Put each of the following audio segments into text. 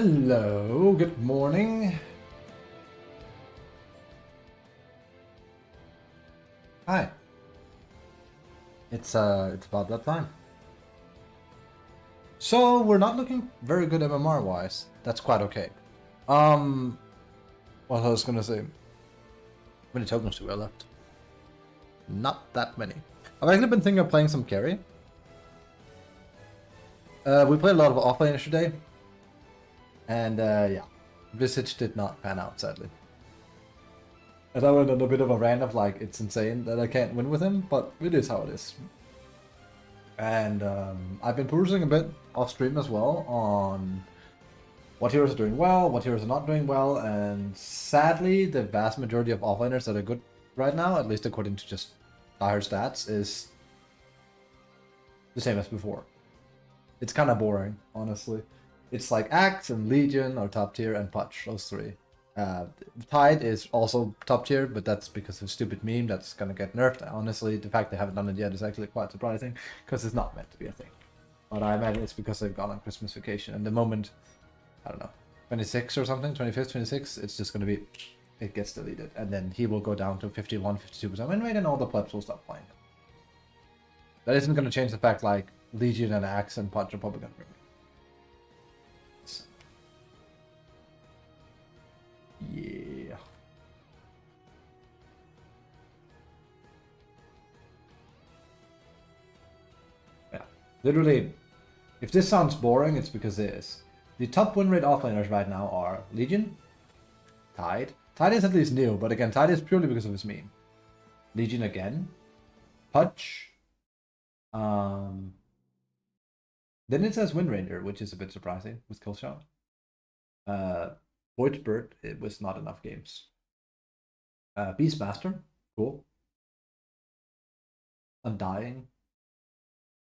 Hello, good morning. Hi. It's about that time. So we're not looking very good MMR wise. That's quite okay. Um, what I was gonna say. How many tokens do we have left? Not that many. I've actually been thinking of playing some carry. We played a lot of offlane yesterday, and yeah, Visage did not pan out sadly. And I went on a bit of a rant of like, it's insane that I can't win with him, but it is how it is. And I've been perusing a bit off stream as well on what heroes are doing well, what heroes are not doing well, and sadly, the vast majority of offlaners that are good right now, at least according to just dire stats, is the same as before. It's kind of boring, honestly. It's like Axe and Legion are top tier, and Punch, those three. Tide is also top tier, but that's because of a stupid meme that's gonna get nerfed. Honestly, the fact they haven't done it yet is actually quite surprising, because it's not meant to be a thing. But I imagine it's because they've gone on Christmas vacation, and the moment, I don't know, 26 or something, 25th, 26, it's just gonna be, it gets deleted, and then he will go down to 51, 52% win rate, and all the plebs will stop playing. That isn't gonna change the fact, like, Legion and Axe and Punch are probably gonna remain. So. Yeah. Yeah. Literally, if this sounds boring, it's because it is. The top win rate offlaners right now are Legion, Tide. Tide is at least new, but again, Tide is purely because of his meme. Legion again. Hutch. Then it says Windranger, which is a bit surprising with Killshot. Voidbird, it was not enough games. Beastmaster, cool. Undying.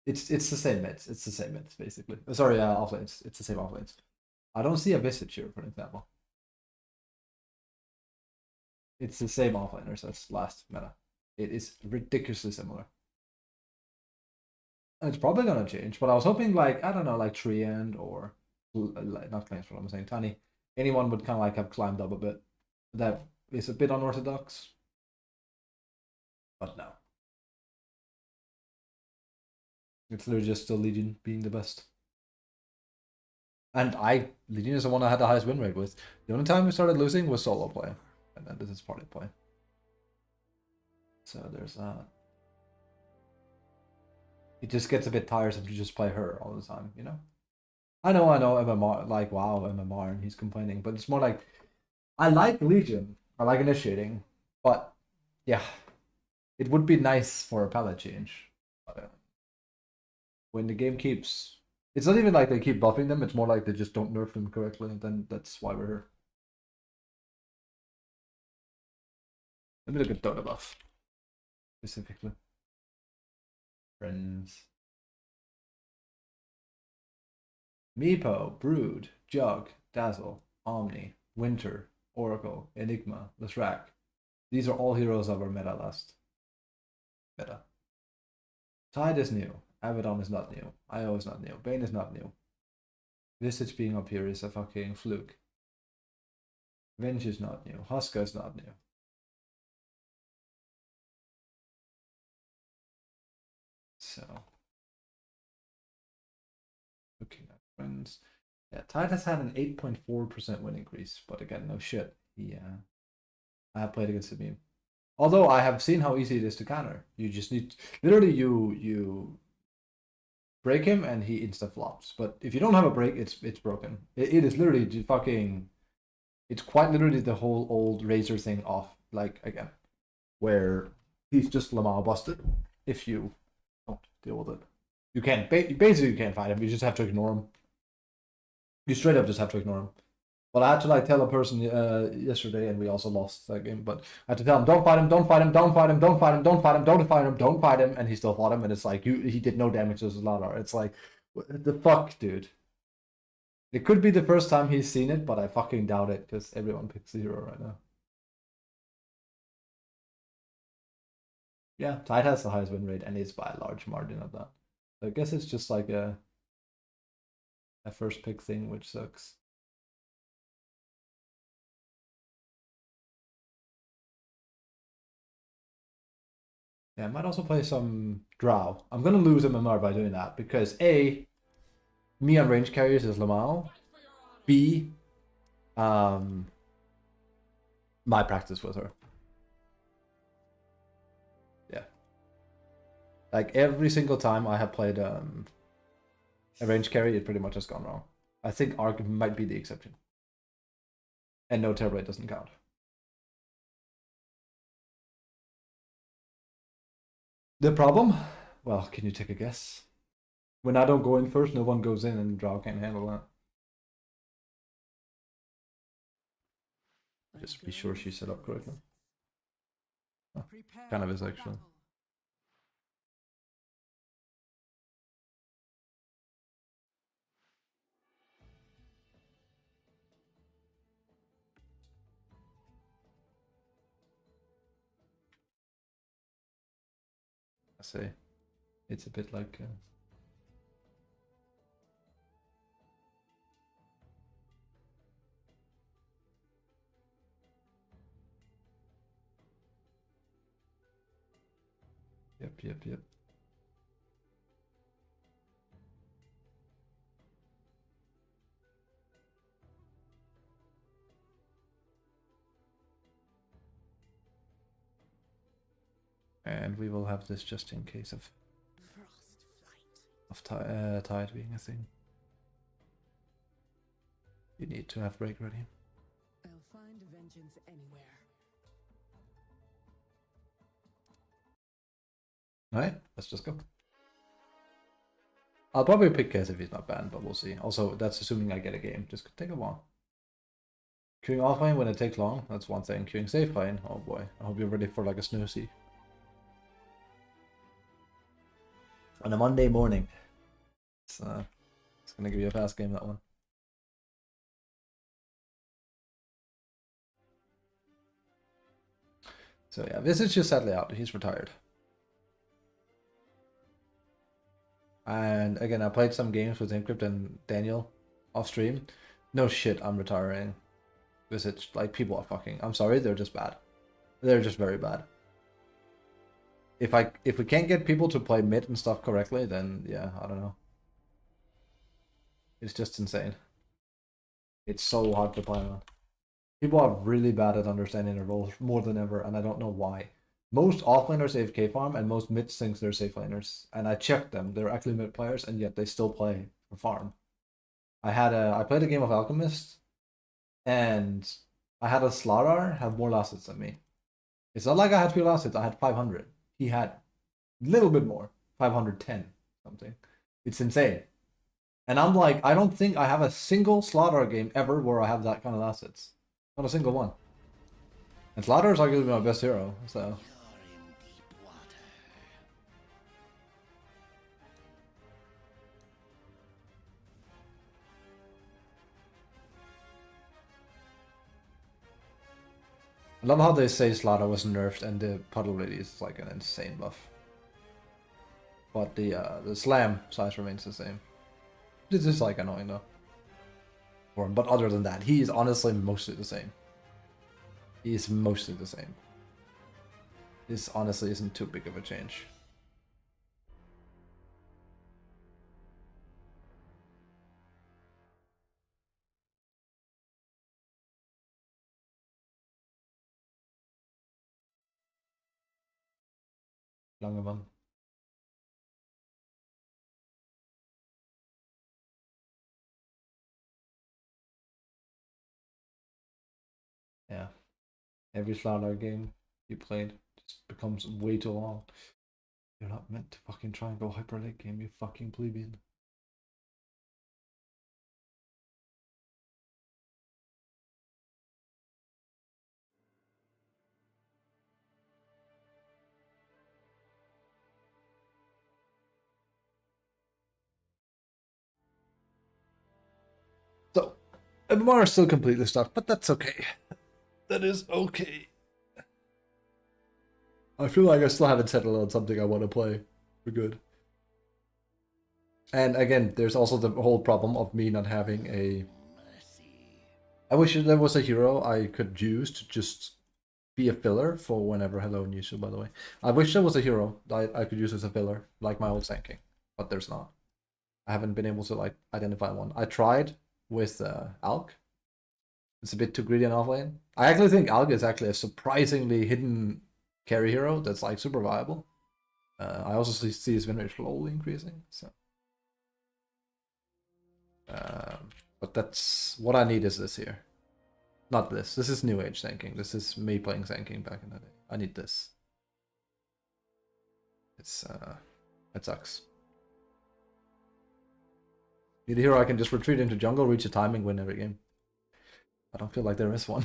It's the same mids. It's the same mids, basically. Sorry, offlanes. It's the same offlanes. I don't see a Visage here, for example. It's the same offlaners as last meta. It is ridiculously similar. It's probably gonna change, but I was hoping, like, I don't know, like Treant or not Claims, what I'm saying, Tiny. Anyone would kind of like have climbed up a bit. That is a bit unorthodox, but no. It's literally just still Legion being the best. And Legion is the one I had the highest win rate with. The only time we started losing was solo play, and then this is party play. So there's that. It just gets a bit tiresome to just play her all the time, you know? I know, MMR, like, wow, MMR, and he's complaining, but it's more like, I like Legion, I like initiating, but yeah, it would be nice for a palette change. But, when the game keeps, it's not even like they keep buffing them, it's more like they just don't nerf them correctly, and then that's why we're here. Let me look at DotA buff, specifically. Friends. Meepo, Brood, Jug, Dazzle, Omni, Winter, Oracle, Enigma, Leshrac. These are all heroes of our meta last meta. Tide is new. Abaddon is not new. Io is not new. Bane is not new. Visage being up here is a fucking fluke. Venge is not new. Huska is not new. So, looking at friends. Yeah, Tide has had an 8.4% win increase, but again, no shit. I have played against the meme. Although I have seen how easy it is to counter. You just need, literally, you break him and he insta flops. But if you don't have a break, it's broken. It is literally just fucking. It's quite literally the whole old Razor thing off. Like again, where he's just Lamar busted if you don't deal with it. You can't basically you can't fight him. You just have to ignore him. You straight up just have to ignore him. But I had to like tell a person yesterday, and we also lost that game. But I had to tell him, don't fight him, don't fight him, don't fight him, don't fight him, don't fight him, don't fight him, don't fight him, and he still fought him. And it's like he did no damage to his Ladar. It's like, what the fuck, dude. It could be the first time he's seen it, but I fucking doubt it because everyone picks the hero right now. Yeah, Tide has the highest win rate and is by a large margin of that. So I guess it's just like a first pick thing, which sucks. Yeah, I might also play some Drow. I'm gonna lose MMR by doing that because A, me on range carries is Lamau. B, my practice with her. Yeah. Like every single time I have played a range carry, it pretty much has gone wrong. I think Arc might be the exception. And no Terrorblade doesn't count. The problem? Well, can you take a guess? When I don't go in first, no one goes in and Drow can't handle that. Just be sure she's set up correctly. Oh, kind of is actually. I say it's a bit like yep. And we will have this just in case of tide being a thing. You need to have break ready. I'll find vengeance anywhere. Alright, let's just go. I'll probably pick Kez if he's not banned, but we'll see. Also, that's assuming I get a game. Just take a while. Queuing offlane when it takes long, that's one thing. Queuing safe lane, oh boy. I hope you're ready for like a snoozy. On a Monday morning. It's gonna give you a fast game, that one. So yeah, Visage is sadly out. He's retired. And again, I played some games with Encrypt and Daniel off stream. No shit, I'm retiring. Visage, like, people are fucking. I'm sorry, they're just bad. They're just very bad. If we can't get people to play mid and stuff correctly, then yeah, I don't know. It's just insane. It's so hard to play on. People are really bad at understanding their roles more than ever, and I don't know why. Most offlaners AFK farm, and most mids think they're safe laners. And I checked them; they're actually mid players, and yet they still play for farm. I played a game of Alchemist, and I had a Slardar have more last hits than me. It's not like I had few last hits; I had 500. He had a little bit more, 510 something. It's insane. And I'm like, I don't think I have a single Slardar game ever where I have that kind of last hits. Not a single one. And Slardar is arguably my best hero, so. I love how they say Slardar was nerfed and the Puddle Lady is like an insane buff. But the slam size remains the same. This is like annoying though. But other than that, he is honestly mostly the same. He is mostly the same. This honestly isn't too big of a change. Langeman. Yeah. Every Slardar game you played just becomes way too long. You're not meant to fucking try and go hyper late game, you fucking plebeian. So, MMR is still completely stuck, but that's okay. That is okay. I feel like I still haven't settled on something I want to play for good. And again, there's also the whole problem of me not having a... I wish there was a hero I could use to just be a filler for whenever Hello Nishu, by the way. I wish there was a hero that I could use as a filler, like my old Sanking, but there's not. I haven't been able to like identify one. I tried with Alk. It's a bit too greedy on offlane. I actually think Alk is actually a surprisingly hidden carry hero that's like super viable. I also see his win rate slowly increasing. So, but that's what I need is this here. Not this. This is New Age thinking. This is me playing thinking back in the day. I need this. It's it sucks. Need a hero I can just retreat into jungle, reach a timing, win every game. I don't feel like there is one.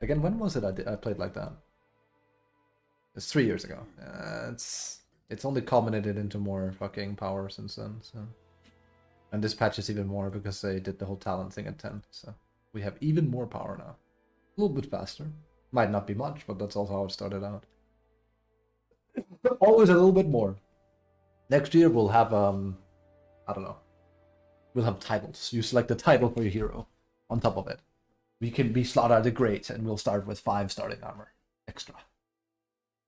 Again, when was it I played like that? It's 3 years ago. It's only culminated into more fucking power since then. So, and this patch is even more because they did the whole talent thing at 10. So we have even more power now. A little bit faster. Might not be much, but that's also how it started out. Always a little bit more. Next year we'll have I don't know. We'll have titles. You select the title for your hero on top of it. We can be Slaughter the Great, and we'll start with 5 starting armor extra.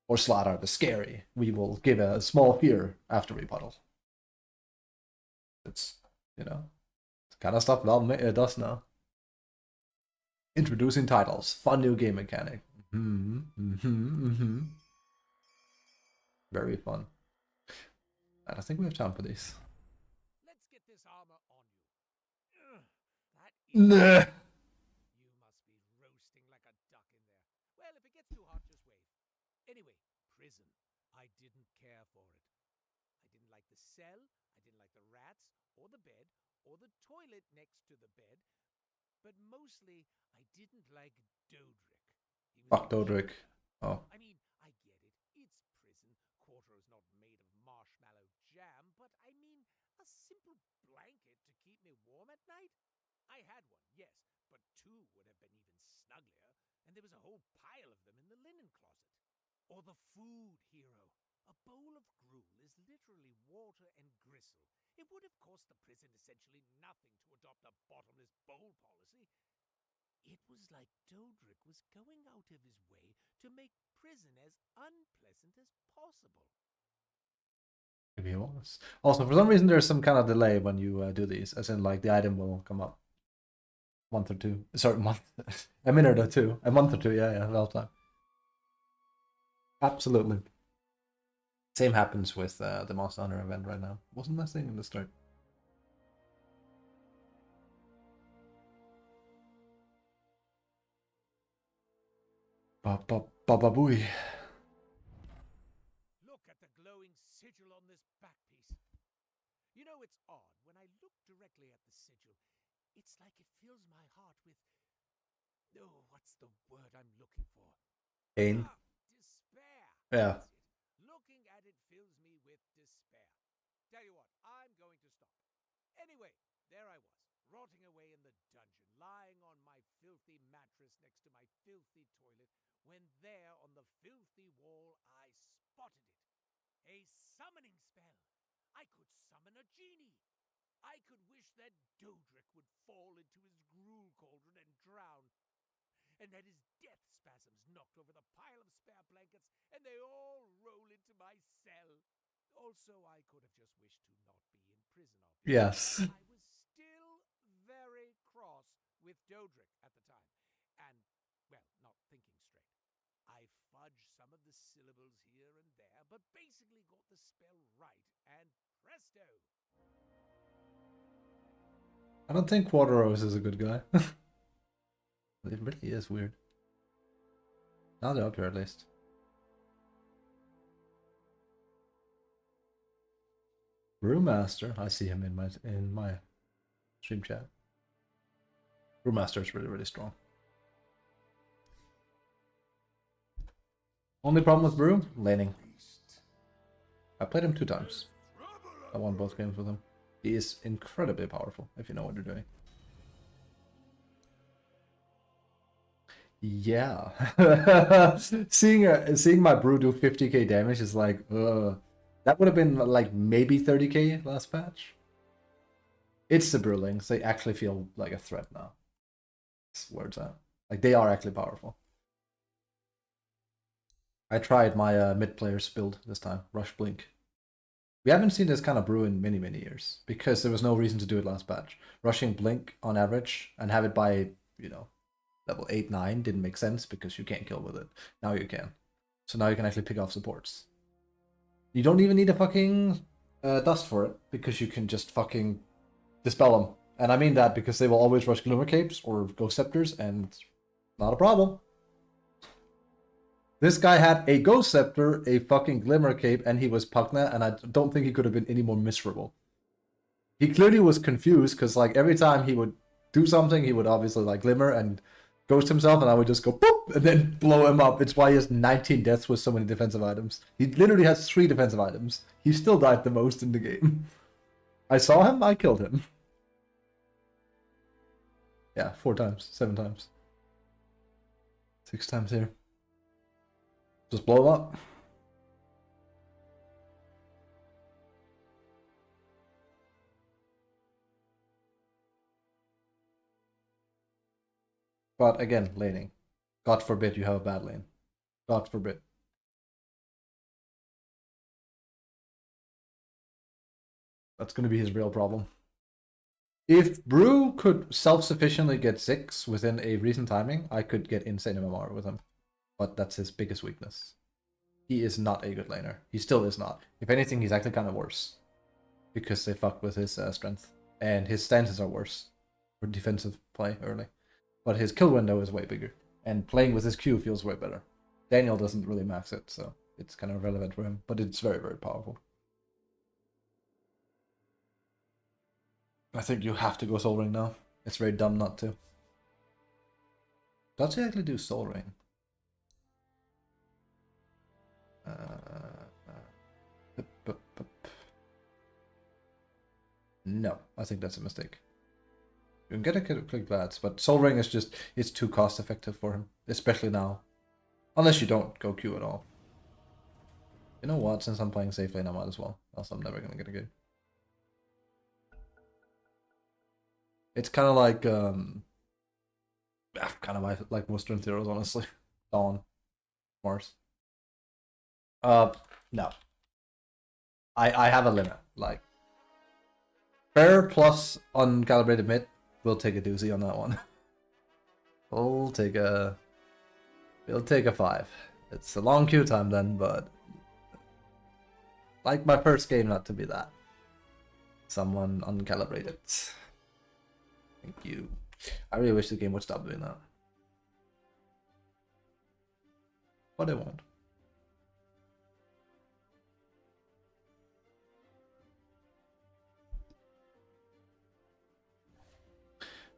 Or Slaughter the Scary. We will give a small fear after rebuttal. It's, you know, it's kind of stuff Valve does now. Introducing titles. Fun new game mechanic. Very fun. And I think we have time for these. Let's get this armor on you. Nah. You must be roasting like a duck in there. Well, if it gets too hot, just wave. Anyway, prison. I didn't care for it. I didn't like the cell, I didn't like the rats, or the bed, or the toilet next to the bed. But mostly, I didn't like Dodrick. Fuck Dodrick. Oh. I mean, I get it. It's prison. Quarto's not made of marshmallow jam, but I mean, a simple blanket to keep me warm at night? I had one, yes, but 2 would have been even snugglier, and there was a whole pile of them in the linen closet. Or the food hero. A bowl of gruel is literally water and gristle. It would have cost the prison essentially nothing to adopt a bottomless bowl policy. It was like Dodrick was going out of his way to make prison as unpleasant as possible. Maybe it was. Also, for some reason, there's some kind of delay when you do these, as in, like, the item will come up. Month or two. Sorry, month. A minute or two. A month or two, yeah, well time. Absolutely. Same happens with the Monster Hunter event right now. Wasn't that thing in the start? Ba-ba-ba-ba-booey. Look at the glowing sigil on this back piece. You know, it's odd. When I look directly at the sigil, it's like it fills my heart with... Oh, what's the word I'm looking for? Pain. Despair. Yeah. That's it. Looking at it fills me with despair. Tell you what, I'm going to stop. Anyway, there I was, rotting away in the dungeon, lying on my filthy mattress next to my filthy toilet, when there on the filthy wall I spotted it. A summoning spell. I could summon a genie. I could wish that Dodrick would fall into his gruel cauldron and drown, and that his death spasms knocked over the pile of spare blankets, and they all roll into my cell. Also, I could have just wished to not be in prison, obviously. Yes. I was still very cross with Dodrick at the time, and, well, not thinking straight. I fudged some of the syllables here and there, but basically got the spell right, and presto! I don't think Quarteros is a good guy. It really is weird. Now they're up here at least. Brewmaster, I see him in my stream chat. Brewmaster is really strong. Only problem with Brew? Laning. I played him 2 times. I won both games with him. He is incredibly powerful if you know what you're doing. Yeah. seeing my Brew do 50k damage is like, that would have been like maybe 30k last patch. It's the Brewlings. They actually feel like a threat now. That's where it's at. Like, they are actually powerful. I tried my mid players build this time, Rush Blink. We haven't seen this kind of brew in many, many years because there was no reason to do it last patch. Rushing Blink on average and have it by, you know, level 8, 9 didn't make sense because you can't kill with it. Now you can. So now you can actually pick off supports. You don't even need a fucking dust for it because you can just fucking dispel them. And I mean that because they will always rush Glimmer Capes or Ghost Scepters and not a problem. This guy had a Ghost Scepter, a fucking Glimmer Cape, and he was Pugna, and I don't think he could have been any more miserable. He clearly was confused, because like every time he would do something, he would obviously like Glimmer and Ghost himself, and I would just go boop, and then blow him up. It's why he has 19 deaths with so many defensive items. He literally has 3 defensive items. He still died the most in the game. I saw him, I killed him. Yeah, 4 times, 7 times. 6 times here. Just blow him up. But again, laning. God forbid you have a bad lane. God forbid. That's going to be his real problem. If Brew could self-sufficiently get 6 within a recent timing, I could get insane MMR with him. But that's his biggest weakness. He is not a good laner. He still is not. If anything, he's actually kind of worse. Because they fuck with his strength. And his stances are worse for defensive play early. But his kill window is way bigger. And playing with his Q feels way better. Daniel doesn't really max it, so it's kind of relevant for him. But it's very, very powerful. I think you have to go Soul Ring now. It's very dumb not to. Does he actually do Soul Ring? No, I think that's a mistake. You can get a quick glance, but Soul Ring is just, it's too cost effective for him, especially now. Unless you don't go Q at all. You know what, since I'm playing safe lane, I might as well. Else I'm never gonna get a game. It's kind of like, like most strength heroes, honestly. Dawn. Mars. No. I have a limit. Like, fair plus uncalibrated mid, we'll take a doozy on that one. We'll take a 5. It's a long queue time then, but like my first game not to be that. Someone uncalibrated. Thank you. I really wish the game would stop doing that. But it won't.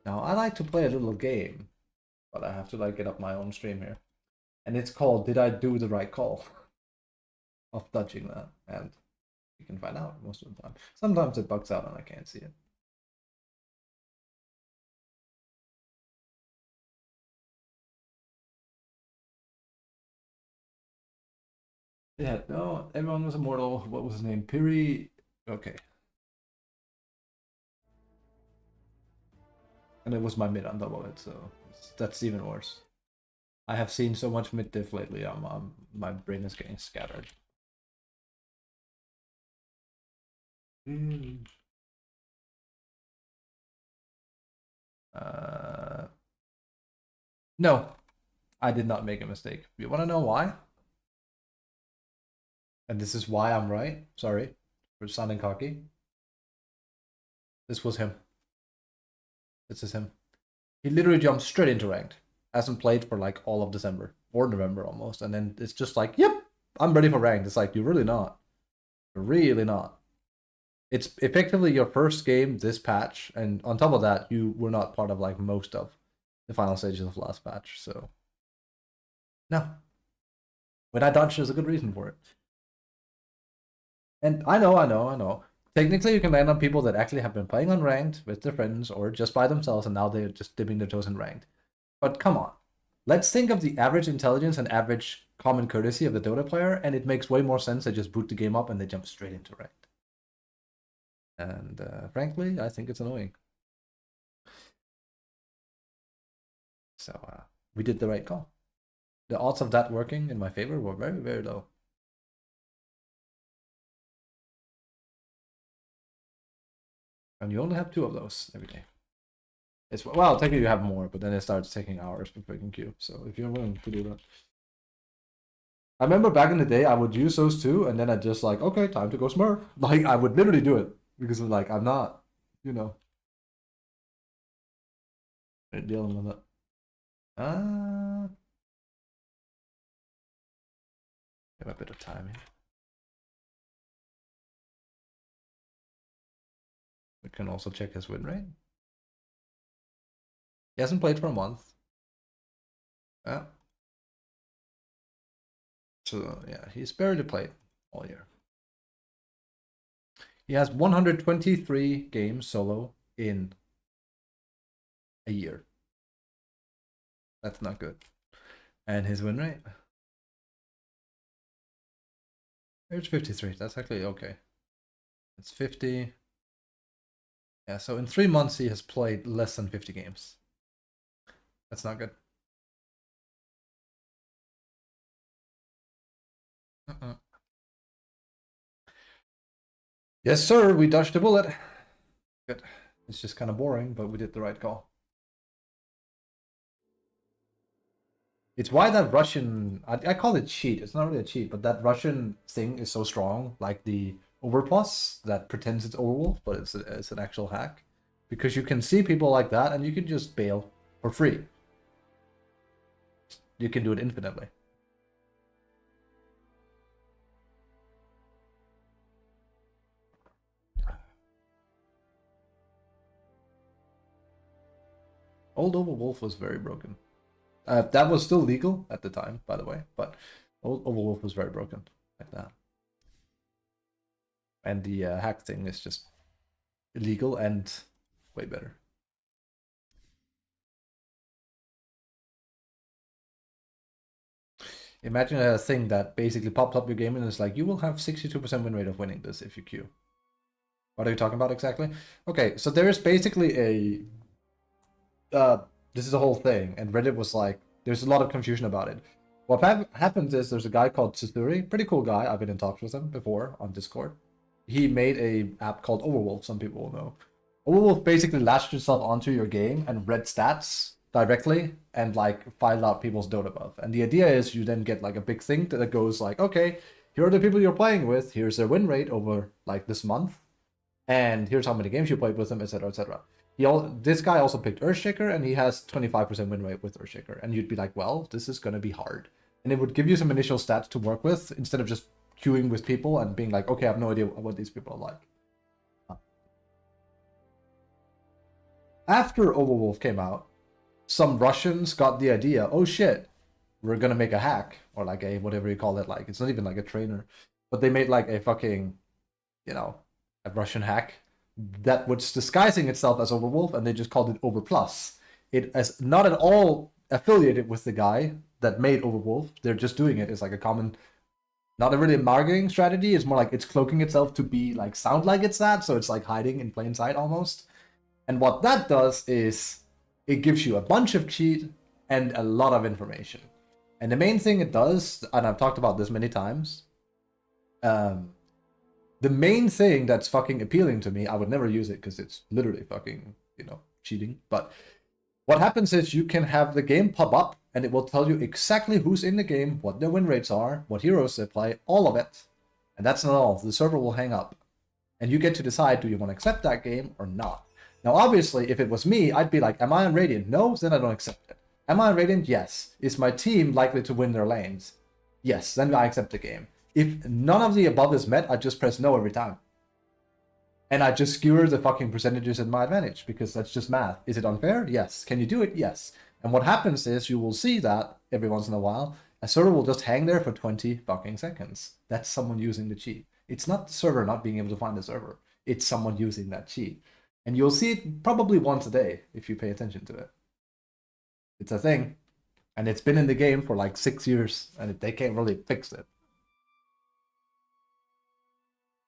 Now, I like to play a little game, but I have to like get up my own stream here. And it's called Did I Do the Right Call? Of dodging that. And you can find out most of the time. Sometimes it bugs out and I can't see it. Yeah, no, everyone was immortal. What was his name? Piri. Okay. And it was my mid on top of it, so that's even worse. I have seen so much mid diff lately. My brain is getting scattered. No, I did not make a mistake. You want to know why? And this is why I'm right. Sorry for sounding cocky. This was him. This is him. He literally jumped straight into ranked. Hasn't played for like all of December or November almost, and then it's just like, yep, I'm ready for ranked. It's like, you're really not. You're really not. It's effectively your first game this patch, and on top of that, you were not part of like most of the final stages of last patch, so no. When I dodge, there's a good reason for it. And I know. Technically, you can land on people that actually have been playing on ranked with their friends or just by themselves, and now they're just dipping their toes in ranked. But come on. Let's think of the average intelligence and average common courtesy of the Dota player, and it makes way more sense to just boot the game up and they jump straight into ranked. And frankly, I think it's annoying. So, we did the right call. The odds of that working in my favor were very, very low. And you only have 2 of those every day. It's, well, technically you have more, but then it starts taking hours before you can queue. So if you're willing to do that. I remember back in the day, I would use those 2, and then I'd just like, okay, time to go smurf. Like, I would literally do it, because of, like, I'm not, you know, dealing with it. Have a bit of time here. We can also check his win rate. He hasn't played for a month. Yeah. So yeah, he's barely played all year. He has 123 games solo in a year. That's not good. And his win rate? It's 53. That's actually okay. It's 50. Yeah, so in 3 months he has played less than 50 games. That's not good. Yes, sir, we dodged a bullet. Good. It's just kind of boring, but we did the right call. It's why that Russian, I call it cheat. It's not really a cheat, but that Russian thing is so strong, like the Overplus that pretends it's Overwolf, but it's an actual hack. Because you can see people like that, and you can just bail for free. You can do it infinitely. Old Overwolf was very broken. That was still legal at the time, by the way, but Old Overwolf was very broken like that. And the hack thing is just illegal and way better. Imagine a thing that basically pops up your game and it's like, you will have 62% win rate of winning this if you queue. What are you talking about exactly? Okay, so there is basically a... this is the whole thing, and Reddit was like, there's a lot of confusion about it. What happens is there's a guy called Tsuturi, pretty cool guy, I've been in talks with him before on Discord. He made a app called Overwolf, some people will know. Overwolf basically latched itself onto your game and read stats directly and like filed out people's Dota buff. And the idea is you then get like a big thing that goes like, okay, here are the people you're playing with, here's their win rate over like this month, and here's how many games you played with them, etc., etc. This guy also picked Earthshaker, and he has 25% win rate with Earthshaker. And you'd be like, well, this is going to be hard. And it would give you some initial stats to work with, instead of just queuing with people and being like, okay, I have no idea what these people are like. After Overwolf came out, some Russians got the idea, oh shit, we're going to make a hack, or like a, whatever you call it, like, it's not even like a trainer. But they made like a fucking, you know, a Russian hack that was disguising itself as Overwolf, and they just called it Overplus. It is not at all affiliated with the guy that made Overwolf. They're just doing it as like a common, not a really marketing strategy. It's more like it's cloaking itself to be like, sound like it's that, so it's like hiding in plain sight almost. And what that does is it gives you a bunch of cheat and a lot of information. And the main thing it does, and I've talked about this many times, the main thing that's fucking appealing to me, I would never use it because it's literally fucking, you know, cheating. But what happens is you can have the game pop up and it will tell you exactly who's in the game, what their win rates are, what heroes they play, all of it. And that's not all. The server will hang up. And you get to decide, do you want to accept that game or not? Now, obviously, if it was me, I'd be like, am I on Radiant? No, then I don't accept it. Am I on Radiant? Yes. Is my team likely to win their lanes? Yes, then I accept the game. If none of the above is met, I just press no every time. And I just skewer the fucking percentages at my advantage, because that's just math. Is it unfair? Yes. Can you do it? Yes. And what happens is you will see that every once in a while, a server will just hang there for 20 fucking seconds. That's someone using the cheat. It's not the server not being able to find the server. It's someone using that cheat. And you'll see it probably once a day if you pay attention to it. It's a thing. And it's been in the game for like 6 years, and they can't really fix it.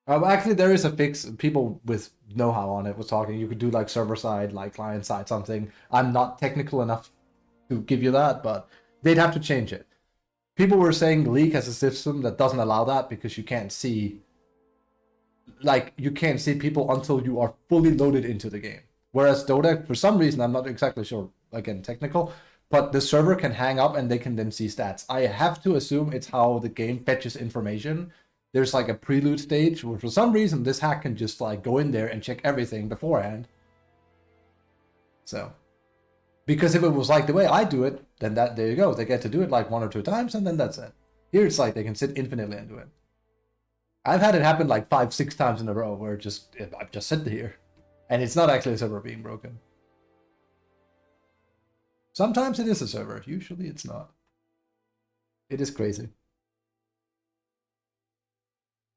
Actually, there is a fix. People with know-how on it was talking. You could do like server-side, like client-side something. I'm not technical enough to give you that, but they'd have to change it. People were saying the League has a system that doesn't allow that because you can't see, like, you can't see people until you are fully loaded into the game. Whereas Dota, for some reason, I'm not exactly sure, again, technical, but the server can hang up and they can then see stats. I have to assume it's how the game fetches information. There's like a prelude stage where for some reason this hack can just like go in there and check everything beforehand. So, because if it was like the way I do it, then there you go. They get to do it like 1 or 2 times and then that's it. Here it's like they can sit infinitely and do it. I've had it happen like 5, 6 times in a row where I've just sit here. And it's not actually a server being broken. Sometimes it is a server. Usually it's not. It is crazy.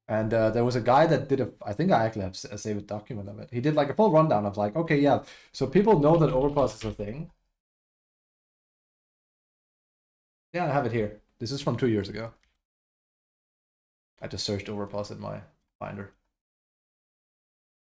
And there was a guy that did I think I actually have a saved document of it. He did like a full rundown of like, okay, yeah, so people know that overpass is a thing. Yeah, I have it here. This is from 2 years ago. I just searched overpass in my finder.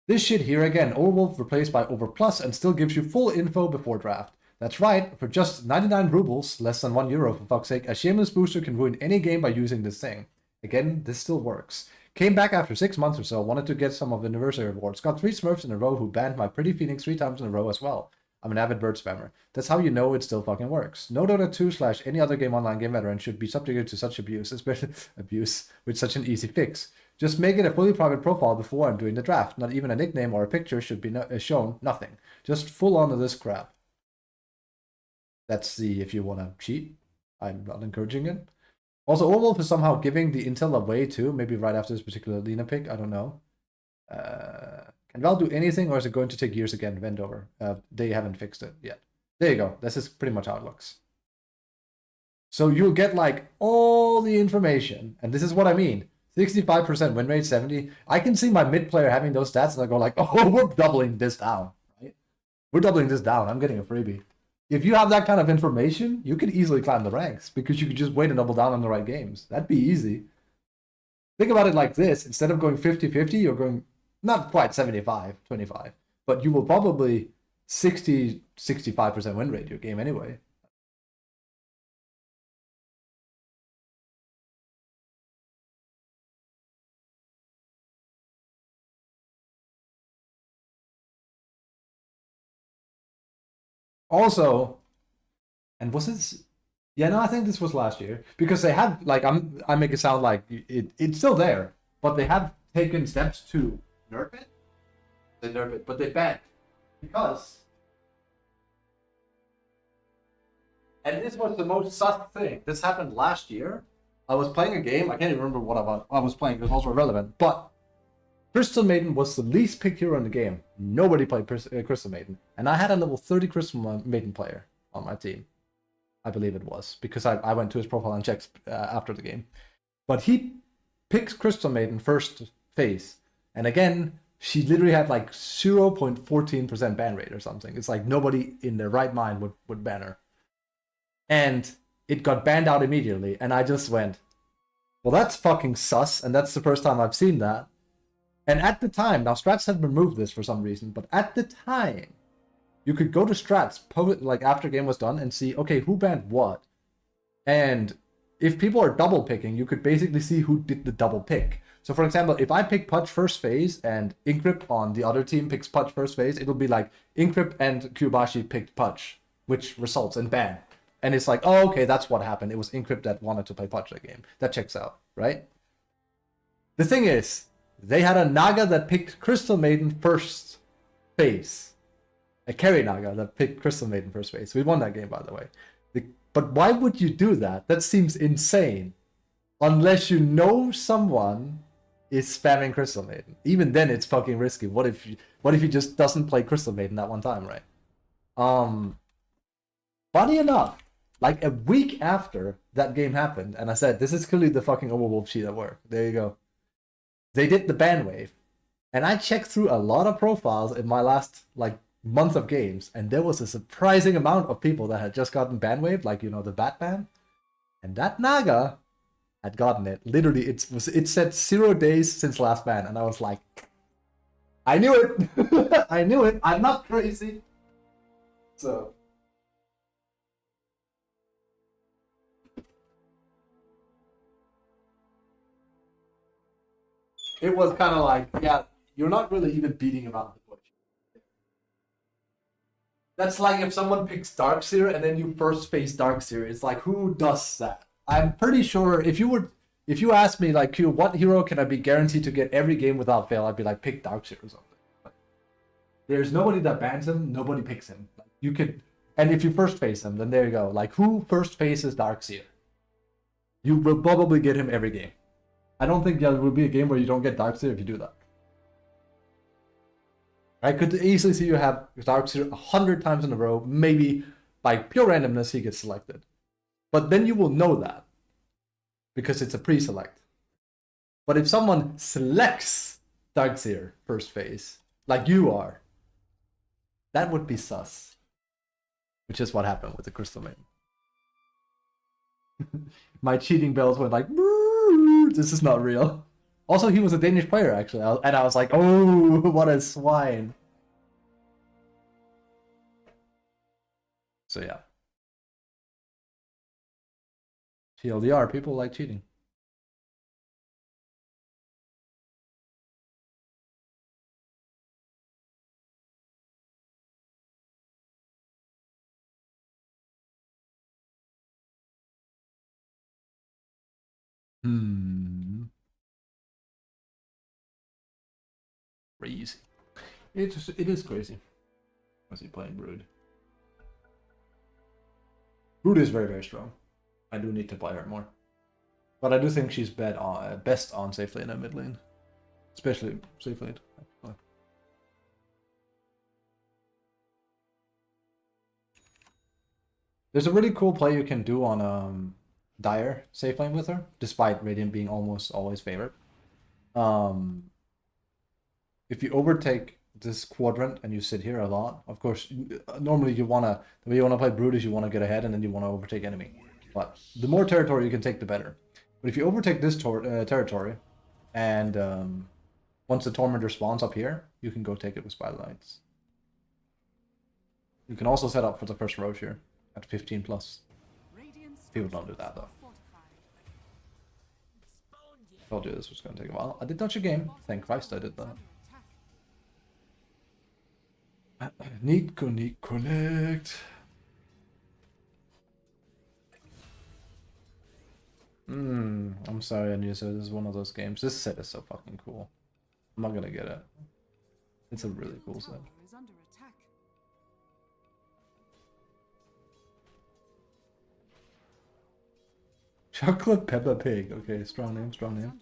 This shit here again, Overwolf replaced by Overplus and still gives you full info before draft. That's right, for just 99 rubles, less than €1 for fuck's sake, a shameless booster can ruin any game by using this thing. Again, this still works. Came back after 6 months or so, wanted to get some of the anniversary rewards. Got 3 Smurfs in a row who banned my Pretty Phoenix 3 times in a row as well. I'm an avid bird spammer. That's how you know it still fucking works. No Dota 2 / any other game online game veteran should be subjected to such abuse, especially abuse, with such an easy fix. Just make it a fully private profile before and during the draft. Not even a nickname or a picture should be shown. Nothing. Just full on to this crap. That's the if you want to cheat. I'm not encouraging it. Also, Overwolf is somehow giving the intel away too. Maybe right after this particular Lena pick. I don't know. Can Val do anything or is it going to take years again? Vendover. They haven't fixed it yet. There you go. This is pretty much how it looks. So you'll get like all the information. And this is what I mean. 65% win rate, 70. I can see my mid player having those stats and I go like, oh, we're doubling this down, right? We're doubling this down. I'm getting a freebie. If you have that kind of information, you could easily climb the ranks because you could just wait and double down on the right games. That'd be easy. Think about it like this. Instead of going 50-50, you're going not quite 75-25, but you will probably 60-65% win rate your game anyway. Also, and was this? Yeah, no, I think this was last year because they have like I make it sound like it's still there, but they have taken steps to nerf it. They nerf it, but they banned because. And this was the most sus thing. This happened last year. I was playing a game. I can't even remember what I was playing. It was also irrelevant, but Crystal Maiden was the least picked hero in the game. Nobody played Crystal Maiden. And I had a level 30 Crystal Maiden player on my team. I believe it was. Because I went to his profile and checked after the game. But he picks Crystal Maiden first phase. And again, she literally had like 0.14% ban rate or something. It's like nobody in their right mind would ban her. And it got banned out immediately. And I just went, well, that's fucking sus. And that's the first time I've seen that. And at the time, now strats have removed this for some reason, but at the time, you could go to strats, like after game was done, and see, okay, who banned what? And if people are double picking, you could basically see who did the double pick. So for example, if I pick Pudge first phase and Inkrypt on the other team picks Pudge first phase, it'll be like Inkrypt and Kubashi picked Pudge, which results in ban. And it's like, oh, okay, that's what happened. It was Inkrypt that wanted to play Pudge that game. That checks out, right? The thing is, they had a Naga that picked Crystal Maiden first phase. A carry Naga that picked Crystal Maiden first phase. We won that game, by the way. But why would you do that? That seems insane. Unless you know someone is spamming Crystal Maiden. Even then, it's fucking risky. What if he just doesn't play Crystal Maiden that one time, right? Funny enough, like a week after that game happened, and I said, this is clearly the fucking Overwolf sheet at work. There you go. They did the ban wave, and I checked through a lot of profiles in my last like month of games, and there was a surprising amount of people that had just gotten ban waved, like, you know, the bat ban, and that Naga had gotten it. Literally, it said 0 days since last ban, and I was like, I knew it. I knew it. I'm not crazy. So It was kind of like, yeah, you're not really even beating around the bush. That's like if someone picks Darkseer and then you first face Darkseer. It's like, who does that? I'm pretty sure if you asked me like, Q, what hero can I be guaranteed to get every game without fail? I'd be like, pick Darkseer or something. Like, there's nobody that bans him. Nobody picks him. Like, you could, and if you first face him, then there you go. Like, who first faces Darkseer? You will probably get him every game. I don't think there will be a game where you don't get Darkseer if you do that. I could easily see you have Darkseer 100 times in a row. Maybe by pure randomness he gets selected. But then you will know that. Because it's a pre-select. But if someone selects Darkseer first phase, like you are, that would be sus. Which is what happened with the Crystal Maiden. My cheating bells went like, this is not real. Also, he was a Danish player, actually. And I was like, oh, what a swine. So, yeah. TLDR, people like cheating. Crazy. It is crazy. Was he playing Brood? Brood is very, very strong. I do need to play her more. But I do think she's best on safe lane and mid lane. Especially safe lane. There's a really cool play you can do on Dire safe lane with her, despite Radiant being almost always favored. If you overtake this quadrant and you sit here a lot, of course, normally the way you wanna play Brood is you wanna get ahead and then you wanna overtake enemy. But the more territory you can take, the better. But if you overtake this territory, and once the Tormentor spawns up here, you can go take it with Spotlights. You can also set up for the first Roche here at 15 plus. People don't do that though. I told you this was going to take a while. I did touch a game. Thank Christ I did that. Need collect. I'm sorry, Anusa. This is one of those games. This set is so fucking cool. I'm not gonna get it. It's a really cool set. Chocolate Peppa Pig. Okay, strong name, strong name.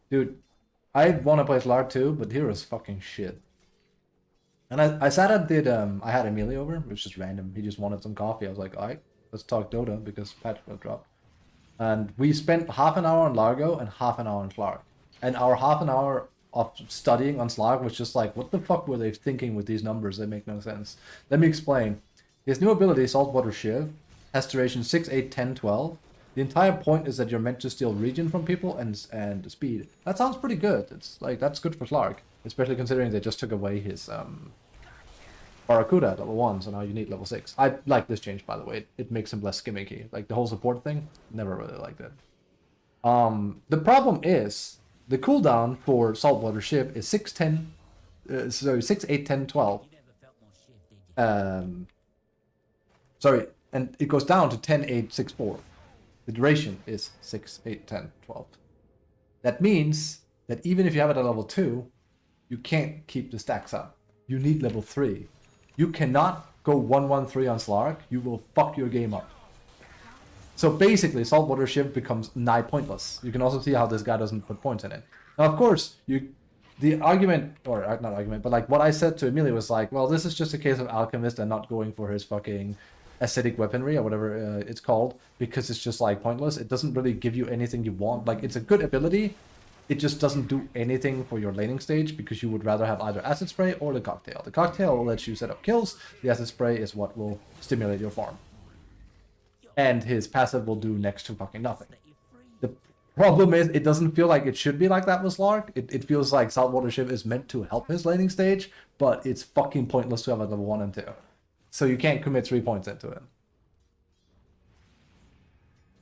Dude, I want to play Slark too, but here is fucking shit. And I sat and did, I had Emilio over, which is just random. He just wanted some coffee. I was like, alright, let's talk Dota because Patrick got dropped. And we spent half an hour on Largo and half an hour on Slark. And our half an hour of studying on Slark was just like, what the fuck were they thinking with these numbers? They make no sense. Let me explain. His new ability, Saltwater Shiv, has duration 6, 8, 10, 12. The entire point is that you're meant to steal regen from people and speed. That sounds pretty good. It's like, that's good for Slark. Especially considering they just took away his Barracuda at level 1, so now you need level 6. I like this change, by the way. It makes him less gimmicky. Like, the whole support thing, never really liked it. The problem is, the cooldown for Saltwater Shiv is 6, 8, 10, 12. Sorry, and it goes down to 10, 8, 6, 4. The duration is 6, 8, 10, 12. That means that even if you have it at level 2, you can't keep the stacks up. You need level 3. You cannot go 1-1-3 on Slark. You will fuck your game up. So basically, Saltwater Shiv becomes nigh pointless. You can also see how this guy doesn't put points in it. Now, of course, the argument, or not argument, but like what I said to Emilio was like, well, this is just a case of Alchemist and not going for his fucking acidic weaponry or whatever it's called, because it's just like pointless. It doesn't really give you anything you want. Like, it's a good ability. It just doesn't do anything for your laning stage because you would rather have either Acid Spray or the Cocktail. The Cocktail will let you set up kills. The Acid Spray is what will stimulate your farm. And his passive will do next to fucking nothing. The problem is it doesn't feel like it should be like that with Slark. It feels like Saltwater Shiv is meant to help his laning stage, but it's fucking pointless to have at level 1 and 2. So you can't commit 3 points into it.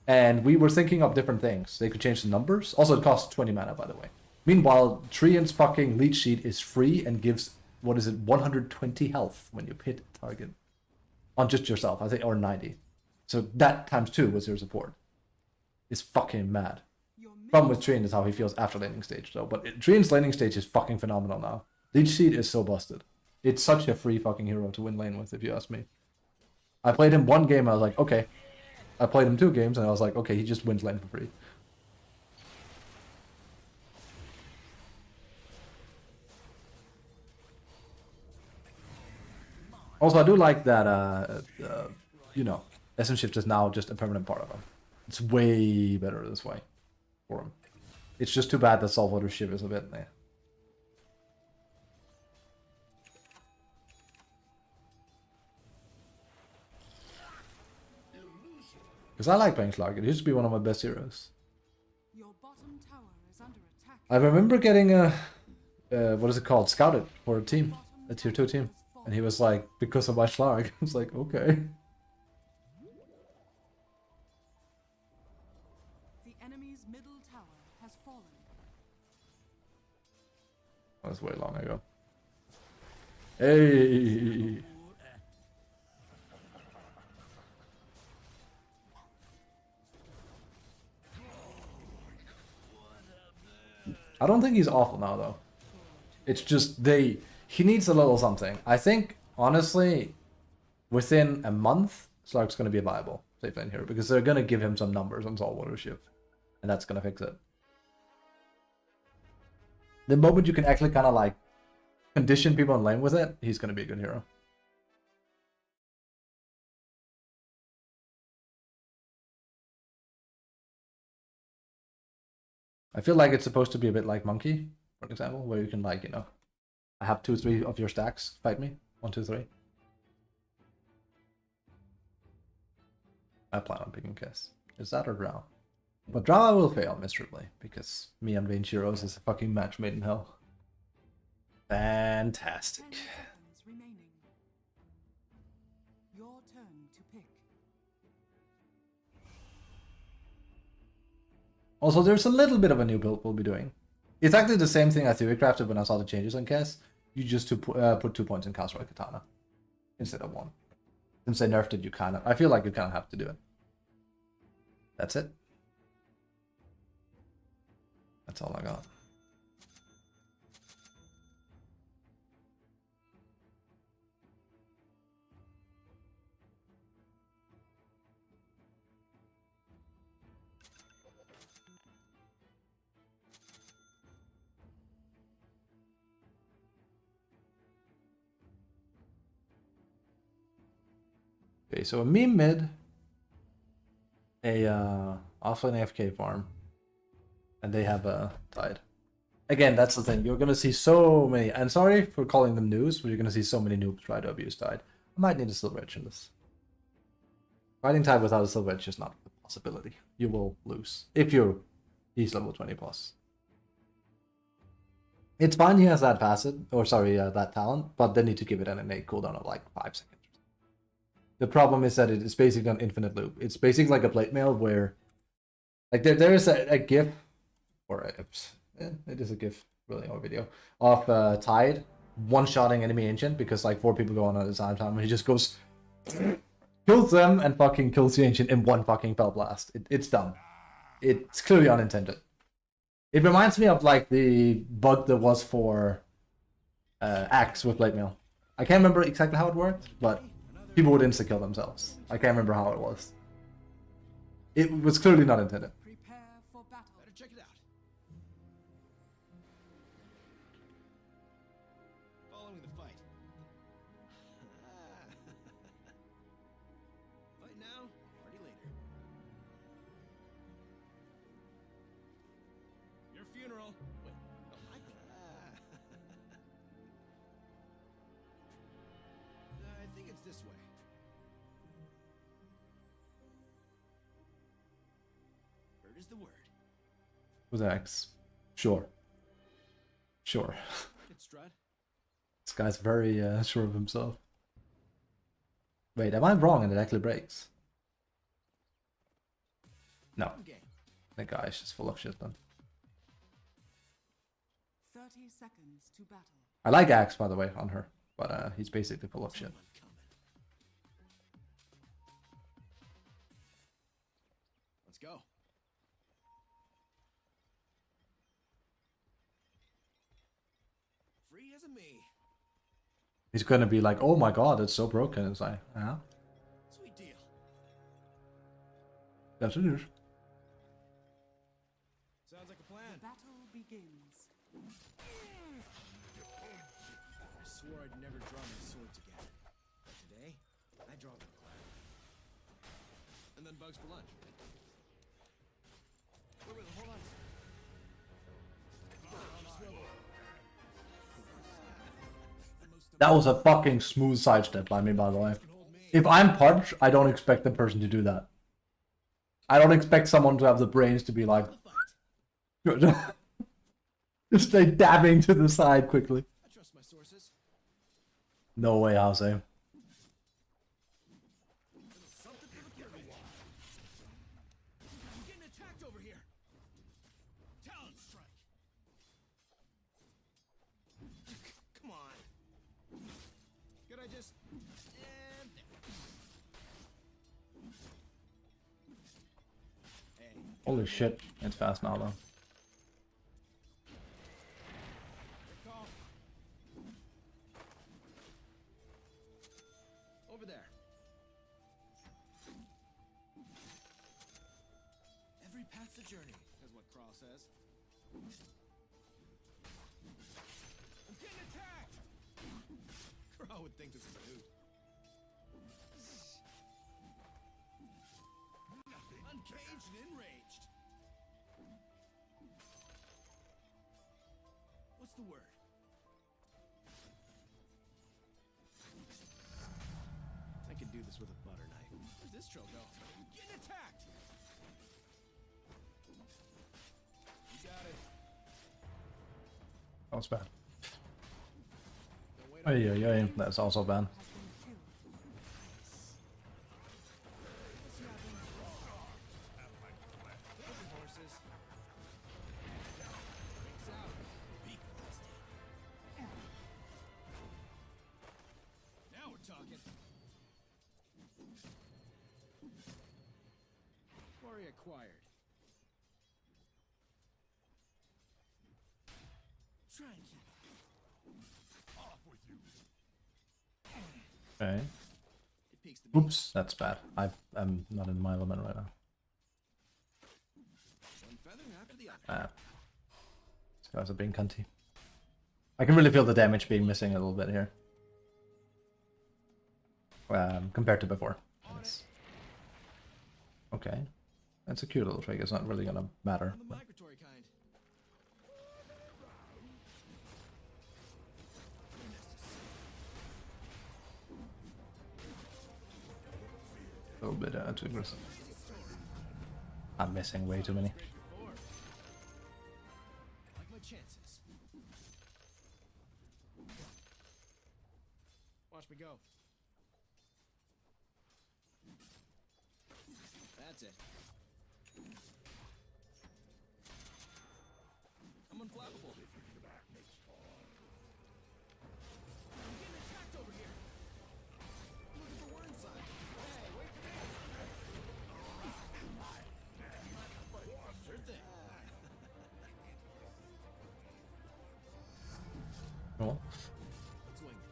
And we were thinking of different things. They could change the numbers. Also, it costs 20 mana, by the way. Meanwhile, Treant's fucking leech sheet is free and gives, what is it, 120 health when you hit a target. On just yourself, I think, or 90. So that times 2 was your support. It's fucking mad. Problem with Treant is how he feels after laning stage, though. But Treant's laning stage is fucking phenomenal now. Leech sheet is so busted. It's such a free fucking hero to win lane with, if you ask me. I played him 1 game, and I was like, okay. I played him 2 games, and I was like, okay, he just wins lane for free. Also, I do like that, you know, SM Shift is now just a permanent part of him. It's way better this way for him. It's just too bad that Saltwater Shift is a bit there. Because I like playing Slark. It used to be one of my best heroes. Your bottom tower is under attack. I remember getting a, what is it called? Scouted for a team, a tier 2 team. And he was like, because of my Schlarg. I was like, okay. The enemy's middle tower has fallen. That was way long ago. Hey! I don't think he's awful now, though. It's just he needs a little something. I think, honestly, within a month, Slark's going to be a viable safe lane hero because they're going to give him some numbers on Saltwater Shift, and that's going to fix it. The moment you can actually kind of like condition people in lane with it, he's going to be a good hero. I feel like it's supposed to be a bit like Monkey, for example, where you can like, you know, I have 2-3 of your stacks fight me. 1, 2, 3. I plan on picking Kiss. Is that or Drow? But Drow I will fail miserably because me and Vayne Shiros is a fucking match made in hell. Fantastic. 10 seconds remaining. Your turn to pick. Also, there's a little bit of a new build we'll be doing. It's actually the same thing I theory crafted when I saw the changes on Kess. You just put 2 points in Castle Katana instead of 1. Since they nerfed it, you kind of... I feel like you kind of have to do it. That's it. That's all I got. Okay, so a meme mid, a offlane AFK farm, and they have died. Again, that's the thing. You're gonna see so many, and sorry for calling them news, but you're gonna see so many noobs try to abuse Tide. I might need a Silver Edge in this. Fighting Tide without a Silver Edge is not a possibility. You will lose if he's level 20 plus. It's fine he has that passive, or sorry, that talent, but they need to give it an innate cooldown of like 5 seconds. The problem is that it is basically an infinite loop. It's basically like a plate mail where, like, there is a GIF, or it is a GIF, really, or video, of Tide one-shotting enemy ancient because like 4 people go on at the same time, and he just goes, kills them, and fucking kills the ancient in 1 fucking fell blast. It's dumb. It's clearly unintended. It reminds me of like the bug that was for Axe with plate mail. I can't remember exactly how it worked, but people would insta-kill themselves. I can't remember how it was. It was clearly not intended. Prepare for battle. Better check it out. Following the fight. Fight now, party later. Your funeral. Wait, oh, I think it's this way. Bird is the word. With Axe. Sure. Sure. Good strut. This guy's very sure of himself. Wait, am I wrong and it actually breaks? No. Game. That guy is just full of shit then. 30 seconds to battle. I like Axe, by the way, on her, but he's basically full of shit. Let's go. Free as a me. He's gonna be like, oh my god, it's so broken. It's like, yeah, Sweet deal. that's it is. Sounds like a plan. The battle begins. I swore I'd never draw my swords again. But today, I draw them glad. And then bugs for lunch. Wait, hold on. That was a fucking smooth sidestep by me, by the way. If I'm Punch, I don't expect the person to do that. I don't expect someone to have the brains to be like, just like dabbing to the side quickly. I trust my sources. No way, I'll say. Something for the pyramid. I'm getting attacked over here. Talent strike. Come on. Could I just... Hey. Holy shit, it's fast now though. Good call. Over there. Every path's a journey, is what Crawl says. I'm getting attacked! Crawl would think this is a hoot. Uncaged and enraged. What's the word? I could do this with a butter knife. Where's this troll go? I'm getting attacked! You got it. That was bad. Don't wait Oh on yeah, yeah, that's also bad. Has been killed. What's happening? Listen, horses. Breaks out. Beak blasted. Now we're talking. Quarry acquired. Try and keep up. Off with you. Okay. It piques the beak. Oops, that's bad. I'm not in my element right now. One feather after the other. This guy's a being cunty. I can really feel the damage being missing a little bit here. Compared to before. It's... Okay. That's a cute little trick. It's not really gonna matter. On the migratory kind. A little bit too aggressive. I'm missing way too many. Great before. Like my chances. Watch me go. That's it. I'm unflappable. I'm getting attacked over here. Look at the word inside. Hey, wait for me. Sure thing. Cool. Let's wing it.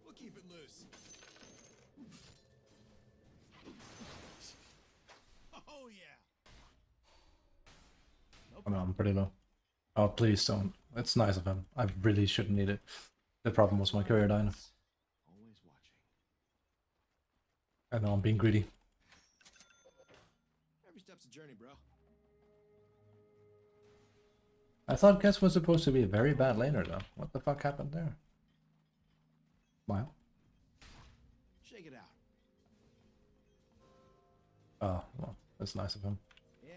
We'll keep it loose. Oh yeah. I mean, I'm pretty low. Oh, please don't. It's nice of him. I really shouldn't need it. The problem was my career dying. Always watching. I know I'm being greedy. Every step's a journey, bro. I thought Guess was supposed to be a very bad laner though. What the fuck happened there? Wow. Shake it out. Oh, well, that's nice of him. Yeah.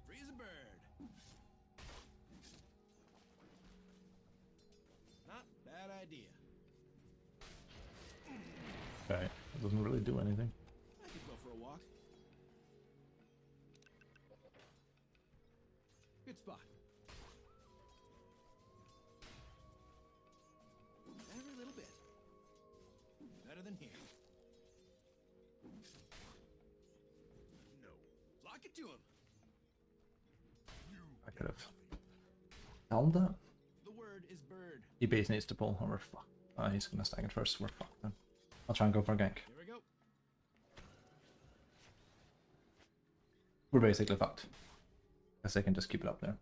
Freeze a bird. Not bad idea. Okay, it doesn't really do anything. I better than here. No. Lock it to him. I could have helmed that. The word is bird. He base needs to pull, or we're fucked. Oh, he's gonna stack it first. We're fucked then. I'll try and go for a gank. Here we go. We're basically fucked. Guess they can just keep it up there. I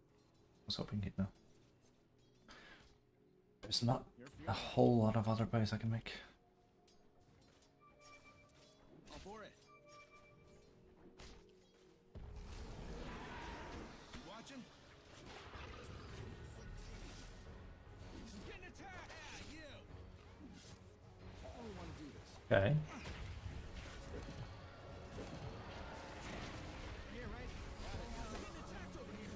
was hoping he'd know. There's not a whole lot of other plays I can make. All for it. Watching? Getting attacked! Yeah, you! I don't want to do this. Okay. Here, right? Getting attacked over here.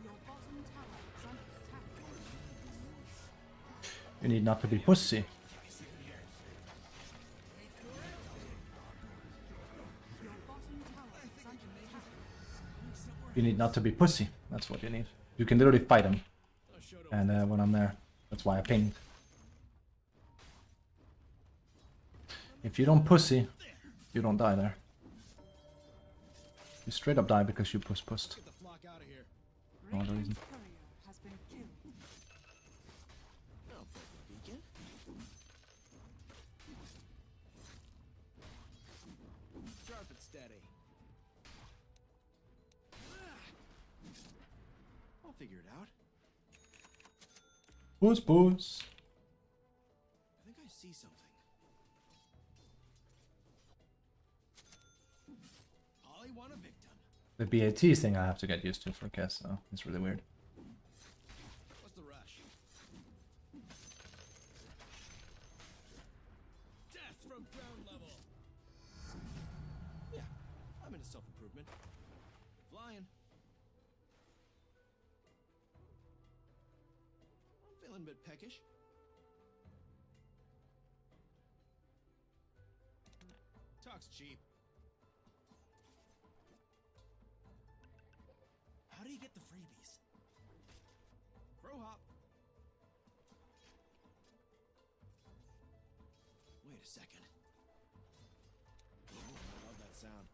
Your bottom tower is under attack. You need not to be pussy. Your bottom tower is under attack. You need not to be pussy. That's what you need. You can literally fight him. And when I'm there, that's why I pinged. If you don't pussy, you don't die there. You straight up die because you pussed. Get the flock out of here. No other reason. Radiant's courier has been killed. I'll break the beacon. Sharp and steady. I'll figure it out. Puss. I think I see something. Holly want a victim. The BAT thing I have to get used to for Kess, though. It's really weird. What's the rush? Death from ground level. Yeah, I'm into self-improvement. Flying. I'm feeling a bit peckish. Talk's cheap. How do you get the freebies? Crow hop. Wait a second. Oh, I love that sound.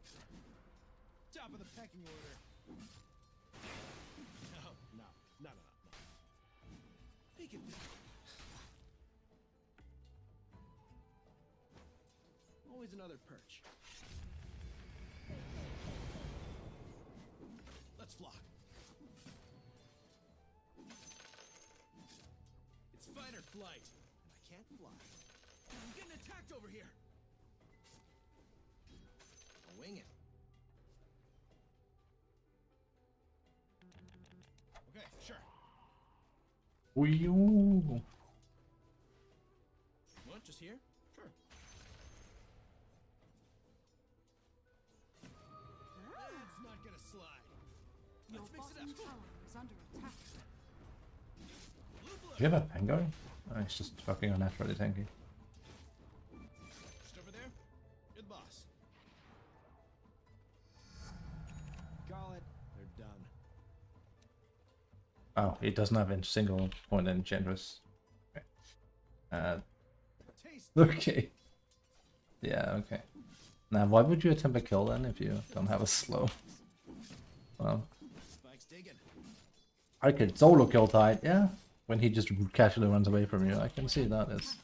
Top of the pecking order. No. Peek at this. Always another perch. Let's flock. It's fight or flight, and I can't fly. I'm getting attacked over here. I'll wing it. Okay, sure. Ooh. What? Just here? Sure. That's not gonna slide. Your Let's mix it bottom up. tower is under attack. Blue blood. Do you have a pen going? Oh, it's just fucking unnaturally tanky. Just over there. You're the boss. Call it. They're done. Oh, it doesn't have a single point in Enchantress. Okay. Taste. Okay. Yeah, okay. Now, why would you attempt a kill then if you don't have a slow? Well, Spike's digging. I could solo kill Tide, yeah. When he just casually runs away from you, I can see that is.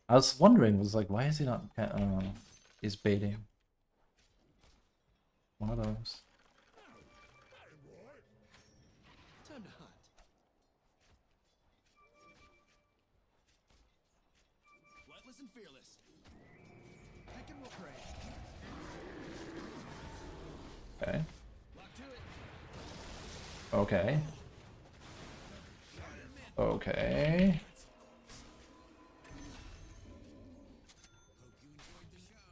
I was wondering, was like, why is he not? He's baiting. One of those. Time to hunt. Flightless and fearless. Peck and will prey. Okay. Lock to it. Okay. Okay. Hope you enjoyed the show.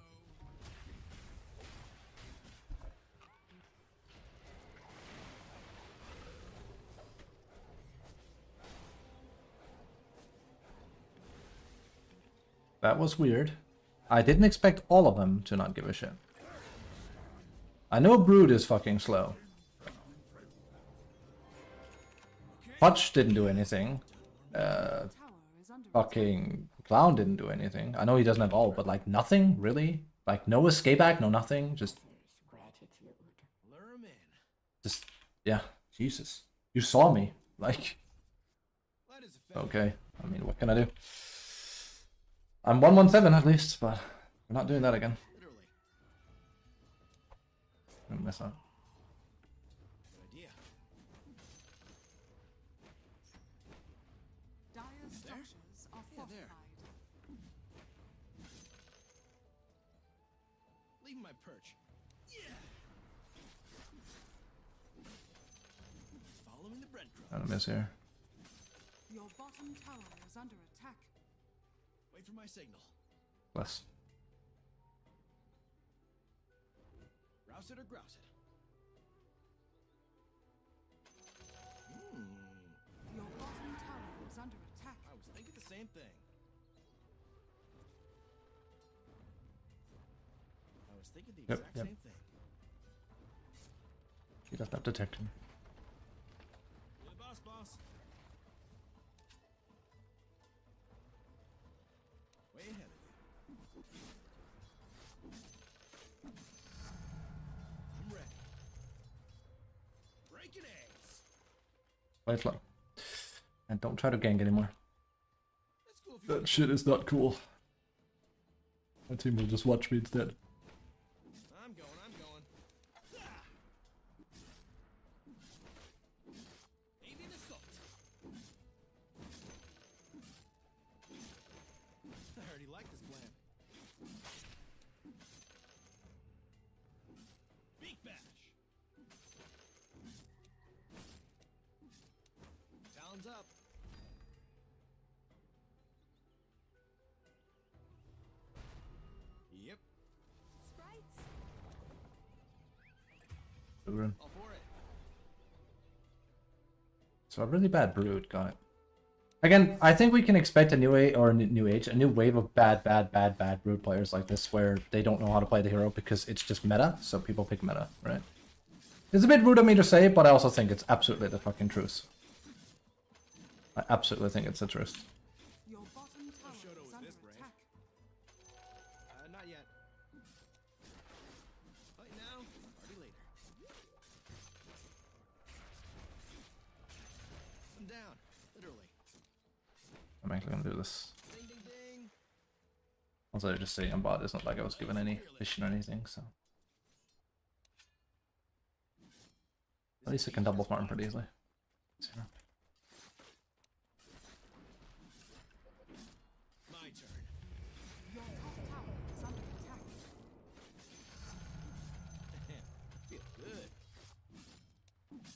That was weird. I didn't expect all of them to not give a shit. I know Brood is fucking slow. Hutch didn't do anything. Uh, Tower is under attack. fucking Clown didn't do anything. I know he doesn't have all, but like nothing really. Like no escape back, no nothing. Just Lure him in. Just, yeah, Jesus. You saw me. Like, Light is effective. okay. I mean, what can I do? I'm 117 at least, but we're not doing that again. Literally. I'm gonna mess up. Good idea. Dire's structures are Yeah, there. fortified. Leave my perch. Yeah. Following the breadcrumbs. I'm gonna miss here. Your bottom tower is under attack. Wait for my signal. Bless. Rouse it or grouse it. Your bottom tower is under attack. I was thinking the same thing. I was thinking the Yep, exact yep. same thing. He doesn't have detection. You're the boss, boss. Way ahead of you. I'm ready. Breaking eggs. Play it slow. And don't try to gank anymore. That's cool if you That shit is not cool. My team will just watch me instead. I'm going, I'm going. Ah! Aiming assault. I already like this plan. Beak bash. Talons up. Yep, Rune. all for it. So a really bad brood, got it. Again, I think we can expect a new age or new age, a new wave of bad brood players like this, where they don't know how to play the hero because it's just meta, so people pick meta, right? It's a bit rude of me to say, but I also think it's absolutely the fucking truth. I absolutely think it's the truth. Your bottom tower Shoto is was under this brave. attack. Not yet. Fight now, party later. I'm down, literally. I'm actually gonna do this. Ding, ding, ding. Also, just saying on bot, it's not like I was given any vision or anything, so. At least I can double farm pretty easily. Zero. My turn. Your top tower is under attack. Feel good.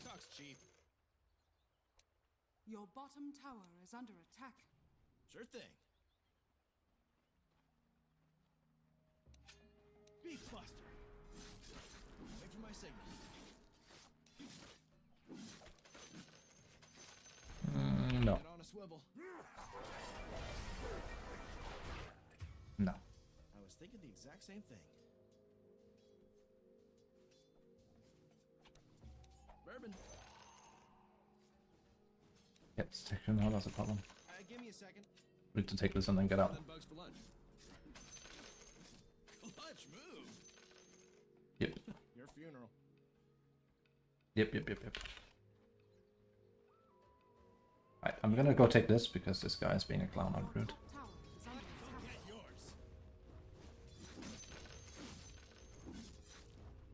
Talk's cheap. Your bottom tower is under attack. Sure thing. Beef buster. Wait for my signal. No. Get on a swivel. No. I was thinking the exact same thing. Bourbon. Yep, detection, no, that's a problem. Give me a second. We need to take this and then get out. Then bugs for lunch. Lunch move. Yep. Your funeral. Yep. Alright, I'm gonna go take this because this guy is being a clown on brood. Top tower is under attack. Get yours.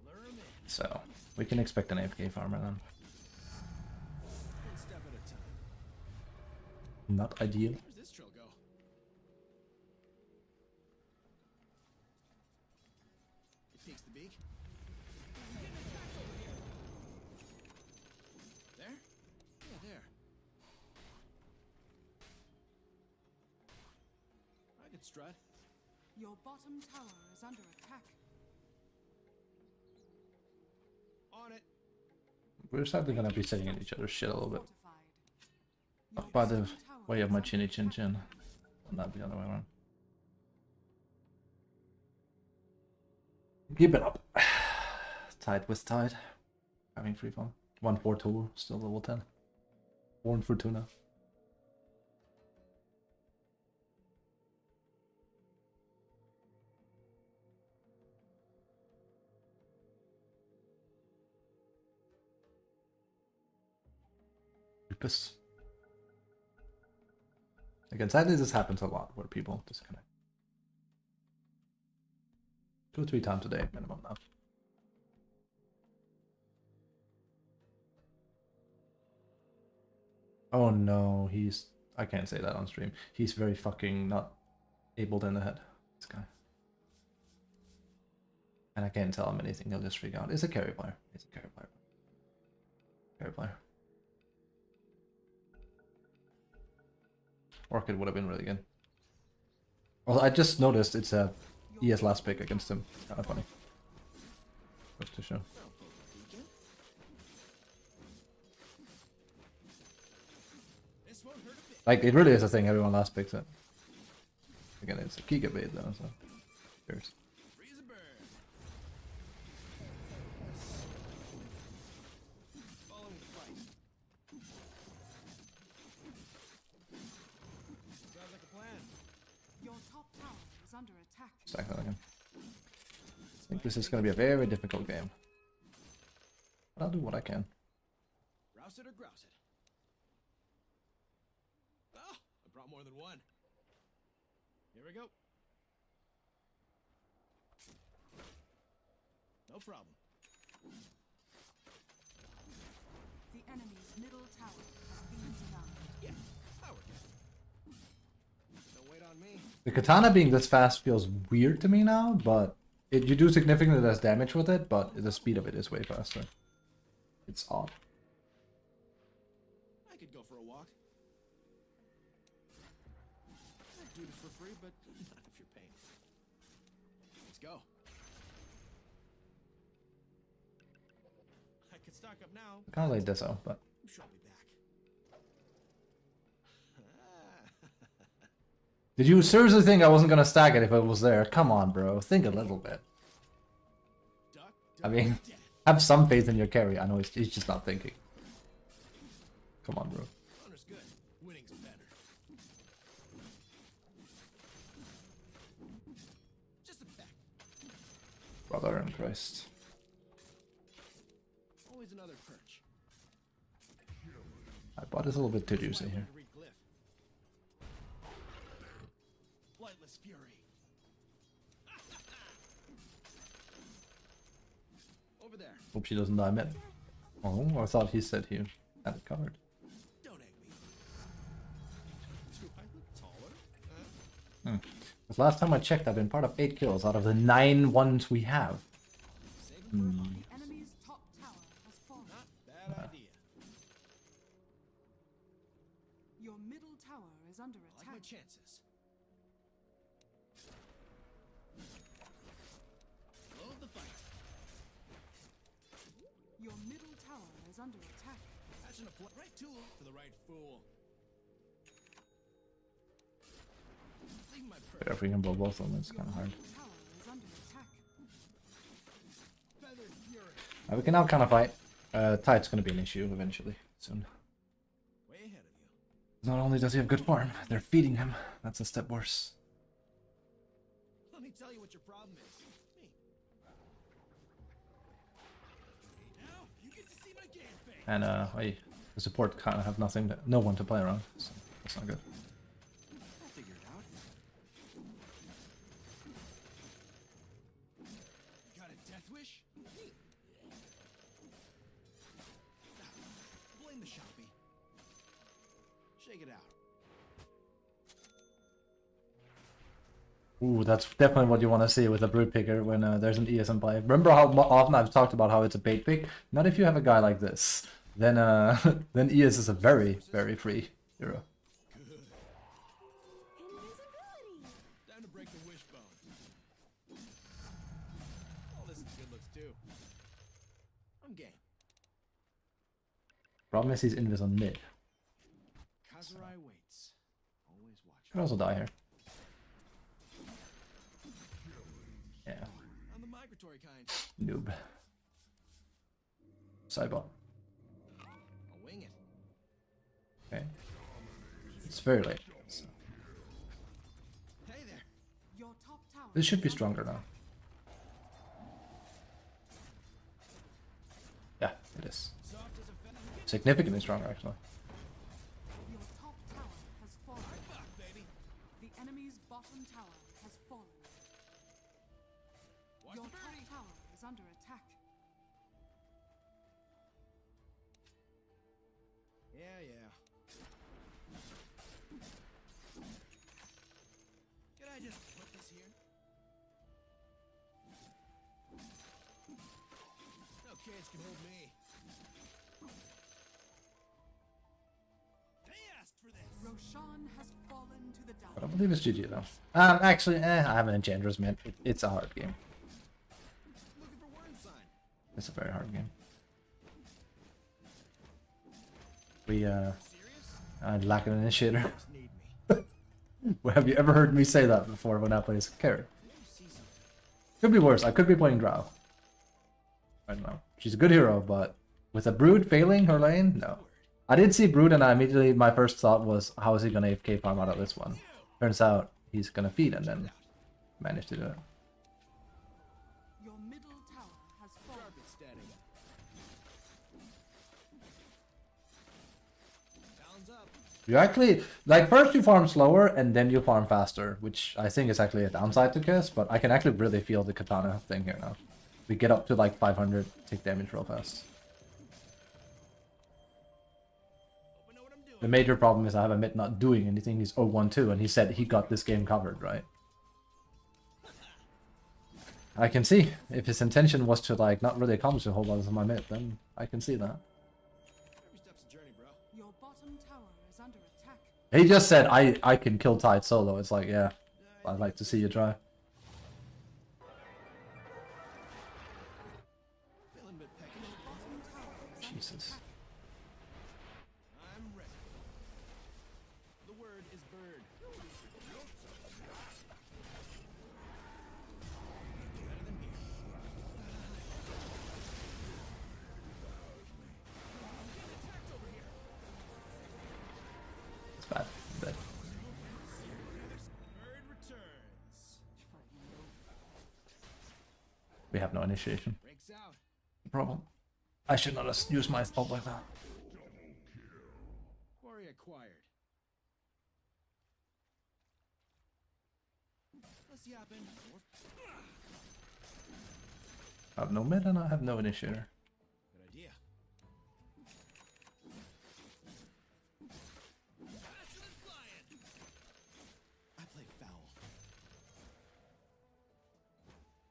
Lure 'em in. So, we can expect an AFK farmer then. One step at a time. Not ideal. Where's this trail go? It takes the beak. There? Yeah, there. I could strut. Your bottom tower is under attack. On it. We're sadly gonna be saying each other's shit a little bit. Fortified. Not by the bottom tower way of is my under chinny chin attack. chin. And not the other way around. Keep it up. Tide with tide. Having free fun. 142, still level 10. Born Fortuna. lupus. Again, sadly this happens a lot where people disconnect. 2 or 3 times a day minimum now. Oh no, he's... I can't say that on stream. He's very fucking not able in the head, this guy. And I can't tell him anything, he'll just freak out. It's a carry player. It's a carry player. Carry player. Orchid would have been really good. Well, I just noticed it's a ES last pick against him. Kind of funny. Just to show. Like, it really is a thing, everyone last picks it. Again, it's a Giga bait though, so... Cheers. Your top tower is under attack. Stack that again. I think this is going to be a very difficult game. But I'll do what I can. Rouse it or grouse it. Oh, I brought more than one. Here we go. No problem. The enemy's middle tower has been denied. Yeah, power down. Don't wait on me. The katana being this fast feels weird to me now, but you do significantly less damage with it, but the speed of it is way faster. It's odd. I could go for a walk. I'd do this for free, but not if you're paying. Let's go. I could stock up now. Kind of like this out, but... I'm sure I'll be back. Did you seriously think I wasn't going to stack it if it was there? Come on, bro. Think a little bit. Duck, I mean, death. have some faith in your carry. I know he's just not thinking. Come on, bro. Honor's good. Winning's better. Just a fact. Brother in Christ. Always another perch. I bought this a little bit too juicy here. Flightless fury. Over there. Hope she doesn't die mid. Oh, I thought he said he had it covered. Don't egg me. Do I look taller? Because last time I checked, I've been part of 8 kills out of the 9 ones we have. Saving for The enemy's top tower has fallen. not bad idea. Your middle tower is under I like attack. my chances. Flow of the fight. Your middle tower is under attack. Passion of right tool for the right fool. Leave my perch. But if we can blow both of them, it's kind of hard. Middle tower is under attack. Feathered fury. We can now kind of fight. Tide's going to be an issue eventually, soon. Way ahead of you. Not only does he have good form, they're feeding him. That's a step worse. Let me tell you what your problem is. Me. Now you get to see my game face. And the support kind of have no one to play around, so that's not good. I'll figure it out. You got a death wish? Neat. Blame the Sharpie. Shake it out. Ooh, that's definitely what you want to see with a brood picker when there's an ES in play. Remember how often I've talked about how it's a bait pick? Not if you have a guy like this. Then then ES is a very, very free hero. Time to break the wishbone. Oh, this is good looks too. I'm game. Problem is he's invis on mid. Kazurai waits. Always watch. Could also die here. Yeah, I'm the migratory kind. noob. Sidebot. I'll wing it. Okay. It's very late. So. Hey there. Your top tower. This should be is under stronger now. attack. Yeah, it is. Soft as a feather. Significantly stronger, actually. bottom tower has fallen. Watch Your the top birdie. tower is under attack. Yeah. Can I just put this here? No kids can hold me. They asked for this. Roshan has fallen to the But I dark. believe it's GG though. Actually, I have an Enchantress, man. It's a hard game. Looking for word sign. It's a very hard game. We Serious? lack an initiator. Just need me. Well, have you ever heard me say that before when I play as carry? You see something. Could be worse. I could be playing Drow. I don't know. She's a good hero, but with a Brood failing her lane, no. I did see Brood, and I immediately, my first thought was, how is he gonna AFK farm out of this one? Turns out he's gonna feed and then managed to do it. Your middle tower has fallen. Sharp and steady. Balance up. You actually, like, first you farm slower and then you farm faster, which I think is actually a downside to Kiss, but I can actually really feel the katana thing here now. We get up to like 500, take damage real fast. Hope I know what I'm doing. The major problem is I have a mid not doing anything. He's 0-1-2 and he said he got this game covered, right? I can see. If his intention was to like not really accomplish a whole lot of my mid, then I can see that. Every step's a journey, bro. Your bottom tower is under attack. He just said I can kill Tide solo. It's like, yeah, I'd like to see you try. Feeling a bit peckish. Bottom tower is under Jesus. attack. I'm ready. The word is bird. Better than here. Attacked over here. It's bad. But Bird returns. we have no initiation. Breaks out. No problem. I should not have used my spell like that. Quarry acquired. Let's yapping. I have no mid and I have no initiator. Good idea. Faster than flying. I play foul.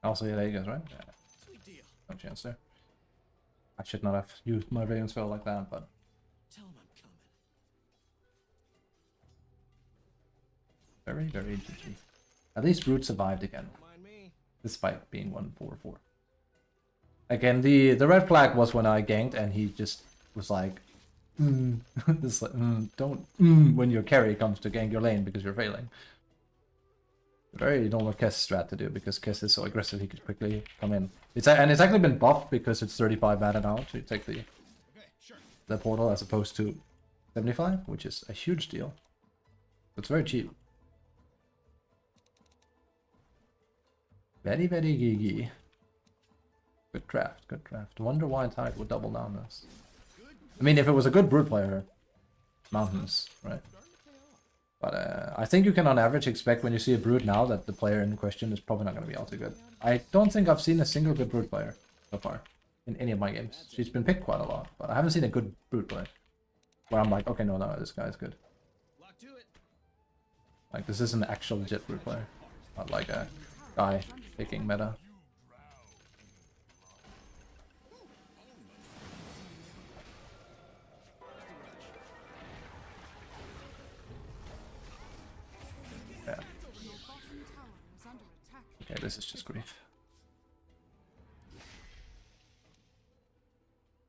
Also, yeah, there you guys, right? Yeah, Sweet deal. no chance there. I should not have used my Raven spell like that, but Tell him I'm coming. very, very GG. At least Root survived again, Don't mind me. despite being 1-4-4. Again, the red flag was when I ganked and he just was like, this like, don't when your carry comes to gank your lane because you're failing. Very normal Kess strat to do because Kess is so aggressive he could quickly come in. It's actually been buffed because it's 35 added out, so you take Okay, sure. the portal as opposed to 75, which is a huge deal. It's very cheap. Very, very gigi. Good draft, good draft. Wonder why Tide would double down this. I mean, if it was a good Brood player, Mountains, right? Starting to pay off. But I think you can on average expect when you see a Brood now that the player in question is probably not going to be all too good. I don't think I've seen a single good Brood player so far in any of my games. She's been picked quite a lot, but I haven't seen a good Brood player where I'm like, okay, no, this guy's good. Lock to it. Like, this is an actual legit Brood player, not like a guy picking meta. Yeah. Your bottom tower is under attack. Okay, this is just grief.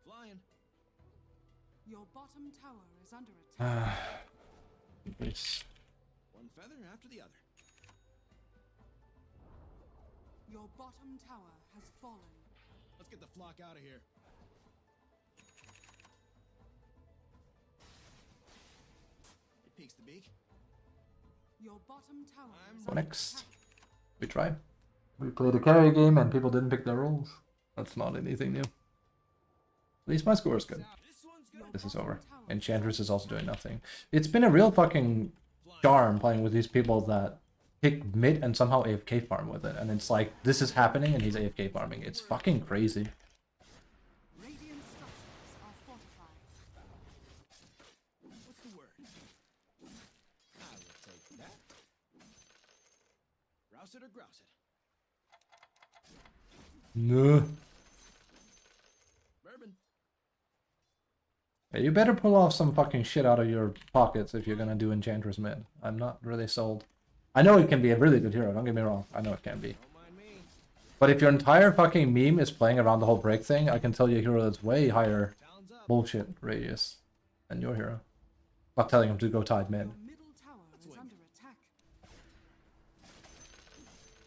Flying. Your bottom tower is under attack. Please. One feather after the other. Your bottom tower has fallen. Let's get the flock out of here. It peeks the beak. Your bottom tower is So under next, attack. we try. We played a carry game and people didn't pick their roles. That's not anything new. At least my score is good. This one's good. Your This is bottom over. tower Enchantress is also doing nothing. It's been a real fucking charm playing with these people that pick mid and somehow AFK farm with it. And it's like, this is happening and he's AFK farming. It's fucking crazy. Radiant structures are fortified. What's the word? I will take that. Rouse it or grouse it. No. Bourbon. Hey, you better pull off some fucking shit out of your pockets if you're gonna do Enchantress mid. I'm not really sold. I know it can be a really good hero, don't get me wrong. I know it can be. Don't mind me. But if your entire fucking meme is playing around the whole break thing, I can tell you a hero that's way higher Talons up. bullshit radius than your hero. Not telling him to go tide mid. Your middle tower is under attack.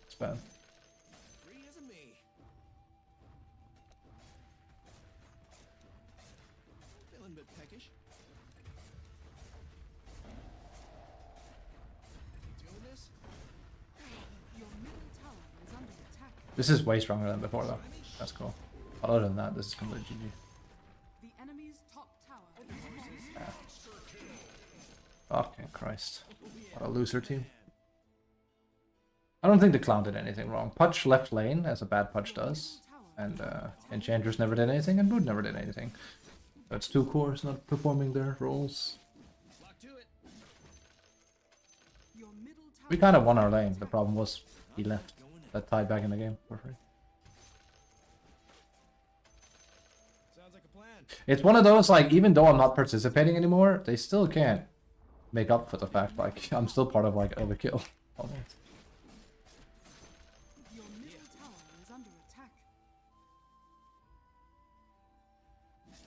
It's bad. Free as a me. Feeling a bit peckish. Doing this? Your middle tower is under attack. This is way stronger than before though. That's cool. But other than that, this is completely GG. The enemy's top tower is fallen. Fucking Christ. What a loser team. I don't think the clown did anything wrong. Pudge left lane, as a bad Pudge does. And Enchantress never did anything, and Boot never did anything. That's two cores not performing their roles. Lock to it. Your middle tower We kind of won our lane. The problem was he left. That tied back in the game for free. Sounds like a plan. It's one of those, like, even though I'm not participating anymore, they still can't make up for the fact, like, I'm still part of, like, overkill. Almost. Your middle tower is under attack.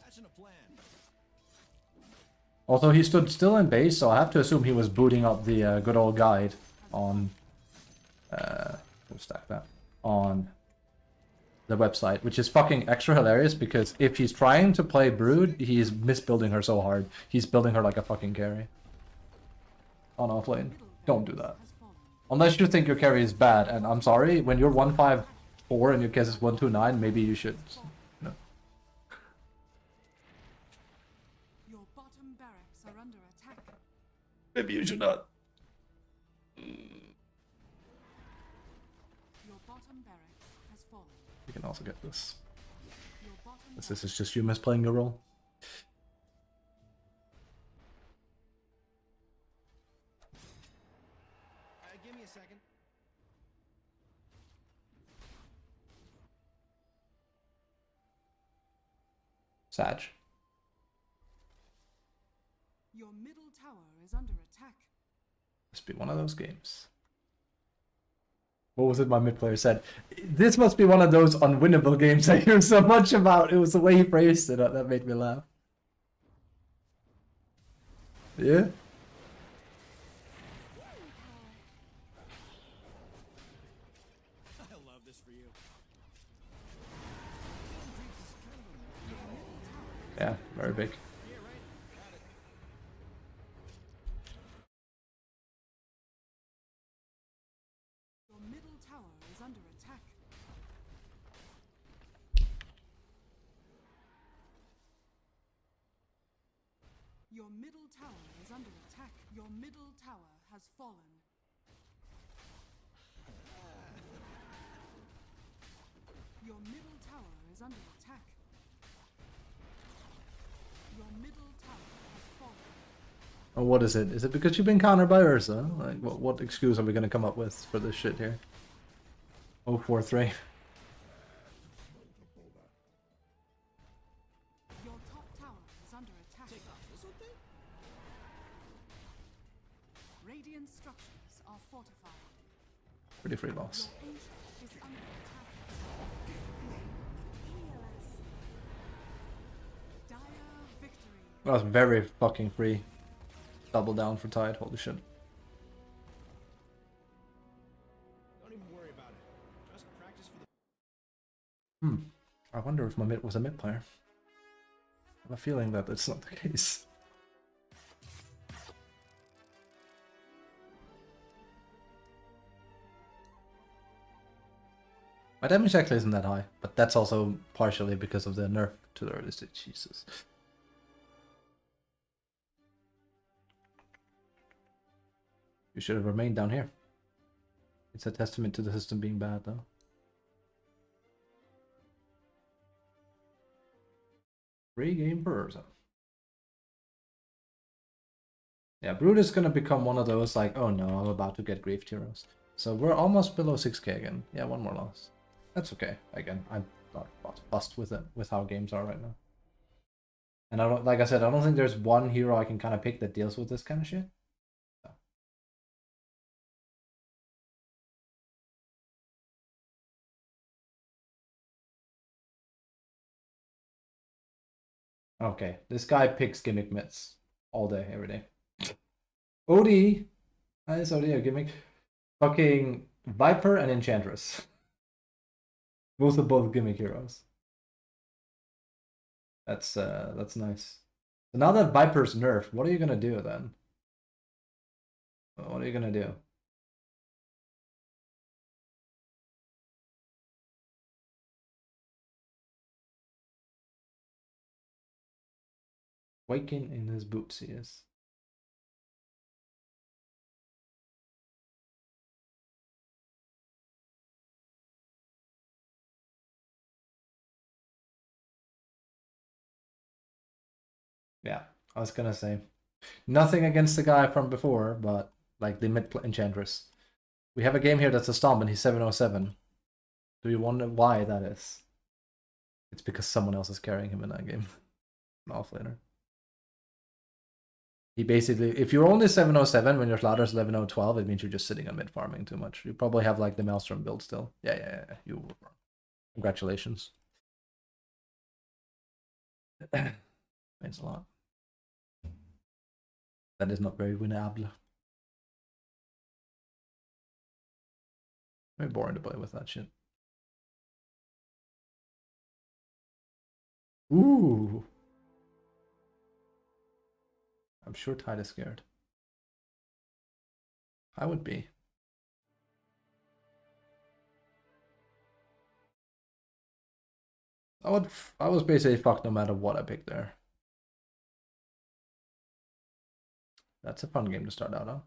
Hatching a plan. Also, he stood still in base, so I have to assume he was booting up the good old guide on... we'll stack that. On the website, which is fucking extra hilarious, because if he's trying to play Brood, he's misbuilding her so hard. He's building her like a fucking carry. On offlane. Don't do that. Has fallen. Unless you think your carry is bad, and I'm sorry, when you're 154 and your case is 129, maybe you should... No. Your bottom barracks are under attack. Maybe you should not. Your bottom barracks has fallen. You can also get this. Your bottom This is just you misplaying your role. Give me a second. Sag. Your middle tower is under attack. Must be one of those games. What was it my mid player said? This must be one of those unwinnable games I hear so much about. It was the way he phrased it that made me laugh. Yeah? I love this for you. Yeah, very big. Yeah, right. Got it. Your middle tower is under attack. Your middle tower is under attack. Your middle tower has fallen. Your middle tower is under attack. Your middle tower has fallen. Oh, what is it? Is it because you've been countered by Ursa? Like, what excuse are we gonna come up with for this shit here? 043. Your top tower is under attack. Take off this one thing? Radiant structures are fortified. Pretty free loss. Your ancient is under attack. Dire victory. That was very fucking free. Double down for Tide, holy shit. Don't even worry about it. Just practice for the. I wonder if my mid was a mid player. I have a feeling that that's not the case. My damage actually isn't that high, but that's also partially because of the nerf to the early stage. Jesus. You should have remained down here. It's a testament to the system being bad, though. Free game person. Yeah, Brood is gonna become one of those like, oh no, I'm about to get Grief Heroes. So we're almost below 6k again. Yeah, one more loss. That's okay. Again, I'm not fussed with it, with how games are right now. And I don't, like I said, I don't think there's one hero I can kind of pick that deals with this kind of shit. So. Okay, this guy picks gimmick mitts all day, every day. OD! Nice OD, a gimmick. Fucking Viper and Enchantress. Both gimmick heroes. That's nice. So now that Viper's nerfed, what are you gonna do then? What are you gonna do? Waking in his boots, he is. Yeah, I was gonna say. Nothing against the guy from before, but like the mid Enchantress. We have a game here that's a stomp and he's 707. Do you wonder why that is? It's because someone else is carrying him in that game. An offlaner. He basically, if you're only 707 when your Slaughter's 11012, it means you're just sitting on mid farming too much. You probably have like the Maelstrom build still. Yeah. You were wrong. Congratulations. Thanks a lot. That is not very winnable. Very boring to play with that shit. Ooh. I'm sure Tide is scared. I would be. I was basically fucked no matter what I picked there. That's a fun game to start out on.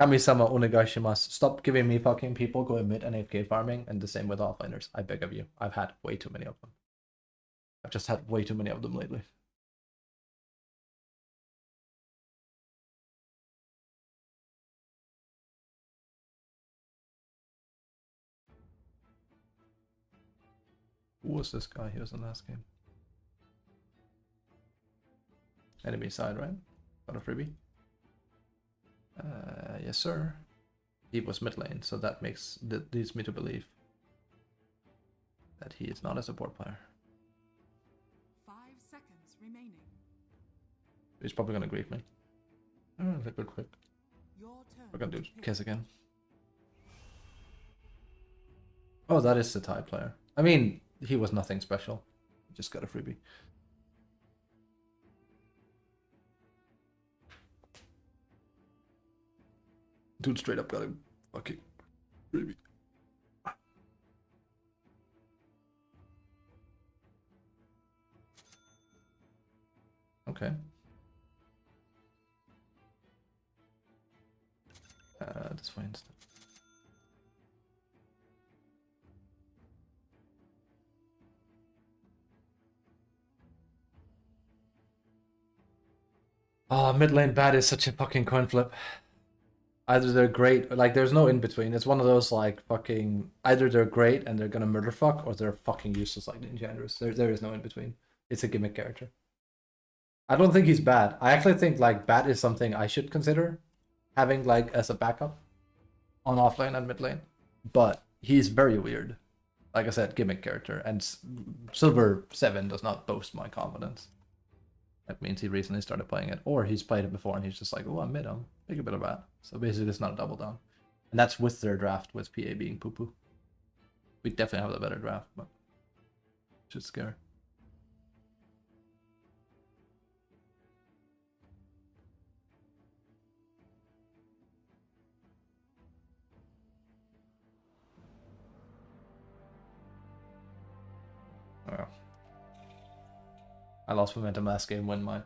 Kami-sama onegaishimasu. Stop giving me fucking people going mid and AFK farming, and the same with offliners. I beg of you. I've had way too many of them. I've just had way too many of them lately. Who was this guy? He was in the last game. Enemy side, right? Got a freebie? Yes, sir. He was mid lane, so that leads me to believe that he is not a support player. 5 seconds remaining. He's probably gonna grief me. Liquid quick. Your turn. We're gonna do Kiss again. Oh, that is the Tide player. I mean, he was nothing special. He just got a freebie. Dude straight up got a fucking freebie. Okay. This way instead. Oh, mid lane bad is such a fucking coin flip. Either they're great, like there's no in between. It's one of those like fucking either they're great and they're gonna murder fuck, or they're fucking useless like the Enchantress. There is no in between. It's a gimmick character. I don't think he's bad. I actually think like bad is something I should consider having like as a backup on offlane and mid lane. But he's very weird. Like I said, gimmick character, and Silver 7 does not boast my confidence. That means he recently started playing it, or he's played it before and he's just like, oh, I'm mid, I'll pick a bit of that. So basically it's not a double down. And that's with their draft, with PA being poo-poo. We definitely have the better draft, but should scare. Well, I lost momentum last game when my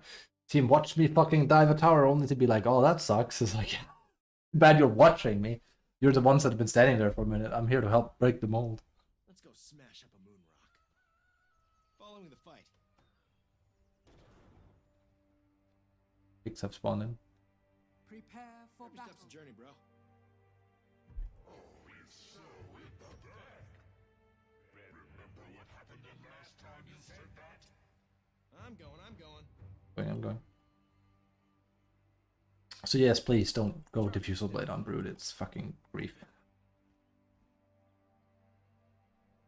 team watched me fucking dive a tower only to be like, oh, that sucks. It's like, bad you're watching me. You're the ones that have been standing there for a minute. I'm here to help break the mold. Let's go smash up a moon rock. Following the fight. Picks have spawned in. Prepare for Every battle. step's a journey, bro. I'm going. I'm going. So yes, please don't go Diffusal Blade on Brood. It's fucking grief.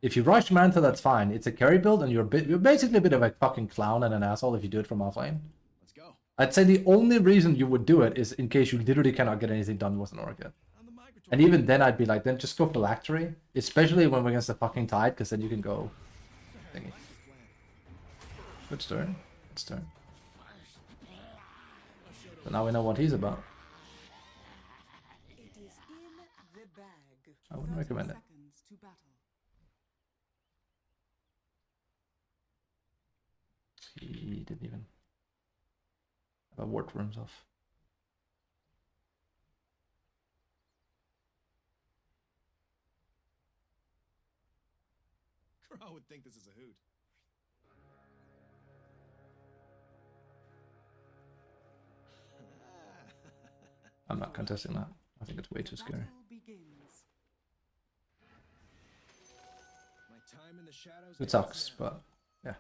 If you rush Manta, that's fine. It's a carry build, and you're basically a bit of a fucking clown and an asshole if you do it from offlane. Let's go. I'd say the only reason you would do it is in case you literally cannot get anything done with an Orchid. On the migratory. And even then, I'd be like, then just go Phylactery, especially when we're against the fucking Tide, because then you can go. Thingy. Good turn. Good turn. So now we know what he's about. It is in the bag. I wouldn't recommend it. Seconds to battle. He didn't even have a ward for himself. Crow would think this is a hoot. I'm not contesting that. I think it's way too scary. Battle begins. My time in the shadows. It ends sucks, now. but yeah.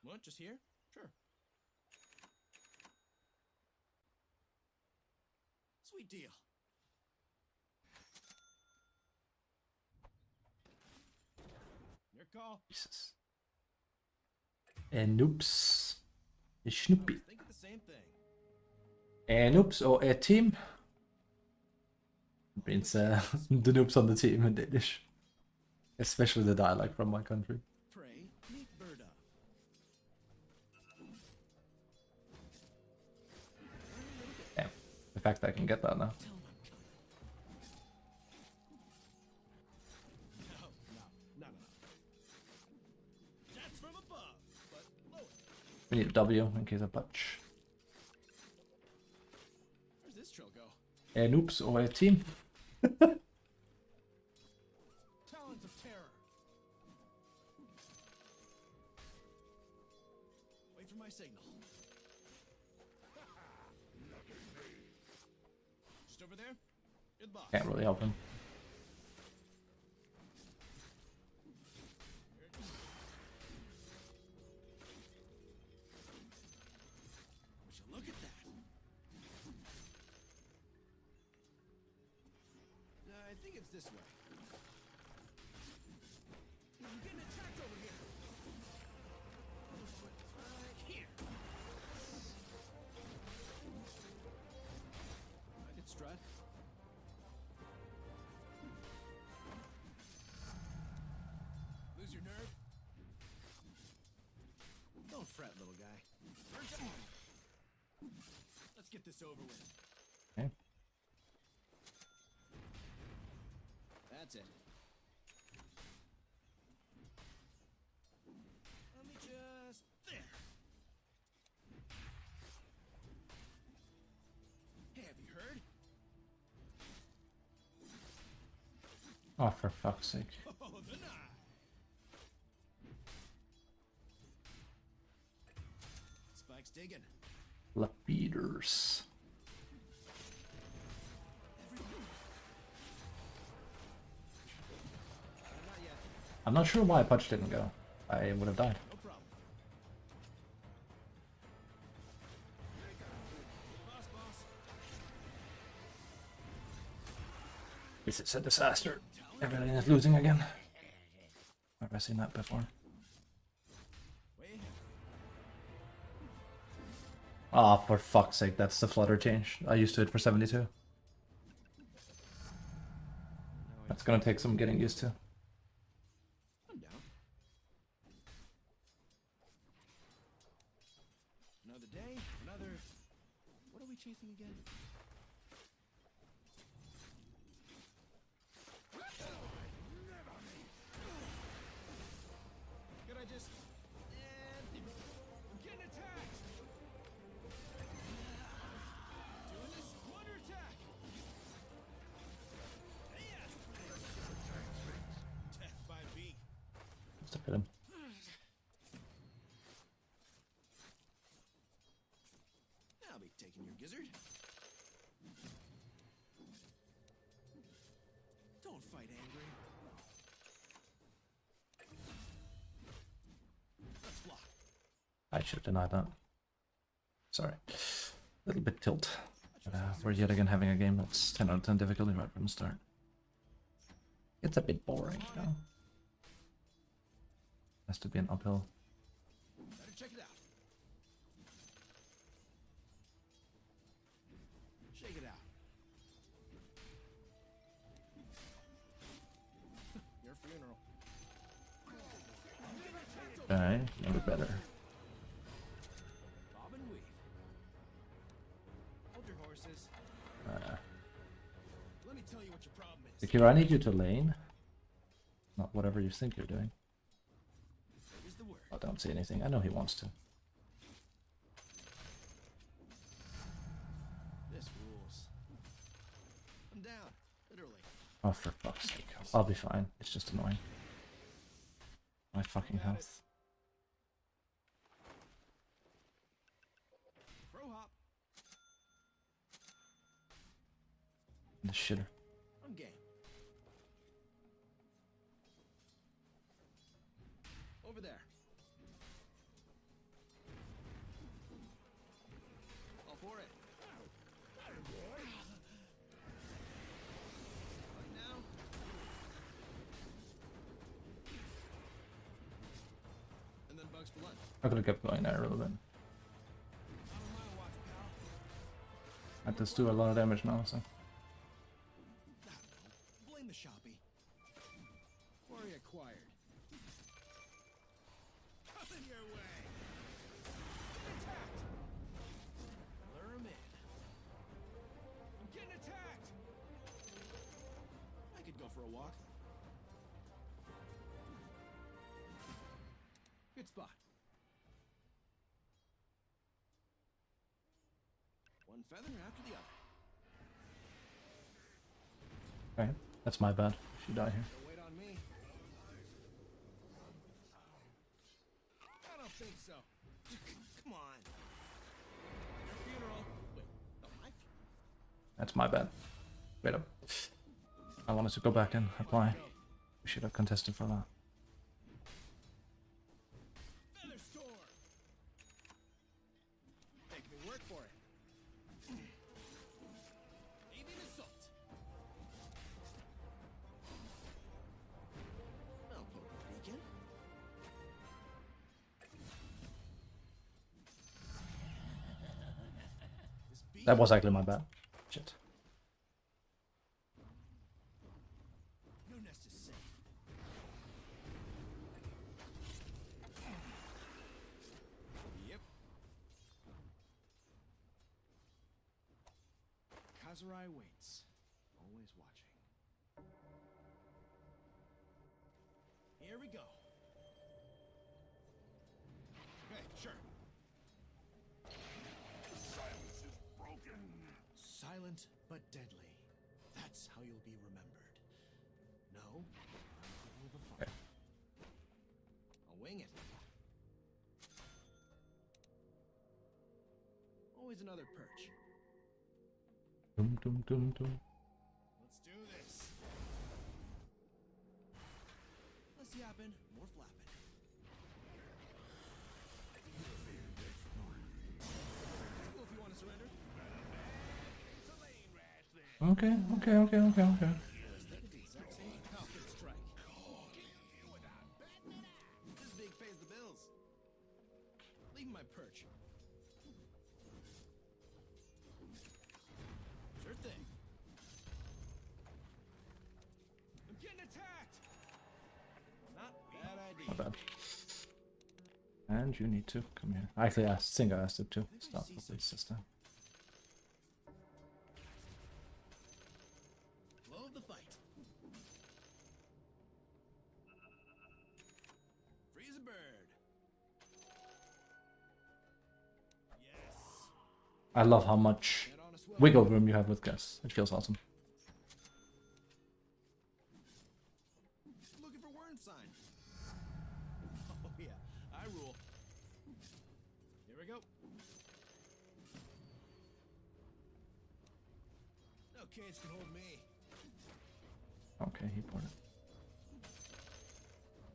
What? Just here? Sure. Sweet deal. Your call. Jesus. And oops. I Snoopy. was thinking the same thing. And oops, or a team. Means the noobs on the team in Danish. Especially the dialect from my country. Pray, meet bird up. Yeah. The fact that I can get that now. Tell him I'm coming. No. That's from above, but lower. We need a W in case of punch. Where's this trail go? And oops, or a team. Talons of terror. Wait for my signal. Just over there? Good boss. Can't really help him. Would you look at that? I think it's this way. I'm getting attacked over here. Right here. I could strut. Lose your nerve? Don't fret, little guy. Let's get this over with. Okay. That's it. Let me just... There! Hey, have you heard? Oh, for fuck's sake. Oh, the knife! Spike's digging. Lapiders. Not yet. I'm not sure why punch didn't go. I would have died. No problem. Boss. This is a disaster. Everything is losing again. Have I seen that before? Way ahead. Ah, for fuck's sake, that's the flutter change. I used to it for 72. That's gonna take some getting used to. I'm down. Another day, another... What are we chasing again? Could I just... Must have hit him. I'll be taking your gizzard. Don't fight angry. Let's fly. I should have denied that. Sorry. A little bit tilt. But, we're yet again having a game that's 10 out of 10 difficulty right from the start. It's a bit boring, you know? Has to be an uphill. Better check it out. Shake it out. Your funeral. Okay, a bit better. Bob and weave. Hold your horses. Let me tell you what your problem is. Akira, I need you to lane. Not whatever you think you're doing. Here's the word. I don't see anything. I know he wants to. This rules. I'm down, literally. Oh, for fuck's sake. I'll be fine. It's just annoying. My fucking health. Pro hop. The shitter. I'm game. Over there. All for it. Right now. And then bugs for lunch. I could have kept going there a little bit. Not on my watch, pal. I just do a lot of damage now, so. Blame the shoppy. Quarry acquired. Coming your way. Attacked. Lure him in. I'm getting attacked. I could go for a walk. Good spot. One feather after the other. Okay, that's my bad. If you die here. Don't wait on me. I don't think so. Come on. Your funeral. Wait, no, my funeral. That's my bad. Wait up. I wanted to go back and apply. We should have contested for that. Feather storm. Make me work for it. Aiming assault. I'll poke the beacon. This beat. That was actually my bad. Shit. No nest is safe. Yep. Kazurai waits, always watching. Here we go. Okay, sure. Silence is broken. Silent but deadly. That's how you'll be remembered. No, I'm with the fire. Okay. I'll wing it. Always another perch. Dum dum dum dum. Let's do this. Less yapping, more flapping. It's cool if you want to surrender. Okay. I was thinking the exact same Falcon strike. This big pays the bills. Leave my perch. Sure thing. I'm getting attacked. Not bad idea. My bad. And you need to come here. Actually, I think I asked it to. Stop the police system. Flow of the fight. Freeze a bird. Yes. I love how much Get on a swell. wiggle room you have with Gus. It feels awesome. Looking for word sign. I rule. Here we go. No cage can hold me. Okay, he ported.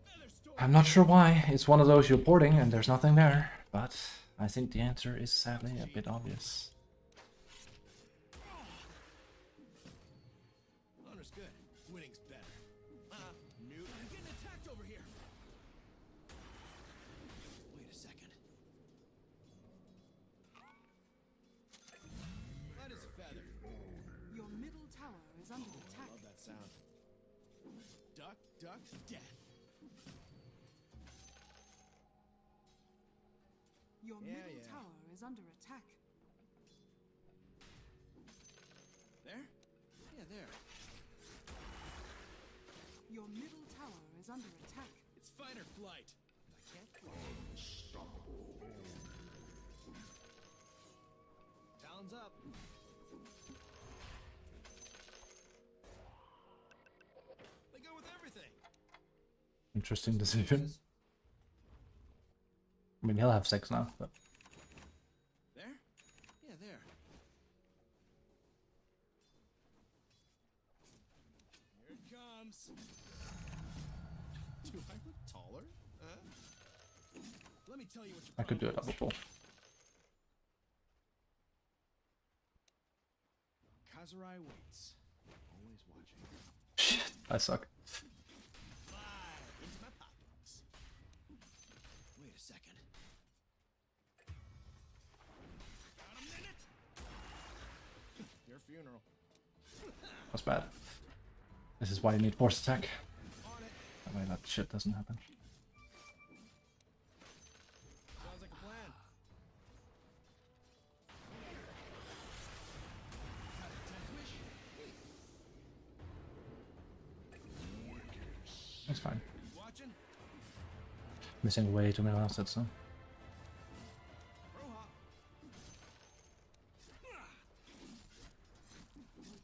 Feather storm. I'm not sure why. It's one of those you're porting and there's nothing there. But I think the answer is sadly a bit obvious. Honor's good. Winning's better. Newt, I'm getting attacked over here. Wait a second. That is a feather. Your middle tower is under attack. Love that sound. Duck, duck, death. Your Yeah, middle yeah. tower is under attack. There? Yeah, there. Your middle tower is under attack. It's fight or flight. I can't fly. Talons up. They go with everything. Interesting decision. I mean, he'll have 6 now, but There? Yeah, there. Here it comes. Do I look taller? Let me tell you what your I could do a problem double pull. is. Kazurai waits. Always watching. Shit, I suck. Fly into my pockets. Wait a second. Got a minute? Your funeral. That's bad. This is why you need force attack. On it. That way that shit doesn't happen. Sounds like a plan. Got a death wish? It's fine. Watching? Missing way too many last hits though. Pro hop.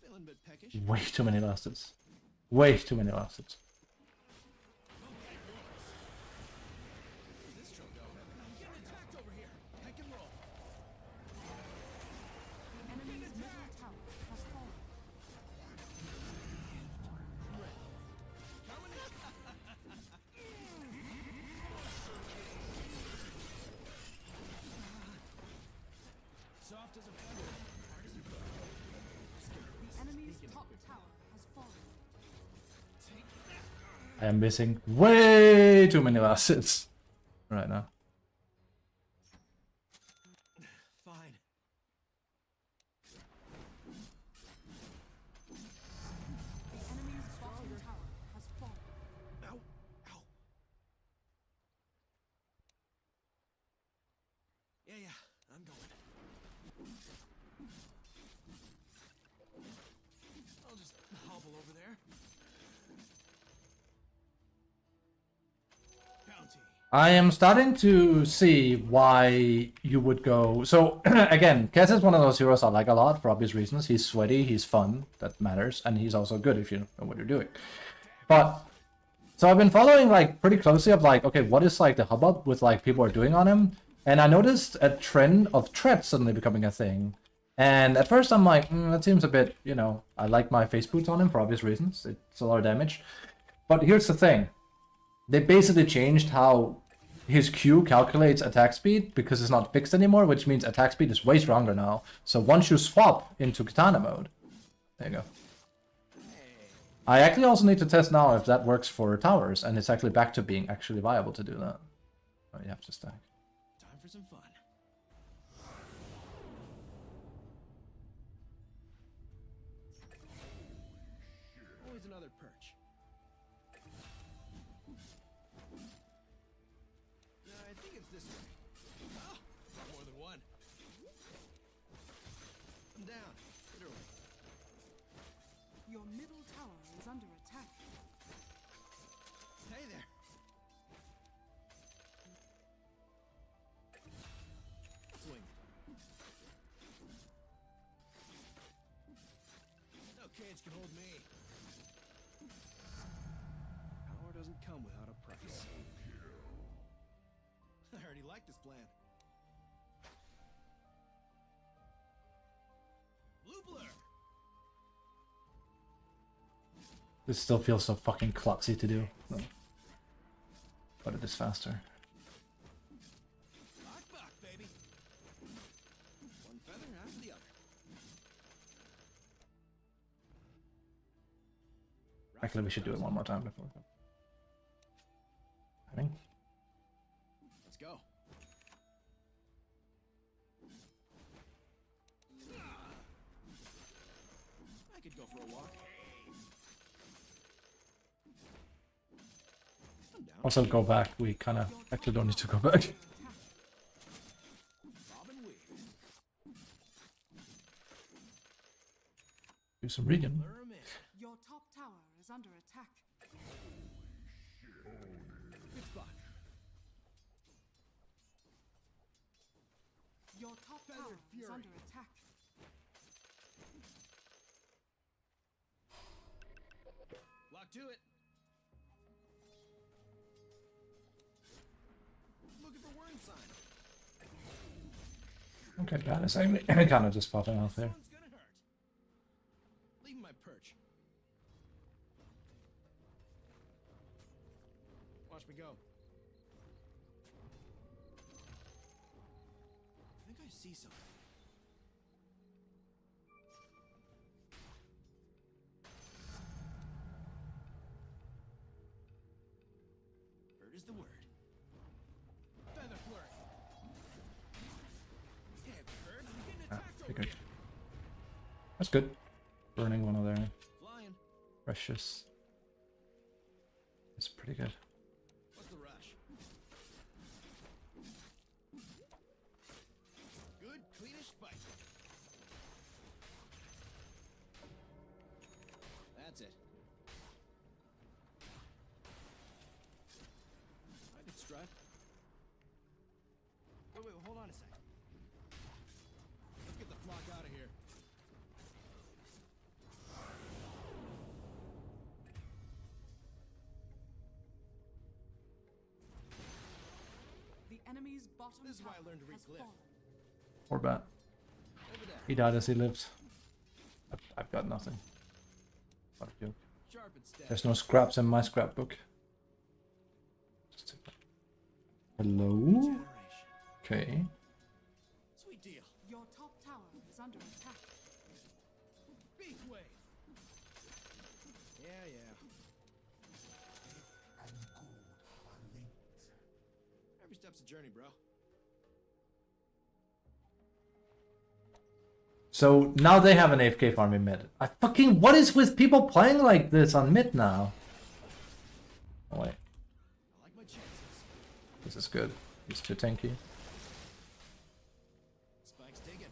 Feeling a bit peckish. Way too many last hits. Way too many last hits. Where's this trail go? I'm getting attacked over here. I can roll. Enemy's middle tower has fallen. Coming up. Soft as a feather. Hard as a book. The enemy's top tower has fallen. Take that. I am missing way too many last hits right now. Fine. The enemy's bottom tower has fallen. Ow. Ow. Yeah, I'm going. I'll just hobble over there. Bounty. I am starting to see why you would go. So again, Kess is one of those heroes I like a lot for obvious reasons. He's sweaty, he's fun, that matters, and he's also good if you know what you're doing. But so I've been following like pretty closely of like, okay, what is like the hubbub with like people are doing on him, and I noticed a trend of threats suddenly becoming a thing. And at first I'm like, that seems a bit, you know, I like my face boots on him for obvious reasons. It's a lot of damage. But here's the thing. They basically changed how his Q calculates attack speed because it's not fixed anymore, which means attack speed is way stronger now. So once you swap into katana mode, there you go. I actually also need to test now if that works for towers, and it's actually back to being actually viable to do that. Oh, you have to stack. Time for some fun. Always another perch. I think it's this way. Ah, more than one. I'm down, literally. Your middle tower is under attack. Hey there. Swing. No cage can hold me. Power doesn't come without a price. like this plan. Loopler. This still feels so fucking klutzy to do. No. But it is faster. Lock, baby. One feather after the other. Actually, we should do it one more time before. I think. Let's go. I could go for a walk. I'm down. Also, go back. We kind of actually don't need to go back. Bob and weave. Do some reading. Lure 'em in. Your top tower is under attack. Good spot. Your top Feathered tower is fury. under attack. Lock to it. Looking for word sign. Okay, bad as I kind of just popping out there. This one's gonna hurt. Leaving my perch. Watch me go. I think I see something. Bird is the word. Feather flurry. Hey, bird, I'm getting Ah, attacked over figured. here. That's good. Burning one of their Flying. precious. It's pretty good. What's the rush? Good, cleanish fight. That's it. I could strut. Wait, hold on a sec. Let's get the flock out of here. The enemy's bottom This is why I tower learned to read has glyph. fallen. Poor bat. Over there. He died as he lived. I've got nothing. What a joke. Sharp and steady. There's no scraps in my scrapbook. Just take that. Hello? Generation. Okay. Sweet deal. Your top tower is under attack. Beef wave. Yeah. Every step's a journey, bro. So now they have an AFK farm in mid. What is with people playing like this on mid now? Oh wait, I like my chances. this is good. He's too tanky. Spike's digging.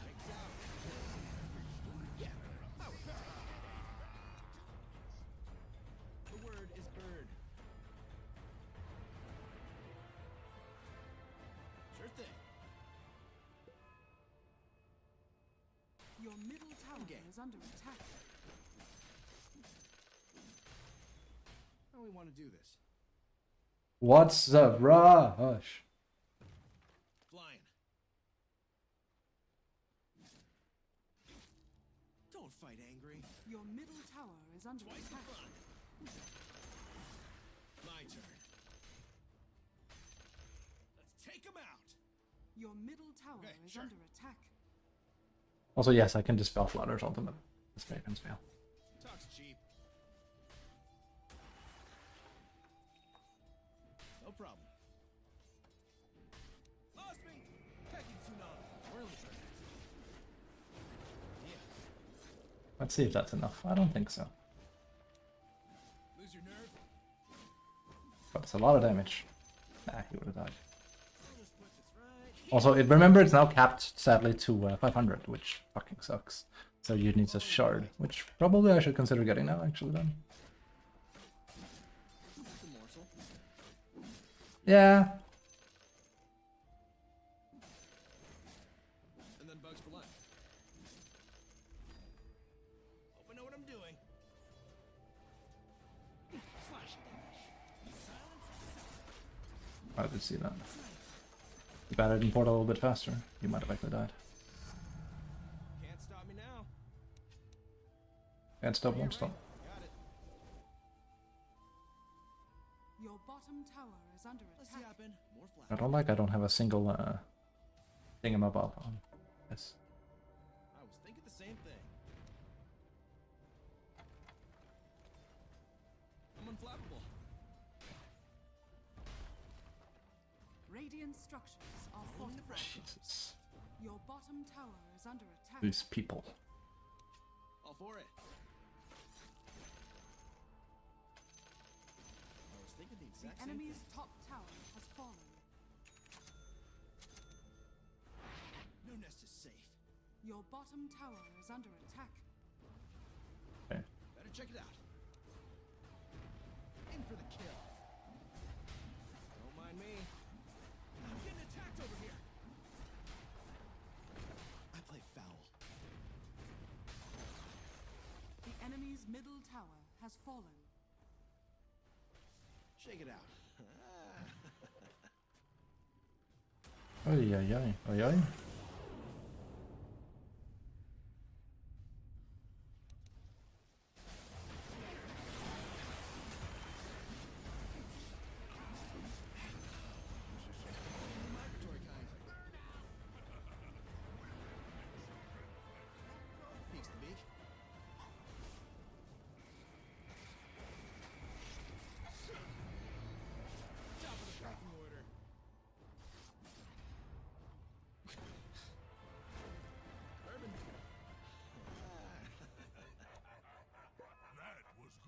Breaks out. Yeah. Power pack. The word is bird. Sure thing. Your middle tower Okay. is under attack. How do we want to do this? What's the rush? Flying. Don't fight angry. Your middle tower is under Twice the attack. fun. My turn. Let's take him out. Your middle tower Okay, is sure. under attack. Also, yes, I can dispel Flutter's ultimate. This Vagrant's fail. Talk's cheap. No problem. Lost me. Pecking tsunami. Whirly bird. Yeah. Let's see if that's enough. I don't think so. Lose your nerve. But it's a lot of damage. Nah, he would have died. I'll just put this right here. Also, remember it's now capped, sadly, to 500, which fucking sucks. So you need a shard, which probably I should consider getting now, actually, then. That's a morsel. Yeah. And then bugs for lunch. Hope I know what I'm doing. Slash and dash. I did see that. If I didn't port a little bit faster, you might have actually died. Can't stop me now. Can't stop, won't stop. Got it. Your bottom tower is under Let's attack. happen. More flat. I don't have a single thingamabob on this. I was thinking the same thing. I'm unflappable. Radiant structures are fortified. Jesus. Your bottom tower is under attack. These people. All for it. I was thinking the The exact same enemy's thing. top tower has fallen. No nest is safe. Your bottom tower is under attack. Okay. Better check it out. In for the kill. Don't mind me. I'm getting attacked over here. I play foul. The enemy's middle tower has fallen. Shake it out. Ay, ay, ay, ay, ay. Migratory kind. Peeks the beak. Top of the pecking order. Urban.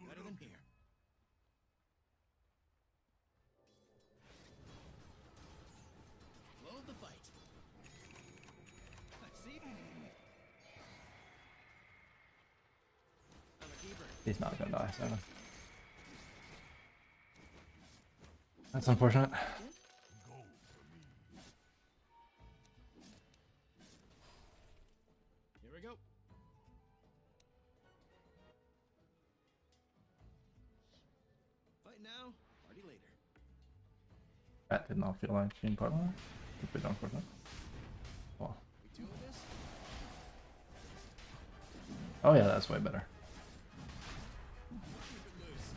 Better than here. Flow of the fight. I see. I'm a keeper. He's not gonna die, so. That's unfortunate. Here we go. Fight now, party later. That did not feel like being part of that. If we don't for that. Well. We doing this? Oh yeah, that's way better. Keep it loose.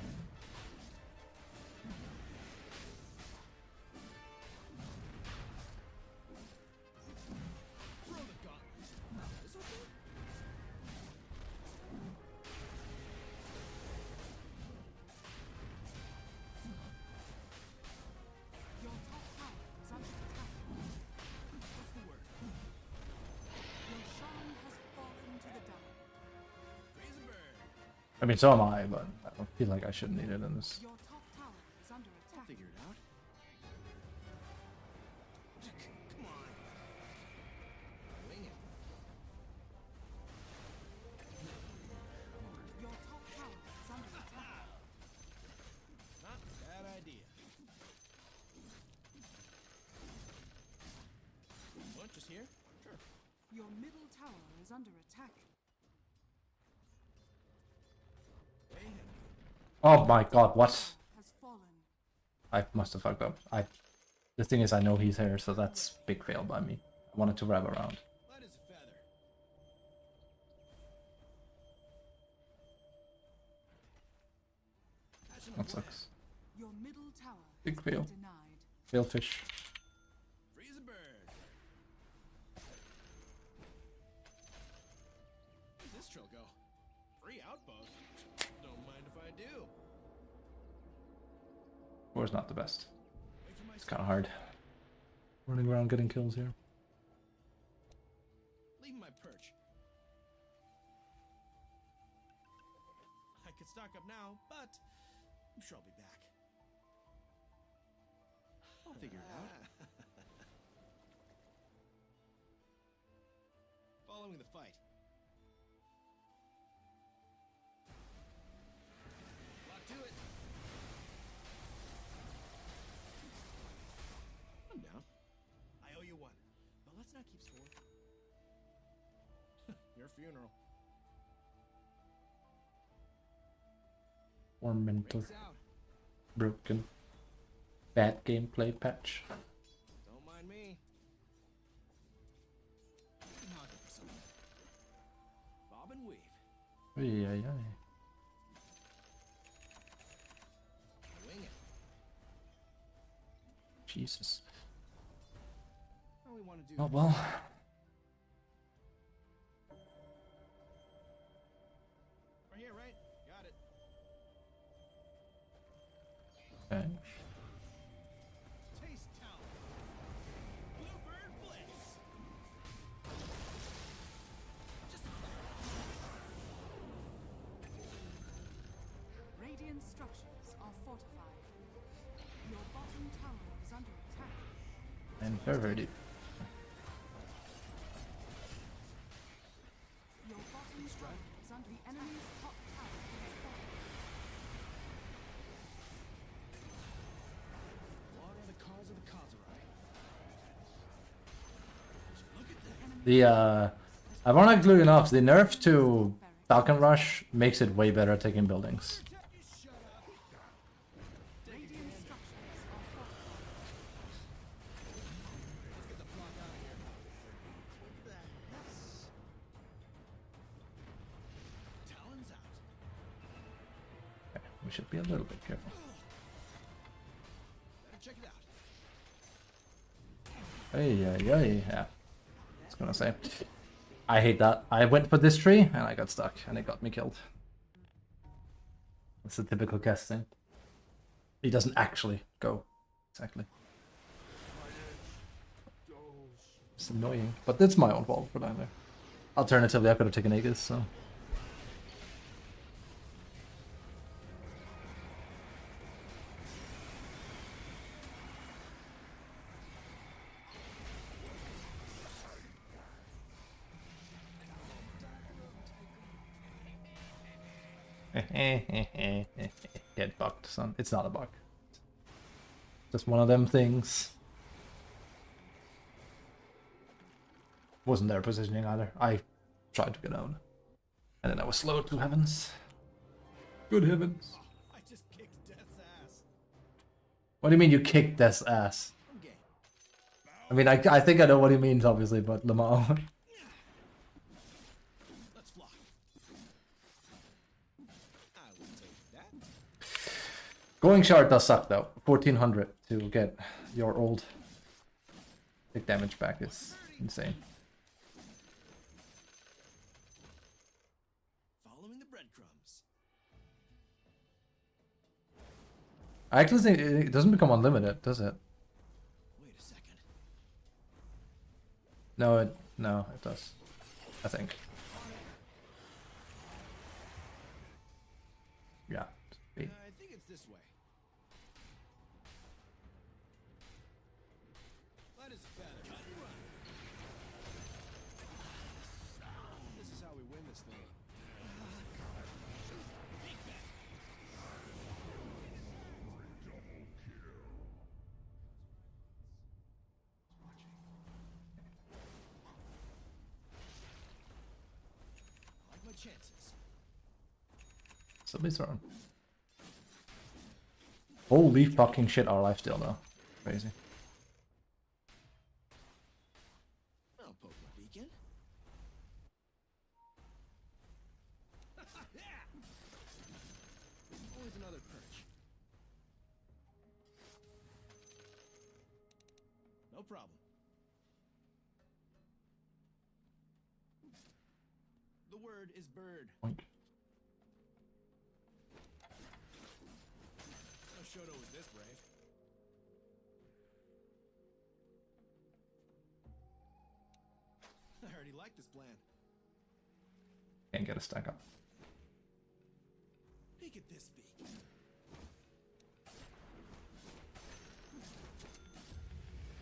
Throw the gauntlet. This okay? Your top tower is under attack. What's the word? Your Shan has fallen to the die. Freeze and burn. I mean, so am I, but I don't feel like I should need it in this. Your top tower is under I'll attack. figure it out. Come on. Wing it. Your top tower is under attack. Not a bad idea. What, just here? Sure. Your middle tower is under attack. Way ahead of you. Oh my god, what? Has fallen. I must have fucked up. The thing is, I know he's here, so that's big fail by me. I wanted to wrap around. Light as a feather. Hatching a That plan. sucks. Your middle tower Big has been fail. denied. Fail fish. Freeze and burn. Where'd this trail go? Free outpost? Don't mind if I do. War's not the best. Wait for my It's kind of hard. Running around getting kills here. Leaving my perch. I could stock up now, but I'm sure I'll be back. I'll figure it out. Following the fight. Lock to it. I'm down. I owe you one, but let's not keep score. Your funeral. Or mental. Breaks out. Broken. bad gameplay patch. Don't mind me. I'm hogging for something. Bob and weave. Yeah, yeah. Wing it. Jesus. All we want to do. Oh well. Right here, right? Got it. Okay. Taste town. Bluebird Blitz. Just Radiant structures are fortified. Your bottom tower is under attack. And perverted. Your bottom tower is under the enemy's top tower has fallen. what are the cause of the Kazari? Look at that. Ironically enough, the nerf to Falcon Rush makes it way better at taking buildings. You shut up. Radiant structures are fortified. Let's get the flock out of here. What the heck? Talons out. Okay, we should be a little bit careful. Better check it out. Hey, yeah. I was gonna say. I hate that. I went for this tree and I got stuck and it got me killed. That's a typical Kess thing. He doesn't actually go. Exactly. It's annoying, but it's my own fault for that. Alternatively, I could have taken Aegis, so. Get bugged, son. It's not a bug. Just one of them things. Wasn't their positioning either. I tried to get out. And then I was slow to heavens. Good heavens. I just kicked Death's ass. What do you mean you kicked Death's ass? I'm game. I mean, I think I know what he means, obviously, but Lamar. Let's fly. I will take that. Going short does suck, though. 1400 to get your old big damage back is insane. Following the breadcrumbs. I actually think it doesn't become unlimited, does it? Wait a second. No, it does. I think. Yeah. I think it's this way. That is better. Cut and run. This is how we win this thing. Take that. I like my chances. Somebody's thrown. Holy fucking shit, our life still though. Crazy. I'll poke my beacon. Yeah! Always another perch. No problem. The word is bird. Oink. No Shoto was this brave. I already like this plan. Can't get a stack up. Peek at this beak.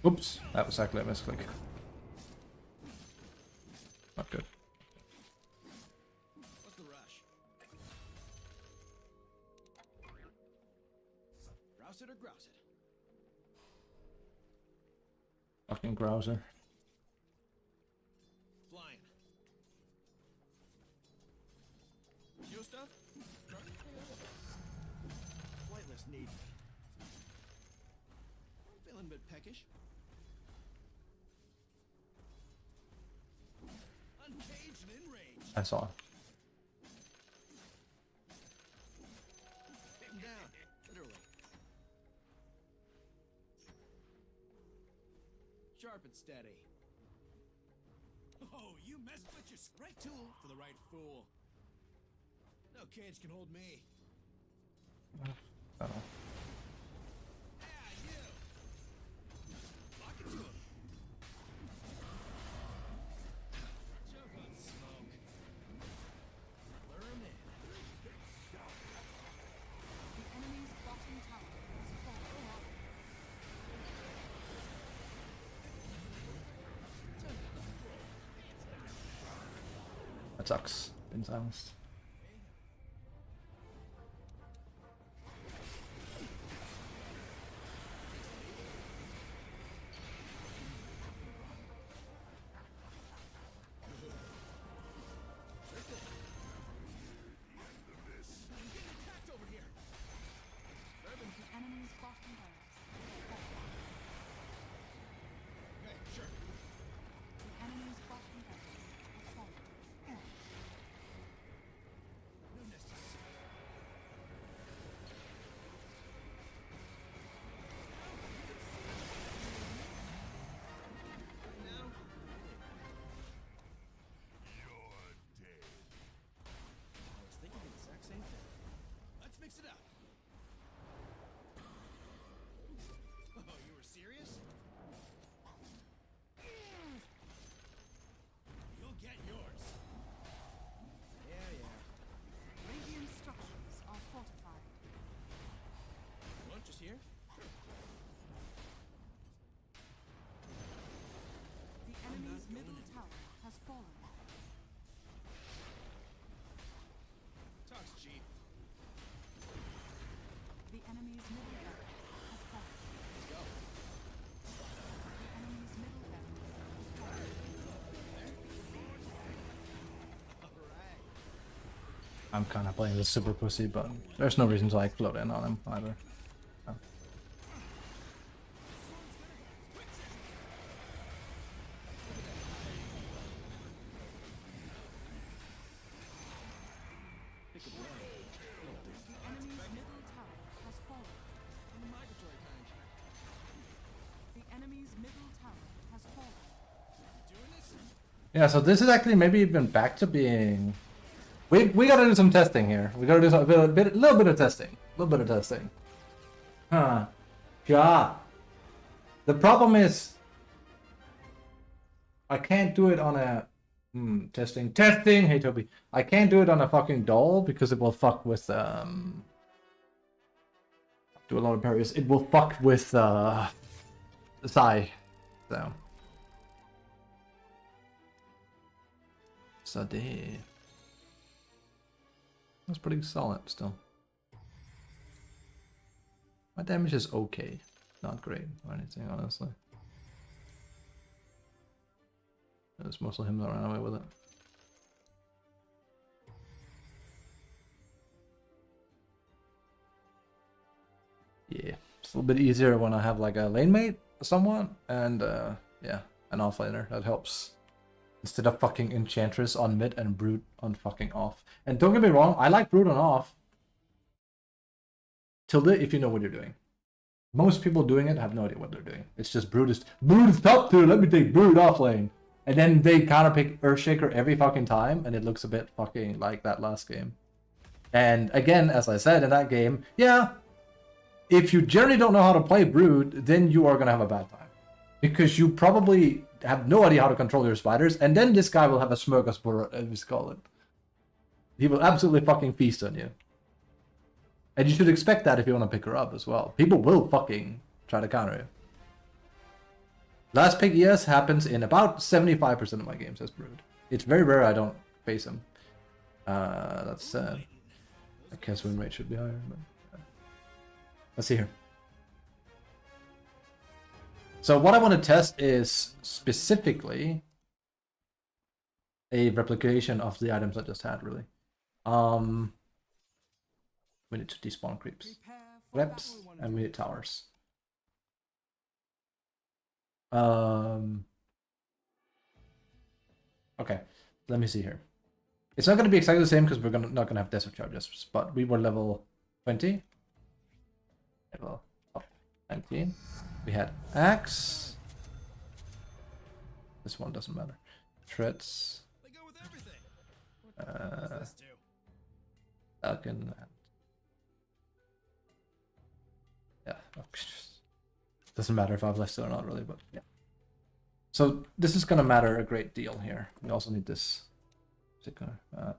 Oops, that was actually a misclick. Not good. What's the rush? Rouse it or grouse it? Fucking Grouser. Flying. New stuff? Flightless need. peckish. Uncaged and enraged. I saw. Take him down, literally. Sharp and steady. Oh, you messed with your right tool for the right fool. No cage can hold me. Oh. Yeah, you. Lock it to him. Choke on smoke. Lure him in. The enemy's bottom tower has fallen. That sucks. Been silenced. Attacked over here. The enemy's bottom barracks. Okay, sure. The enemy's bottom barracks has fallen. No nest is safe. Now, I was thinking the exact same thing. Let's mix it up. Oh, you were serious? You'll get yours. Yeah, yeah. Radiant structures are fortified. Lunch is here? The enemy's going middle anywhere. tower has fallen. Talk's cheap. The enemy's middle barracks has fallen. Let's go. The enemy's middle barracks has fallen. Alright. I'm kind of playing this super pussy, but there's no reason to like float in on him either. Oh. Pick a blade. The enemy's middle tower has fallen. On the migratory kind. The enemy's middle tower has fallen. Doing this? Yeah, so this is actually maybe even back to being. We gotta do some testing here. We gotta do some, a little bit of testing. A little bit of testing. Huh. Yeah. The problem is, I can't do it on a. Testing. Hey Toby. I can't do it on a fucking doll because it will fuck with do a lot of parries. It will fuck with the Psy. So that's pretty solid still. My damage is okay. Not great or anything, honestly. It's mostly him that ran away with it. Yeah, it's a little bit easier when I have like a lane mate somewhat, and yeah, an offlaner. That helps. Instead of fucking Enchantress on mid and Brute on fucking off. And don't get me wrong, I like Brute on off. Tilde if you know what you're doing. Most people doing it have no idea what they're doing. It's just Brute is top tier, let me take Brute off lane. And then they counter pick Earthshaker every fucking time, and it looks a bit fucking like that last game. And again, as I said in that game, yeah, if you generally don't know how to play Brood, then you are gonna have a bad time. Because you probably have no idea how to control your spiders, and then this guy will have a smorgasbord, as we call it. He will absolutely fucking feast on you. And you should expect that if you want to pick her up as well. People will fucking try to counter you. Last pick ES happens in about 75% of my games as Brood. It's very rare I don't face him. That's sad. I guess win rate should be higher, but let's see here. So what I want to test is specifically a replication of the items I just had, really. We need to despawn creeps, Prepare for webs, battle. and we need towers. Okay, let me see here. It's not going to be exactly the same because we're not going to have desert charges, but we were level 20. Level 19. We had axe. This one doesn't matter. Treads. They go with everything. What the hell does this do? Falcon. Yeah. Doesn't matter if I've listed or not really, but yeah. So this is gonna matter a great deal here. We also need this.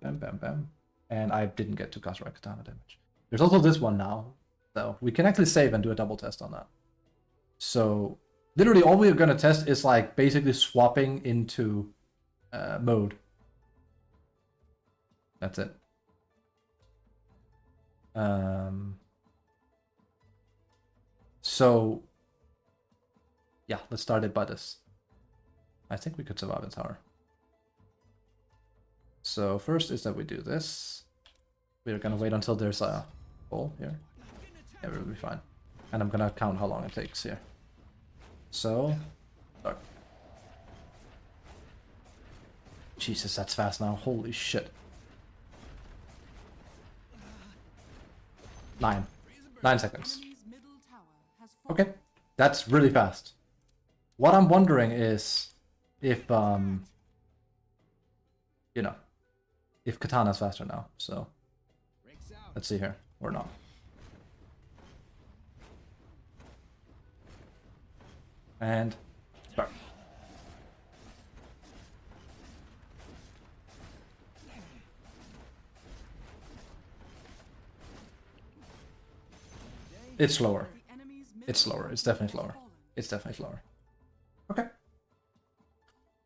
Bam, bam, bam. And I didn't get to cast right katana damage. There's also this one now, though. We can actually save and do a double test on that. So literally all we're gonna test is like basically swapping into mode. That's it. So yeah, let's start it by this. I think we could survive in tower. So first is that we do this. We're gonna wait until there's a hole here. Yeah, we'll be fine. And I'm gonna count how long it takes here. So, start. Jesus, that's fast now. Holy shit. 9 seconds. Enemy's middle tower has fallen. Okay, that's really fast. What I'm wondering is if you know, if Katana's faster now. So Breaks out. let's see here, or not. And start. It's slower. The enemy's middle It's slower. tower It's definitely has slower. fallen. It's definitely slower. Okay.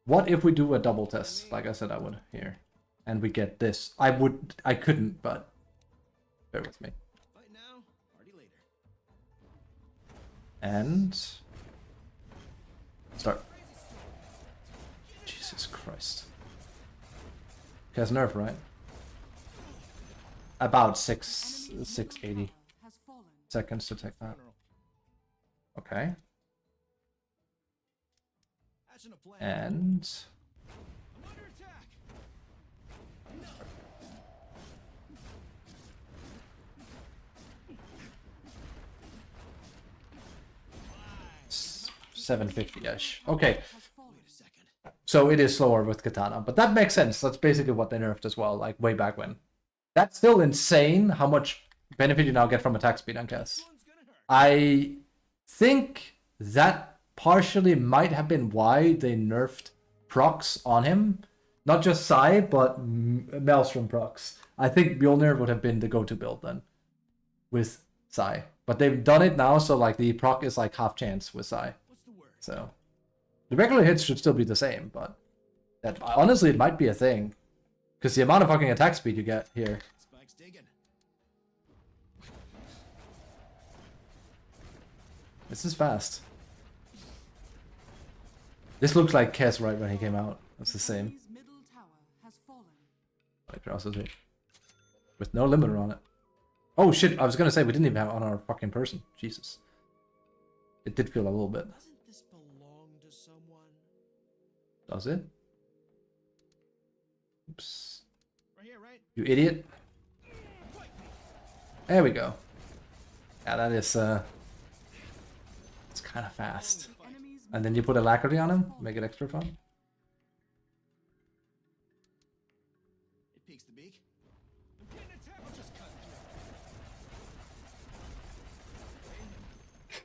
What if we do a double test, like I said I would here, and we get this? I couldn't, but bear with me. Fight now, party later. And start. Jesus Christ. He has nerf, right? About 680 Has fallen. seconds to take that. Funeral. Okay. Hatching a plan. And I'm under attack. No. 750-ish. Okay. Has fallen. Wait a second. So it is slower with Katana, but that makes sense. That's basically what they nerfed as well, like way back when. That's still insane how much benefit you now get from attack speed, I guess. This one's gonna hurt. I think that partially might have been why they nerfed procs on him. Not just Sai, but Maelstrom procs. I think Mjolnir would have been the go-to build then with Sai. But they've done it now, so like the proc is like half chance with Sai. What's the word? So the regular hits should still be the same, but that honestly it might be a thing. Because the amount of fucking attack speed you get here. Spike's digging. This is fast. This looks like Kess right when he came out. It's the same. Enemy's middle tower has fallen. Like crosses it. With no limiter on it. Oh shit, I was gonna say we didn't even have it on our fucking person. Jesus. It did feel a little bit. Doesn't this belong to someone? Does it? Oops. Right here, right? You idiot. There we go. Yeah, that is it's kinda fast. Enemy's And then you put alacrity on him, make it extra fun. It peeks the beak. I'm getting attacked. I'll just cut through.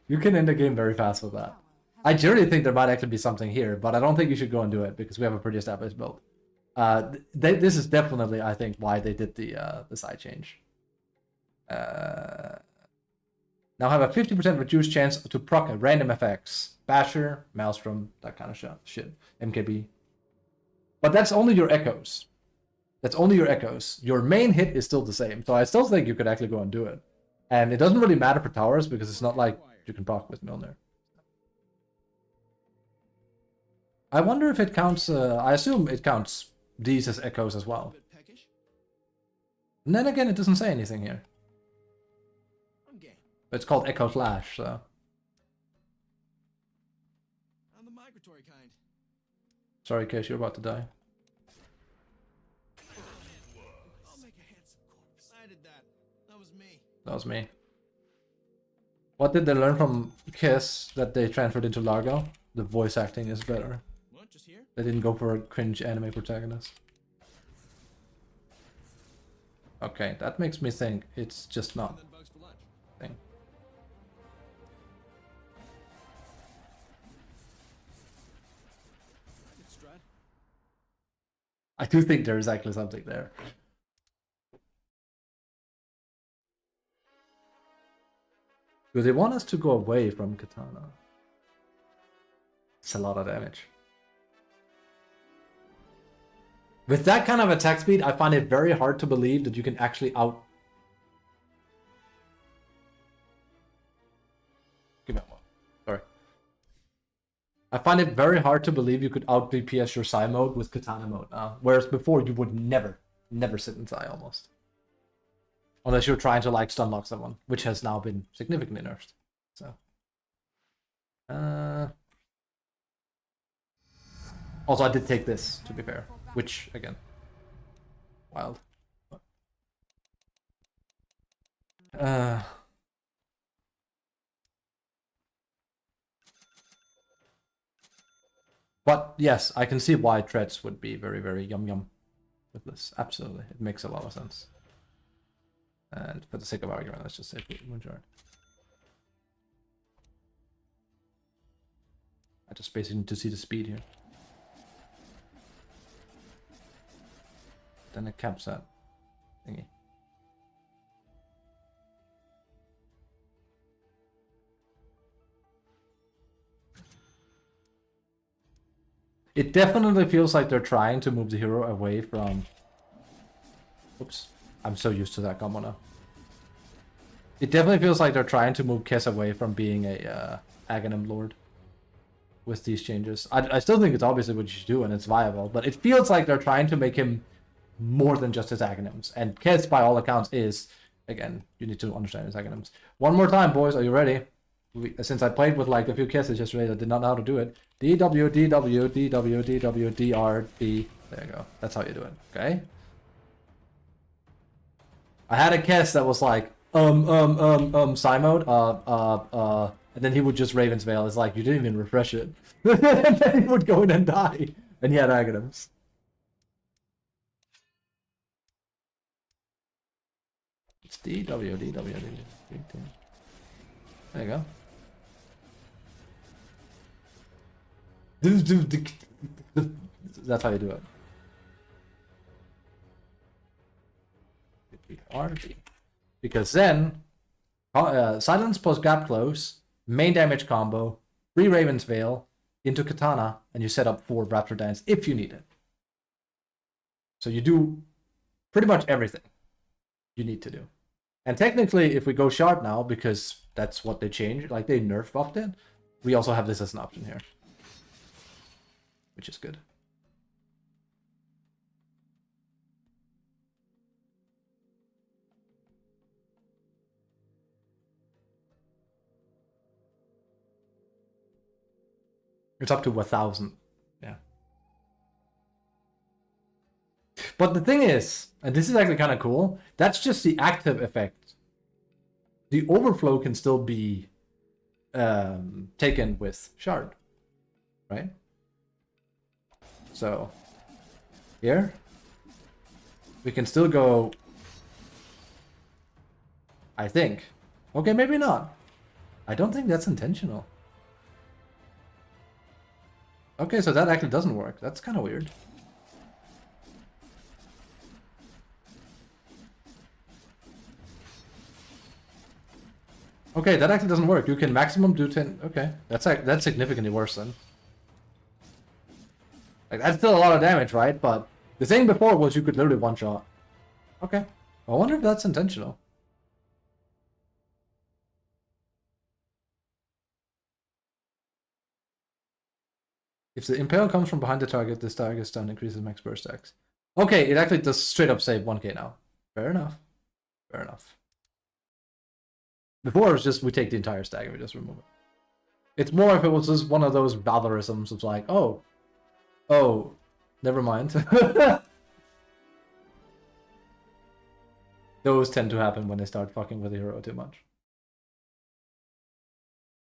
You can end the game very fast with that. tower I has generally think there might actually be something here, but I don't think you should go and do it because we have a pretty established build. This is definitely, I think, why they did the side change. Now have a 50% reduced chance to proc random effects. Basher, Maelstrom, that kind of shit. MKB. But that's only your echoes. That's only your echoes. Your main hit is still the same. So I still think you could actually go and do it. And it doesn't really matter for towers because it's not like you can proc with Mjolnir. I wonder if it counts, I assume it counts these as echoes as A well. bit peckish. And then again, it doesn't say anything here. I'm game. But it's called Echo Flash, so. On the laboratory kind. Sorry, Case, you're about to die. I'll make a handsome corpse. I did that. That was me. That was me. What did they learn from Kiss that they transferred into Largo? The voice acting is better. What? Just here? They didn't go for a cringe anime protagonist. Okay, that makes me think it's just not And then bugs for lunch. thing. It's Strad. I do think there is actually something there. Do they want us to go away from Katana? It's a lot of damage. With that kind of attack speed, I find it very hard to believe that you can actually out... Give me one. Sorry. I find it very hard to believe you could out DPS your Psy mode with Katana mode now. Whereas before, you would never sit in Psy almost. Unless you're trying to like stun lock someone, which has now been significantly nerfed. So. Also, I did take this, to be fair. Which, again, wild. But yes, I can see why Treads would be very, very yum with this. Absolutely, it makes a lot of sense. And for the sake of argument, let's just say Moonshard. I just basically need to see the speed here. Then it caps that thingy. It definitely feels like they're trying to move the hero away from... Oops. I'm so used to that combo now. It definitely feels like they're trying to move Kess away from being a Aghanim Lord with these changes. I still think it's obviously what you should do and it's viable, but it feels like they're trying to make him more than just his Aghanims. And Kess, by all accounts, is, again, you need to understand his Aghanims. One more time, boys, are you ready? Since I played with like a few Kesses yesterday that did not know how to do it. DW, DW, DW, DW, DR, D. There you go. That's how you do it, okay? I had a Kess that was like, Psy mode, and then he would just Raven's Veil. It's like, you didn't even refresh it. And then he would go in and die. And he had Aghanims. It's DW, DW, DW. There you go. That's how you do it. RD. Because then, silence plus gap close, main damage combo, 3 Raven's Veil into Katana, and you set up 4 Raptor Dance if you need it. So you do pretty much everything you need to do. And technically, if we go Shard now, because that's what they changed, like they nerf buffed it, we also have this as an option here. Which is good. It's up to 1,000. Yeah. But the thing is, and this is actually kind of cool, that's just the active effect. The overflow can still be taken with Shard. Right? So, here, we can still go, I think. Okay, maybe not. I don't think that's intentional. Okay, so that actually doesn't work. That's kind of weird. Okay, that actually doesn't work. You can maximum do 10. Okay, that's significantly worse then. Like, that's still a lot of damage, right? But the thing before was you could literally one-shot. Okay. I wonder if that's intentional. If the impale comes from behind the target, this target's stun increases max burst stacks. Okay, it actually does straight up save 1k now. Fair enough. Fair enough. Before it was just we take the entire stack and we just remove it. It's more if it was just one of those Valorisms of like, oh, never mind. Those tend to happen when they start fucking with the hero too much.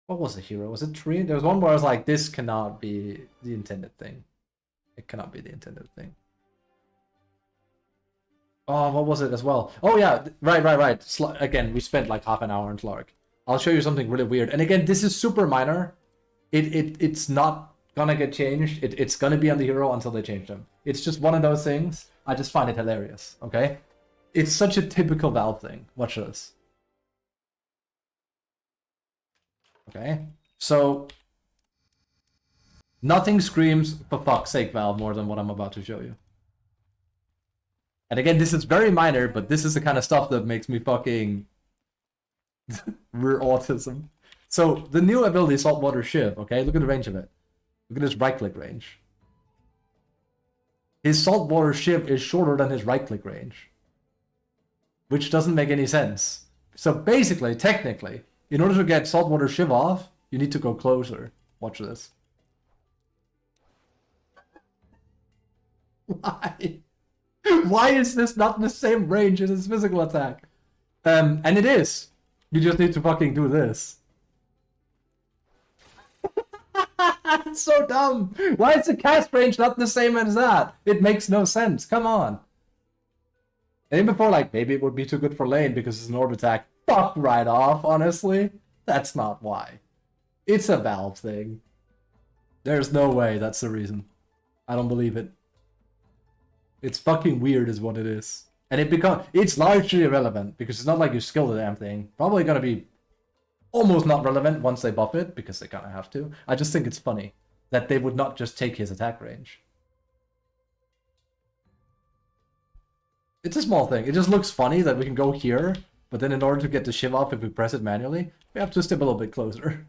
What was the hero? Was it Tree? There was one where I was like, this cannot be the intended thing. It cannot be the intended thing. Oh, what was it as well? Oh yeah, right. Again, we spent like half an hour on Slark. I'll show you something really weird. And again, this is super minor. It's not gonna get changed. It's gonna be on the hero until they change them. It's just one of those things. I just find it hilarious, okay? It's such a typical Valve thing. Watch this. Okay, so nothing screams for fuck's sake Valve more than what I'm about to show you. And again, this is very minor, but this is the kind of stuff that makes me fucking rear autism. So the new ability, Saltwater Shiv, okay? Look at the range of it. Look at his right-click range. His Saltwater Shiv is shorter than his right-click range, which doesn't make any sense. So basically, technically, in order to get Saltwater Shiv off, you need to go closer. Watch this. Why? Why is this not in the same range as his physical attack? And it is. You just need to fucking do this. It's so dumb. Why is the cast range not the same as that? It makes no sense. Come on. And even before, like, maybe it would be too good for lane because it's an orb attack. Fuck right off, honestly. That's not why. It's a Valve thing. There's no way that's the reason. I don't believe it. It's fucking weird is what it is. And it's largely irrelevant because it's not like you skill the damn thing. Probably gonna be almost not relevant once they buff it because they kind of have to. I just think it's funny that they would not just take his attack range. It's a small thing. It just looks funny that we can go here, but then in order to get the Shiv off, if we press it manually, we have to step a little bit closer.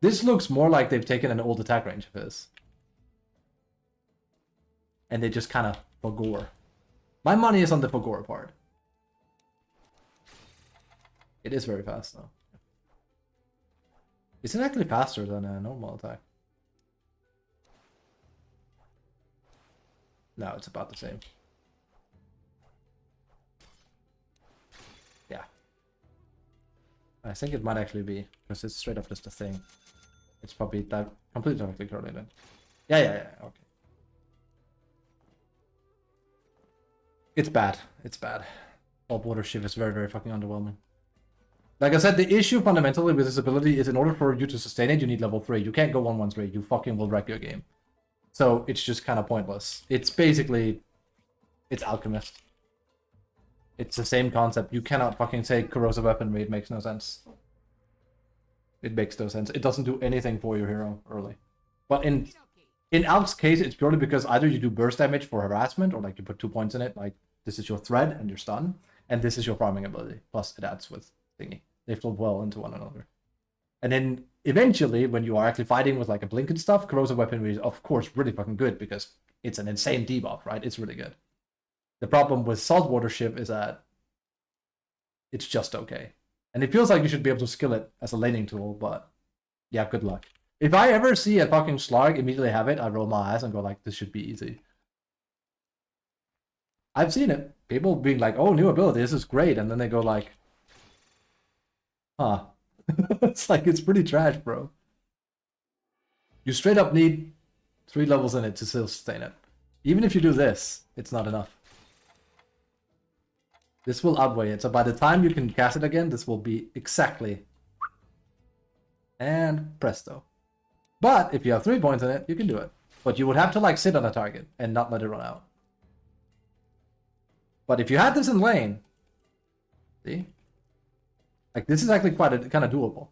This looks more like they've taken an old attack range of his. And they just kind of forgore. My money is on the forgore part. It is very fast though. Is it actually faster than a normal attack? No, it's about the same. Yeah. I think it might actually be, because it's straight up just a thing. It's probably completely directly correlated. Yeah, okay. It's bad. It's bad. Saltwater Shiv is very, very fucking underwhelming. Like I said, the issue fundamentally with this ability is in order for you to sustain it, you need level 3. You can't go 1-1-3. You fucking will wreck your game. So it's just kind of pointless. It's basically... It's Alchemist. It's the same concept. You cannot fucking say corrosive weaponry. It makes no sense. It makes no sense. It doesn't do anything for your hero early. But in Alk's case, it's purely because either you do burst damage for harassment, or like you put 2 points in it, like this is your thread and your stun, and this is your farming ability. Plus it adds with thingy. They flow well into one another. And then eventually, when you are actually fighting with like a blink and stuff, corrosive weaponry is of course really fucking good because it's an insane debuff, right? It's really good. The problem with Saltwater Shiv is that it's just okay. And it feels like you should be able to skill it as a laning tool, but yeah, good luck. If I ever see a fucking Slark immediately have it, I roll my eyes and go like, this should be easy. I've seen it. People being like, oh, new ability, this is great. And then they go like, huh. It's like, it's pretty trash, bro. You straight up need 3 levels in it to still sustain it. Even if you do this, it's not enough. This will outweigh it. So by the time you can cast it again, this will be exactly. And presto. But if you have 3 points in it, you can do it. But you would have to like sit on a target and not let it run out. But if you had this in lane, see? Like this is actually quite kind of doable.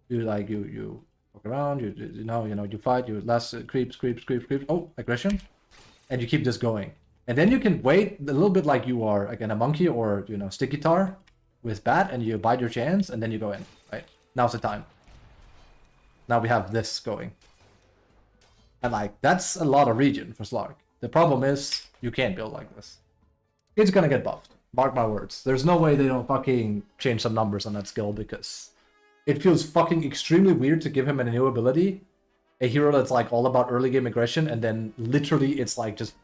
You like you walk around, you know you fight, you last creeps. Oh, aggression, and you keep this going, and then you can wait a little bit like you are again a monkey or sticky tar with bat, and you bide your chance, and then you go in. Right, now's the time. Now we have this going, and like that's a lot of regen for Slark. The problem is you can't build like this. It's gonna get buffed. Mark my words. There's no way they don't fucking change some numbers on that skill because it feels fucking extremely weird to give him a new ability. A hero that's like all about early game aggression, and then literally it's like just...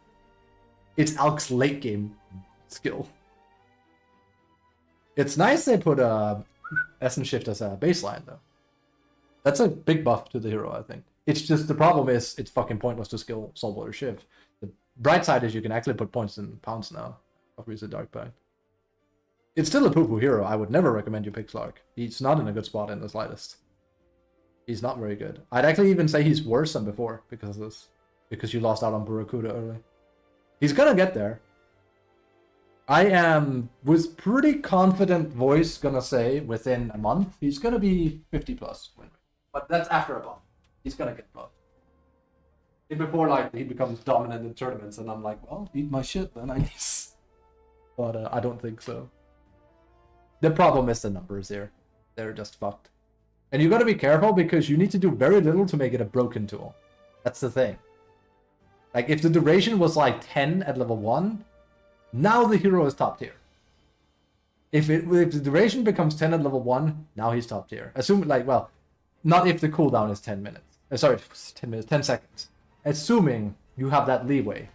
It's Alk's late game skill. It's nice they put Essence Shift as a baseline, though. That's a big buff to the hero, I think. It's just the problem is it's fucking pointless to skill Soulbolt or Shift. The bright side is you can actually put points in pounds now. Obviously, Dark Pact. It's still a poo-poo hero. I would never recommend you pick Slark. He's not in a good spot in the slightest. He's not very good. I'd actually even say he's worse than before because of this. Because you lost out on Burakuda early. He's gonna get there. I am, with pretty confident voice, gonna say within a month, he's gonna be 50 plus win rate. But that's after a buff. He's gonna get buffed. Before, like, he becomes dominant in tournaments, and I'm like, well, eat my shit then, I guess. But I don't think so. The problem is the numbers here. They're just fucked. And you gotta be careful because you need to do very little to make it a broken tool. That's the thing. Like, if the duration was like 10 at level 1, now the hero is top tier. If the duration becomes 10 at level 1, now he's top tier. Assume, like, well, not if the cooldown is 10 minutes. Sorry, 10 minutes, 10 seconds. Assuming you have that leeway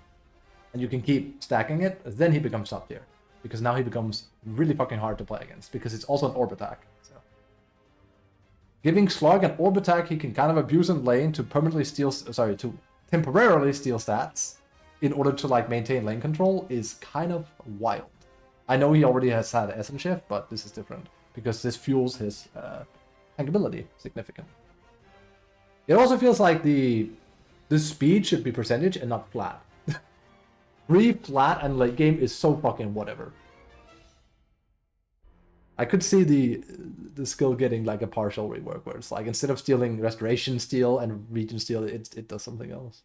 and you can keep stacking it, then he becomes top tier. Because now he becomes really fucking hard to play against, because it's also an orb attack. So, giving Slug an orb attack he can kind of abuse in lane to permanently steal, sorry, to temporarily steal stats in order to like maintain lane control is kind of wild. I know he already has had Essence Shift, but this is different because this fuels his tankability significantly. It also feels like the speed should be percentage and not flat. Free, flat, and late game is so fucking whatever. I could see the skill getting like a partial rework where it's like instead of stealing Restoration Steal and Regen Steal, it does something else.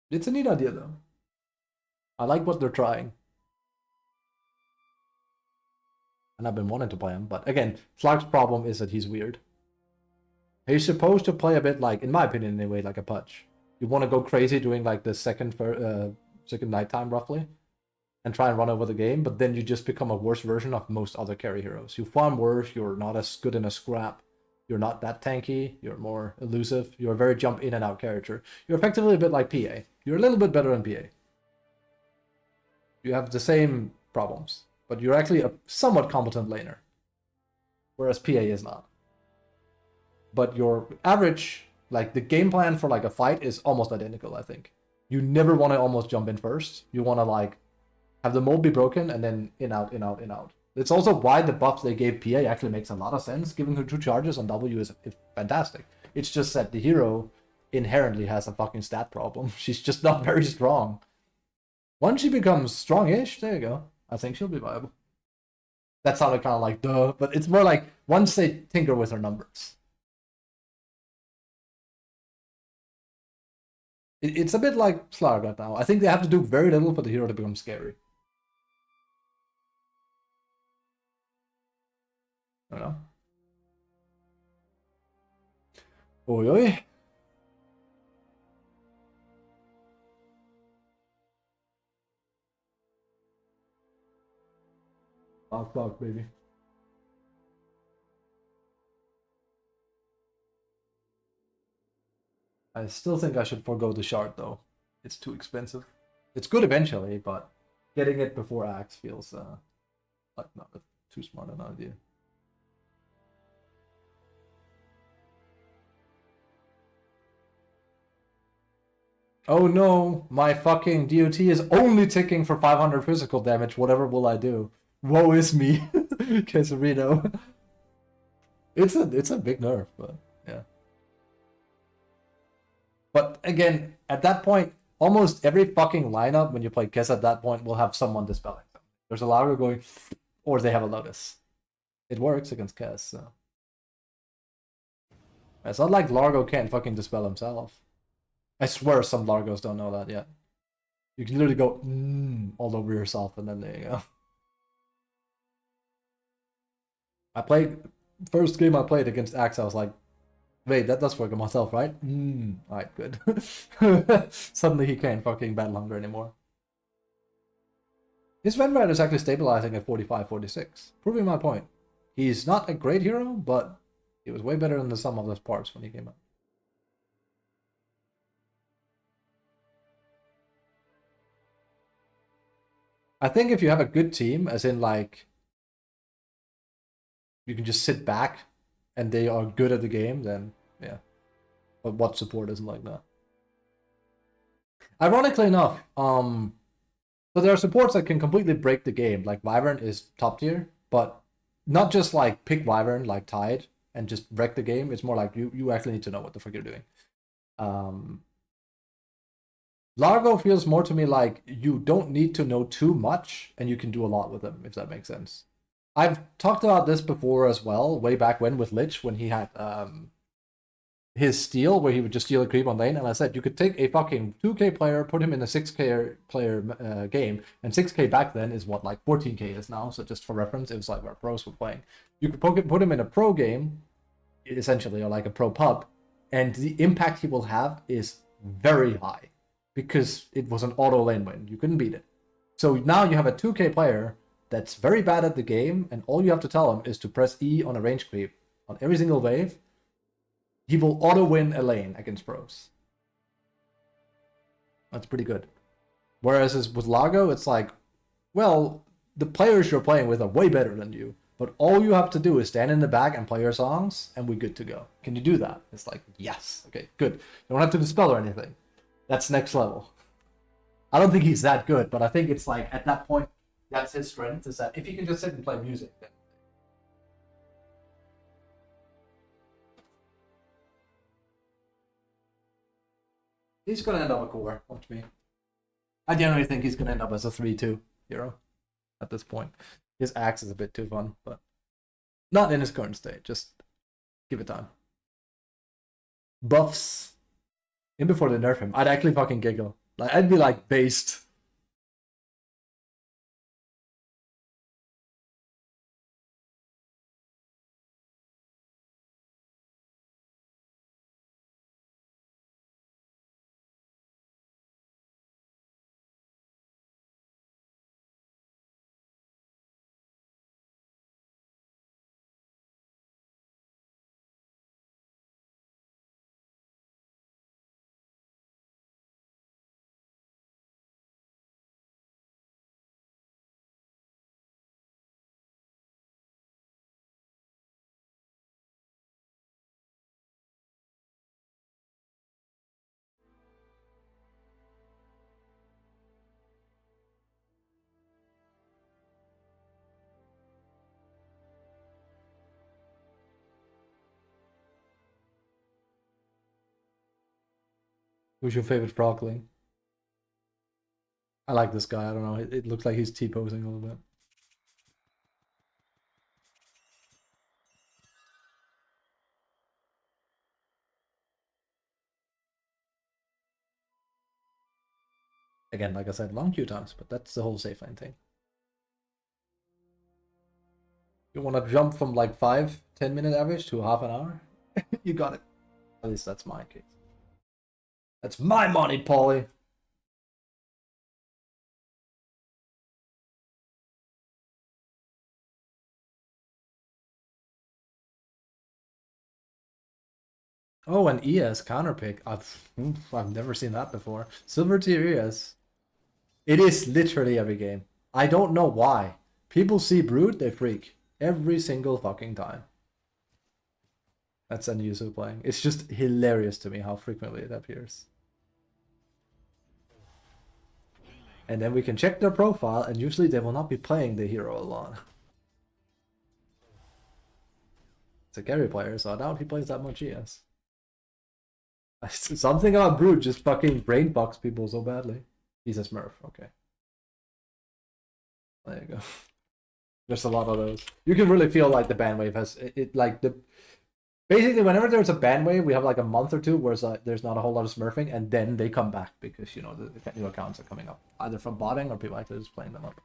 It's a neat idea though. I like what they're trying. And I've been wanting to play him, but again, Slug's problem is that he's weird. He's supposed to play a bit like, in my opinion anyway, like a Pudge. You want to go crazy doing like the second nighttime roughly, and try and run over the game, but then you just become a worse version of most other carry heroes. You farm worse, you're not as good in a scrap, you're not that tanky, you're more elusive, you're a very jump in and out character. You're effectively a bit like PA. You're a little bit better than PA. You have the same problems, but you're actually a somewhat competent laner, whereas PA is not. But your average, like the game plan for like a fight is almost identical, I think. You never want to almost jump in first. You want to like have the mold be broken and then in, out, in, out, in, out. It's also why the buff they gave PA actually makes a lot of sense. Giving her 2 charges on W is fantastic. It's just that the hero inherently has a fucking stat problem. She's just not very strong. Once she becomes strong-ish, there you go. I think she'll be viable. That sounded kind of like duh, but it's more like once they tinker with her numbers. It's a bit like Slark right now. I think they have to do very little for the hero to become scary. I don't know. Oi, oi. Fuck, baby. I still think I should forego the shard though. It's too expensive. It's good eventually, but getting it before Axe feels like not too smart an idea. Oh no, my fucking DOT is only ticking for 500 physical damage. Whatever will I do? Woe is me, Quesarito. It's a big nerf, but yeah. But again, at that point, almost every fucking lineup when you play Kess at that point will have someone dispelling them. There's a Largo going, or they have a Lotus. It works against Kess, so. It's not like Largo can't fucking dispel himself. I swear some Largos don't know that yet. You can literally go all over yourself and then there you go. First game I played against Axe, I was like, wait, that does work on myself, right? Alright, good. Suddenly he can't fucking battle hunger anymore. His Venrad is actually stabilizing at 45, 46, proving my point. He's not a great hero, but he was way better than the sum of those parts when he came out. I think if you have a good team, as in like you can just sit back and they are good at the game, then yeah. But what support isn't like that? Ironically enough, so there are supports that can completely break the game. Like Wyvern is top tier, but not just like pick Wyvern like Tide and just wreck the game. It's more like you actually need to know what the fuck you're doing. Largo feels more to me like you don't need to know too much and you can do a lot with them, if that makes sense. I've talked about this before as well, way back when with Lich, when he had his steal, where he would just steal a creep on lane, and I said you could take a fucking 2k player, put him in a 6k player game, and 6k back then is what, like 14k is now, so just for reference, it was like where pros were playing. You could put him in a pro game, essentially, or like a pro pub, and the impact he will have is very high, because it was an auto lane win. You couldn't beat it. So now you have a 2k player that's very bad at the game, and all you have to tell him is to press E on a range creep on every single wave. He will auto win a lane against pros. That's pretty good. Whereas with Largo, it's like, well, the players you're playing with are way better than you, but all you have to do is stand in the back and play your songs, and we're good to go. Can you do that? It's like, yes. Okay, good. You don't have to dispel or anything. That's next level. I don't think he's that good, but I think it's like, at that point, that's his strength, is that if he can just sit and play music, then he's going to end up a core, watch me. I generally think he's going to end up as a 3-2 hero at this point. His axe is a bit too fun, but not in his current state. Just give it time. Buffs. In before they nerf him, I'd actually fucking giggle. Like, I'd be like, based. Who's your favorite Frogling? I like this guy. I don't know. It looks like he's T-posing a little bit. Again, like I said, long queue times, but that's the whole safe lane thing. You want to jump from like 5-10 minute average to half an hour? You got it. At least that's my case. That's my money, Paulie. Oh, an ES counter pick. I've never seen that before. Silver tier ES. It is literally every game. I don't know why. People see Brood, they freak. Every single fucking time. That's Unusual playing. It's just hilarious to me how frequently it appears. And then we can check their profile, and usually they will not be playing the hero a lot. It's a carry player, so I doubt he plays that much ES. Something about Brood just fucking brain fucks people so badly. He's a Smurf, okay. There you go. There's a lot of those. You can really feel like the bandwave has it like the basically whenever there's a bandwave, we have like a month or two where there's not a whole lot of smurfing, and then they come back because you know the new accounts are coming up either from botting or people actually just playing them up.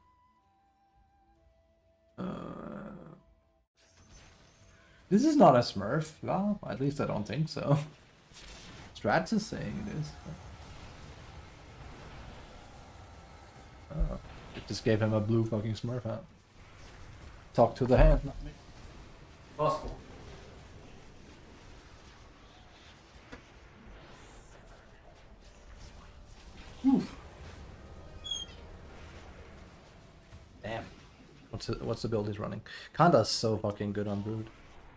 This is not a Smurf. Well, at least I don't think so. Strats is saying it is. Oh, it just gave him a blue fucking Smurf hat. Talk to the hand, not me. Possible. Oof. Damn. What's the build he's running? Kanda's so fucking good on Brood.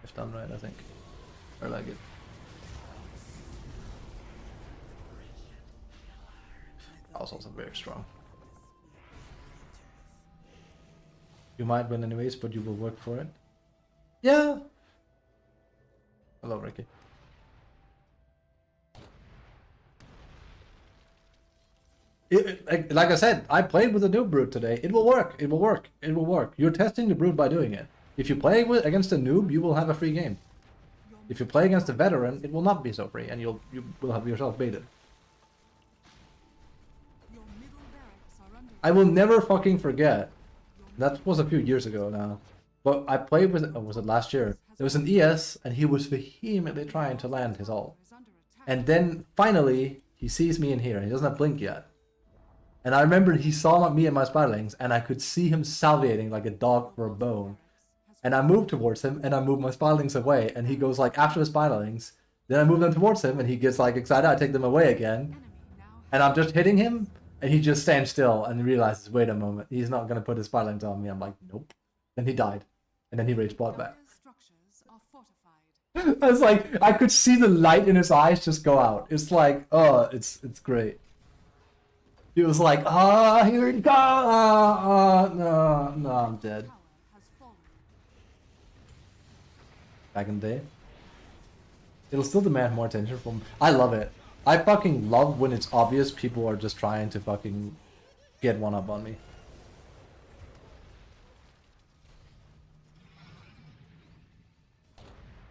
If done right, I think. I like it. That was also very strong. You might win anyways, but you will work for it. Yeah. Hello, Ricky. Like I said, I played with a noob Brood today. It will work. It will work. It will work. You're testing the Brood by doing it. If you play against a noob, you will have a free game. If you play against a veteran, it will not be so free, and you will have yourself baited. I will never fucking forget. That was a few years ago now. But I played with, was it last year? There was an ES, and he was vehemently trying to land his ult. And then, finally, he sees me in here. He doesn't have blink yet. And I remember he saw me and my spiderlings, and I could see him salvating like a dog for a bone. And I moved towards him, and I moved my spiderlings away, and he goes like after the spiderlings. Then I move them towards him, and he gets like excited. I take them away again, and I'm just hitting him, and he just stands still and realizes, wait a moment, he's not gonna put his spiderlings on me. I'm like, nope. Then he died, and then he rage bot back. I was like, I could see the light in his eyes just go out. It's like, oh, it's great. He was like, here we go. No, I'm dead. Back in the day. It'll still demand more attention from... I love it. I fucking love when it's obvious people are just trying to fucking get one up on me.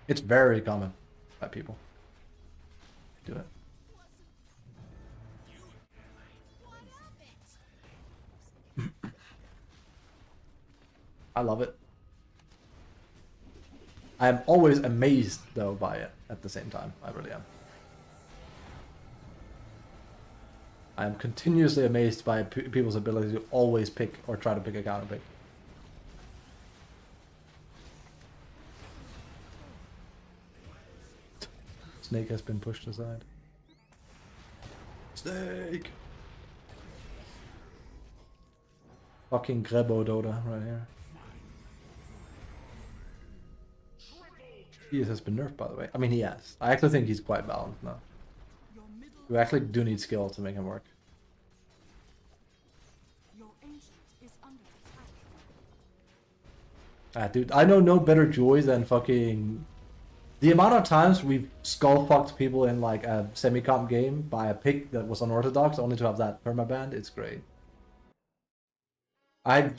It's very common by people. Do it. I love it. I am always amazed, though, by it at the same time. I really am. I am continuously amazed by people's ability to always pick or try to pick a counter pick. Snake has been pushed aside. Snake! Fucking Grebo DotA right here. He has been nerfed, by the way. I mean, he has. I actually think he's quite balanced now. You actually do need skill to make him work. Dude, I know no better joy than fucking... The amount of times we've skull-fucked people in like a semi-comp game by a pick that was unorthodox only to have that permaban, it's great. I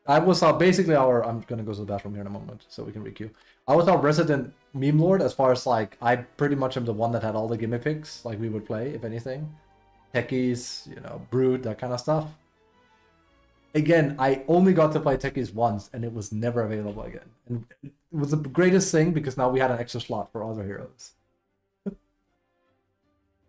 was basically our... I'm gonna go to the bathroom here in a moment so we can requeue. I was our resident meme lord as far as like, I pretty much am the one that had all the gimmick picks, like we would play, if anything. Techies, you know, Brood, that kind of stuff. Again, I only got to play Techies once and it was never available again. And it was the greatest thing because now we had an extra slot for other heroes.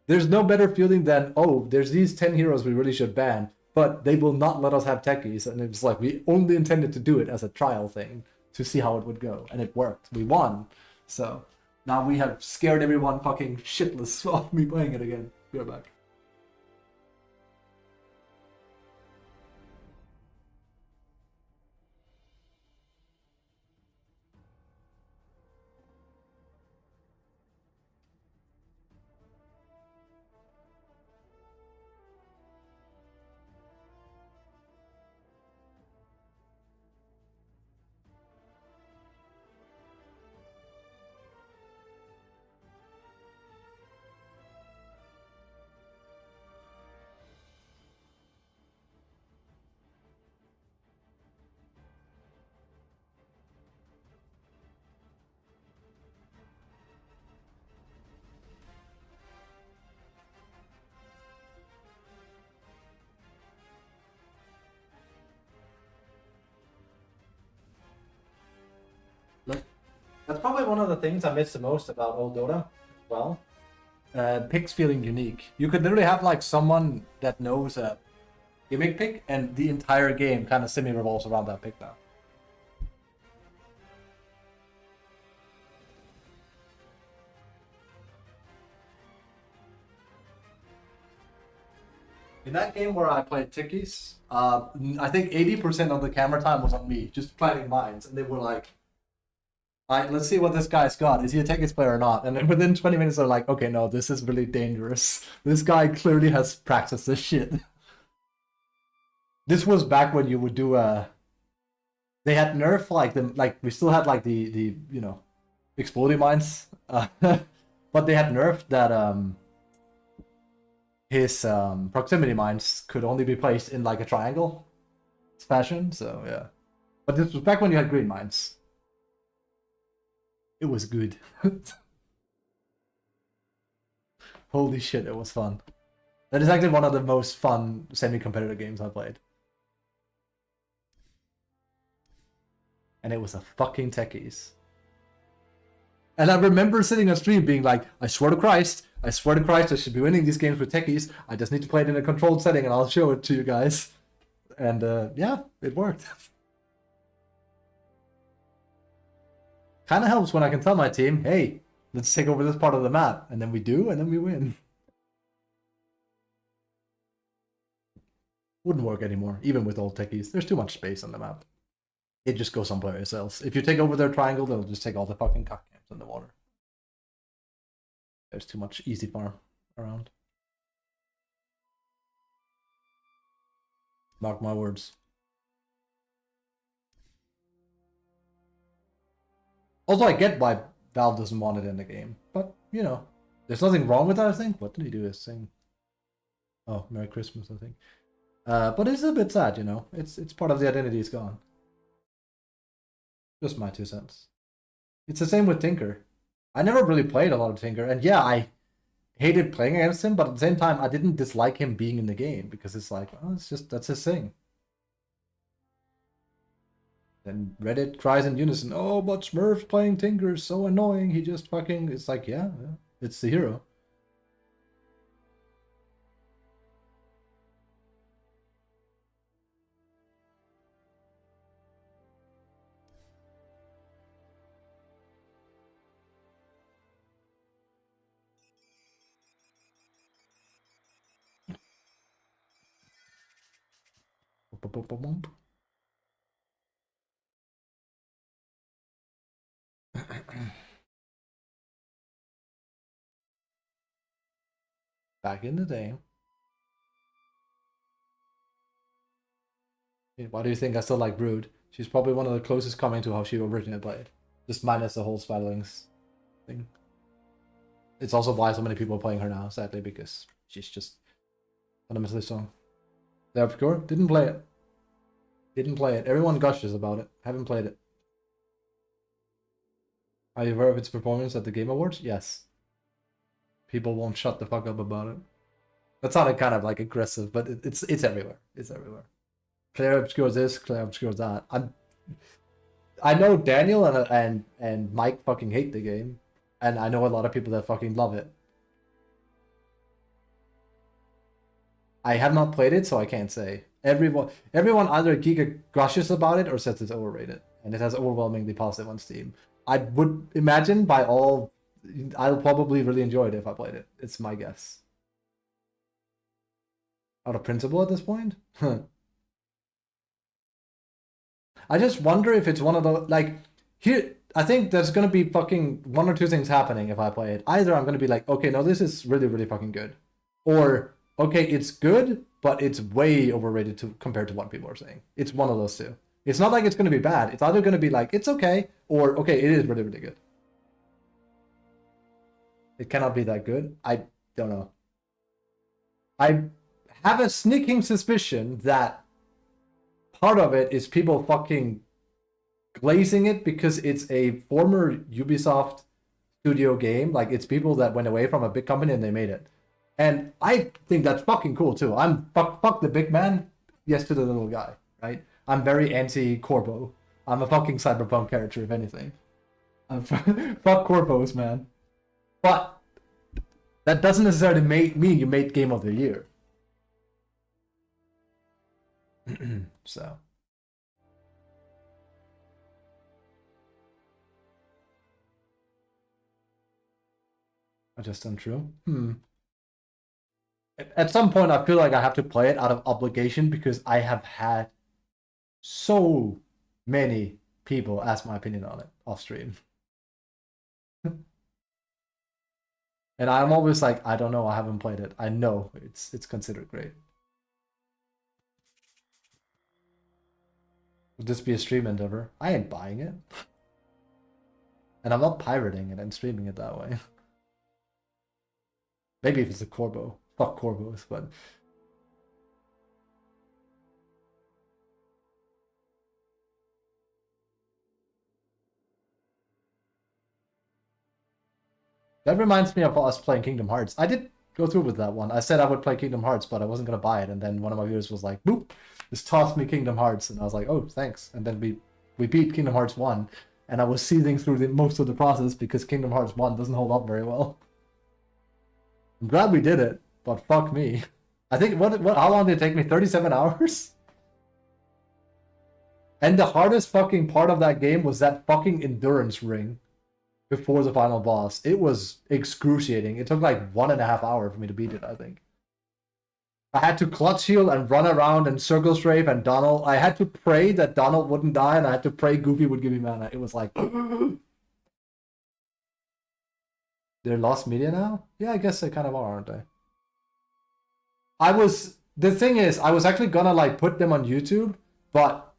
There's no better feeling than, oh, there's these 10 heroes we really should ban, but they will not let us have Techies. And it's like, we only intended to do it as a trial thing to see how it would go. And it worked. We won. So now we have scared everyone fucking shitless off me playing it again. Be right back. Look, that's probably one of the things I miss the most about old Dota as well. Picks feeling unique. You could literally have like someone that knows a gimmick pick and the entire game kind of semi-revolves around that pick now. In that game where I played Tickies, I think 80% of the camera time was on me, just planting mines, and they were like, "Alright, let's see what this guy's got. Is he a Tickies player or not?" And then within 20 minutes, they're like, "Okay, no, this is really dangerous. This guy clearly has practiced this shit." This was back when you would do they had nerf we still had like the exploding mines, but they had nerfed that his proximity mines could only be placed in like a triangle fashion. So yeah, but this was back when you had green mines. It was good. Holy shit, it was fun. That is actually one of the most fun semi-competitive games I played. And it was a fucking Techies. And I remember sitting on stream being like, I swear to Christ, I should be winning these games with Techies. I just need to play it in a controlled setting and I'll show it to you guys. And yeah, it worked. Kind of helps when I can tell my team, hey, let's take over this part of the map. And then we do, and then we win. Wouldn't work anymore, even with old Techies. There's too much space on the map. It just goes someplace else. If you take over their triangle, they'll just take all the fucking cock camps in the water. There's too much easy farm around. Mark my words. Also, I get why Valve doesn't want it in the game, but you know, there's nothing wrong with that. I think. What did he do? Is sing? Oh, Merry Christmas, I think. But it's a bit sad, you know. It's part of the identity is gone. Just my 2 cents. It's the same with Tinker. I never really played a lot of Tinker, and yeah, I hated playing against him, but at the same time, I didn't dislike him being in the game because it's like, oh, it's just that's his thing. Then Reddit cries in unison, "Oh, but Smurf's playing Tinker is so annoying. He just fucking..." It's like, yeah, it's the hero. Back in the day. Why do you think I still like Brood? She's probably one of the closest coming to how she originally played. Just minus the whole Spiderlings thing. It's also why so many people are playing her now, sadly, because she's just fundamentally strong. The Obscure? Didn't play it. Didn't play it. Everyone gushes about it. Haven't played it. Are you aware of its performance at the Game Awards? Yes. People won't shut the fuck up about it. That sounded kind of like aggressive, but it's everywhere. It's everywhere. Claire obscures this, Claire obscures that. I know Daniel and Mike fucking hate the game, and I know a lot of people that fucking love it. I have not played it, so I can't say. Everyone either giga gushes about it or says it's overrated, and it has overwhelmingly positive on Steam. I would imagine I'll probably really enjoy it if I played it. It's my guess. Out of principle at this point? I just wonder if it's one of the, like, here, I think there's gonna be fucking one or two things happening if I play it. Either I'm gonna be like, okay, no, this is really, really fucking good. Or, okay, it's good, but it's way overrated compared to what people are saying. It's one of those two. It's not like it's gonna be bad. It's either gonna be like, it's okay, or, okay, it is really, really good. It cannot be that good. I don't know. I have a sneaking suspicion that part of it is people fucking glazing it because it's a former Ubisoft studio game. Like, it's people that went away from a big company and they made it. And I think that's fucking cool too. I'm fuck the big man, yes to the little guy, right? I'm very anti-Corpo. I'm a fucking cyberpunk character, if anything. Fuck Corpos, man. But that doesn't necessarily mean you made Game of the Year. So. Just untrue. At some point, I feel like I have to play it out of obligation because I have had so many people ask my opinion on it off stream. And I'm always like, I don't know, I haven't played it. I know it's considered great. Would this be a stream endeavor? I ain't buying it. And I'm not pirating it, I'm streaming it that way. Maybe if it's a Corbo. Fuck Corbos, but... That reminds me of us playing Kingdom Hearts. I did go through with that one. I said I would play Kingdom Hearts, but I wasn't going to buy it. And then one of my viewers was like, boop, just tossed me Kingdom Hearts. And I was like, oh, thanks. And then we beat Kingdom Hearts 1. And I was seething through most of the process because Kingdom Hearts 1 doesn't hold up very well. I'm glad we did it, but fuck me. I think, how long did it take me? 37 hours? And the hardest fucking part of that game was that fucking endurance ring before the final boss. It was excruciating. It took like 1.5 hours for me to beat it, I think. I had to clutch heal and run around and circle strafe and Donald. I had to pray that Donald wouldn't die and I had to pray Goofy would give me mana. It was like... They're lost media now? Yeah, I guess they kind of are, aren't they? The thing is, I was actually gonna like put them on YouTube, but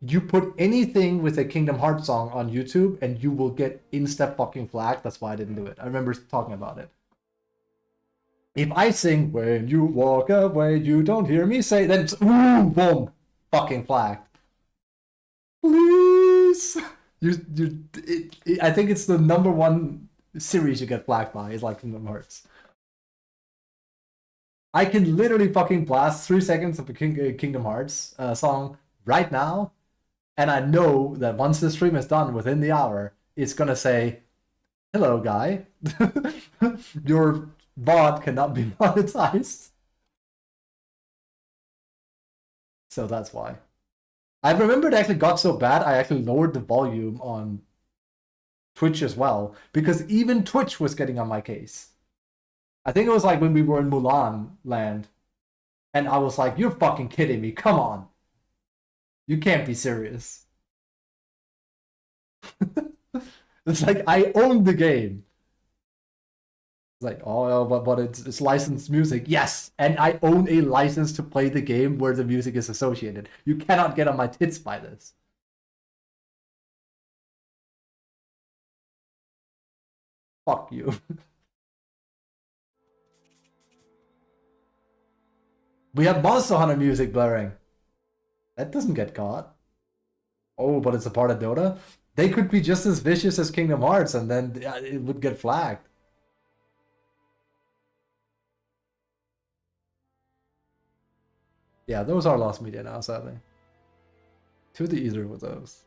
you put anything with a Kingdom Hearts song on YouTube and you will get insta fucking flagged. That's why I didn't do it. I remember talking about it. If I sing "When you walk away, you don't hear me say," then ooh, boom, fucking flagged. Please, I think it's the #1 series you get flagged by is like Kingdom Hearts. I can literally fucking blast 3 seconds of a Kingdom Hearts song right now, and I know that once the stream is done within the hour, it's gonna say, "Hello, guy. Your bot cannot be monetized." So that's why. I remember it actually got so bad, I actually lowered the volume on Twitch as well, because even Twitch was getting on my case. I think it was like when we were in Mulan land, and I was like, "You're fucking kidding me, come on. You can't be serious." It's like, I own the game. It's like, oh, but it's licensed music. Yes, and I own a license to play the game where the music is associated. You cannot get on my tits by this. Fuck you. We have Monster Hunter music blaring. That doesn't get caught. Oh, but it's a part of Dota? They could be just as vicious as Kingdom Hearts and then it would get flagged. Yeah, those are lost media now, sadly. To the ether with those.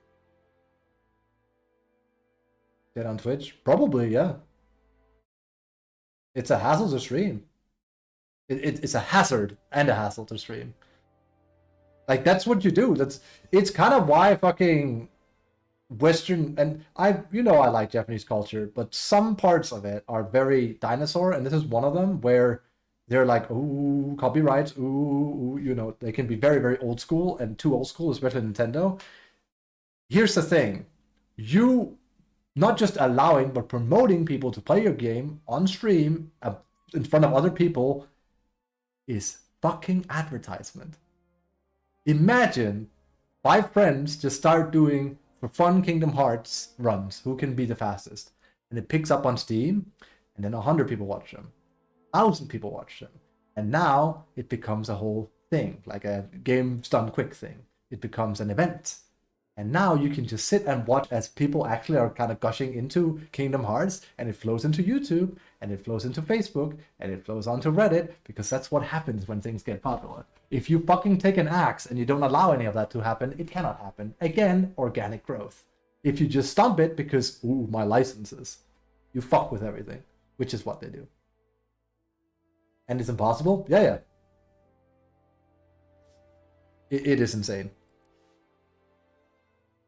Get on Twitch? Probably, yeah. It's a hassle to stream. It's a hazard and a hassle to stream. Like, that's what you do. It's kind of why fucking Western, and I like Japanese culture, but some parts of it are very dinosaur, and this is one of them where they're like, ooh, copyrights, ooh, they can be very, very old school and too old school, especially Nintendo. Here's the thing. You not just allowing, but promoting people to play your game on stream in front of other people is fucking advertisement. Imagine 5 friends just start doing for fun Kingdom Hearts runs. Who can be the fastest? And it picks up on Steam, and then 100 people watch them. 1,000 people watch them. And now it becomes a whole thing, like a games done quick thing. It becomes an event. And now you can just sit and watch as people actually are kind of gushing into Kingdom Hearts, and it flows into YouTube, and it flows into Facebook, and it flows onto Reddit, because that's what happens when things get popular. If you fucking take an axe and you don't allow any of that to happen, it cannot happen. Again, organic growth. If you just stomp it because, ooh, my licenses, you fuck with everything, which is what they do. And it's impossible? Yeah. It is insane.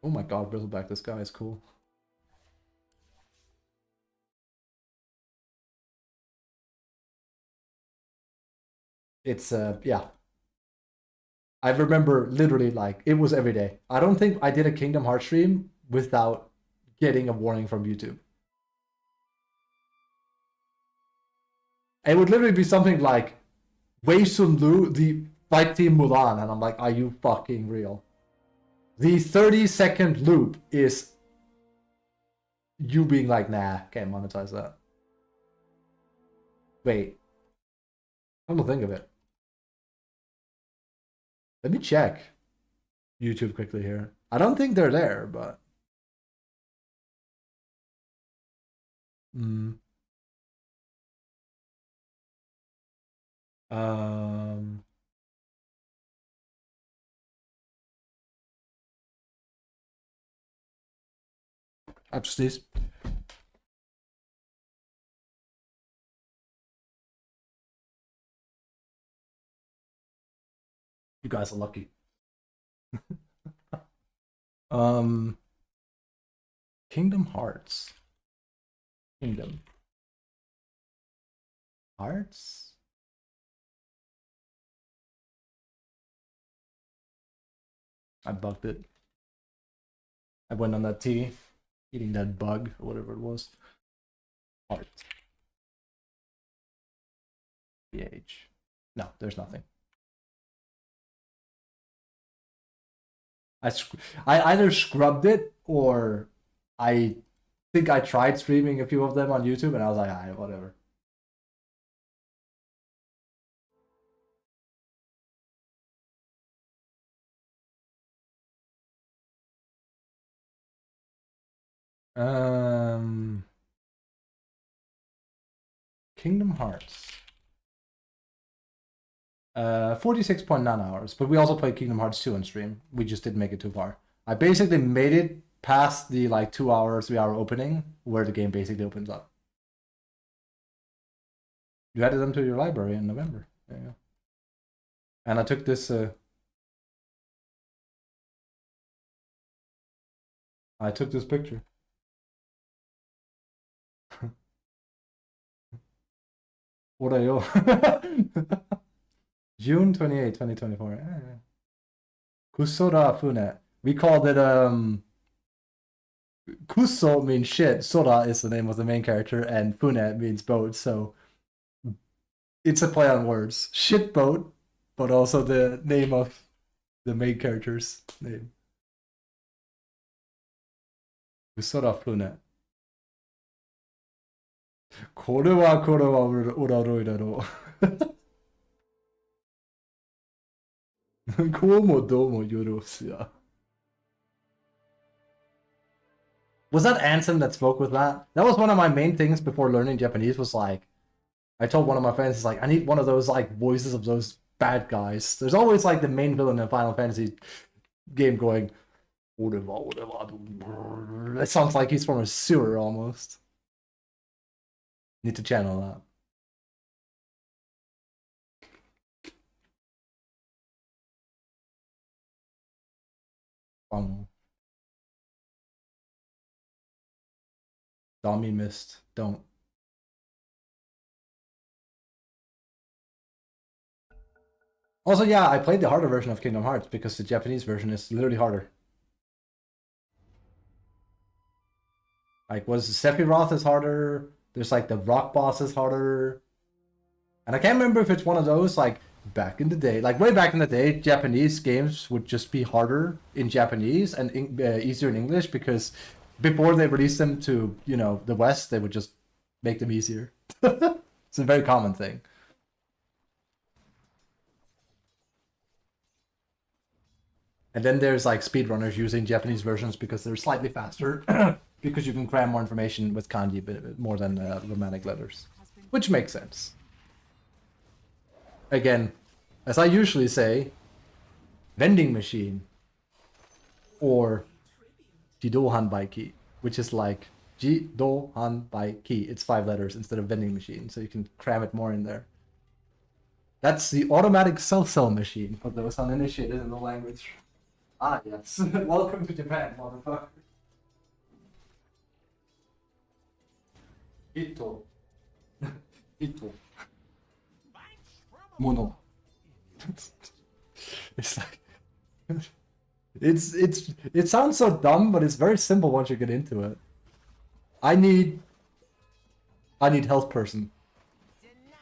Oh my god, Bristleback, this guy is cool. It's yeah. I remember literally like it was every day. I don't think I did a Kingdom Hearts stream without getting a warning from YouTube. It would literally be something like Wei Sun Lu, the fight team Mulan, and I'm like, are you fucking real? The 30-second loop is you being like, nah, can't monetize that. Wait. I'm gonna think of it. Let me check YouTube quickly here. I don't think they're there, but mm. Um Upstairs. You guys are lucky. um Kingdom Hearts. Kingdom Hearts? I bugged it. I went on that tea, eating that bug or whatever it was. Heart. PH. No, there's nothing. I either scrubbed it or I think I tried streaming a few of them on YouTube and I was like, ah, whatever. Kingdom Hearts. 46.9 hours, but we also played Kingdom Hearts 2 on stream. We just didn't make it too far. I basically made it past the like 2 hour, 3 hour opening where the game basically opens up. You added them to your library in November. There you go. And I took this picture. What are you? June 28, 2024. Kusora Fune. We called it Kuso means shit. Sora is the name of the main character, and Fune means boat, so it's a play on words. Shit boat, but also the name of the main character's name. Kusora Fune. これはオラロイだろう。こうもどうもよろしや。Was that Ansem that spoke with that? That was one of my main things before learning Japanese was like, I told one of my friends, it's like, I need one of those like voices of those bad guys. There's always like the main villain in a Final Fantasy game going, it sounds like he's from a sewer almost. Need to channel that. Dami missed. Don't. Also, yeah, I played the harder version of Kingdom Hearts because the Japanese version is literally harder. Like, Sephiroth is harder. There's like the rock boss is harder. And I can't remember if it's one of those, like, back in the day, like way back in the day, Japanese games would just be harder in Japanese and easier in English because before they released them to, you know, the West, they would just make them easier. It's a very common thing. And then there's like speedrunners using Japanese versions because they're slightly faster because you can cram more information with kanji a bit more than romantic letters, which makes sense. Again, as I usually say, vending machine or Jidohan Baiki, which is like Jidohan Baiki. It's 5 letters instead of vending machine, so you can cram it more in there. That's the automatic cell machine for those uninitiated in the language. Ah, yes. Welcome to Japan, motherfucker. Ito. Ito. Mono. It's like it sounds so dumb, but it's very simple once you get into it. I need health person.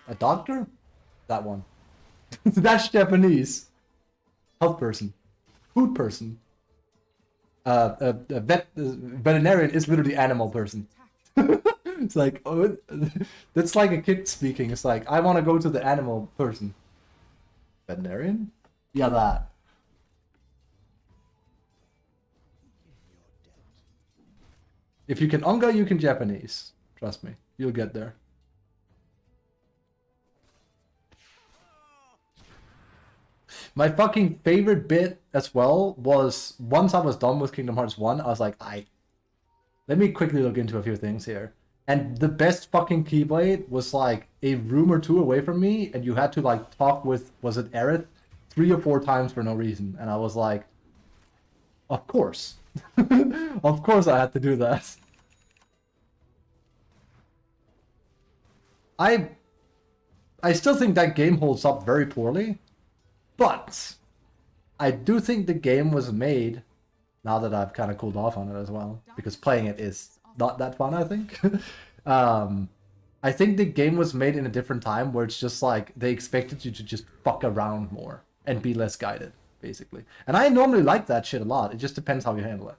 A doctor? That one. That's Japanese. Health person. Food person. Veterinarian is literally animal person. It's like, oh, that's like a kid speaking. It's like, I want to go to the animal person. Veterinarian? Yeah, that. If you can Onga, you can Japanese. Trust me, you'll get there. My fucking favorite bit as well was once I was done with Kingdom Hearts 1, I was like, let me quickly look into a few things here. And the best fucking Keyblade was like a room or two away from me, and you had to like talk with, was it Aerith? 3 or 4 times for no reason. And I was like, of course. Of course I had to do that. I still think that game holds up very poorly, but I do think the game was made, now that I've kind of cooled off on it as well, because playing it is not that fun, I think. I think the game was made in a different time where it's just like they expected you to just fuck around more and be less guided, basically. And I normally like that shit a lot. It just depends how you handle it.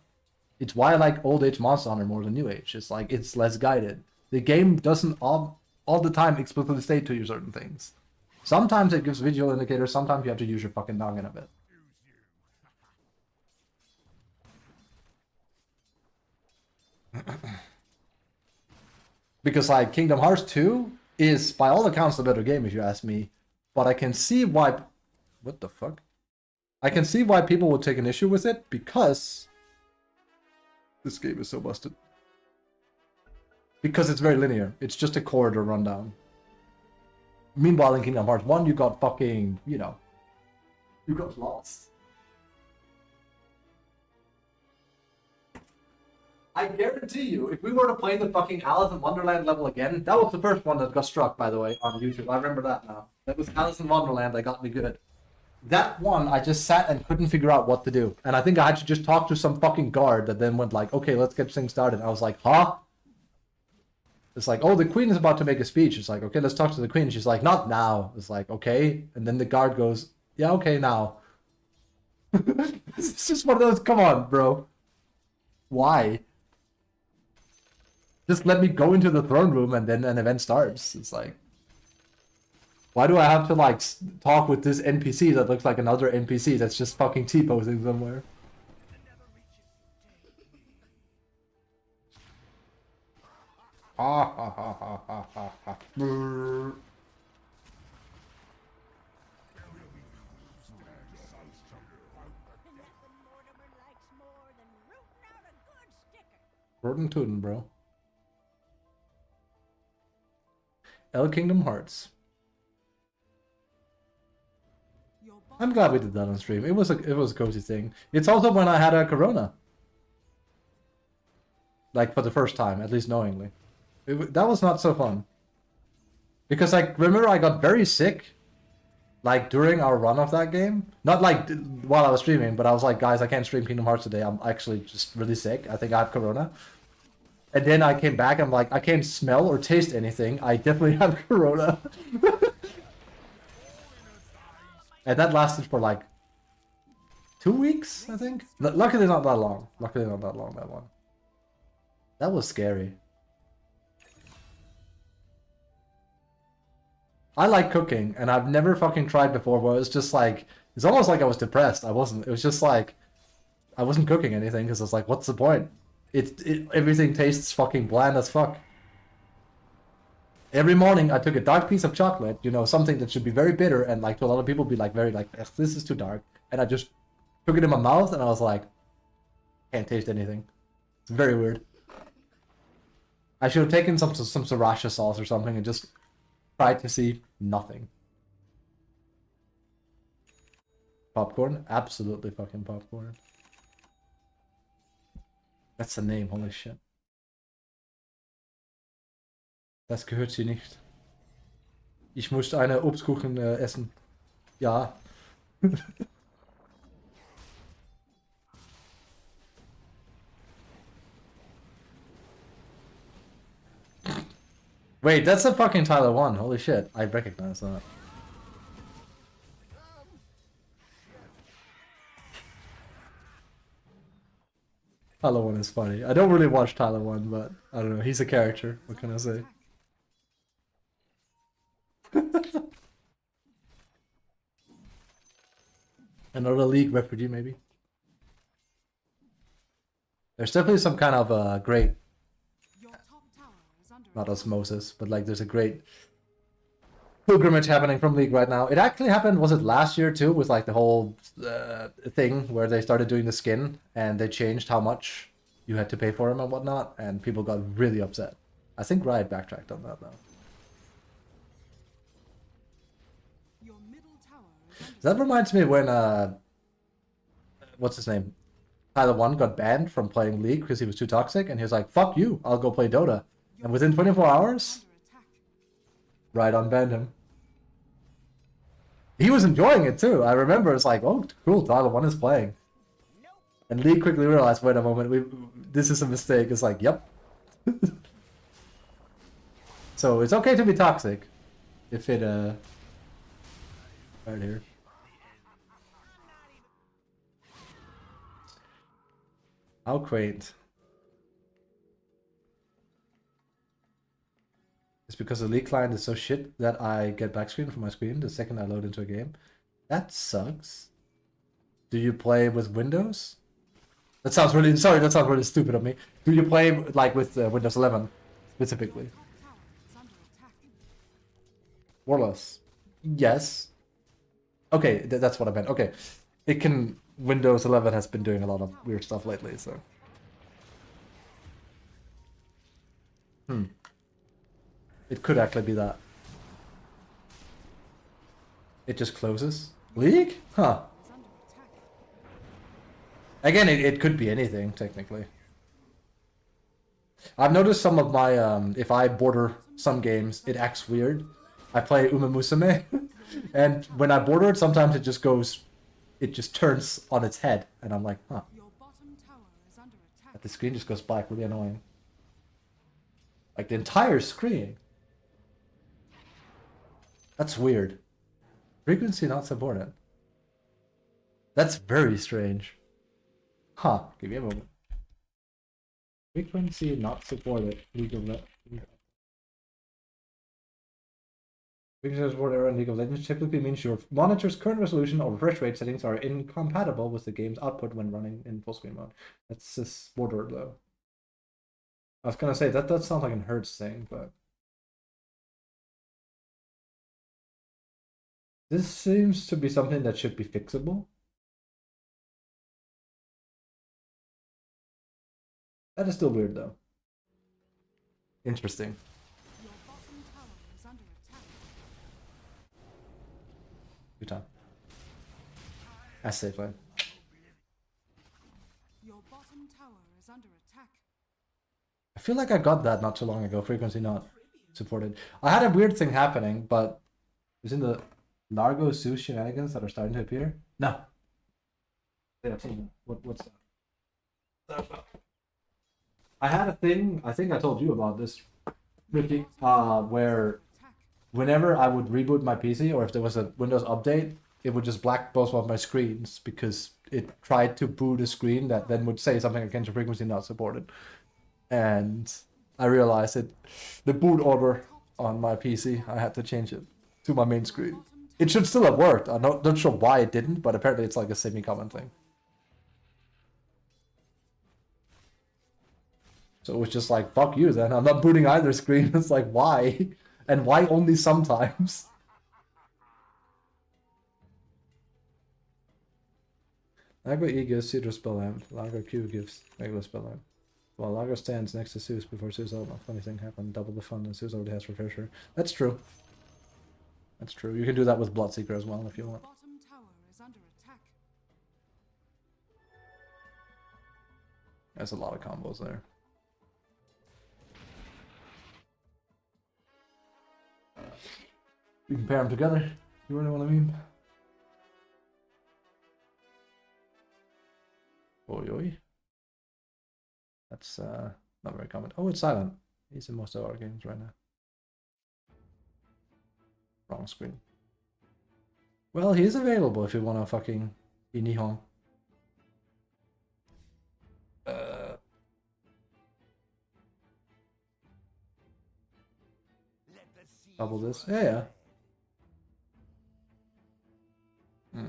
It's why I like Old Age Monster Hunter more than New Age. It's like, it's less guided. The game doesn't all the time explicitly state to you certain things. Sometimes it gives visual indicators, sometimes you have to use your fucking noggin a bit. Because like Kingdom Hearts 2 is by all accounts a better game if you ask me, but I can see why, what the fuck? I can see why people would take an issue with it because this game is so busted. Because it's very linear. It's just a corridor rundown. Meanwhile in Kingdom Hearts 1 you got fucking, you know, you got lost. I guarantee you, if we were to play the fucking Alice in Wonderland level again, that was the first one that got struck, by the way, on YouTube. I remember that now. That was Alice in Wonderland that got me good. That one, I just sat and couldn't figure out what to do. And I think I had to just talk to some fucking guard that then went like, okay, let's get things started. I was like, huh? It's like, oh, the queen is about to make a speech. It's like, okay, let's talk to the queen. She's like, not now. It's like, okay. And then the guard goes, yeah, okay, now. It's just one of those, come on, bro. Why? Just let me go into the throne room and then an event starts. It's like, why do I have to like talk with this NPC that looks like another NPC that's just fucking T-posing somewhere? Ha ha ha ha ha ha ha. Brrr. Rootin' tootin', bro. El Kingdom Hearts. I'm glad we did that on stream. It was a cozy thing. It's also when I had a corona. Like for the first time, at least knowingly. That was not so fun. Because I remember I got very sick. Like during our run of that game. Not like while I was streaming, but I was like, guys, I can't stream Kingdom Hearts today. I'm actually just really sick. I think I have corona. And then I came back, I'm like, I can't smell or taste anything. I definitely have corona. And that lasted for like 2 weeks, I think. Luckily not that long. Luckily not that long, that one. That was scary. I like cooking, and I've never fucking tried before where it's just like, it's almost like I was depressed. I wasn't. It was just like, I wasn't cooking anything because I was like, what's the point? Everything tastes fucking bland as fuck. Every morning I took a dark piece of chocolate, you know, something that should be very bitter, and like to a lot of people be like very like, this is too dark. And I just took it in my mouth and I was like, can't taste anything. It's very weird. I should have taken some sriracha sauce or something and just tried to see nothing. Popcorn? Absolutely fucking popcorn. That's the name, holy shit. Das gehört sie nicht. Ich musste eine Obstkuchen essen. Ja, Wait, that's a fucking Tyler 1. Holy shit, I recognize that. Tyler 1 is funny. I don't really watch Tyler 1, but I don't know. He's a character. What can I say? Another League refugee, maybe? There's definitely some kind of great, Your top tower is under not attack. osmosis, but like there's a great pilgrimage happening from League right now. It actually happened, was it last year too, with like the whole thing where they started doing the skin and they changed how much you had to pay for them and whatnot, and people got really upset. I think Riot backtracked on that though. Your middle tower is under That reminds me when what's his name? Tyler 1 got banned from playing League because he was too toxic, and he was like, "Fuck you, I'll go play Dota." And within 24 hours, under attack. Riot unbanned him. He was enjoying it too. I remember it's like, "Oh, cool, Tyler 1 is playing." And League quickly realized, "Wait a moment, this is a mistake." It's like, "Yep." So it's okay to be toxic if it right here. How quaint. It's because the League client is so shit that I get back screen from my screen the second I load into a game. That sucks. Do you play with Windows? That sounds really, sorry, that sounds really stupid of me. Do you play like with Windows 11 specifically? Top tower is under attack. More or less. Yes. Okay, that's what I meant. Okay. It can, Windows 11 has been doing a lot of weird stuff lately, so. It could actually be that. It just closes. League? Huh. Is under attack. Again, it could be anything, technically. I've noticed some of my, if I border some games, it acts weird. I play Uma Musume, and when I border it, sometimes it just goes, it just turns on its head, and I'm like, huh. Your bottom tower is under attack. The screen just goes black, really annoying. Like the entire screen. That's weird. Frequency not supported. That's very strange. Huh, give me a moment. Frequency not supported. League of Legends. Frequency support error in League of Legends typically means your monitor's current resolution or refresh rate settings are incompatible with the game's output when running in full screen mode. That's just border though. I was gonna say that sounds like an Hertz thing, but this seems to be something that should be fixable. That is still weird though. Interesting. Your bottom tower is under attack. Good time. That's safe line. Your bottom tower is under attack. I feel like I got that not too long ago. Frequency not supported. I had a weird thing happening, but it was in the Largo Zoo shenanigans that are starting to appear. No. Yeah, what's that? I had a thing, I think I told you about this, Ricky, where Attack. whenever I would reboot my PC or if there was a Windows update, it would just black both of my screens because it tried to boot a screen that then would say something against your frequency not supported. And I realized that the boot order on my PC, I had to change it to my main screen. It should still have worked. I'm not sure why it didn't, but apparently it's like a semi-common thing. So it was just like, fuck you then. I'm not booting either screen. It's like, why? And why only sometimes? Lago E gives Cedar spell lamp. Lago Q gives regular spell lamp. While Lago stands next to Zeus before Zeus out, a funny thing happened. Double the fun, and Zeus already has Refresher. That's true. That's true. You can do that with Bloodseeker as well if you want. Bottom tower is under attack. There's a lot of combos there. You can pair them together. You really know what I mean? Oi, oi. That's not very common. Oh, it's silent. He's in most of our games right now. Wrong screen. Well, he is available if you want to fucking be Nihon. Double this. Yeah, yeah.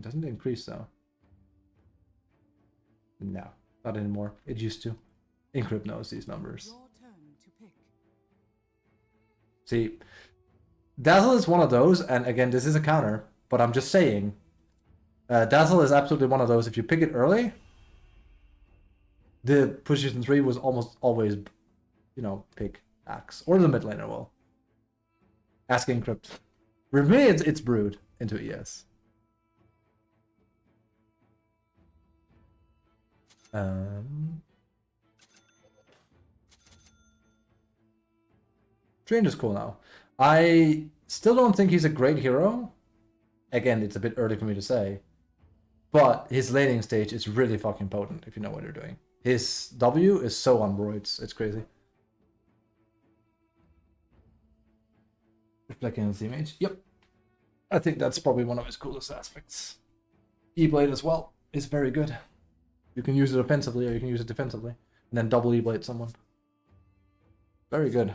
Doesn't increase though. No, not anymore. It used to. Encrypt knows these numbers. Your turn to pick. See, Dazzle is one of those, and again, this is a counter, but I'm just saying, Dazzle is absolutely one of those. If you pick it early, the position 3 was almost always, you know, pick Axe, or the mid laner will. Ask Encrypt. For me, it's Brood into ES. Strange is cool now. I still don't think he's a great hero. Again, it's a bit early for me to say. But his laning stage is really fucking potent if you know what you're doing. His W is so on roids, it's crazy. Reflecting on the image. Yep. I think that's probably one of his coolest aspects. E-Blade as well is very good. You can use it offensively or you can use it defensively. And then double E-Blade someone. Very good.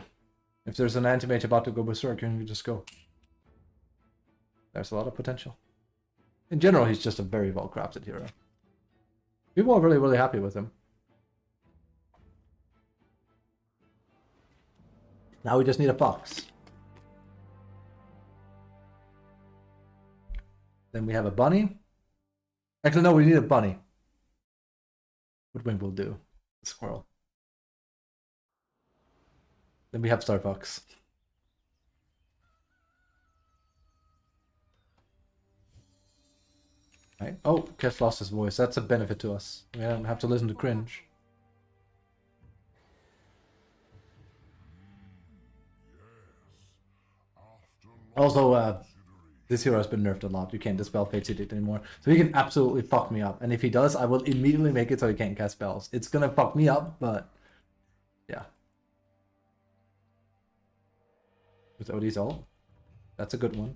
If there's an anti-mage about to go berserk, you can just go. There's a lot of potential. In general, he's just a very well-crafted hero. People are really, really happy with him. Now we just need a fox. Then we have a bunny. Actually, no, we need a bunny. Woodwing will do. A squirrel. Then we have Star Fox. Right. Oh, Kev lost his voice. That's a benefit to us. We don't have to listen to cringe. Also, this hero has been nerfed a lot. You can't dispel Fate's Edict anymore. So he can absolutely fuck me up. And if he does, I will immediately make it so he can't cast spells. It's gonna fuck me up, but yeah. With Odie's ult. That's a good one.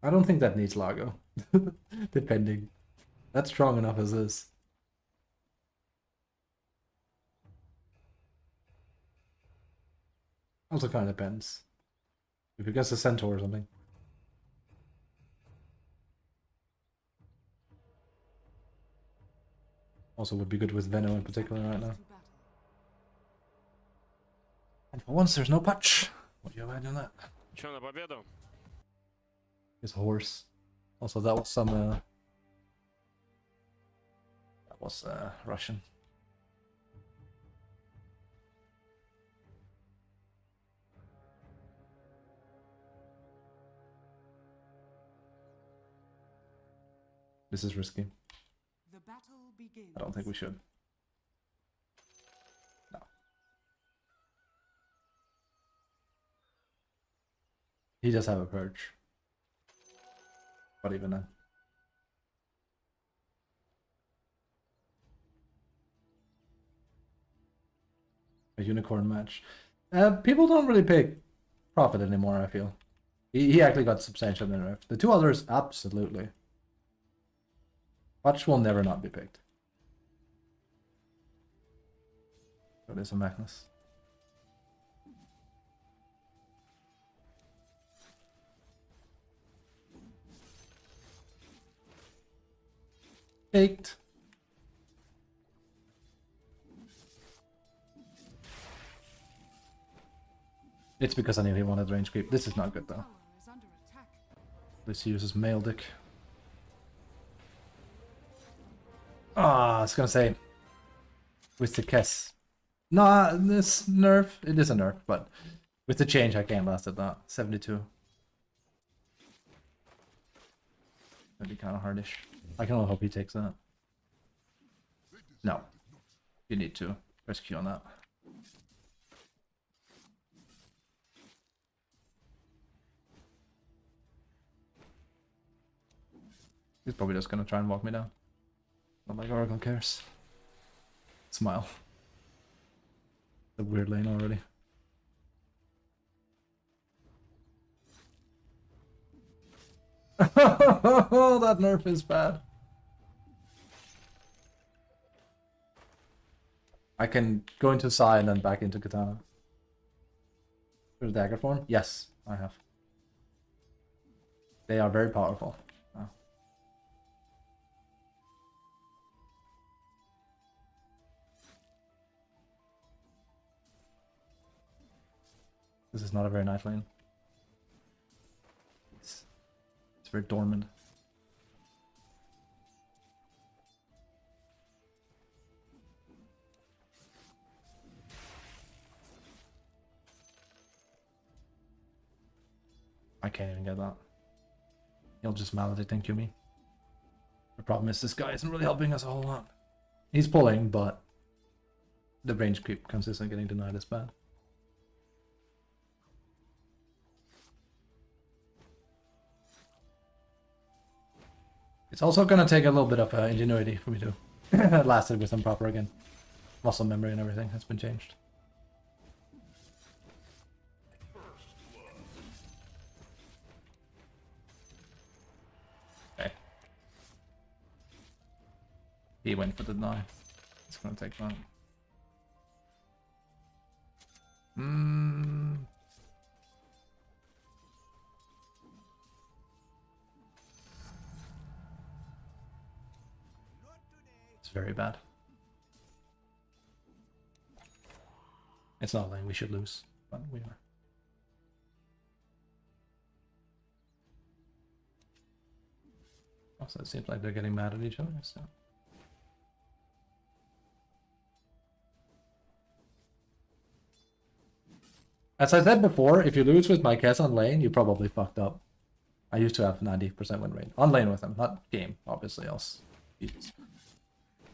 I don't think that needs Largo. Depending. That's strong enough as is. Also kind of depends. If it gets a centaur or something. Also would be good with Venno in particular right now. And for once there's no patch. What do you have on that? Чё, на победу? His horse. Also that was some Russian. This is risky. The battle begins. I don't think we should. No. He does have a purge. But even then. A unicorn match. People don't really pick Prophet anymore, I feel. He actually got substantial nerf. The two others, absolutely. Patch will never not be picked. So there's a Magnus. Picked. It's because I knew he wanted range creep. This is not good though. Tower is under attack. This uses male dick. Ah, I was gonna say with the Kess. Nah, this nerf, it is a nerf, but with the change I can't last at that. 72. That'd be kind of hardish. I can only hope he takes that. No. You need to rescue on that. He's probably just gonna try and walk me down. Not like Oracle cares. Smile. The weird lane already. That nerf is bad. I can go into Sai and then back into Katana. There's dagger form? Yes, I have. They are very powerful. Oh. This is not a very nice lane. It's very dormant. I can't even get that. He'll just maledict and Q me. The problem is this guy isn't really helping us a whole lot. He's pulling, but the range creep consistently getting denied is bad. It's also gonna take a little bit of ingenuity for me to last it with them proper again. Muscle memory and everything has been changed. Okay. He went for the deny. It's gonna take that. It's very bad. It's not a lane we should lose, but we are. Also, it seems like they're getting mad at each other, so. As I said before, if you lose with my Kess on lane, you probably fucked up. I used to have 90% win rate. On lane with him, not game, obviously, else. Jesus.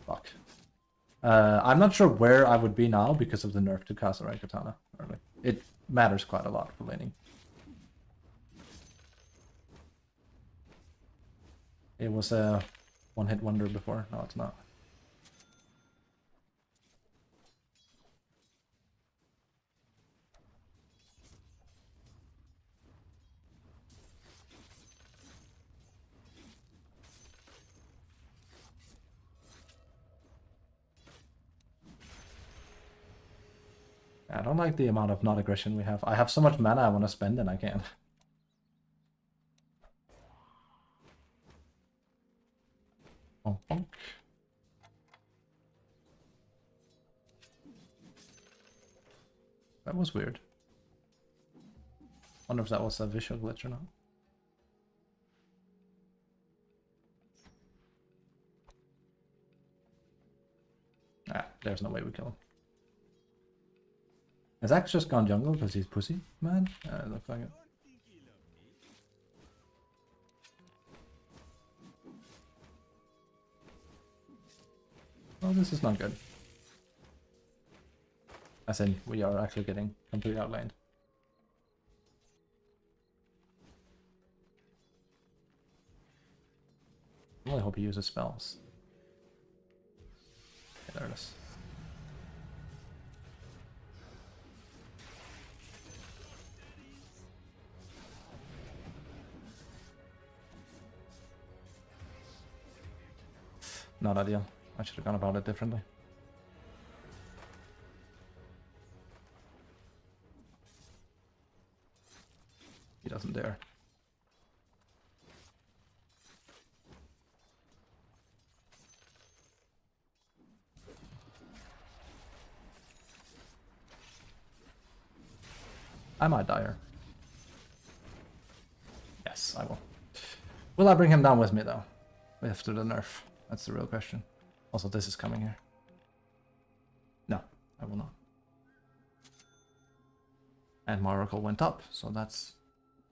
Fuck. I'm not sure where I would be now because of the nerf to Kasarai Katana early. It matters quite a lot for laning. It was a one-hit wonder before. No, it's not. I don't like the amount of non-aggression we have. I have so much mana I want to spend and I can't. Bonk, bonk. That was weird. Wonder if that was a visual glitch or not. Ah, there's no way we kill him. Has Axe just gone jungle because he's pussy, man? It looks like it. Well, this is not good. As in, we are actually getting completely outlined. I really hope he uses spells. Okay, there it is. Not ideal. I should have gone about it differently. He doesn't dare. I might die here. Yes, I will. Will I bring him down with me though? After the nerf? That's the real question. Also, this is coming here. No, I will not. And my Oracle went up, so that's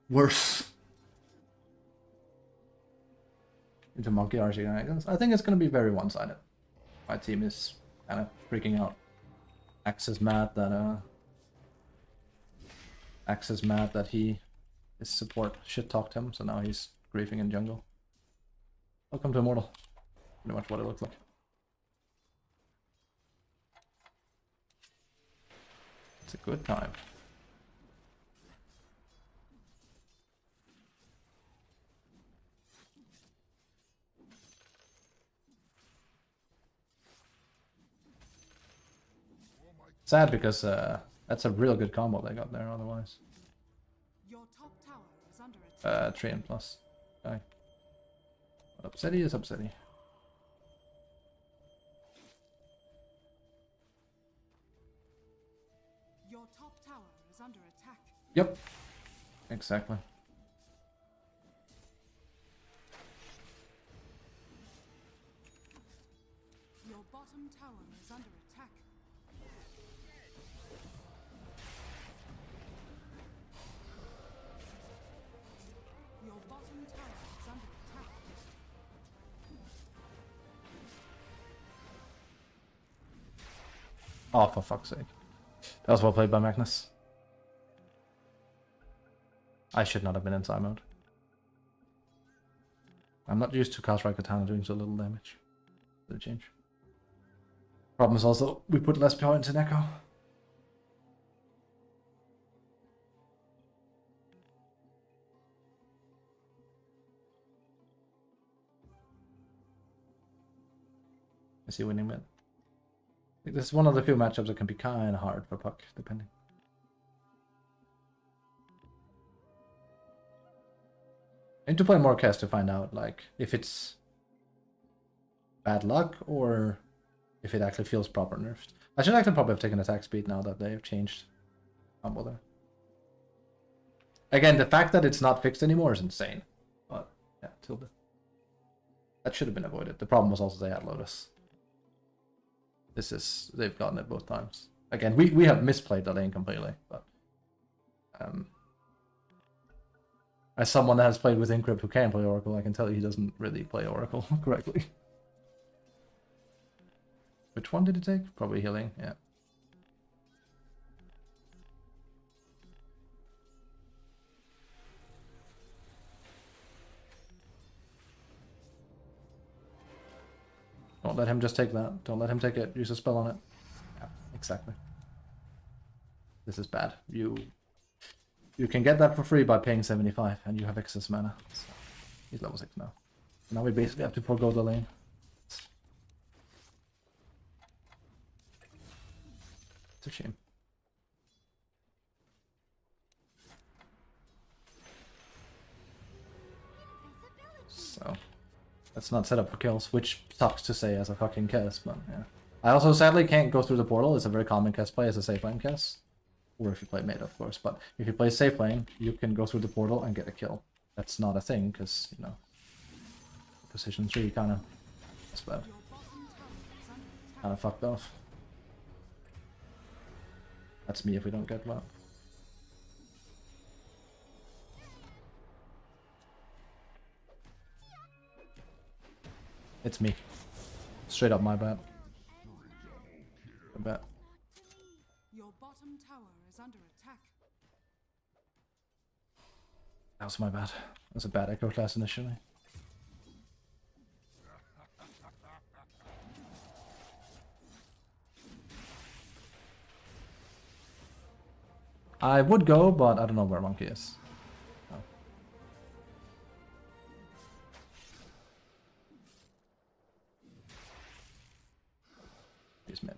worse. Into Monkey RC. I think it's going to be very one-sided. My team is kind of freaking out. Axe is mad that his support shit-talked him, so now he's griefing in jungle. Welcome to Immortal. Pretty much what it looks like. It's a good time. Sad because that's a real good combo they got there otherwise. Your top tower is under attack. 3 and plus. Okay. Upsetty is upsetty. Your top tower is under attack. Yep. Exactly. Your bottom tower is under attack. Your bottom tower is under attack. Oh, for fuck's sake. That was well played by Magnus. I should not have been in side mode. I'm not used to Cast Katana doing so little damage. For the change. Problem is also, we put less power into Neko. I see winning mid. This is one of the few matchups that can be kind of hard for Puck, depending. I need to play more cast to find out, like, if it's bad luck or if it actually feels proper nerfed. I should actually probably have taken attack speed now that they've changed combo there. Again, the fact that it's not fixed anymore is insane. But, yeah, tilde. That should have been avoided. The problem was also they had Lotus. This is, they've gotten it both times. Again, we have misplayed the lane completely, but as someone that has played with Encrypt who can play Oracle, I can tell you he doesn't really play Oracle correctly. Which one did it take? Probably healing, yeah. Don't let him just take that. Don't let him take it. Use a spell on it. Yeah, exactly. This is bad. You can get that for free by paying 75, and you have excess mana. So he's level 6 now. Now we basically have to forego the lane. It's a shame. So let's not set up for kills, which sucks to say as a fucking cast, but yeah. I also sadly can't go through the portal. It's a very common cast play as a safe lane cast. Or if you play mid, of course. But if you play safe lane, you can go through the portal and get a kill. That's not a thing, because, you know, position 3 kind of... That's bad. Kind of fucked off. That's me if we don't get that. It's me. Straight up my bad. I bet. Your bottom tower is under attack. That was my bad. That was a bad echo class initially. I would go, but I don't know where Monkey is. Oh. He's mid.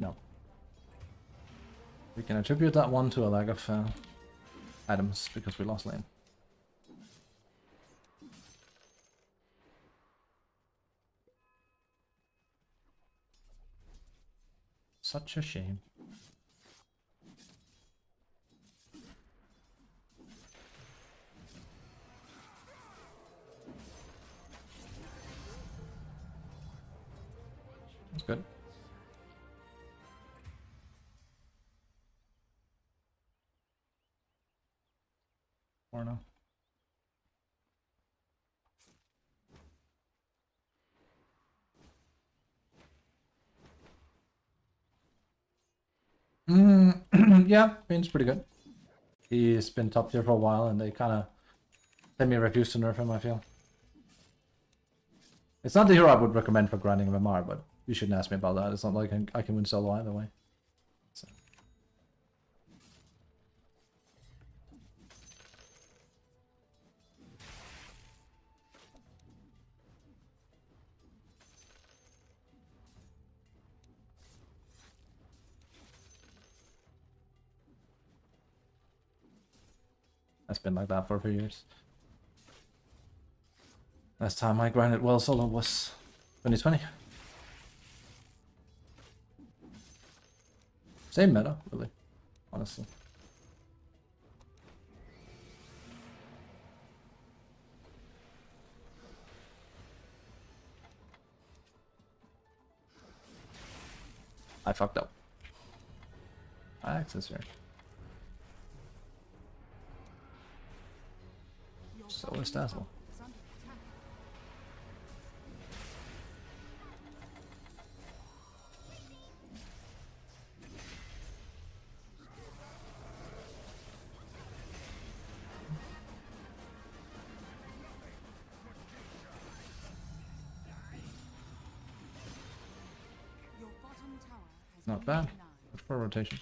No. We can attribute that one to a lack of items because we lost lane. Such a shame. That's good. Or no. Yeah, Fiend's pretty good. He's been top tier for a while, and they kind of semi-refuse to nerf him, I feel. It's not the hero I would recommend for grinding MMR, but you shouldn't ask me about that. It's not like I can win solo either way. So. It's been like that for a few years. Last time I grinded well solo was 2020. Same meta, really, honestly. I fucked up. I access here. So is Dazzle. Your bottom tower has Not been bad. denied. Good for rotation.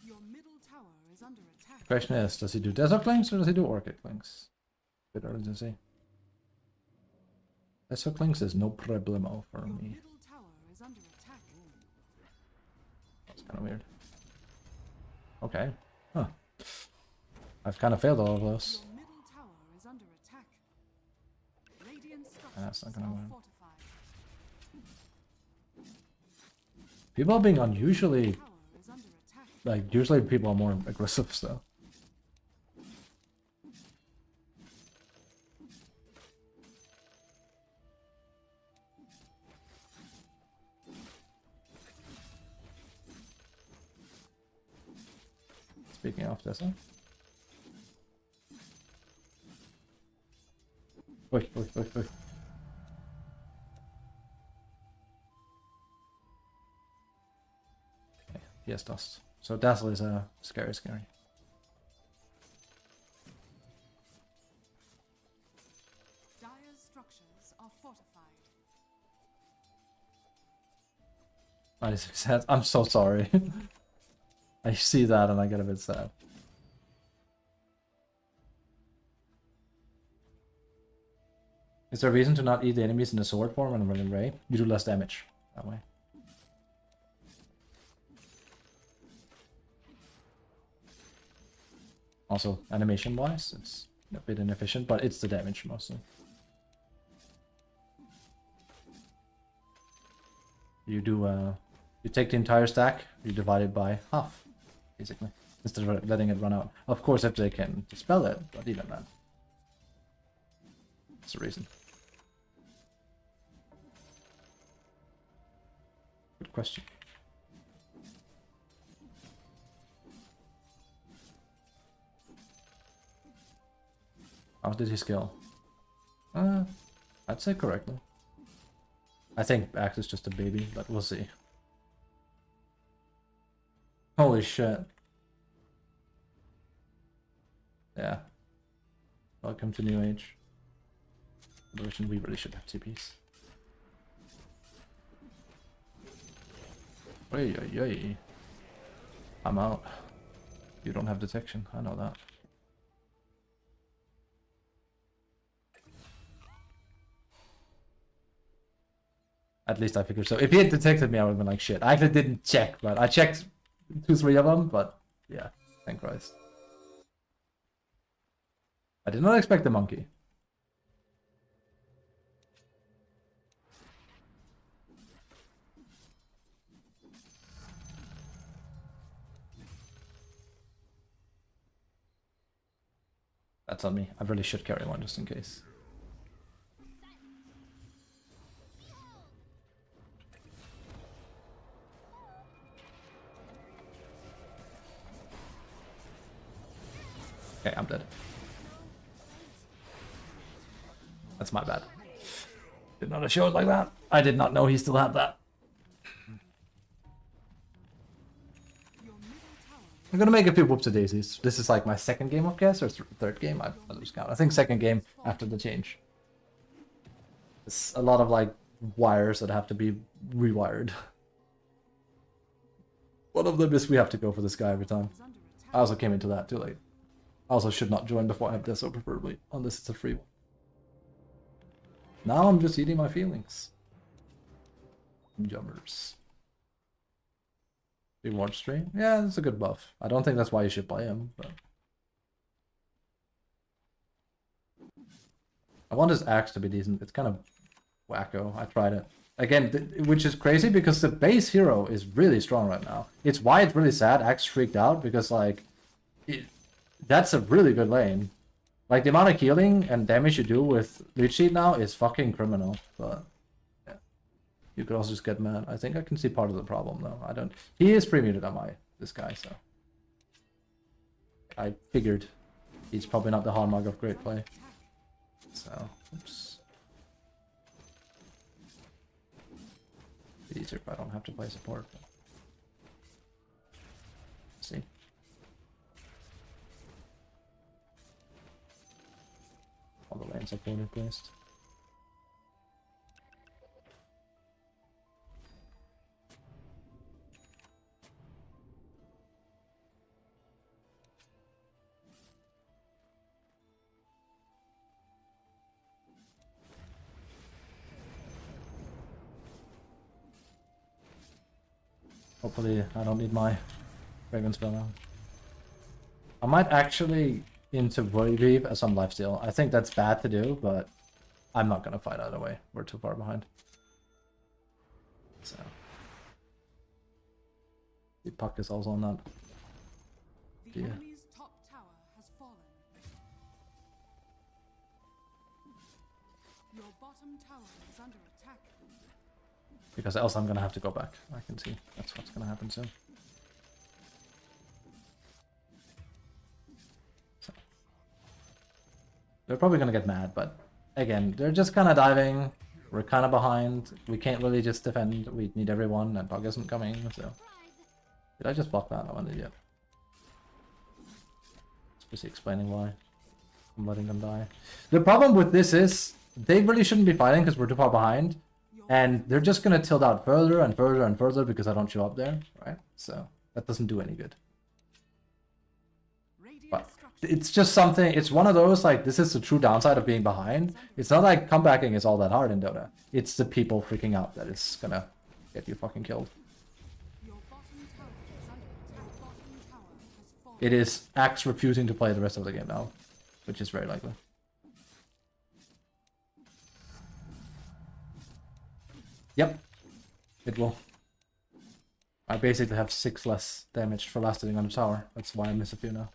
Your middle tower is under attack. Question is, does he do Desert Clinks or does he do Orchid Clinks? Bit early to see. Desert Clinks is no problemo for Your me. middle tower is under attack. That's kind of weird. Okay. Huh. I've kind of failed all of those. Your middle tower is under attack. Radiant That's not structures gonna are win. fortified. People are being unusually, Tower is under attack. like, usually people are more aggressive, so. Speaking of this, huh? Wait. Okay, he has dust. So Dazzle is scary. Dire's structures are fortified. 96 heads. I'm so sorry. I see that and I get a bit sad. Is there a reason to not eat the enemies in the sword form and run in Ray? You do less damage that way. Also, animation-wise, it's a bit inefficient, but it's the damage mostly. You do, you take the entire stack, you divide it by half, basically, instead of letting it run out. Of course, if they can dispel it, but even then. That's the reason. Good question. How did he scale? I'd say correctly. I think Axe is just a baby, but we'll see. Holy shit. Yeah. Welcome to New Age. Version we really should have TPs. Oy. I'm out. You don't have detection, I know that. At least I figured so. If he had detected me, I would have been like, shit. I actually didn't check, but I checked 2-3 of them, but yeah, thank Christ. I did not expect the monkey. That's on me. I really should carry one just in case. Okay, I'm dead. That's my bad. Did not show it like that. I did not know he still had that. Your middle tower I'm gonna make a few whoopsie daisies. This is like my second game of guess or third game. I lose count. I think second game after the change. It's a lot of like wires that have to be rewired. One of them is we have to go for this guy every time. is under attack. I also came into that too late. I also should not join before I have this, so preferably unless it's a free one. Now I'm just eating my feelings. Jumpers. Reward stream? Yeah, that's a good buff. I don't think that's why you should buy him, but I want his axe to be decent. It's kind of wacko. I tried it. Again, which is crazy because the base hero is really strong right now. It's why it's really sad Axe freaked out because like that's a really good lane. Like the amount of healing and damage you do with Leech Seed now is fucking criminal. But yeah. You could also just get mad. I think I can see part of the problem though. I don't. He is pre-muted on this guy, so I figured he's probably not the hallmark of great play. So oops. It's easier if I don't have to play support. See. All the lanes are poorly placed. Hopefully I don't need my Raven spell now. I might actually into Weave as some lifesteal. I think that's bad to do, but I'm not gonna fight either way. We're too far behind. So the puck is also on that. The Yeah. enemy's top tower has fallen. Your bottom tower is under attack. Because else I'm gonna have to go back. I can see that's what's gonna happen soon. So. They're probably gonna get mad, but again, they're just kind of diving. We're kind of behind. We can't really just defend. We need everyone, and Bug isn't coming. So did I just block that? No, I did yet. It's busy explaining why I'm letting them die. The problem with this is they really shouldn't be fighting because we're too far behind. And they're just gonna tilt out further and further and further because I don't show up there, right? So that doesn't do any good. Radiant But structures it's just something, it's one of those, like, this is the true downside of being behind. It's not like comebacking is all that hard in Dota. It's the people freaking out that is gonna get you fucking killed. Your bottom tower is under attack. Bottom tower has fallen. It is Axe refusing to play the rest of the game now, which is very likely. Yep, it will. I basically have 6 less damage for last hitting on the tower. That's why I miss a few now.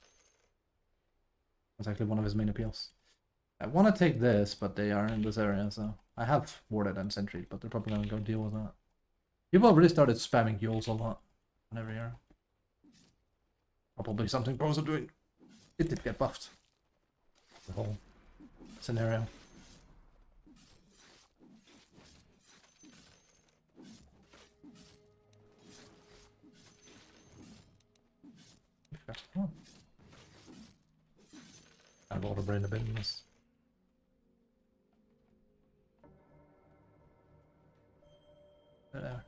That's actually one of his main appeals. I want to take this, but they are in this area, so I have warded and sentry, but they're probably gonna go deal with that. People have really started spamming heals a lot on every area. Probably something pros are doing. It did get buffed. The whole scenario. Oh. I have all the brain a bit in this. There.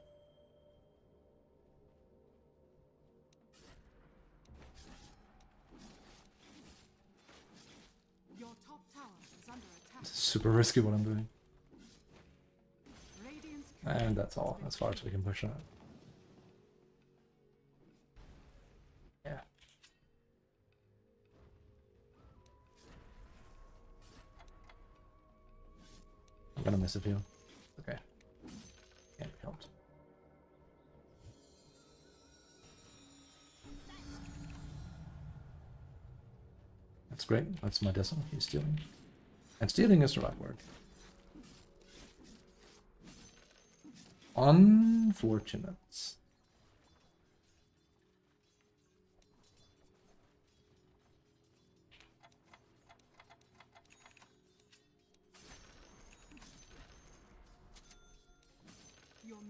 Your top tower is under attack. This is super risky what I'm doing. Radiant's And that's all, as far as we can push that. Yeah. I'm gonna miss a few. Okay. Can't be helped. That's great. That's my decimal. He's stealing. And stealing is the right word. Unfortunate.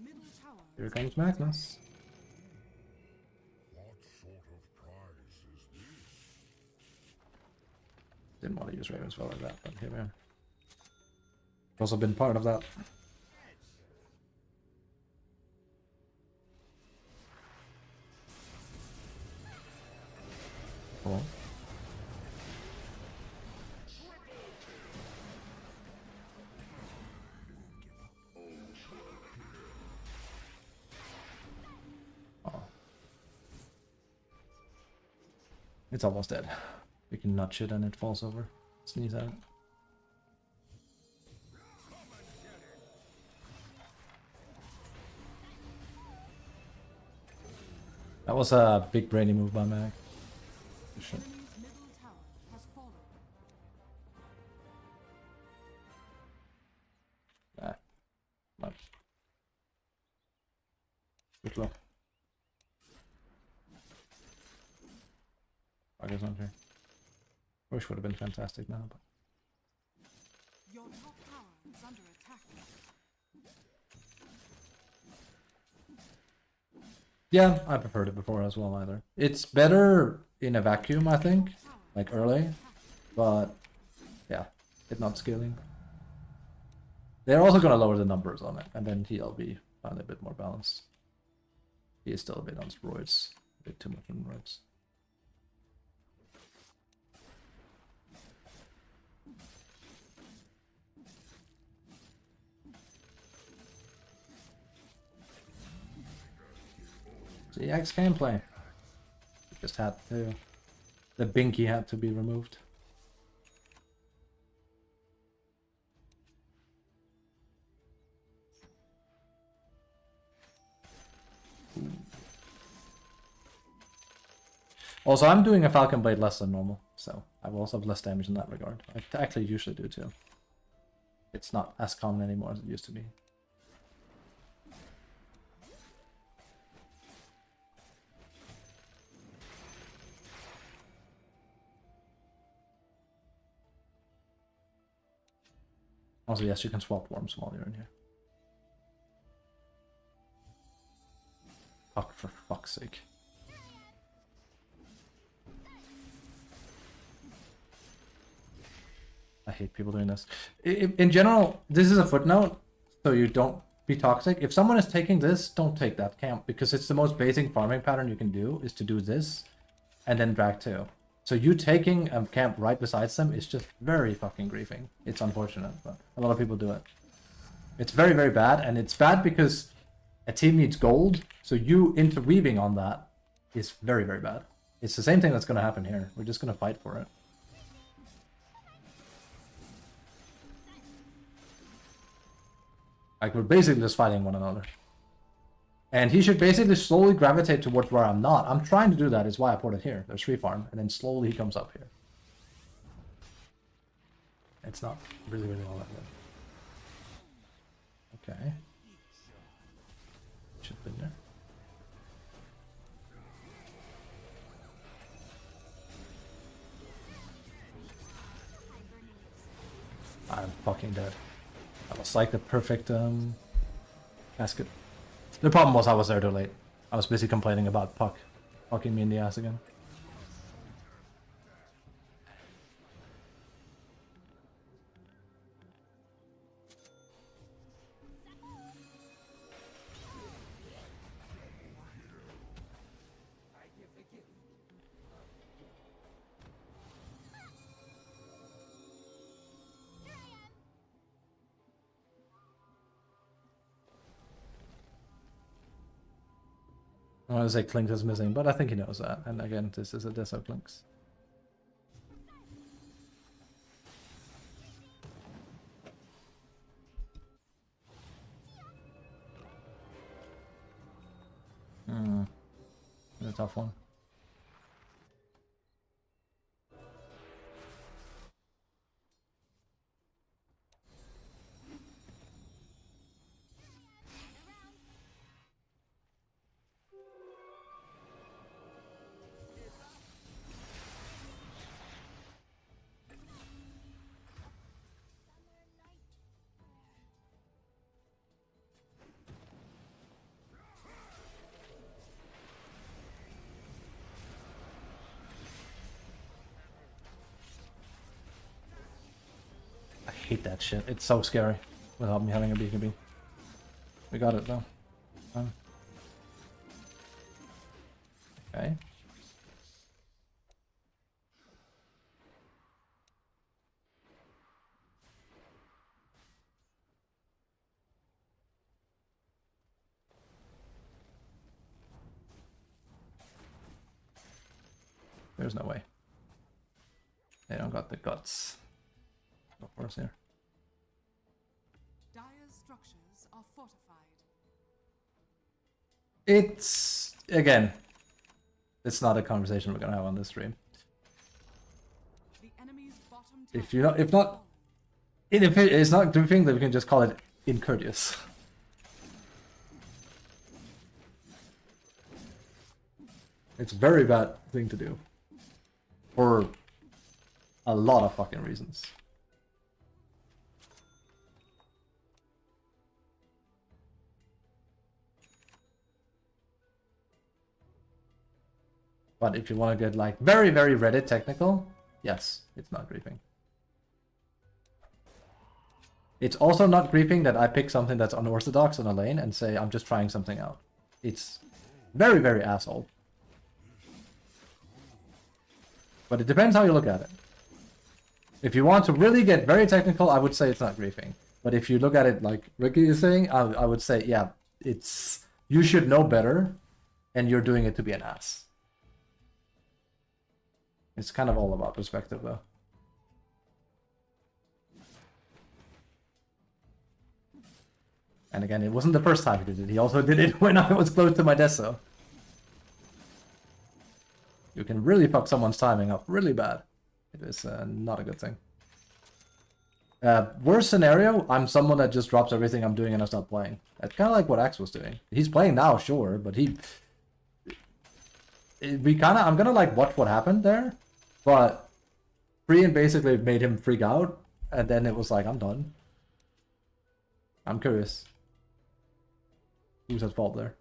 middle tower Here is comes under attack. Magnus. What sort of prize is this? Didn't want to use Ravensfell like that, but here we are. Also been part of that. Cool. Oh. It's almost dead. We can nudge it and it falls over. Sneeze at it. That was a big brainy move by Mag. Shit. Enemy's middle tower has fallen. Nah. Not. Good luck. I guess not here. Wish would have been fantastic now, but. Your top tower is under attack. Yeah, I preferred it before as well either. It's better in a vacuum, I think, like early, but yeah, it's not scaling. They're also gonna lower the numbers on it, and then he'll be finally a bit more balanced. He is still a bit on steroids, a bit too much on steroids. The X gameplay. Just had to. The binky had to be removed. Ooh. Also, I'm doing a Falcon Blade less than normal, so I will also have less damage in that regard. I actually usually do too. It's not as common anymore as it used to be. Also, yes, you can swap worms while you're in here. Fuck, for fuck's sake. I hate people doing this. In general, this is a footnote, so you don't be toxic. If someone is taking this, don't take that camp, because it's the most basic farming pattern you can do, is to do this, and then drag 2. So you taking a camp right beside them is just very fucking griefing. It's unfortunate, but a lot of people do it. It's very, very bad, and it's bad because a team needs gold, so you interweaving on that is very, very bad. It's the same thing that's going to happen here. We're just going to fight for it. Like, we're basically just fighting one another. And he should basically slowly gravitate towards where I'm not. I'm trying to do that, is why I put it here. There's free farm, and then slowly he comes up here. It's not really, really all that good. Okay. Should have been there. I'm fucking dead. That was like the perfect casket. The problem was I was there too late. I was busy complaining about Puck fucking me in the ass again. I want to say Clinks is missing, but I think he knows that. And again, this is a Deso Clinks. A tough one. hate that shit. It's so scary without me having a BKB. We got it though. Okay. There's no way. They don't got the guts. Of course, here. Dire's structures are fortified. It's again. It's not a conversation we're gonna have on this stream. The enemy's bottom If tower you not, if not, it's not griefing that we can just call it incourteous. It's a very bad thing to do. For a lot of fucking reasons. But if you want to get like very, very Reddit technical, yes, it's not griefing. It's also not griefing that I pick something that's unorthodox on a lane and say I'm just trying something out. It's very, very asshole. But it depends how you look at it. If you want to really get very technical, I would say it's not griefing. But if you look at it like Ricky is saying, I would say, yeah, it's you should know better, and you're doing it to be an ass. It's kind of all about perspective, though. And again, it wasn't the first time he did it. He also did it when I was close to my deso. You can really fuck someone's timing up really bad. It is not a good thing. Worst scenario, I'm someone that just drops everything I'm doing and I stop playing. That's kind of like what Axe was doing. He's playing now, sure, but I'm gonna like watch what happened there. But Brian basically made him freak out, and then it was like, I'm done. I'm curious. Who's at fault there?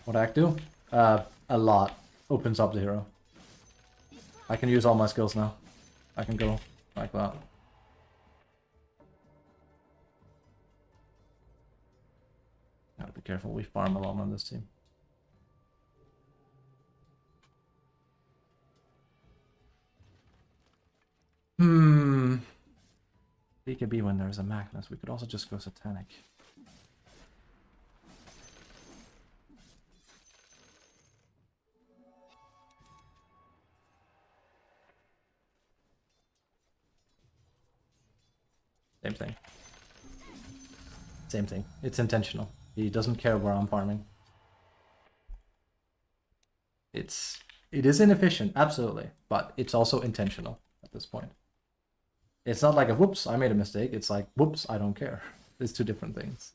What Act do? A lot. Opens up the hero. I can use all my skills now. I can go like that. Gotta be careful, we farm a lot on this team. BKB when there's a Magnus. We could also just go Satanic. Same thing. Same thing. It's intentional. He doesn't care where I'm farming. It is inefficient, absolutely, but it's also intentional at this point. It's not like a whoops, I made a mistake. It's like whoops, I don't care. It's two different things.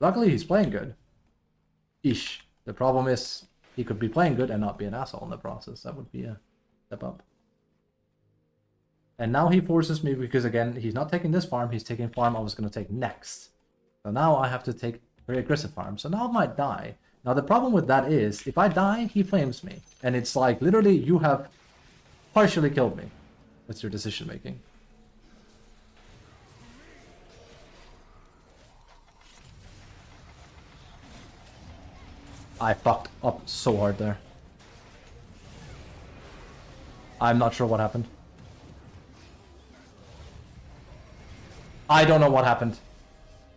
Luckily, he's playing good. Ish. The problem is he could be playing good and not be an asshole in the process. That would be a step up. And now he forces me because, again, he's not taking this farm. He's taking farm I was going to take next. So now I have to take very aggressive farm. So now I might die. Now the problem with that is, if I die, he flames me. And it's like, literally, you have partially killed me. That's your decision making. I fucked up so hard there. I'm not sure what happened. I don't know what happened.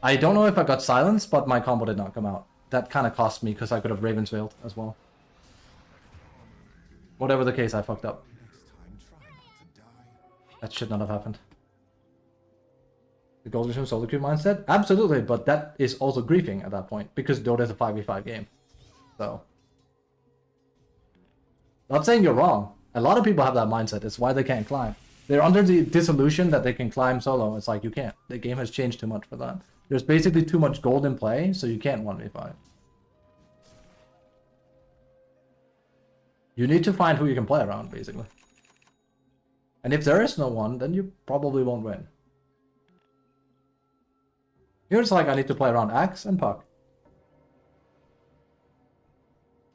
I don't know if I got silenced, but my combo did not come out. That kind of cost me because I could have Raven's Veiled as well. Whatever the case, I fucked up. That should not have happened. The Golden Room solo queue mindset? Absolutely, but that is also griefing at that point because Dota is a 5v5 game. So, not saying you're wrong. A lot of people have that mindset. It's why they can't climb. They're under the disillusion that they can climb solo. It's like, you can't. The game has changed too much for that. There's basically too much gold in play, so you can't 1v5. You need to find who you can play around, basically. And if there is no one, then you probably won't win. Here's like I need to play around Axe and Puck.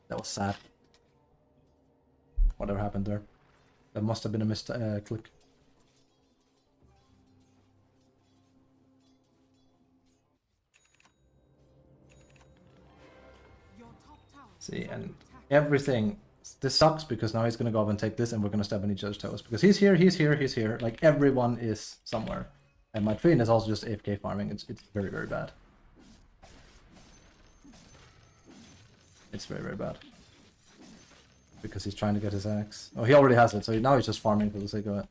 That was sad. Whatever happened there. That must have been a missed click. Your top tower See, is under and attack. everything. This sucks because now he's gonna go up and take this, and we're gonna step on each other's toes. Because he's here, he's here, he's here. Like everyone is somewhere, and my train is also just AFK farming. It's very, very bad. It's very, very bad. Because he's trying to get his axe. Oh, he already has it, so now he's just farming for the sake of it.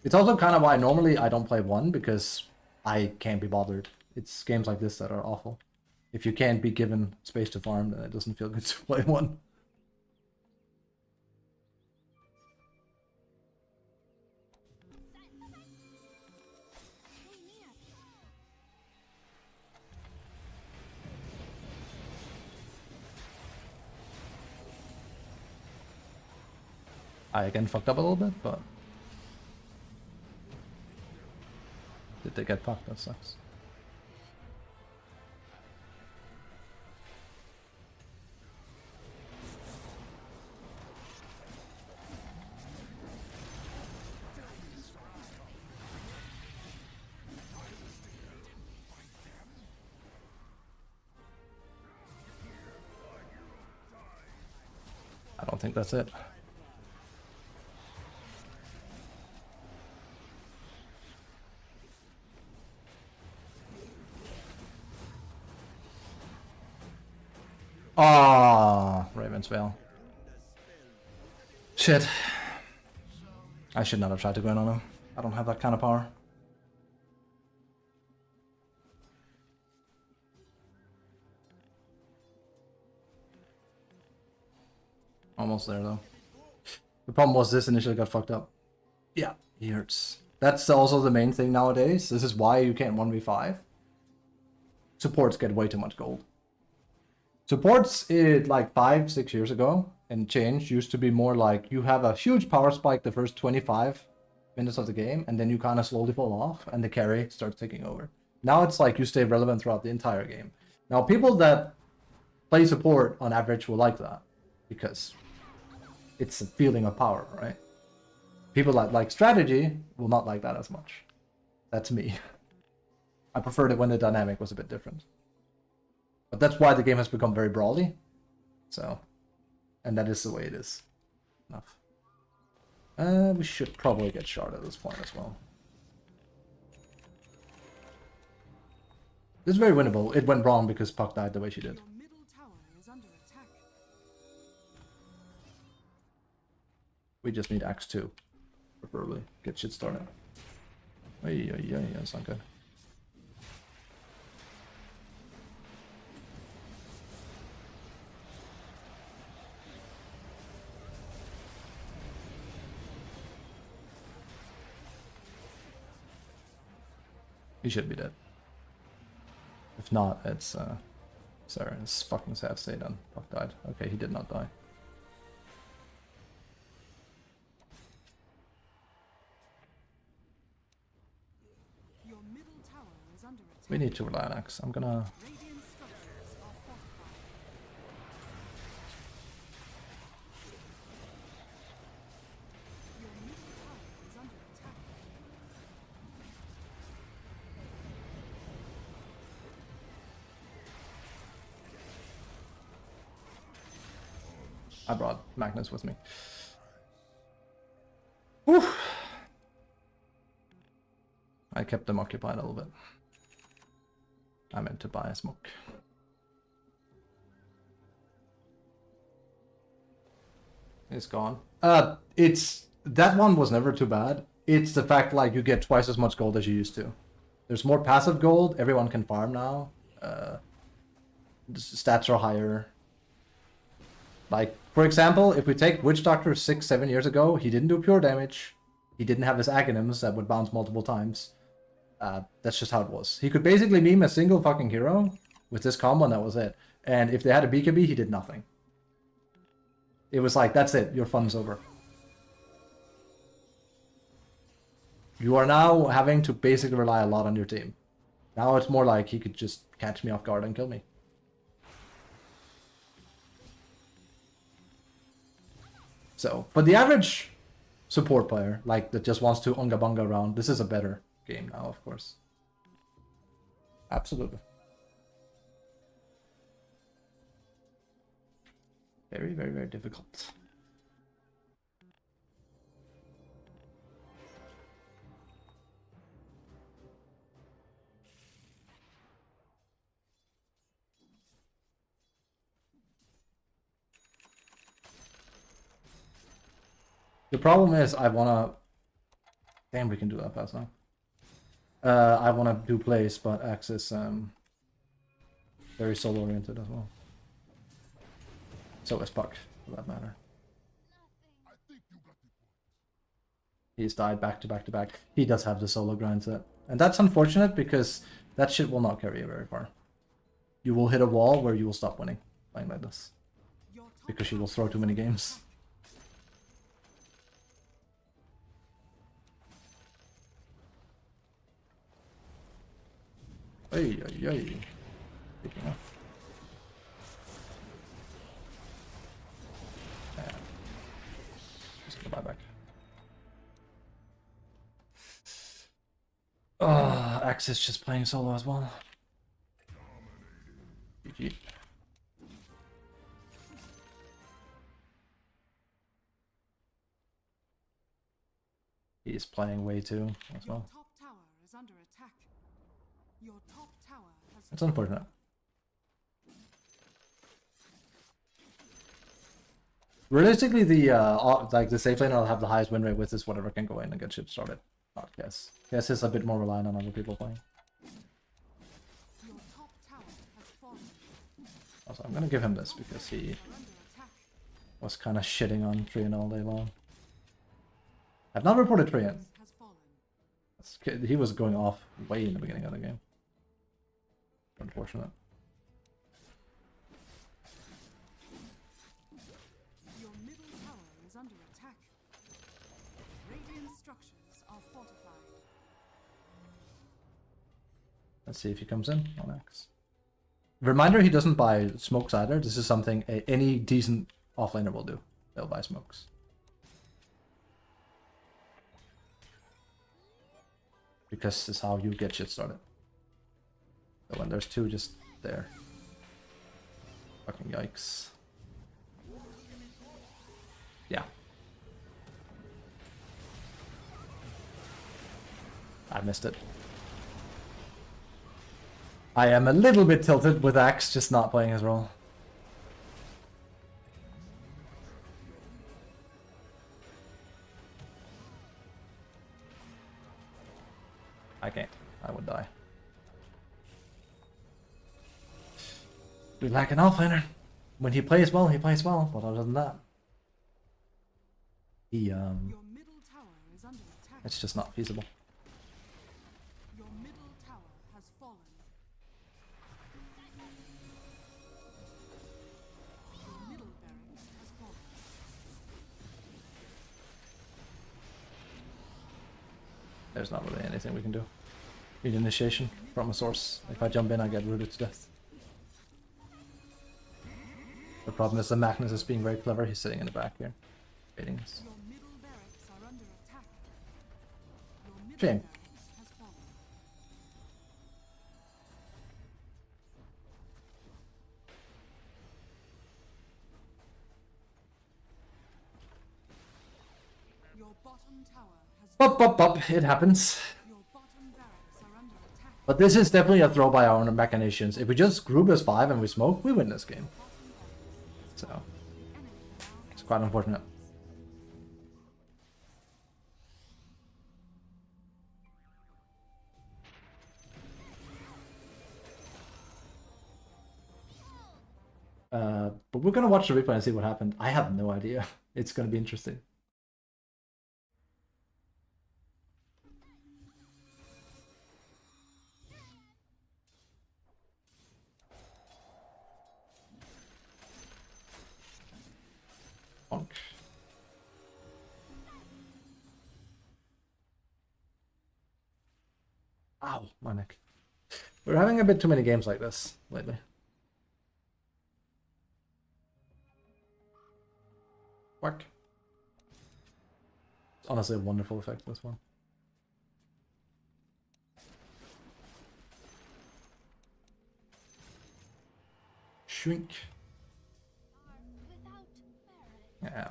It's also kind of why normally I don't play one, because I can't be bothered. It's games like this that are awful. If you can't be given space to farm, then it doesn't feel good to play one. I again fucked up a little bit, but did they get fucked? That sucks. I don't think that's it. Ah, Ravensvale. Shit. I should not have tried to go in on him. I don't have that kind of power. Almost there though. The problem was this initially got fucked up. Yeah, he hurts. That's also the main thing nowadays. This is why you can't 1v5. Supports get way too much gold. Supports, like 5-6 years ago and change, used to be more like you have a huge power spike the first 25 minutes of the game, and then you kind of slowly fall off, and the carry starts taking over. Now it's like you stay relevant throughout the entire game. Now, people that play support on average will like that, because it's a feeling of power, right? People that like strategy will not like that as much. That's me. I preferred it when the dynamic was a bit different. But that's why the game has become very brawly. So, and that is the way it is. Enough. We should probably get shard at this point as well. This is very winnable. It went wrong because Puck died the way she did. Your middle tower is under attack. We just need Axe 2. Preferably. Get shit started. Yeah, that's not good. He should be dead. If not, it's sorry, it's fucking sad state then. Fuck died. Okay, he did not die. Your middle tower is under attack. We need to relax. I'm gonna Radiant structures are fortified. Your middle tower is under attack. I brought Magnus with me. Whew. I kept them occupied a little bit. I meant to buy a smoke. It's gone. It's that one was never too bad. It's the fact like you get twice as much gold as you used to. There's more passive gold. Everyone can farm now. Stats are higher. Like, for example, if we take Witch Doctor 6-7 years ago, he didn't do pure damage. He didn't have his Aghanims that would bounce multiple times. That's just how it was. He could basically meme a single fucking hero with this combo, and that was it. And if they had a BKB, he did nothing. It was like, that's it, your fun's over. You are now having to basically rely a lot on your team. Now it's more like he could just catch me off guard and kill me. So, for the average support player, like that just wants to unga bunga around, this is a better game now, of course. Absolutely. Very, very, very difficult. The problem is I wanna... Damn, we can do that fast now. I wanna do plays, but Axe is very solo oriented as well. So is Puck, for that matter. He's died back to back to back. He does have the solo grind set. And that's unfortunate because that shit will not carry you very far. You will hit a wall where you will stop winning playing like this. Because you will throw too many games. Hey, hey, hey. Picking up. Yeah. Just gonna buy back. Axe is just playing solo as well. GG. He's playing way too as well. Top tower is under attack. Your top tower has It's unfortunate. Realistically, the like the safe lane I'll have the highest win rate with is whatever can go in and get shit started. Not Guess. Guess is a bit more reliant on other people playing. your top tower has fallen. Also, I'm gonna give him this because he Are under attack. was kind of shitting on Trian all day long. I've not reported Trian. Has fallen. He was going off way in the beginning of the game. Unfortunate. Your middle tower is under attack. Radiant structures are fortified. Let's see if he comes in on X. Reminder, he doesn't buy smokes either. This is something any decent offlaner will do. They'll buy smokes. Because this is how you get shit started. So when there's two just there. Fucking yikes. Yeah. I missed it. I am a little bit tilted with Axe just not playing his role. I can't. I would die. We lack an offlaner. When he plays well, but other than that, he Your middle tower is under attack. it's just not feasible. Your middle tower has fallen. Your middle barracks has fallen. There's not really anything we can do. Need initiation from a source. If I jump in, I get rooted to death. The problem is the Magnus is being very clever. He's sitting in the back here, waiting us. Your middle barracks are under attack. Your middle Shame. barracks has fallen. Your bottom tower has It happens. Your bottom barracks are under attack. But this is definitely a throw by our own machinations. If we just group as 5 and we smoke, we win this game. So, it's quite unfortunate. But we're gonna watch the replay and see what happened. I have no idea. It's gonna be interesting. Ow, my neck. We're having a bit too many games like this lately. Work. It's honestly a wonderful effect, this one. Shrink. Yeah.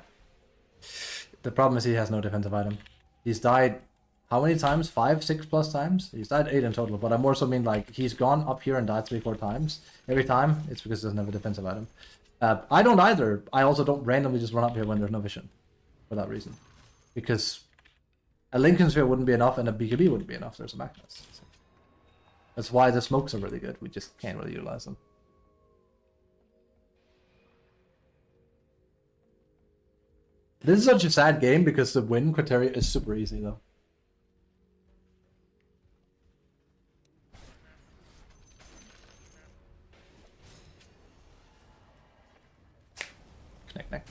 The problem is he has no defensive item. He's died how many times? 5, 6 plus times? He's died 8 in total, but I more so mean like he's gone up here and died 3, 4 times. Every time, it's because he doesn't have a defensive item. I don't either. I also don't randomly just run up here when there's no vision. For that reason. Because a Lincoln Sphere wouldn't be enough and a BKB wouldn't be enough. There's a Magnus. So that's why the smokes are really good. We just can't really utilize them. This is such a sad game because the win criteria is super easy though. Knack.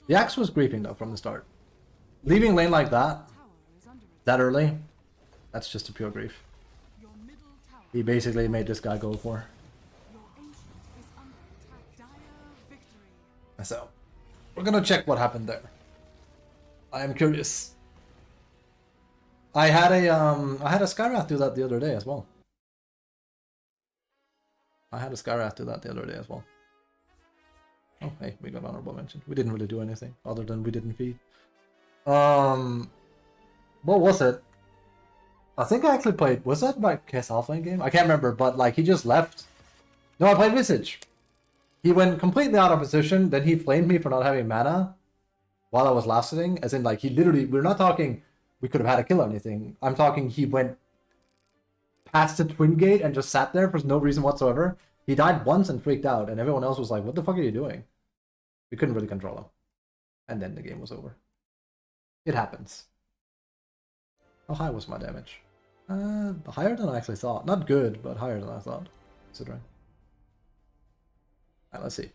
The axe was griefing though from the start. Leaving lane like that early, that's just a pure grief. He basically made this guy go for. So, we're gonna check what happened there. I am curious. I had a Skywrath do that the other day as well. Oh, hey, we got honorable mention. We didn't really do anything other than we didn't feed. What was it? I think I actually played. Was that my KS offlane game? I can't remember, but like he just left. No, I played Visage. He went completely out of position. Then he flamed me for not having mana while I was last sitting. As in, like he literally. We're not talking. We could have had a kill or anything. I'm talking. He went past the twin gate and just sat there for no reason whatsoever. He died once and freaked out, and everyone else was like, what the fuck are you doing? We couldn't really control him. And then the game was over. It happens. How high was my damage? Higher than I actually thought. Not good, but higher than I thought, considering. Alright, let's see.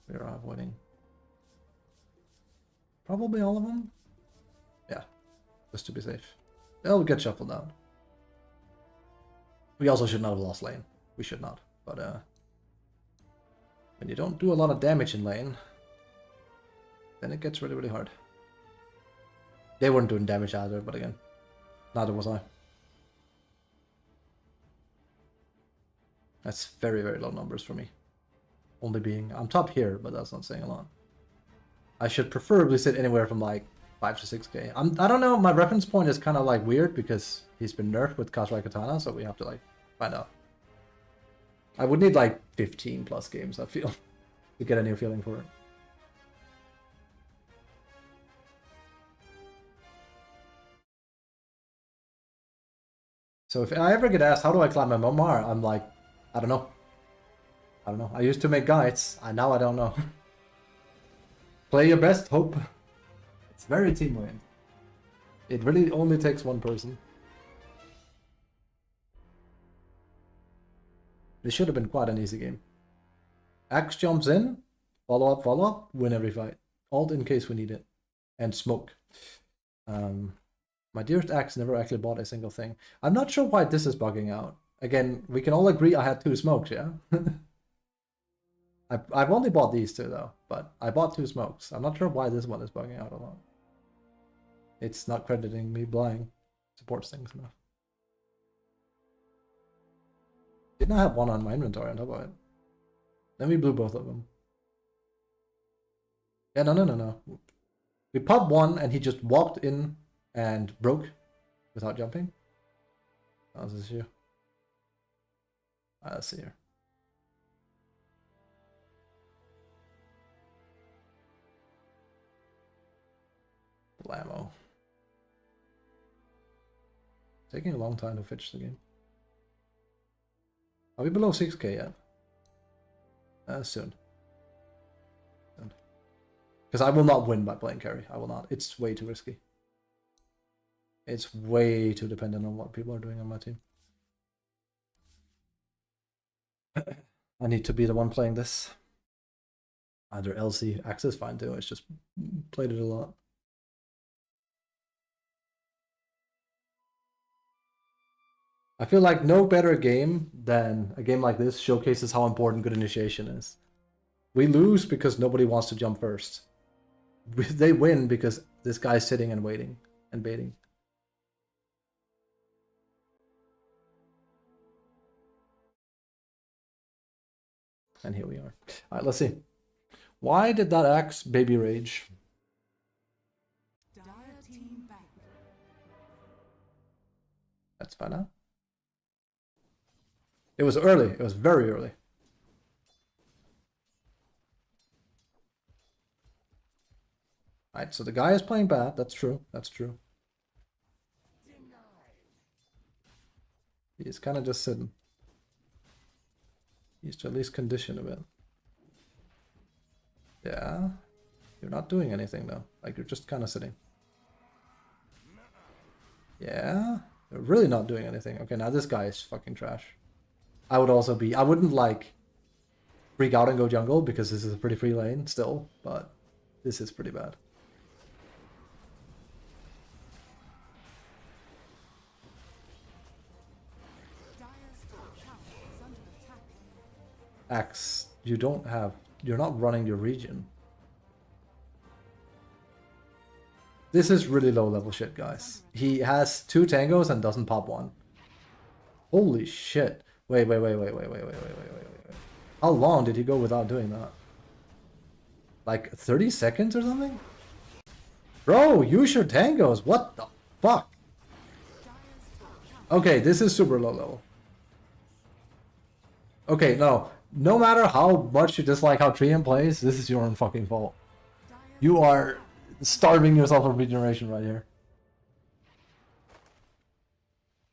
We are avoiding. Probably all of them? Yeah, just to be safe. They'll get shuffled down. We also should not have lost lane. We should not. But when you don't do a lot of damage in lane, then it gets really, really hard. They weren't doing damage either, but again, neither was I. That's very, very low numbers for me. Only being... I'm top here, but that's not saying a lot. I should preferably sit anywhere from like 5 to 6k. I don't know, my reference point is kind of like weird because he's been nerfed with Kashrai Katana, so we have to like find out. I would need like 15 plus games, I feel, to get a new feeling for it. So if I ever get asked, how do I climb my Momar? I'm like, I don't know. I used to make guides, and now I don't know. Play your best, hope. It's very team-oriented. It really only takes one person. This should have been quite an easy game. Axe jumps in, follow up, win every fight. Alt in case we need it. And smoke. My dearest Axe never actually bought a single thing. I'm not sure why this is bugging out. Again, we can all agree I had 2 smokes, yeah? I've only bought these 2 though, but I bought 2 smokes. I'm not sure why this one is bugging out a lot. It's not crediting me buying supports things enough. Didn't I have 1 on my inventory on top of it? Then we blew both of them. Yeah, no. We popped 1 and he just walked in and broke without jumping. How's this issue? Let's see here. Blammo. Taking a long time to fetch the game. Are we below 6k yet? Soon. Because I will not win by playing carry. I will not. It's way too risky. It's way too dependent on what people are doing on my team. I need to be the one playing this. Either LC, Axis fine too. It's just played it a lot. I feel like no better game than a game like this showcases how important good initiation is. We lose because nobody wants to jump first. They win because this guy's sitting and waiting and baiting. And here we are. All right, let's see. Why did that axe baby rage? Dire team back. Let's find out. It was early. It was very early. Alright, so the guy is playing bad. That's true. That's true. He's kind of just sitting. He needs to at least condition a bit. Yeah. You're not doing anything though. Like you're just kind of sitting. Yeah. You're really not doing anything. Okay, now this guy is fucking trash. I would also be... I wouldn't like freak out and go jungle because this is a pretty free lane still, but this is pretty bad. Dire's top tower is under attack. Axe, you don't have... You're not running your region. This is really low level shit, guys. He has 2 tangos and doesn't pop one. Holy shit. Wait. How long did he go without doing that? Like 30 seconds or something? Bro, use your tangos. What the fuck? Okay, this is super low level. Okay, no. No matter how much you dislike how Treant plays, this is your own fucking fault. You are starving yourself of regeneration right here.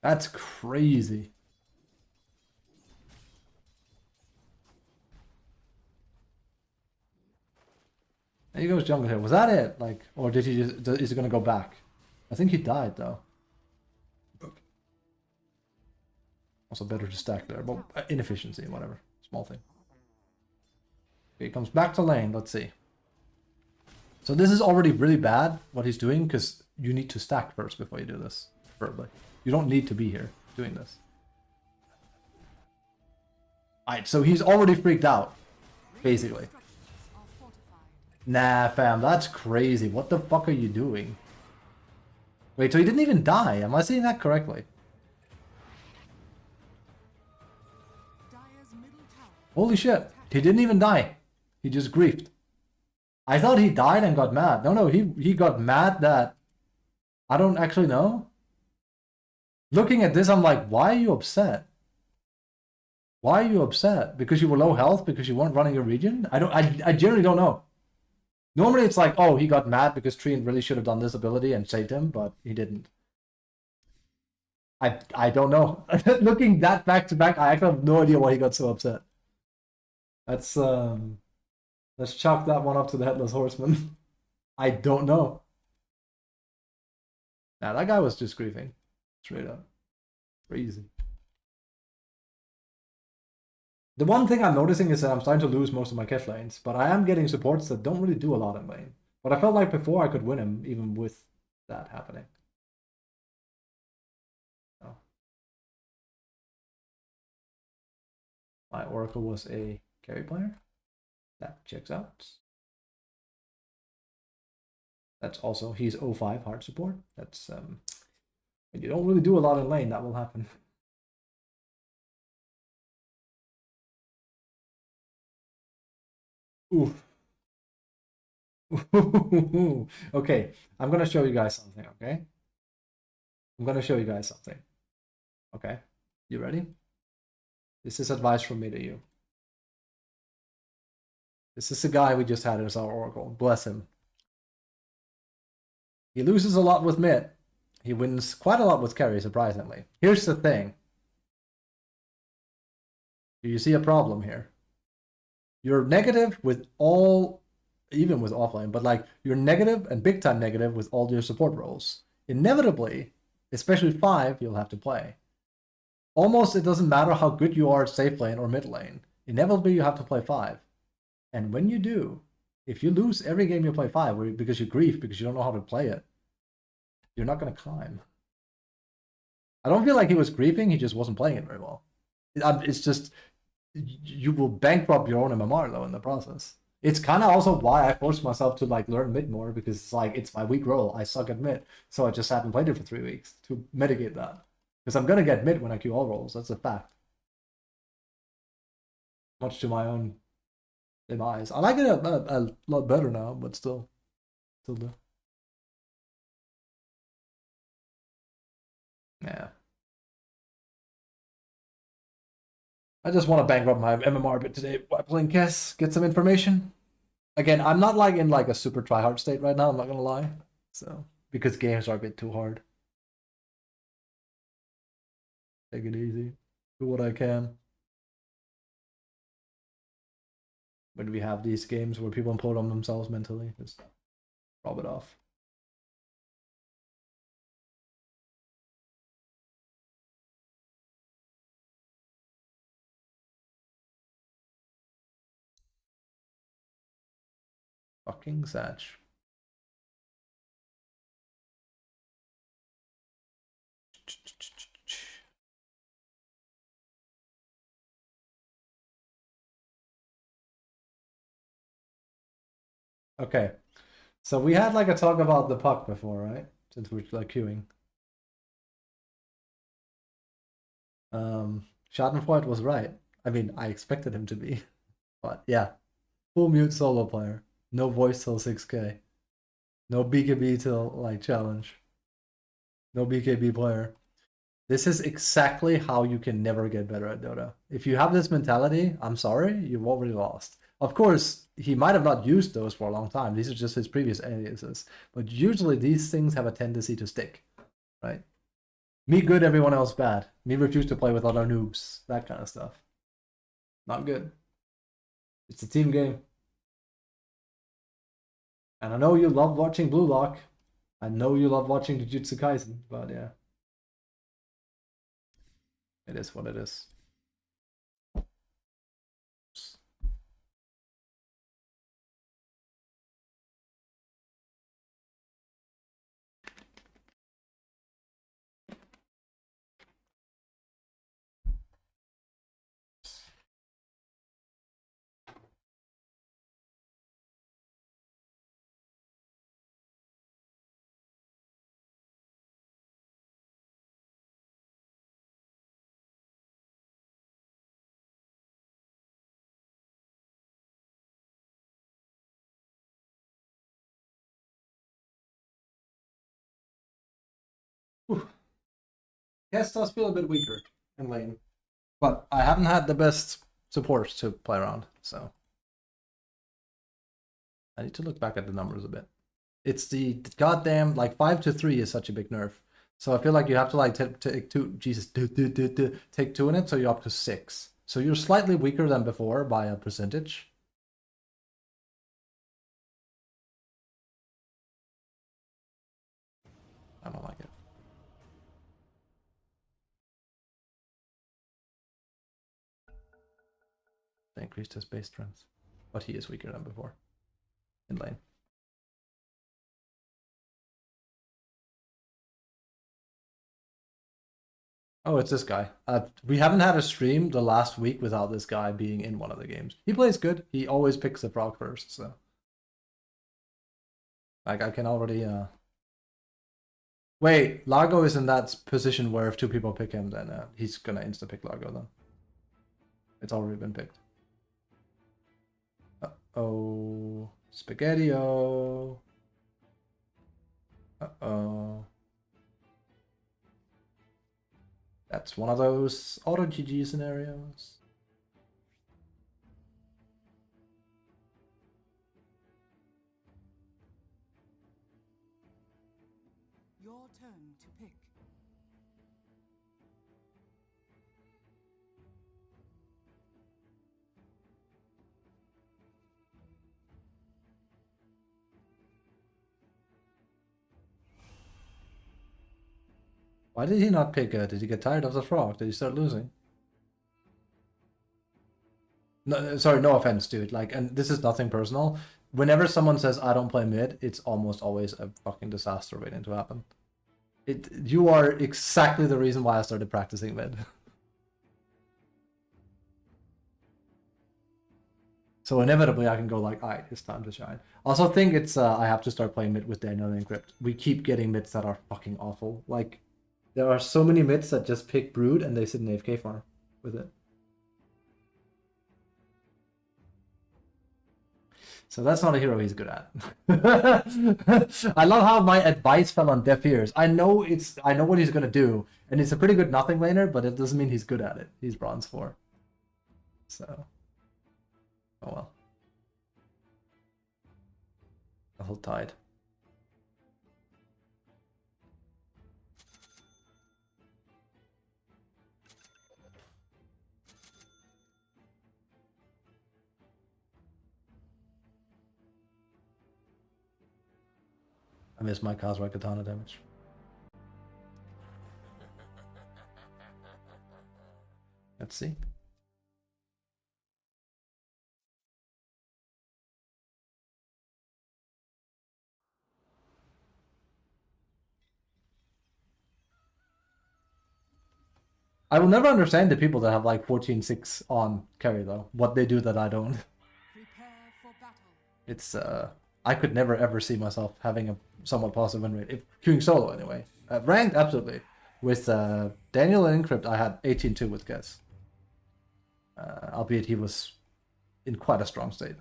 That's crazy. There he goes jungle here. Was that it? Like, or did he just, is he gonna go back? I think he died though. Also better to stack there, but inefficiency, whatever. Small thing. Okay, he comes back to lane, let's see. So this is already really bad, what he's doing, because you need to stack first before you do this, preferably. You don't need to be here doing this. Alright, so he's already freaked out, basically. Nah, fam, that's crazy. What the fuck are you doing? Wait, so he didn't even die. Am I seeing that correctly? Holy shit. He didn't even die. He just griefed. I thought he died and got mad. No, he got mad that... I don't actually know. Looking at this, I'm like, why are you upset? Why are you upset? Because you were low health? Because you weren't running your region? I generally don't know. Normally it's like, oh, he got mad because Treant really should have done this ability and saved him, but he didn't. I don't know. Looking that back to back, I actually have no idea why he got so upset. Let's chalk that one up to the Headless Horseman. I don't know. Nah, that guy was just griefing. Straight up. Crazy. The one thing I'm noticing is that I'm starting to lose most of my cat lanes, but I am getting supports that don't really do a lot in lane. But I felt like before I could win him even with that happening. Oh. My Oracle was a carry player. That checks out. That's also, he's 05 hard support. That's, when you don't really do a lot in lane, that will happen. Oof. Okay, I'm gonna show you guys something, okay? I'm gonna show you guys something. Okay, you ready? This is advice from me to you. This is the guy we just had as our Oracle. Bless him. He loses a lot with mid. He wins quite a lot with carry, surprisingly. Here's the thing. Do you see a problem here? You're negative with all, even with offlane, but like you're negative and big time negative with all your support roles. Inevitably, especially 5, you'll have to play. Almost it doesn't matter how good you are at safe lane or mid lane. Inevitably, you have to play 5. And when you do, if you lose every game you play 5 because you grief, because you don't know how to play it, you're not going to climb. I don't feel like he was griefing, he just wasn't playing it very well. It's just, you will bankrupt your own MMR though in the process. It's kind of also why I forced myself to like learn mid more, because it's like, it's my weak role. I suck at mid, so I just haven't played it for 3 weeks to mitigate that. Because I'm going to get mid when I queue all roles, that's a fact. Much to my own demise. I like it a lot better now, but still do. Yeah. I just want to bankrupt my MMR a bit today by playing Kess, get some information. Again, I'm not like in like a super tryhard state right now, I'm not gonna lie. So, because games are a bit too hard. Take it easy. Do what I can. When we have these games where people implode on themselves mentally, just rub it off. Fucking Satch. Okay. So we had like a talk about the puck before, right? Since we're like queuing. Schadenfreude was right. I mean, I expected him to be. But yeah. Full mute solo player. No voice till 6K. No BKB till like challenge. No BKB player. This is exactly how you can never get better at Dota. If you have this mentality, I'm sorry, you've already lost. Of course, he might have not used those for a long time. These are just his previous aliases. But usually these things have a tendency to stick, right? Me good, everyone else bad. Me refuse to play with other noobs. That kind of stuff. Not good. It's a team game. And I know you love watching Blue Lock. I know you love watching Jujutsu Kaisen, but yeah. It is what it is. Yes, does feel a bit weaker in lane. But I haven't had the best support to play around, so I need to look back at the numbers a bit. It's the goddamn like 5-3 is such a big nerf. So I feel like you have to like take two. Jesus, take 2 in it, so you're up to 6. So you're slightly weaker than before by a percentage. I don't like it. They increased his base strength, but he is weaker than before in lane. Oh, it's this guy. We haven't had a stream the last week without this guy being in one of the games. He plays good. He always picks the frog first, so like I can already Wait, Largo is in that position where if 2 people pick him, then he's gonna insta-pick Largo then. It's already been picked. Uh-oh. Spaghetti-o. Uh-oh. That's one of those auto GG scenarios. Your turn to pick. Why did he not pick it? Did he get tired of the frog? Did he start losing? No, sorry, no offense, dude. Like, and this is nothing personal. Whenever someone says I don't play mid, it's almost always a fucking disaster waiting to happen. You are exactly the reason why I started practicing mid. So inevitably I can go like, alright, it's time to shine. Also think it's I have to start playing mid with Daniel and Encrypt. We keep getting mids that are fucking awful. Like, there are so many mids that just pick Brood and they sit in AFK farm with it. So that's not a hero he's good at. I love how my advice fell on deaf ears. I know what he's gonna do, and it's a pretty good nothing laner, but it doesn't mean he's good at it. He's bronze 4. So, oh well. A whole tide. I missed my Kazra Katana damage. Let's see. I will never understand the people that have like 14-6 on carry though. What they do that I don't. Prepare for battle. It's I could never ever see myself having a somewhat positive win rate. If queuing solo anyway. Ranked, absolutely. With Daniel and Encrypt, I had 18-2 with Guess. Albeit he was in quite a strong state.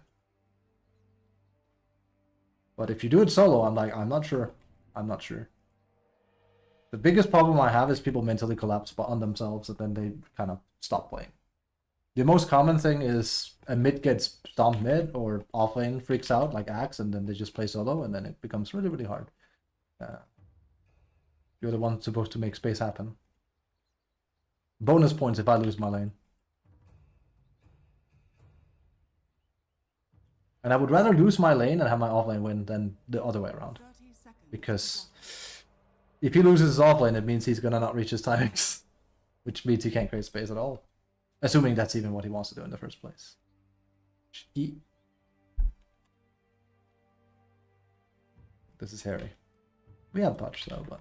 But if you do it solo, I'm like, I'm not sure. I'm not sure. The biggest problem I have is people mentally collapse on themselves and then they kind of stop playing. The most common thing is a mid gets stomped mid or offlane freaks out like Axe and then they just play solo and then it becomes really, really hard. You're the one supposed to make space happen. Bonus points if I lose my lane. And I would rather lose my lane and have my offlane win than the other way around. 30 seconds. Because if he loses his offlane, it means he's gonna not reach his timings. Which means he can't create space at all. Assuming that's even what he wants to do in the first place. This is hairy. We have touch though, but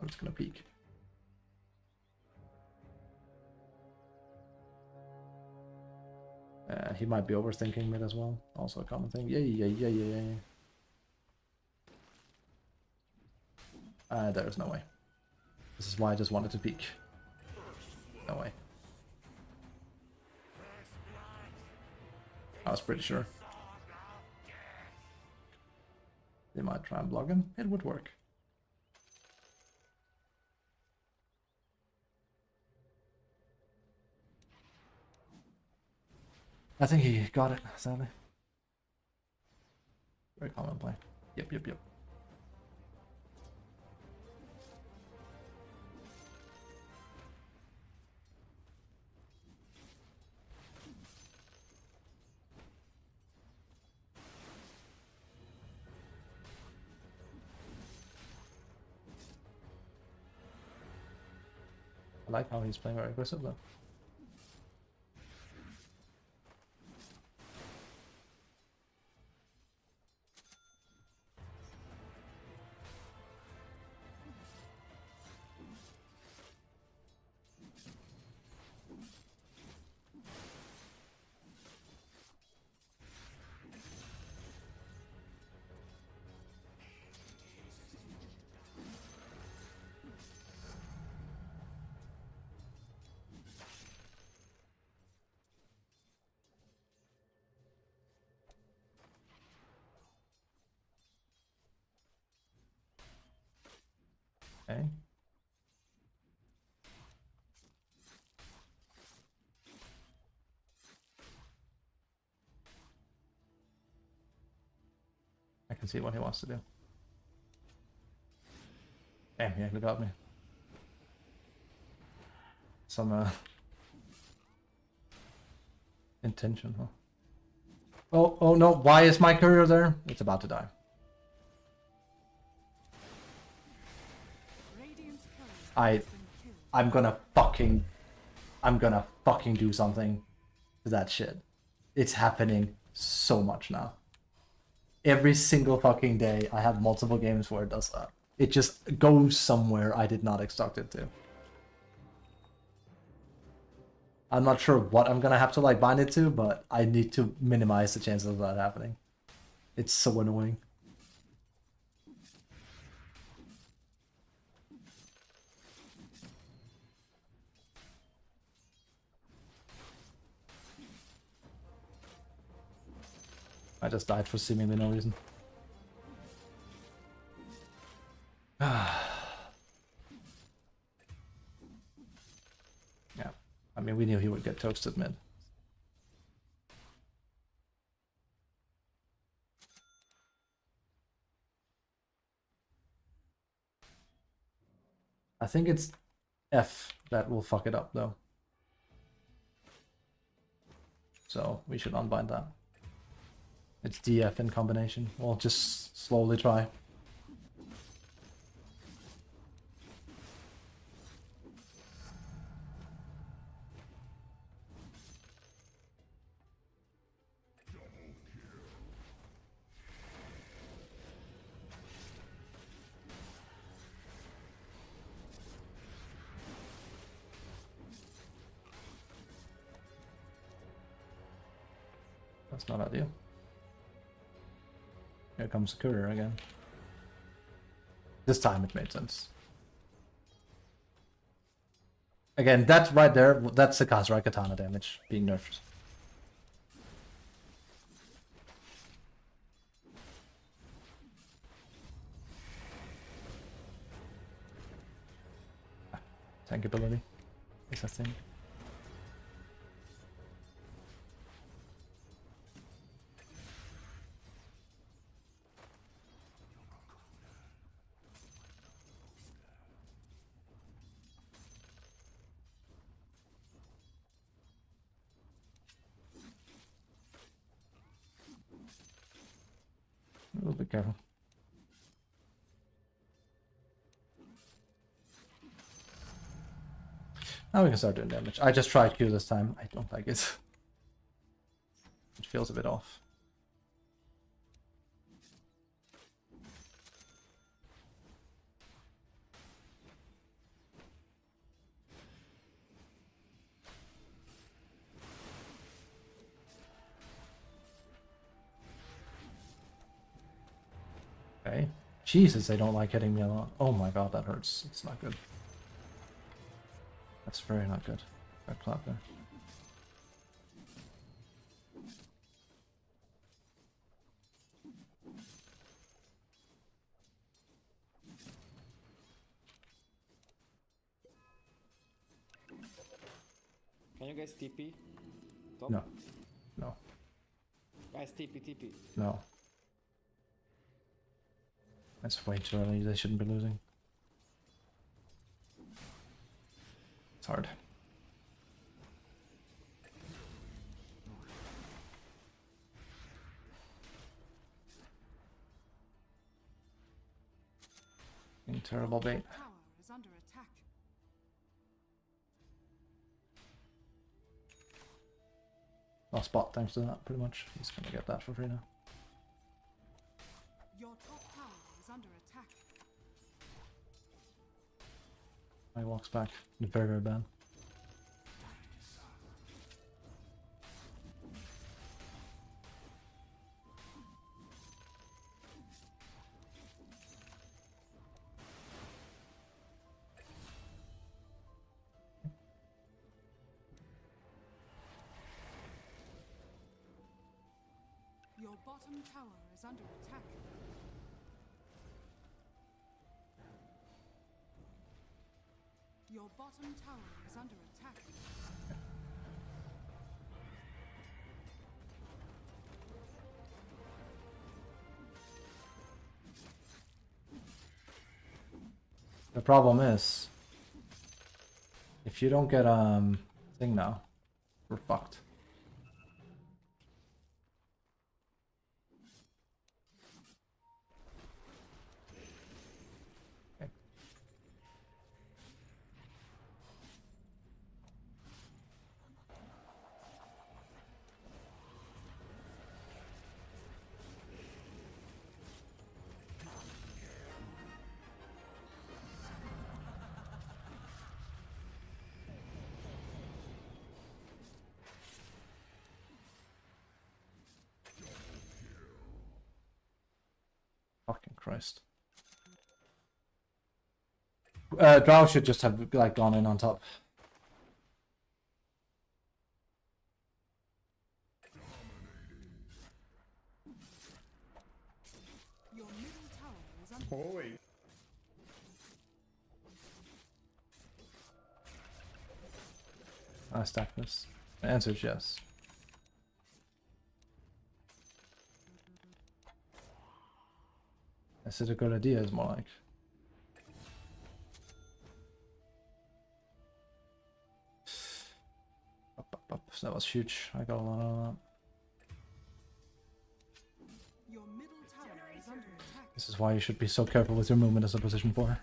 I'm just gonna peek. He might be overthinking mid as well. Also a common thing. Yeah. There's no way. This is why I just wanted to peek. No way. I was pretty sure. They might try and block him. It would work. I think he got it, sadly. Very common play. Yep. I like how he's playing very aggressive though. Okay. I can see what he wants to do. Damn, he actually got me. Some intention, huh? Oh no, why is my courier there? It's about to die. I'm gonna fucking do something to that shit. It's happening so much now. Every single fucking day, I have multiple games where it does that. It just goes somewhere I did not expect it to. I'm not sure what I'm gonna have to like bind it to, but I need to minimize the chances of that happening. It's so annoying. I just died for seemingly no reason. Yeah, I mean, we knew he would get toasted mid. I think it's F that will fuck it up, though. So we should unbind that. It's DF in combination. We'll just slowly try. That's not ideal. Here comes the courier again. This time it made sense. Again, that right there, that's the Kazrai Katana damage being nerfed. Tank ability is a thing. A little bit careful. Now we can start doing damage. I just tried Q this time. I don't like it. It feels a bit off. Okay. Jesus, they don't like hitting me a lot. Oh my god, that hurts. It's not good. That's very not good. That clap there. Can you guys TP? Top? No. No. Guys, TP. No. That's way too early. They shouldn't be losing. It's hard. Terrible bait. Tower is under attack. Lost bot thanks to that, pretty much. He's gonna get that for free now. Your top tower is under attack. He walks back. Very, very bad. Your bottom tower is under attack. Your bottom tower is under attack. The problem is, if you don't get thing now, we're fucked. Fucking Christ. Drow should just have like gone in on top. Your middle tower is under Oh wait. I stack this. The answer is yes. Is it a good idea? Is more like. That was huge. I got a lot of that. your middle tower is under attack. This is why you should be so careful with your movement as a position 4.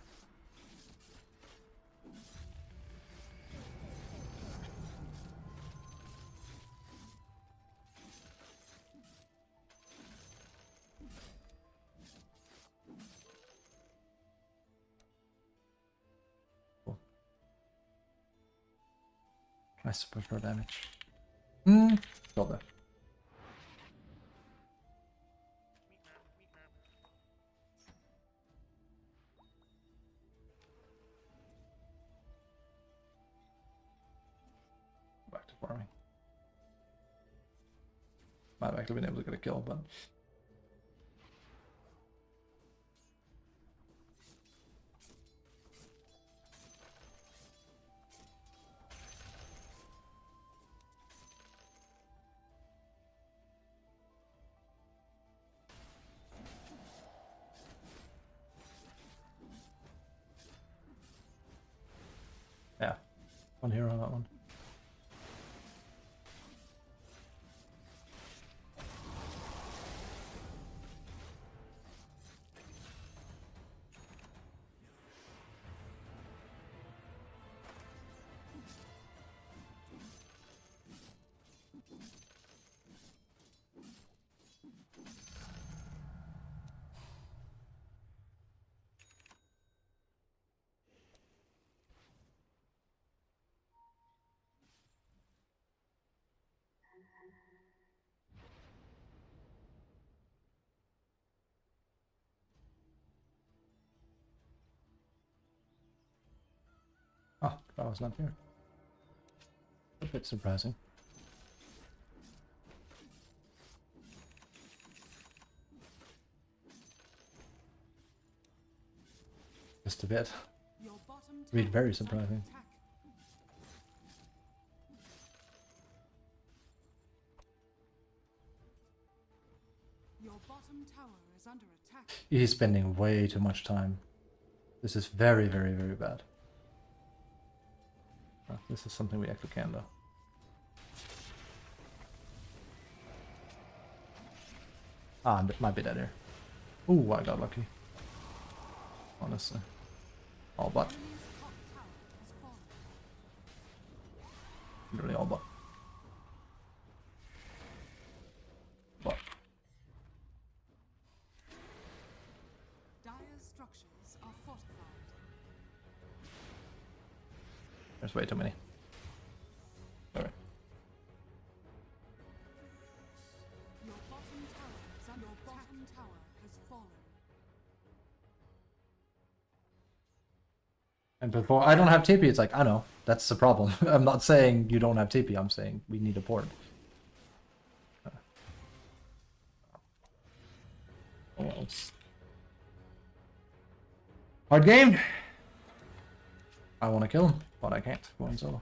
Cool. Nice to prefer damage. Got that. Back to farming. Might have actually been able to get a kill, but yeah, one hero on that one. Oh, that was not here. A bit surprising. Just a bit. Your bottom Read tower very is under surprising. attack. Your bottom tower is under attack. He's spending way too much time. This is very, very, very bad. Oh, this is something we actually can do. Ah, it might be dead here. Ooh, I got lucky. Honestly. All but. Enemy's top tower has fallen. Literally all but. But. Dire structures are fortified. There's way too many. Sorry. Your bottom tower is under Your bottom tower has fallen. And before, I don't have TP, it's like, I know, that's the problem. I'm not saying you don't have TP, I'm saying we need a port. Oh, well, it's hard game. I want to kill him, but I can't. Going solo.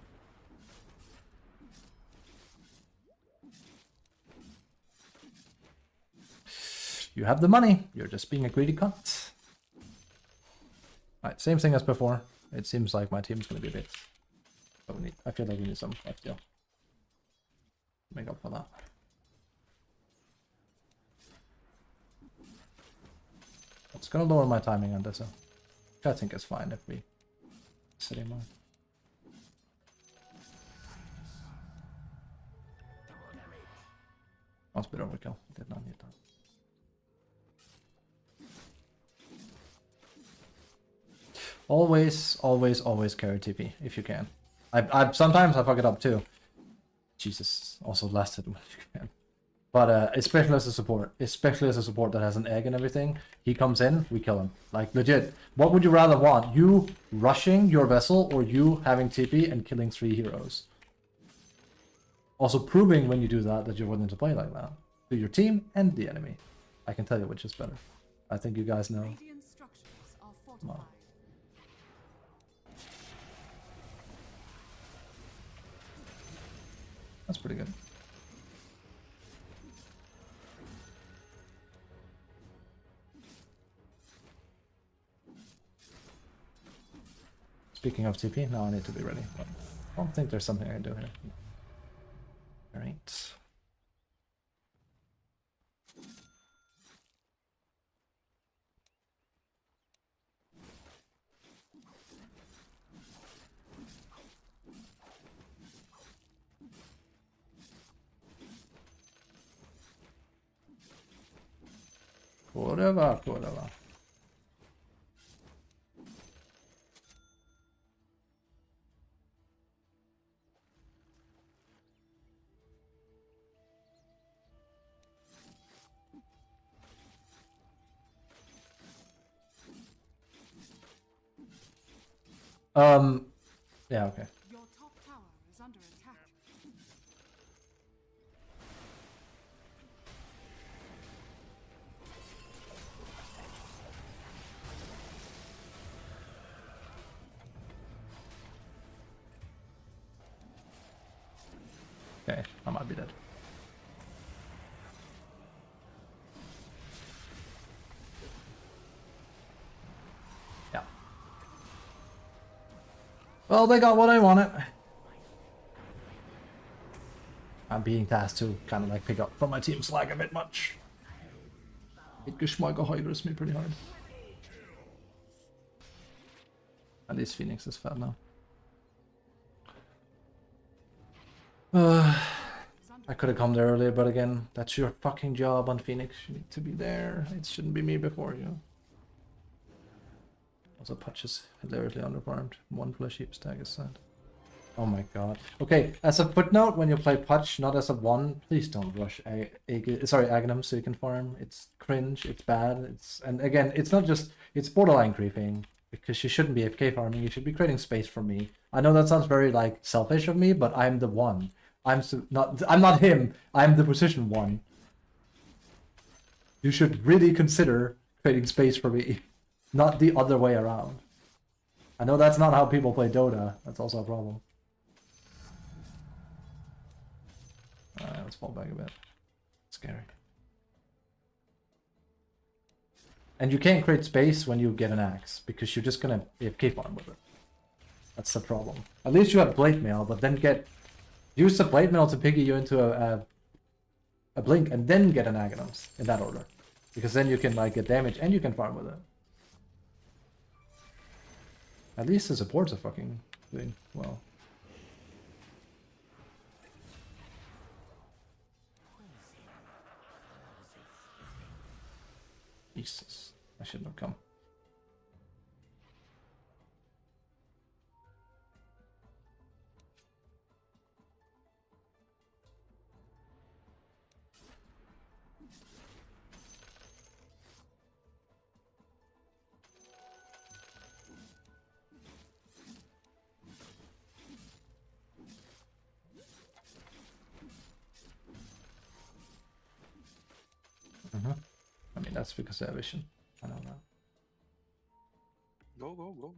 You have the money. You're just being a greedy cunt. Alright, same thing as before. It seems like my team's gonna be a bit. But we need. I feel like we need some FTL. Make up for that. It's gonna lower my timing on this, which I think is fine if we sit him on. That's a bit overkill. Did not need that. Always, always, always carry TP if you can. I sometimes I fuck it up too. Jesus, also lasted when you can. But especially as a support, that has an egg and everything, he comes in, we kill him. Like legit. What would you rather want? You rushing your vessel or you having TP and killing 3 heroes? Also proving when you do that that you're willing to play like that. To your team and the enemy. I can tell you which is better. I think you guys know. Radiant structures are fortified. That's pretty good. Speaking of TP, now I need to be ready. But I don't think there's something I can do here. Alright. Whatever. Yeah, okay. Your top tower is under attack. Okay, I might be dead. Yeah. Well, they got what I wanted. I'm being tasked to kind of like pick up from my team's lag a bit much. It geschmackehäudert me pretty hard. At least Phoenix is fed now. I could have come there earlier, but again, that's your fucking job on Phoenix. You need to be there. It shouldn't be me before you. Also, Putch is hilariously underfarmed. 1 flesh heap stack is sad. Oh my god. Okay, as a footnote, when you play Putch, not as a 1, please don't rush Aghanim so you can farm. It's cringe, it's bad, and again, it's not just, it's borderline creeping. Because you shouldn't be AFK farming, you should be creating space for me. I know that sounds very like selfish of me, but I'm the 1. I'm not him. I'm the position 1. You should really consider creating space for me, not the other way around. I know that's not how people play Dota. That's also a problem. Alright, let's fall back a bit. Scary. And you can't create space when you get an axe, because you're just gonna AFK farm with it. That's the problem. At least you have Blade Mail, but then use the Blade Mail to piggy you into a Blink, and then get an Aghanim's, in that order. Because then you can like get damage, and you can farm with it. At least the supports are fucking doing well. Jesus, I shouldn't have come. I mean, that's because I have vision. I don't know. Go.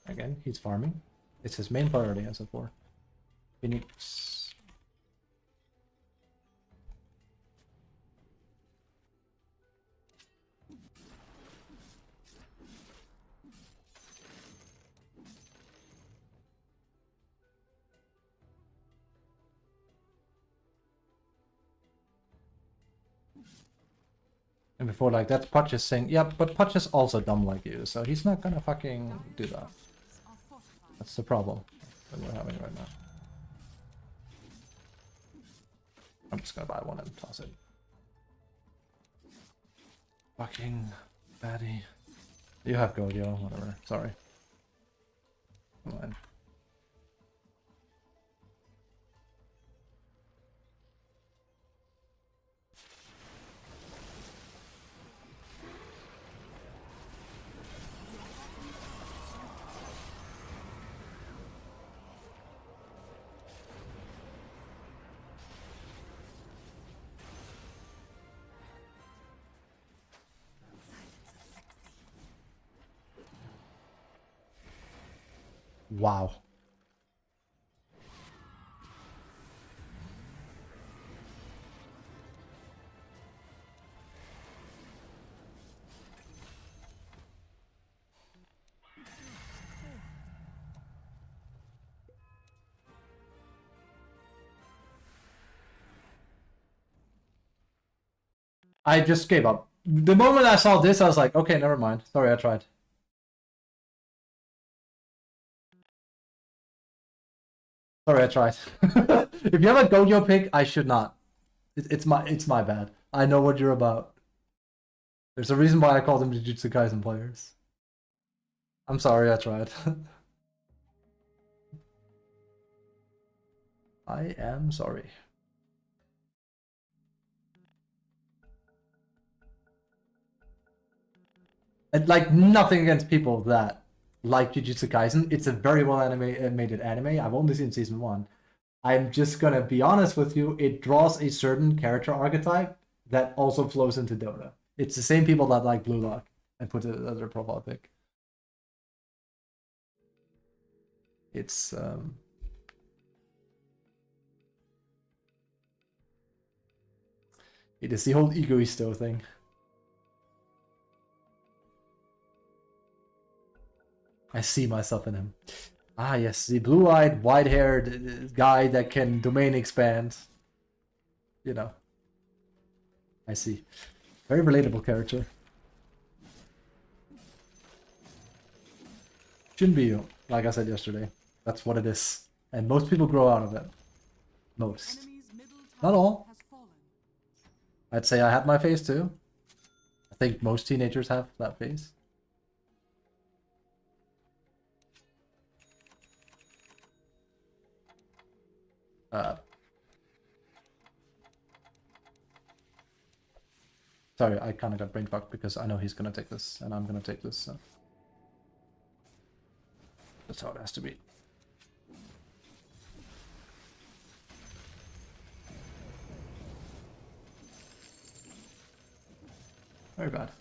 Again, he's farming. It's his main priority as of 4. Phoenix. And before, like, that's Putch is saying, yeah, but Putch is also dumb like you, so he's not gonna fucking do that. That's the problem that we're having right now. I'm just gonna buy one and toss it. Fucking baddie. You have gold, yo, whatever. Sorry. Come on. Wow. I just gave up. The moment I saw this, I was like, okay, never mind. Sorry, I tried. Sorry, I tried. If you have a Gojo pick, I should not. It's my bad. I know what you're about. There's a reason why I call them Jujutsu Kaisen players. I'm sorry, I tried. I am sorry. And like nothing against people that like Jujutsu Kaisen. It's a very well animated anime. I've only seen season 1. I'm just gonna be honest with you. It draws a certain character archetype that also flows into Dota. It's the same people that like Blue Lock and put it as their profile pic. It's it is the whole egoisto thing. I see myself in him. Ah, yes, the blue-eyed, white-haired guy that can domain expand. You know. I see. Very relatable character. Shinbyu, like I said yesterday. That's what it is. And most people grow out of it. Most. Enemy's middle Not tower all. has fallen. I'd say I had my phase too. I think most teenagers have that phase. Sorry, I kind of got brain fucked because I know he's gonna take this and I'm gonna take this. So. That's how it has to be. Very bad.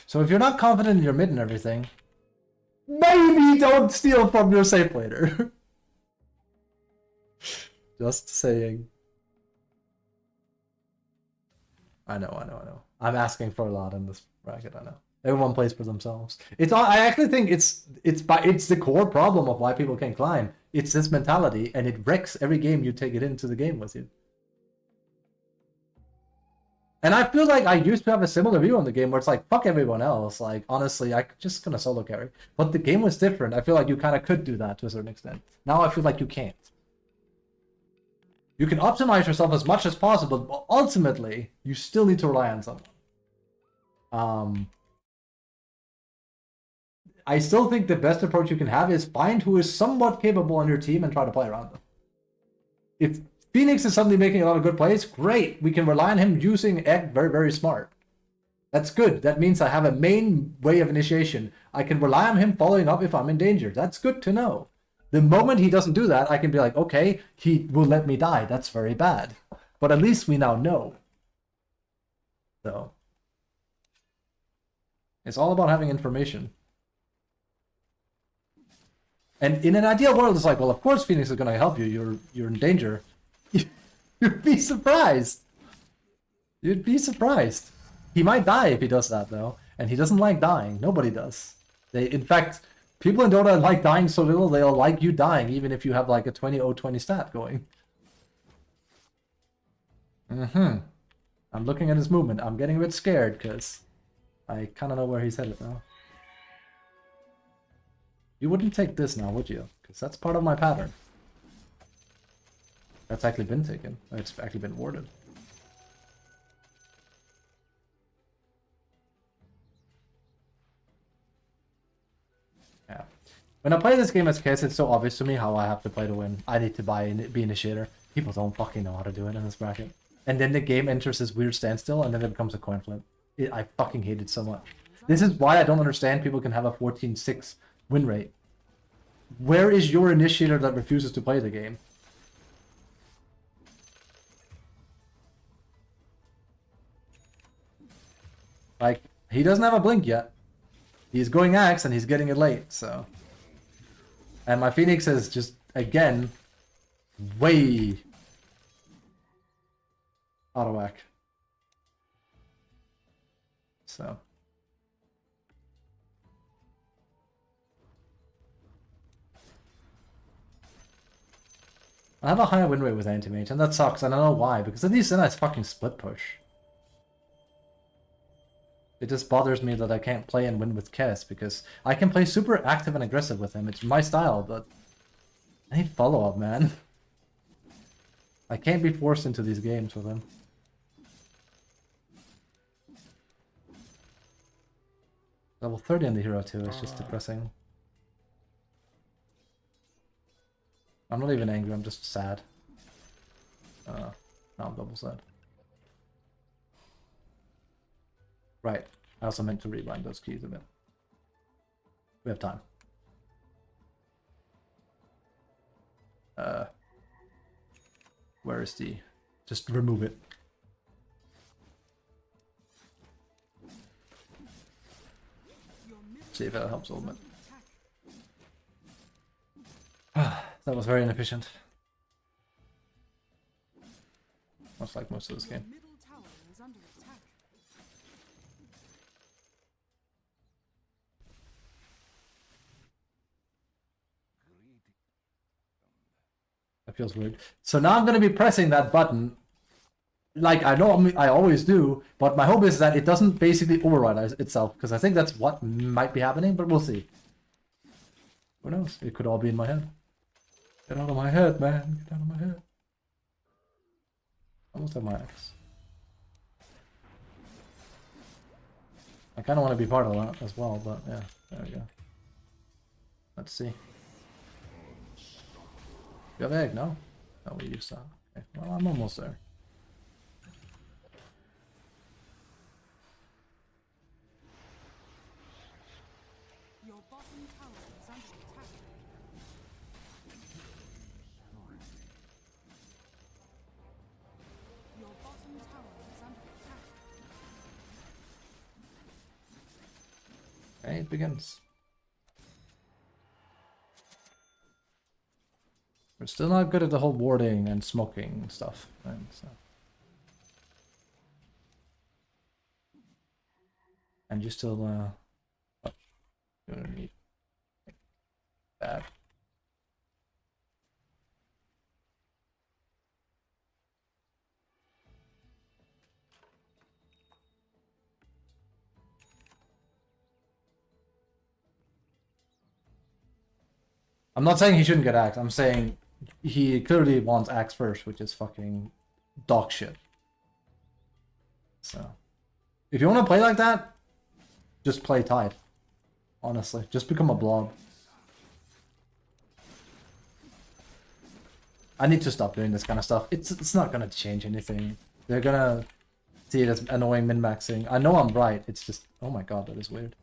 So if you're not confident in your mid and everything, maybe don't steal from your safe later. Just saying. I know. I'm asking for a lot in this bracket, I know. Everyone plays for themselves. It's all, I actually think it's the core problem of why people can't climb. It's this mentality, and it wrecks every game you take it into the game with you. And I feel like I used to have a similar view on the game where it's like, fuck everyone else. Like, honestly, I'm just gonna solo carry. But the game was different. I feel like you kind of could do that to a certain extent. Now I feel like you can't. You can optimize yourself as much as possible, but ultimately, you still need to rely on someone. I still think the best approach you can have is find who is somewhat capable on your team and try to play around them. If Phoenix is suddenly making a lot of good plays, great. We can rely on him using Egg very, very smart. That's good. That means I have a main way of initiation. I can rely on him following up if I'm in danger. That's good to know. The moment he doesn't do that, I can be like, okay, he will let me die. That's very bad. But at least we now know. So it's all about having information. And in an ideal world, it's like, well, of course Phoenix is going to help you. You're in danger. You'd be surprised. You'd be surprised. He might die if he does that, though. And he doesn't like dying. Nobody does. In fact, people in Dota like dying so little, they'll like you dying, even if you have like a 20-0-20 stat going. I'm looking at his movement. I'm getting a bit scared, because I kind of know where he's headed now. You wouldn't take this now, would you? Because that's part of my pattern. That's actually been taken. It's actually been warded. Yeah. When I play this game as Kiss, it's so obvious to me how I have to play to win. I need to be initiator. People don't fucking know how to do it in this bracket. And then the game enters this weird standstill, and then it becomes a coin flip. I fucking hate it so much. This is why I don't understand people can have a 14-6 win rate. Where is your initiator that refuses to play the game? Like, he doesn't have a blink yet. He's going Axe and he's getting it late, so. And my Phoenix is just, again, way out of whack. So. I have a higher win rate with Anti-Mage, and that sucks. I don't know why, because at least then I fucking split push. It just bothers me that I can't play and win with Kess, because I can play super active and aggressive with him. It's my style, but I need follow-up, man. I can't be forced into these games with him. Level 30 on the hero too, it's just depressing. I'm not even angry, I'm just sad. Now I'm double sad. Right, I also meant to rewind those keys a bit. We have time. Where is the... Just remove it. See if that helps a little bit. That was very inefficient. Much like most of this game. Middle tower is under attack. That feels weird. So now I'm going to be pressing that button. Like, I know I always do, but my hope is that it doesn't basically override itself, because I think that's what might be happening, but we'll see. Who knows? It could all be in my head. Get out of my head, man. Get out of my head. Almost have my axe. I kind of want to be part of that as well, but yeah, there we go. Let's see. You have egg, no? No, we used that. Okay, well, I'm almost there. Your bottom tower is under attack. Your bottom tower is under attack. Okay, it begins. We're still not good at the whole warding and smoking stuff, right? So. And you still, what? You're gonna need that. I'm not saying he shouldn't get axed. I'm saying he clearly wants axe first, which is fucking dog shit. So, if you want to play like that, just play tight. Honestly, just become a blob. I need to stop doing this kind of stuff. It's not gonna change anything. They're gonna see it as annoying min-maxing. I know I'm right. It's just, oh my god, that is weird.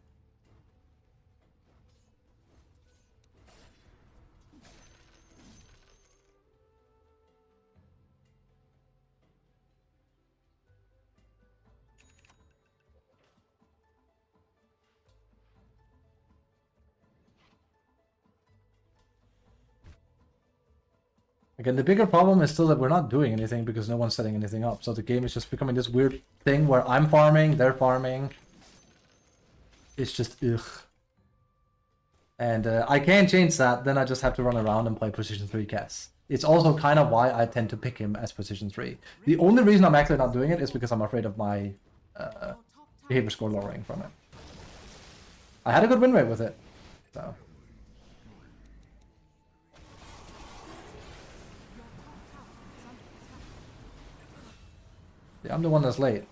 Again, the bigger problem is still that we're not doing anything because no one's setting anything up. So the game is just becoming this weird thing where I'm farming, they're farming. It's just ugh. And I can't change that, then I just have to run around and play position 3 Cass. It's also kind of why I tend to pick him as position 3. The only reason I'm actually not doing it is because I'm afraid of my behavior score lowering from it. I had a good win rate with it, so... Yeah, I'm the one that's late.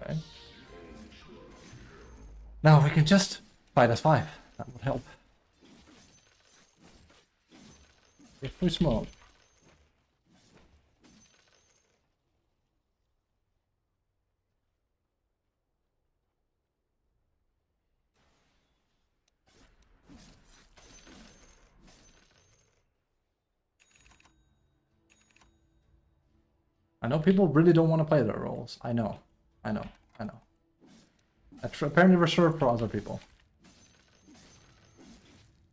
Okay. Now we can just fight as 5. That would help. If we smoke. I know people really don't want to play their roles. I know. I know. I know. That's apparently reserved for other people.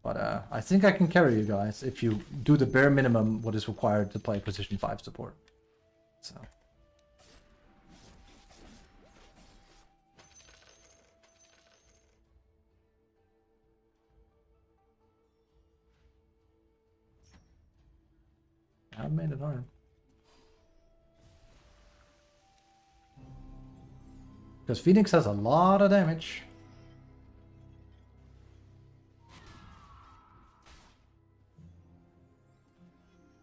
But I think I can carry you guys if you do the bare minimum what is required to play position 5 support. So. I've made it hard. Because Phoenix has a lot of damage.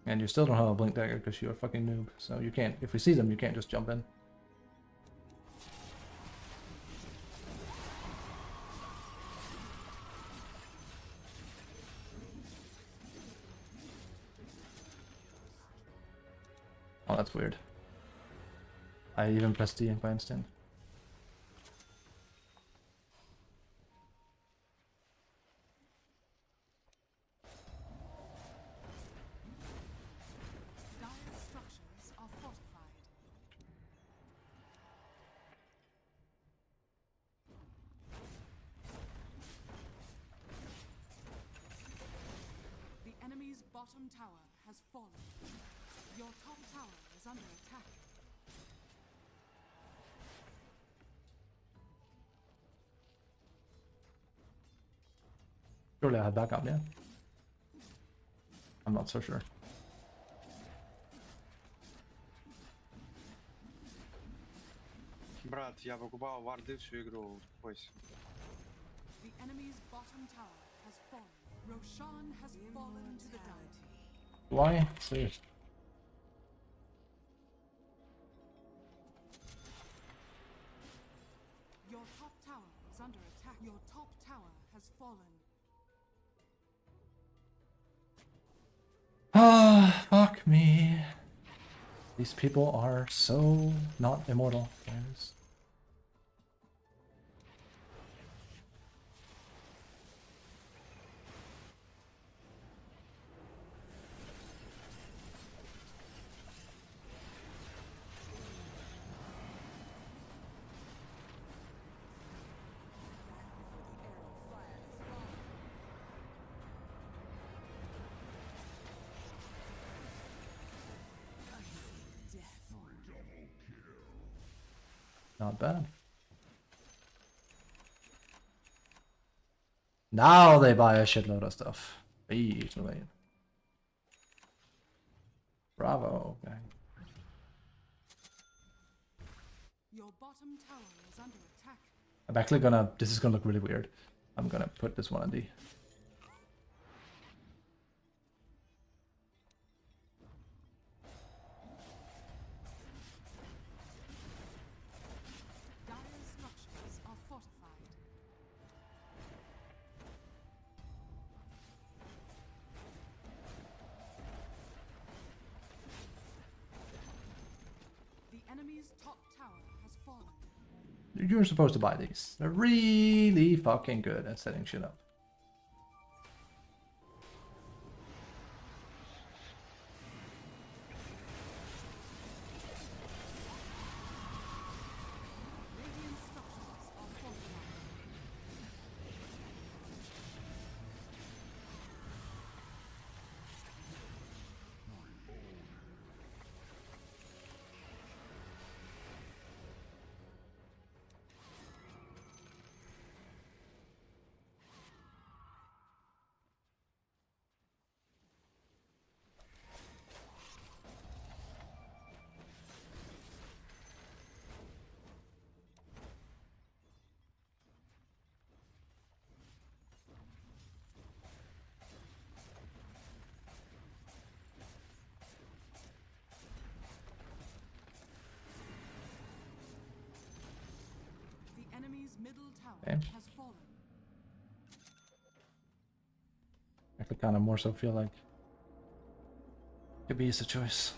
And you still don't have a blink dagger because you're a fucking noob. So you can't, if we see them, you can't just jump in. Oh, that's weird. I even pressed D by instant. Dire structures are fortified. The enemy's bottom tower has fallen. Your top tower is under attack. Surely I have backup, yeah? I'm not so sure. Брат, я покупал варды всю игру. Бойся. The enemy's bottom tower has fallen. Roshan has fallen to the deity. Why? Serious. Your top tower is under attack. Your top tower has fallen. Ah, fuck me. These people are so not immortal, guys. Not bad. Now they buy a shitload of stuff. Easily. Bravo, gang. Your bottom tower is under attack. I'm actually gonna, this is gonna look really weird. I'm gonna put this one on D. Dire structures are fortified. The enemy's top tower has fallen. You're supposed to buy these. They're really fucking good at setting shit up. Radiant structures are fortified. middle tower Okay. has fallen. I could kind of more so feel like could be a choice.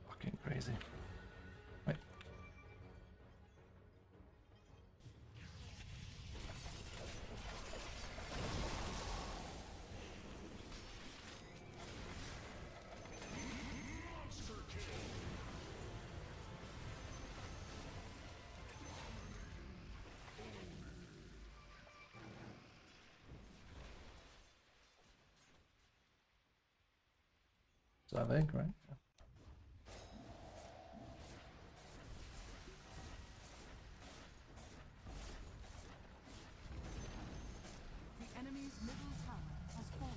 Fucking crazy. Wait. So I think, right? Yeah. The enemy's middle tower has fallen.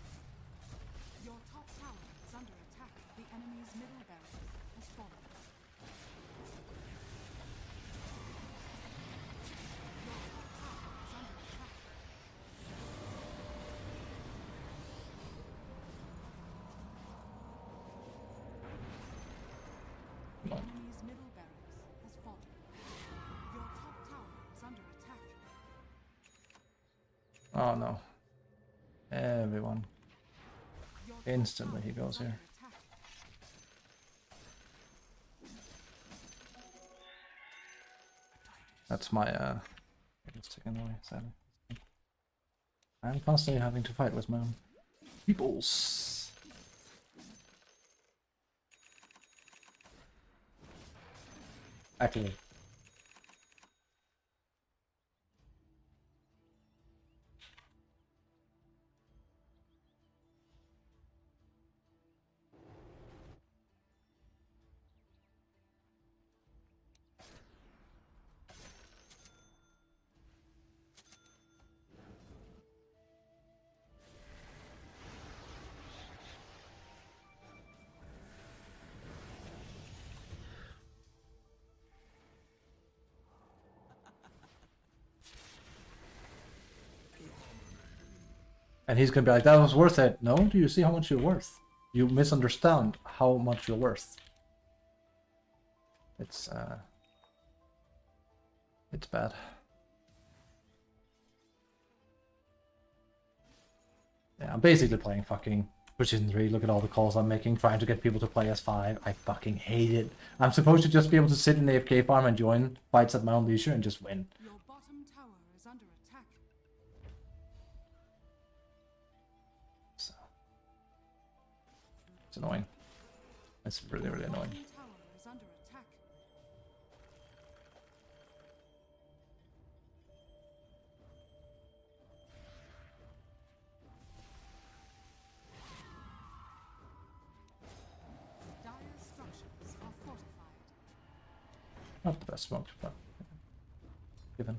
Your top tower is under attack. The enemy's middle barracks has fallen. Your top tower is under attack. Come on. Enemy's middle barracks has fallen. Your top tower is under attack. Oh no. Everyone. Your top Instantly he tower goes is under here. attack. That's my it's taken away, sadly. I'm constantly having to fight with my own peoples. Actually. And he's gonna be like, that was worth it. No, do you see how much you're worth? You misunderstand how much you're worth. It's bad. Yeah, I'm basically playing fucking Precision 3. Look at all the calls I'm making, trying to get people to play S5. I fucking hate it. I'm supposed to just be able to sit in the AFK farm and join fights at my own leisure and just win. Your bottom tower is under attack. So, it's annoying. It's really, really annoying. Bottom tower is under attack. Dire structures are fortified. Not the best smoked, but given.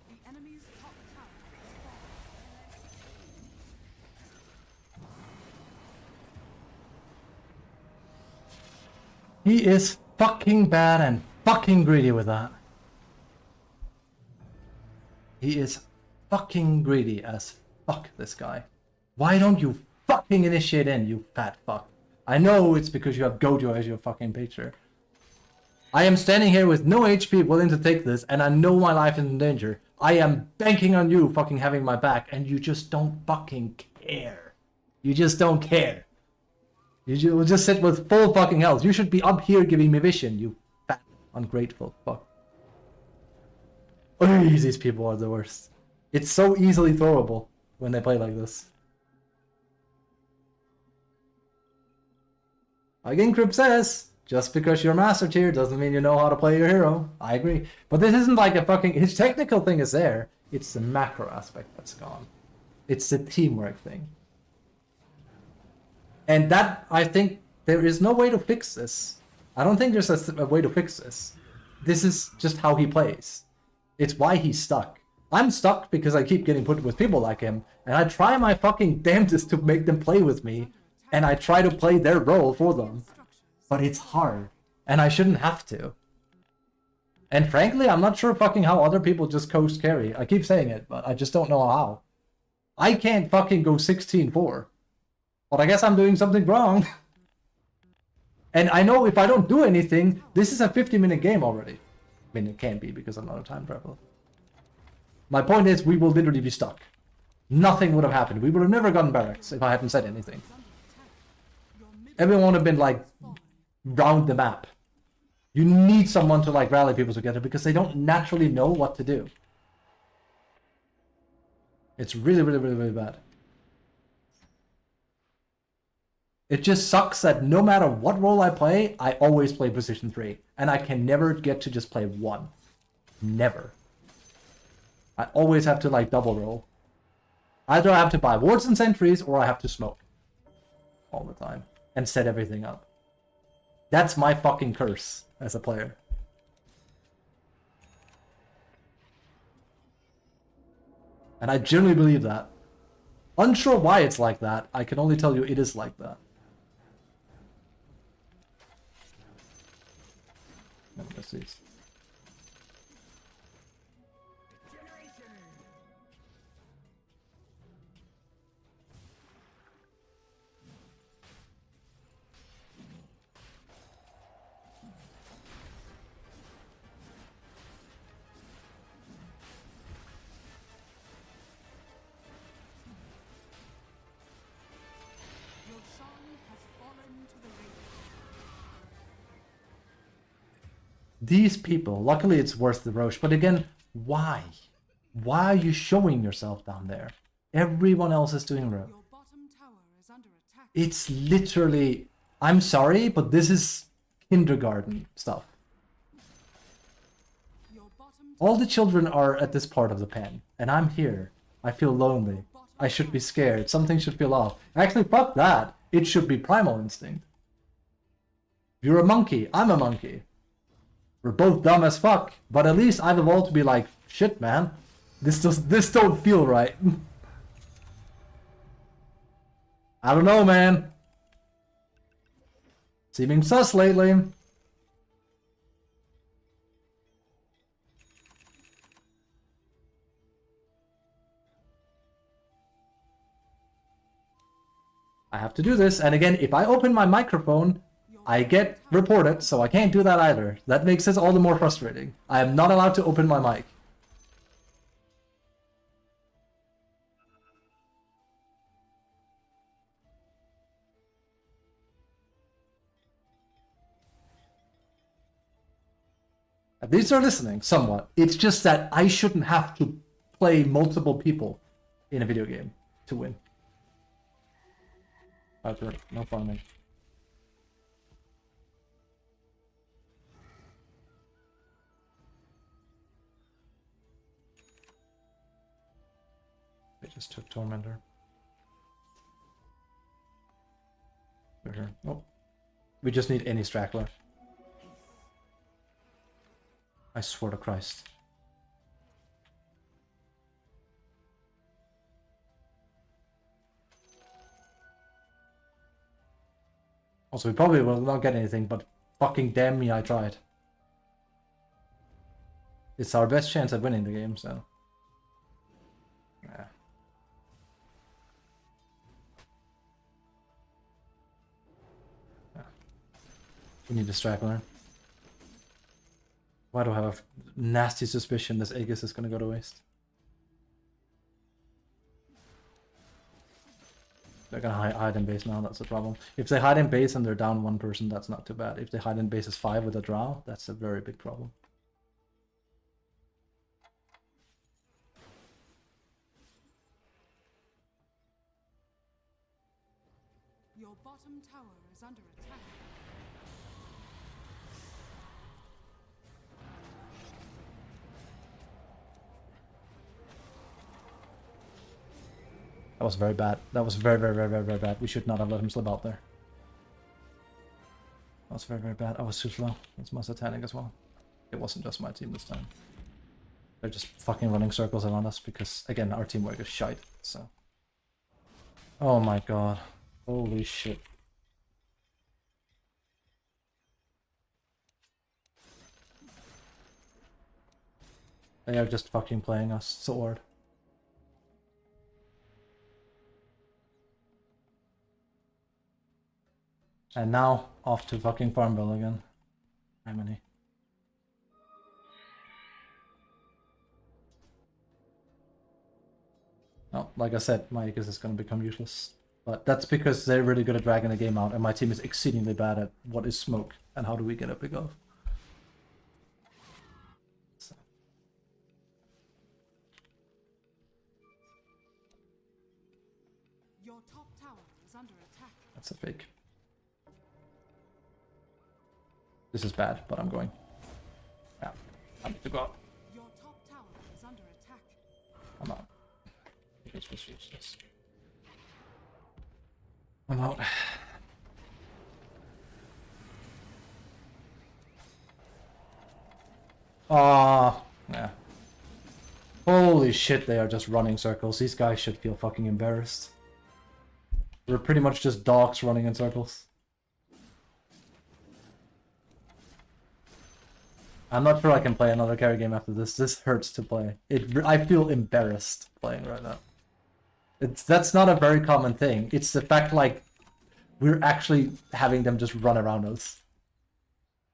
The enemy's top tower is fallen. He is fucking bad and fucking greedy with that. He is fucking greedy as fuck, this guy. Why don't you fucking initiate in, you fat fuck? I know it's because you have Gojo as your fucking picture. I am standing here with no HP willing to take this, and I know my life is in danger. I am banking on you fucking having my back, and you just don't fucking care. You just don't care. You will just sit with full fucking health. You should be up here giving me vision, you fat, ungrateful fuck. Oh, these people are the worst. It's so easily throwable when they play like this. Like Incrypt says, just because you're master tier doesn't mean you know how to play your hero. I agree. But this isn't like a fucking... His technical thing is there. It's the macro aspect that's gone. It's the teamwork thing. And that, I think, there is no way to fix this. I don't think there's a way to fix this. This is just how he plays. It's why he's stuck. I'm stuck because I keep getting put with people like him, and I try my fucking damnedest to make them play with me, and I try to play their role for them. But it's hard, and I shouldn't have to. And frankly, I'm not sure fucking how other people just coast carry. I keep saying it, but I just don't know how. I can't fucking go 16-4. But I guess I'm doing something wrong. And I know if I don't do anything, this is a 50-minute game already. I mean, it can't be because I'm not a time traveler. My point is, we will literally be stuck. Nothing would have happened. We would have never gotten barracks if I hadn't said anything. Everyone would have been like, round the map. You need someone to like rally people together because they don't naturally know what to do. It's really, really, really, really bad. It just sucks that no matter what role I play, I always play position 3. And I can never get to just play 1. Never. I always have to like double roll. Either I have to buy wards and sentries or I have to smoke. All the time. And set everything up. That's my fucking curse as a player. And I genuinely believe that. Unsure why it's like that, I can only tell you it is like that. Let's see. Your Shan has fallen to the ring. These people, luckily it's worth the Roche, but again, why? Why are you showing yourself down there? Everyone else is doing Roche. Your bottom tower is under attack. It's literally, I'm sorry, but this is kindergarten stuff. Your bottom All the children are at this part of the pen, and I'm here. I feel lonely. I should be scared. Something should feel off. Actually, fuck that. It should be primal instinct. You're a monkey. I'm a monkey. We're both dumb as fuck, but at least I've evolved to be like, shit, man. This don't feel right. I don't know, man. Seeming sus lately. I have to do this, and again, if I open my microphone, I get reported, so I can't do that either. That makes this all the more frustrating. I am not allowed to open my mic. At least they're listening, somewhat. It's just that I shouldn't have to play multiple people in a video game to win. That's right, no farming. I just took Tormentor. Here. Oh, we just need any Straggler. I swear to Christ. Also, we probably will not get anything, but fucking damn me, I tried. It's our best chance at winning the game, so. Yeah. We need a Straggler. Why do I have a nasty suspicion this Aegis is gonna go to waste? They're gonna hide in base now, that's the problem. If they hide in base and they're down one person, that's not too bad. If they hide in base as 5 with a drow, that's a very big problem. Your bottom tower is under attack. That was very bad. That was very, very, very, very, very bad. We should not have let him slip out there. That was very, very bad. I was too slow. It's my satanic as well. It wasn't just my team this time. They're just fucking running circles around us because, again, our teamwork is shite, so. Oh my god. Holy shit. They are just fucking playing us so hard. And now, off to fucking Farmville again. How many? Oh, like I said, my Aegis is going to become useless. But that's because they're really good at dragging the game out, and my team is exceedingly bad at what is smoke, and how do we get a big off. So. Your top tower is under attack. That's a fake. This is bad, but I'm going. Yeah, I need to go out. Your top tower is under attack. I'm out. This was useless. I'm out. Ah, yeah. Holy shit, they are just running circles. These guys should feel fucking embarrassed. We're pretty much just dogs running in circles. I'm not sure I can play another carry game after this. This hurts to play. I feel embarrassed playing right now. That's not a very common thing. It's the fact, like, we're actually having them just run around us.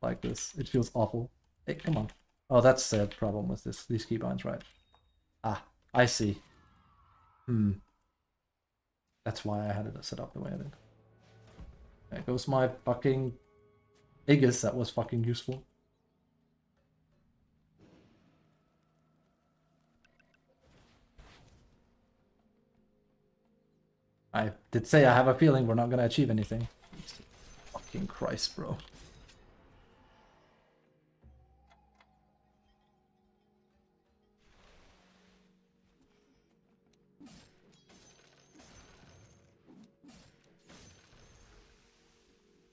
Like this. It feels awful. Hey, come on. Oh, that's the problem with these keybinds, right? Ah, I see. That's why I had it set up the way I did. There goes my fucking Aegis that was fucking useful. I did say I have a feeling we're not gonna achieve anything. Fucking Christ, bro.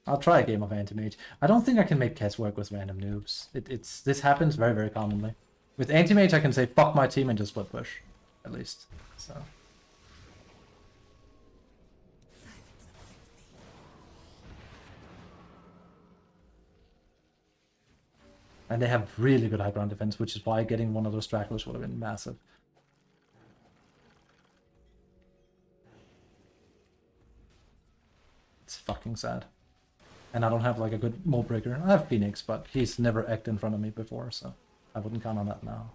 I'll try a game of Anti-Mage. I don't think I can make Kess work with random noobs. This happens very, very commonly. With Anti-Mage I can say fuck my team and just split push. At least. So. And they have really good high ground defense, which is why getting one of those stragglers would have been massive. It's fucking sad. And I don't have like a good mold breaker. I have Phoenix, but he's never acted in front of me before, so I wouldn't count on that now.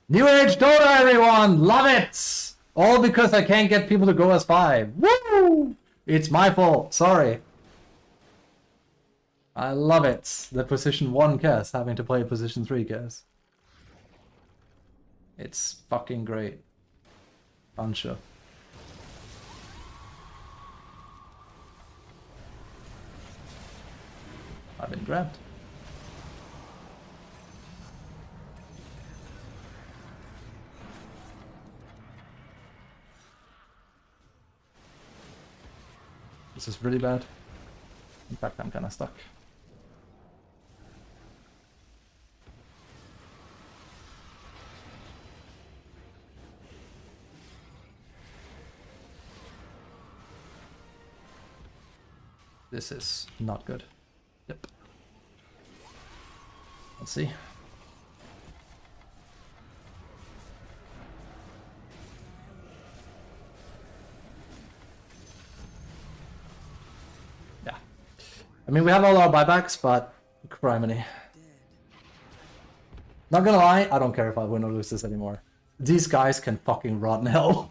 New Age DotA, everyone! Love it! All because I can't get people to go as 5. Woo! It's my fault. Sorry. I love it. The position 1 Kess having to play position 3 Kess. It's fucking great. Buncha. I've been grabbed. This is really bad. In fact, I'm kind of stuck. This is not good. Yep. Let's see. Yeah. I mean, we have all our buybacks, but criminy. Not gonna lie, I don't care if I win or lose this anymore. These guys can fucking rot in hell.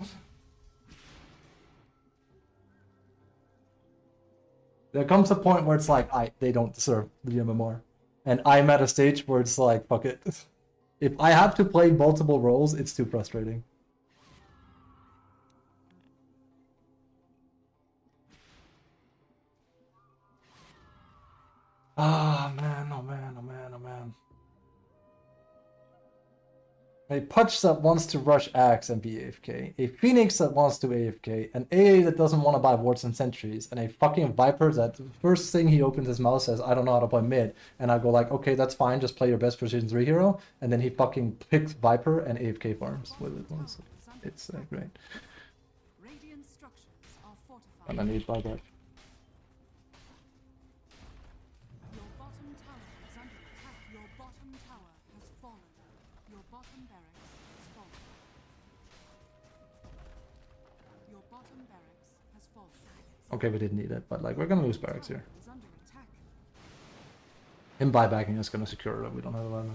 There comes a point where it's like, they don't deserve the MMR. And I'm at a stage where it's like, fuck it. If I have to play multiple roles, it's too frustrating. Ah, man, oh man, oh man, oh man. A Pudge that wants to rush Axe and be AFK, a Phoenix that wants to AFK, an AA that doesn't want to buy wards and sentries, and a fucking Viper that the first thing he opens his mouth says, I don't know how to play mid. And I go like, okay, that's fine, just play your best Precision 3 hero. And then he fucking picks Viper and AFK farms with it. It's great. Radiant structures are fortified. And I need buyback. Your bottom tower is under attack. Your bottom tower has fallen. Your bottom barracks has fallen. Your bottom barracks has fallen. Okay, we didn't need it, but like we're gonna lose barracks here. Is under attack. Him buybacking is gonna secure that we don't have a buyback.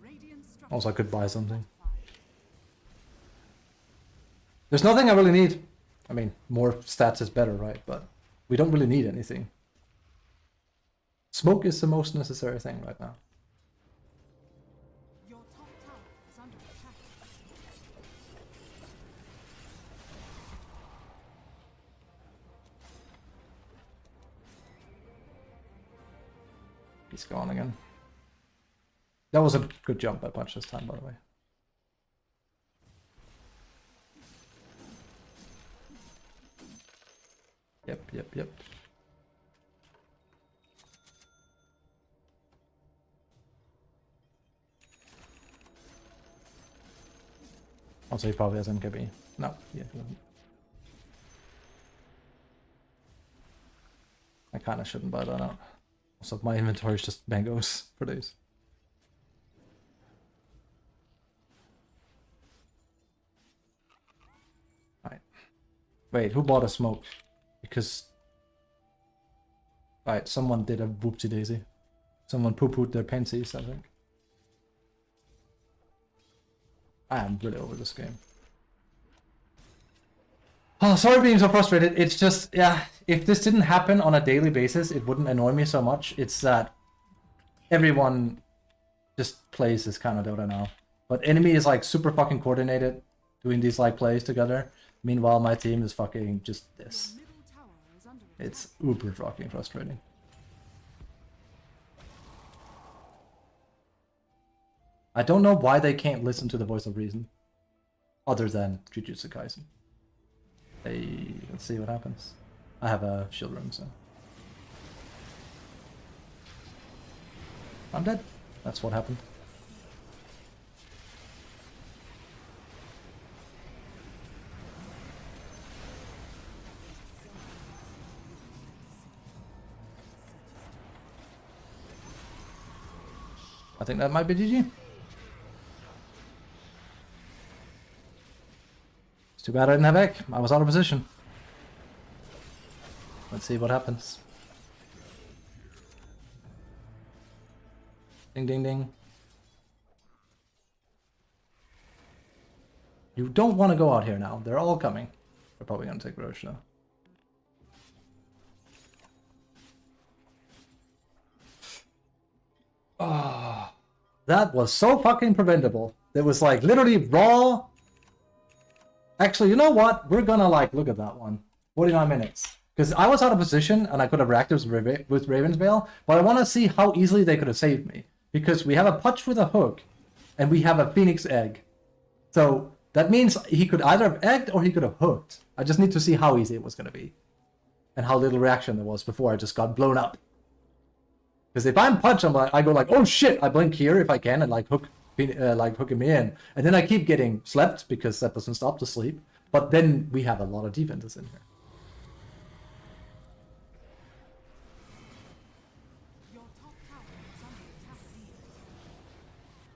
Radiant structures Also, I could buy something. fortified. There's nothing I really need. I mean, more stats is better, right? But we don't really need anything. Smoke is the most necessary thing right now. Your top tower is under attack. He's gone again. That was a good jump by Punch this time, by the way. Yep. Also, he probably has MKB. No, yeah, he doesn't. I kind of shouldn't buy that out. Also, my inventory is just mangoes for days. Alright. Wait, who bought a smoke? Because... Alright, someone did a whoopsie daisy. Someone poo-pooed their pansies, I think. I am really over this game. Oh, sorry being so frustrated. It's just, yeah, if this didn't happen on a daily basis, it wouldn't annoy me so much. It's that everyone just plays this kind of Dota now. But enemy is like super fucking coordinated, doing these like plays together. Meanwhile, my team is fucking just this. Your middle tower is under attack. It's uber fucking frustrating. I don't know why they can't listen to the voice of reason. Other than Jujutsu Kaisen. Let's see what happens. I have a shield room, so... I'm dead. That's what happened. I think that might be GG. It's too bad I didn't have egg. I was out of position. Let's see what happens. Ding ding ding. You don't want to go out here now. They're all coming. They're probably going to take Roche though. Oh, that was so fucking preventable. It was like literally raw. Actually, you know what? We're gonna like look at that one. 49 minutes. Because I was out of position and I could have reacted with Raven's Veil, but I want to see how easily they could have saved me. Because we have a Pudge with a hook and we have a Phoenix egg. So that means he could either have egged or he could have hooked. I just need to see how easy it was going to be. And how little reaction there was before I just got blown up. Because if I'm Pudge, I go like, oh shit, I blink here if I can and like hook him in. And then I keep getting slept because that doesn't stop the sleep. But then we have a lot of defenses in here. Your top tower is under attack.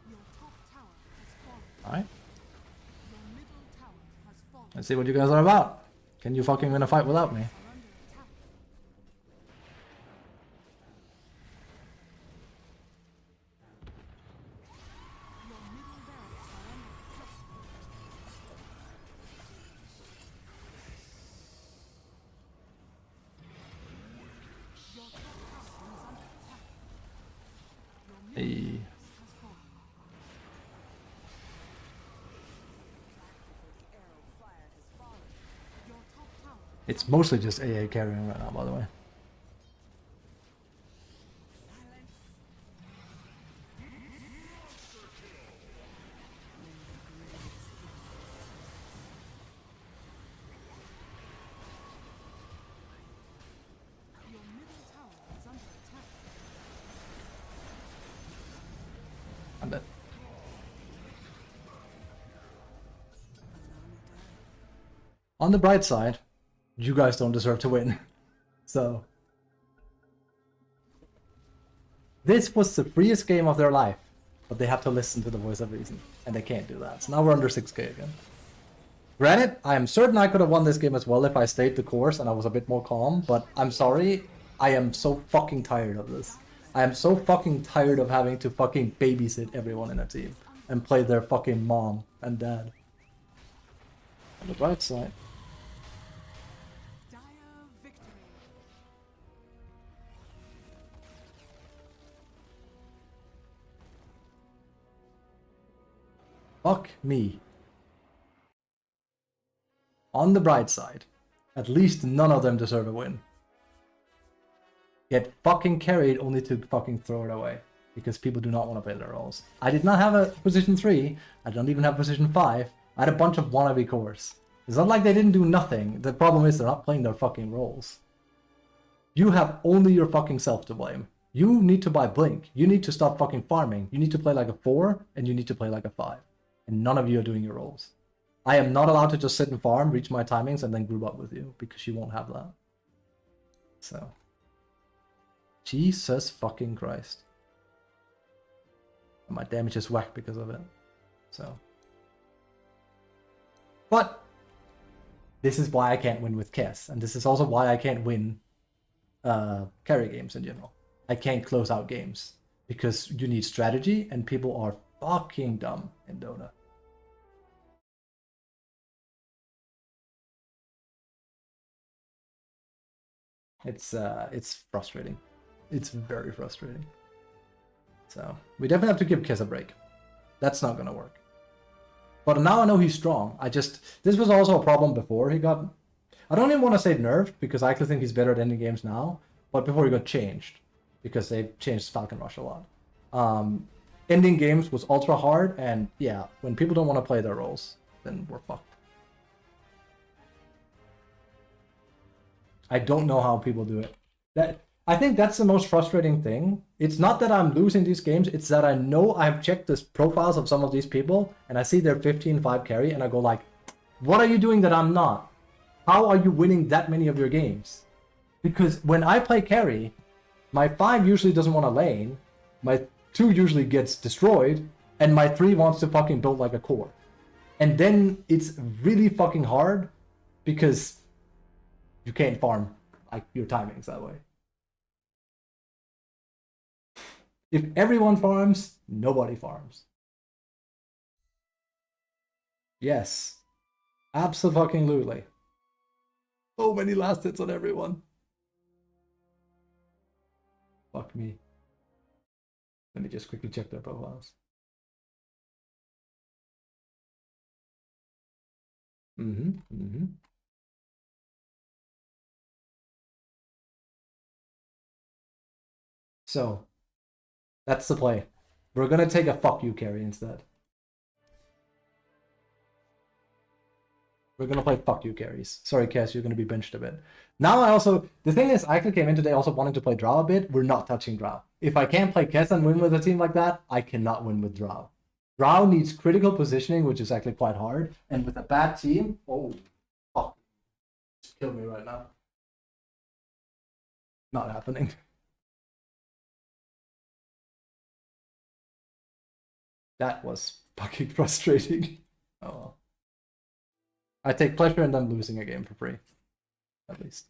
Your top tower has fallen. Alright, Your middle tower has fallen. let's see what you guys are about. Can you fucking win a fight without me? Hey. It's mostly just AA carrying right now, by the way. Your middle tower is under attack. I'm dead. On the bright side, you guys don't deserve to win. So this was the freest game of their life, but they have to listen to the voice of reason, and they can't do that. So now we're under 6k again. Granted, I am certain I could have won this game as well if I stayed the course and I was a bit more calm, but I'm sorry, I am so fucking tired of this. I am so fucking tired of having to fucking babysit everyone in a team and play their fucking mom and dad. On the bright side. Dire victory. Fuck me. On the bright side, at least none of them deserve a win. Get fucking carried only to fucking throw it away. Because people do not want to play their roles. I did not have a position 3. I don't even have position 5. I had a bunch of wannabe cores. It's not like they didn't do nothing. The problem is they're not playing their fucking roles. You have only your fucking self to blame. You need to buy Blink. You need to stop fucking farming. You need to play like a 4 and you need to play like a 5. And none of you are doing your roles. I am not allowed to just sit and farm, reach my timings, and then group up with you, because you won't have that. So. Jesus fucking Christ. And my damage is whacked because of it. So. But, this is why I can't win with Kess, and this is also why I can't win carry games in general. I can't close out games, because you need strategy, and people are fucking dumb in DotA. It's frustrating. It's very frustrating. So we definitely have to give Kiss a break. That's not gonna work. But now I know he's strong. This was also a problem before he got. I don't even want to say nerfed because I actually think he's better at ending games now. But before he got changed, because they've changed Falcon Rush a lot. Ending games was ultra hard, and yeah, when people don't want to play their roles, then we're fucked. I don't know how people do it. I think that's the most frustrating thing. It's not that I'm losing these games, it's that I know I've checked the profiles of some of these people, and I see they're 15-5 carry, and I go like, what are you doing that I'm not? How are you winning that many of your games? Because when I play carry, my 5 usually doesn't want to lane, my 2 usually gets destroyed, and my 3 wants to fucking build like a core. And then it's really fucking hard, because you can't farm like your timings that way. If everyone farms, nobody farms. Yes. Abso-fucking-lutely. So many last hits on everyone. Fuck me. Let me just quickly check their profiles. So, that's the play. We're gonna take a fuck you carry instead. We're gonna play fuck you carries. Sorry, Cass, you're gonna be benched a bit. Now the thing is, I actually came in today also wanting to play Drow a bit. We're not touching Drow. If I can't play Cass and win with a team like that, I cannot win with Drow. Drow needs critical positioning, which is actually quite hard. And with a bad team, oh, fuck. Just kill me right now. Not happening. That was fucking frustrating. Oh well. I take pleasure in them losing a game for free. At least.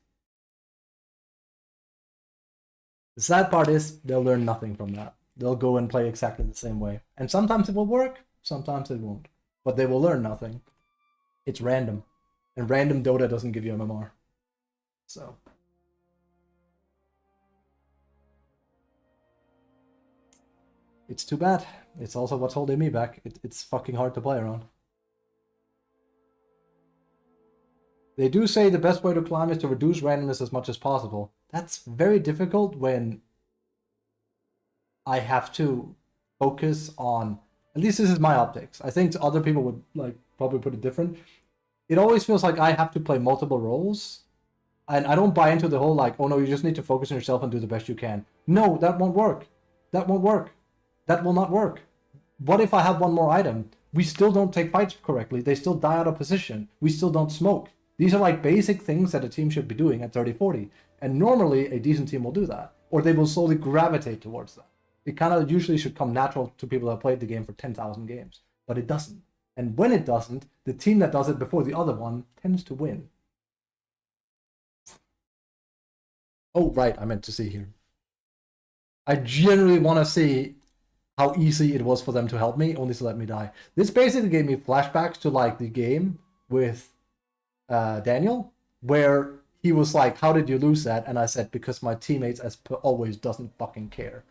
The sad part is they'll learn nothing from that. They'll go and play exactly the same way. And sometimes it will work, sometimes it won't. But they will learn nothing. It's random. And random Dota doesn't give you MMR. So. It's too bad. It's also what's holding me back. It's fucking hard to play around. They do say the best way to climb is to reduce randomness as much as possible. That's very difficult when I have to focus on, at least this is my optics. I think other people would like probably put it different. It always feels like I have to play multiple roles. And I don't buy into the whole like, oh no, you just need to focus on yourself and do the best you can. No, that won't work. That won't work. That will not work. What if I have one more item? We still don't take fights correctly. They still die out of position. We still don't smoke. These are like basic things that a team should be doing at 30-40. And normally a decent team will do that. Or they will slowly gravitate towards that. It kind of usually should come natural to people that have played the game for 10,000 games. But it doesn't. And when it doesn't, the team that does it before the other one tends to win. Oh, right, I meant to see here. I generally want to see how easy it was for them to help me, only to let me die. This basically gave me flashbacks to like the game with Daniel, where he was like, how did you lose that? And I said, because my teammates, as per always, doesn't fucking care.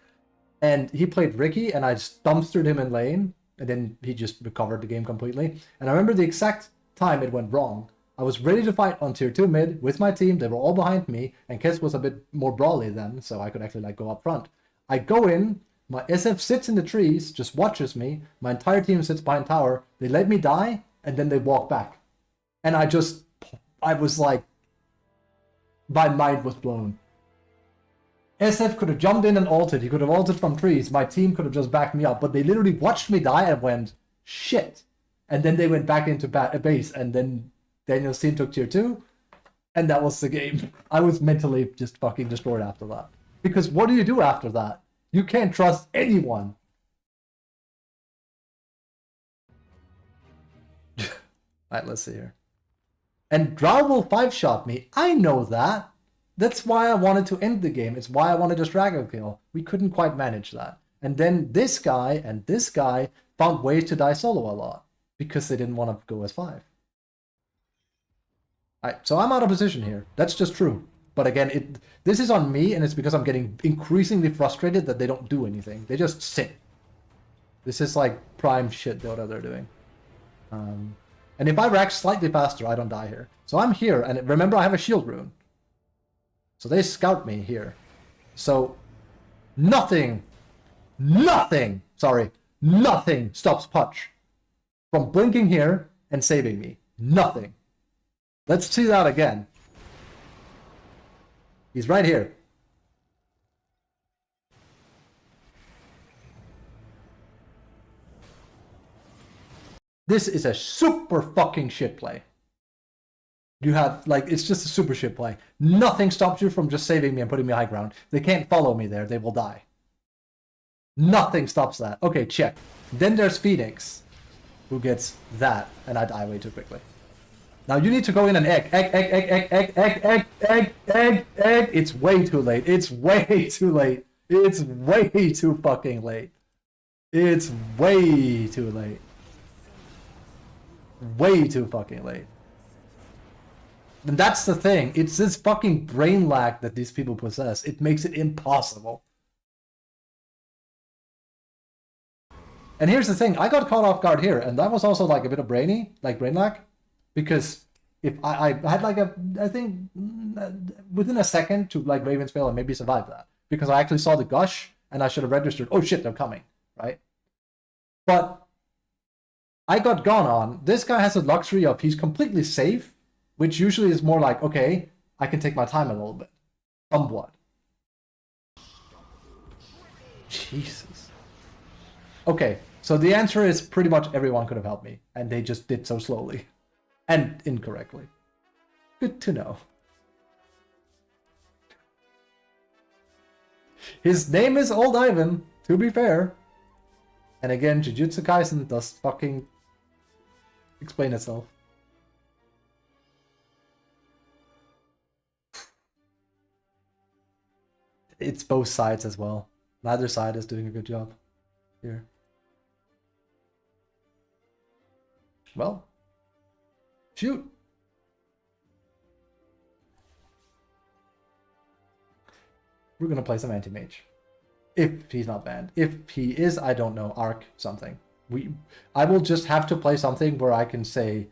And he played Ricky, and I dumpstered him in lane, and then he just recovered the game completely. And I remember the exact time it went wrong. I was ready to fight on tier 2 mid with my team. They were all behind me, and Kess was a bit more brawly then, so I could actually like go up front. I go in, my SF sits in the trees, just watches me. My entire team sits behind tower. They let me die, and then they walk back. And I was like, my mind was blown. SF could have jumped in and ulted. He could have ulted from trees. My team could have just backed me up. But they literally watched me die and went, shit. And then they went back into base. And then Daniel's team took tier 2. And that was the game. I was mentally just fucking destroyed after that. Because what do you do after that? You can't trust anyone. Alright, let's see here. And Drow will 5-shot me. I know that. That's why I wanted to end the game. It's why I wanted a Strago kill. We couldn't quite manage that. And then this guy and this guy found ways to die solo a lot. Because they didn't want to go as 5. Alright, so I'm out of position here. That's just true. But again, this is on me, and it's because I'm getting increasingly frustrated that they don't do anything. They just sit. This is like prime shit Dota they're doing. And if I rack slightly faster, I don't die here. So I'm here, and remember I have a shield rune. So they scout me here. So nothing stops Punch from blinking here and saving me. Nothing. Let's see that again. He's right here. This is a super fucking shit play. You have, like, it's just a super shit play. Nothing stops you from just saving me and putting me high ground. They can't follow me there. They will die. Nothing stops that. Okay, check. Then there's Phoenix, who gets that, and I die way too quickly. Now you need to go in and egg. It's way too late. It's way too late. It's way too fucking late. It's way too late. Way too fucking late. And that's the thing. It's this fucking brain lag that these people possess. It makes it impossible. And here's the thing. I got caught off guard here, and that was also like a bit of brain lag. Because if I had like I think within a second to like Raven's Veil and maybe survive that. Because I actually saw the gush and I should have registered, oh shit, they're coming, right? But I got gone on. This guy has a luxury of he's completely safe, which usually is more like, okay, I can take my time a little bit. Somewhat. Jesus. Okay, so the answer is pretty much everyone could have helped me, and they just did so slowly. And incorrectly. Good to know. His name is Old Ivan, to be fair. And again, Jujutsu Kaisen does fucking explain itself. it's both sides as well. Neither side is doing a good job here. Well, shoot. We're gonna play some anti-mage. If he's not banned. If he is, I don't know, Arc something. I will just have to play something where I can say,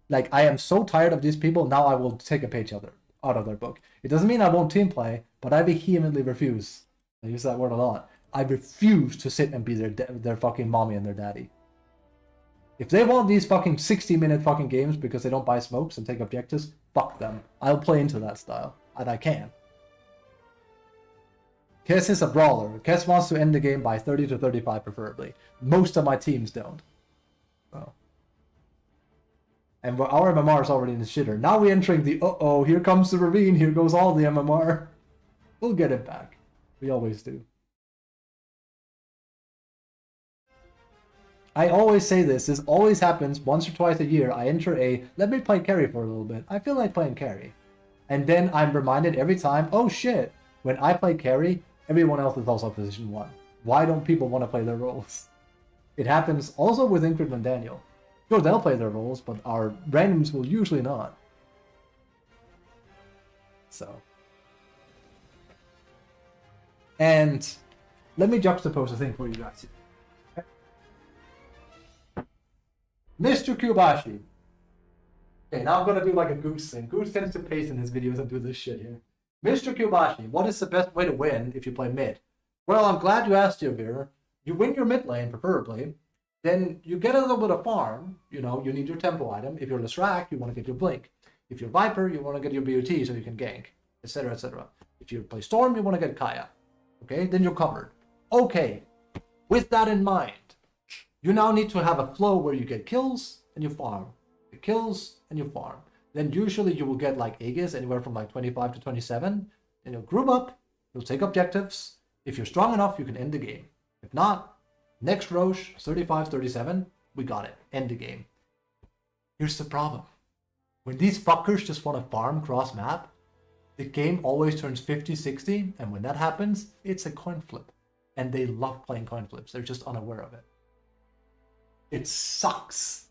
like, I am so tired of these people, now I will take a page out of their book. It doesn't mean I won't team play, but I vehemently refuse. I use that word a lot. I refuse to sit and be their fucking mommy and their daddy. If they want these fucking 60-minute fucking games because they don't buy smokes and take objectives, fuck them. I'll play into that style, and I can. Kess is a brawler. Kess wants to end the game by 30 to 35 preferably. Most of my teams don't. So. And our MMR is already in the shitter. Now we're entering the uh-oh, here comes the ravine, here goes all the MMR. We'll get it back. We always do. I always say this always happens once or twice a year. I enter let me play carry for a little bit. I feel like playing carry. And then I'm reminded every time, oh shit, when I play carry, everyone else is also position 1. Why don't people want to play their roles? It happens also with Ingrid and Daniel. Sure, they'll play their roles, but our randoms will usually not. So. And let me juxtapose a thing for you guys. Mr. Kubashi. Okay, now I'm going to do like a Goose thing. Goose tends to pace in his videos and do this shit here. Mr. Kubashi, what is the best way to win if you play mid? Well, I'm glad you asked, Yavir. You win your mid lane, preferably. Then you get a little bit of farm. You know, you need your tempo item. If you're Lysrak, you want to get your Blink. If you're Viper, you want to get your BOT so you can gank, etc., etc. If you play Storm, you want to get Kaya. Okay, then you're covered. Okay, with that in mind, you now need to have a flow where you get kills and you farm. Get kills and you farm. Then usually you will get like Aegis anywhere from like 25 to 27. Then you'll group up, you'll take objectives. If you're strong enough, you can end the game. If not, next Roche, 35, 37, we got it. End the game. Here's the problem. When these fuckers just want to farm cross map, the game always turns 50-60, and when that happens, it's a coin flip. And they love playing coin flips. They're just unaware of it. It sucks.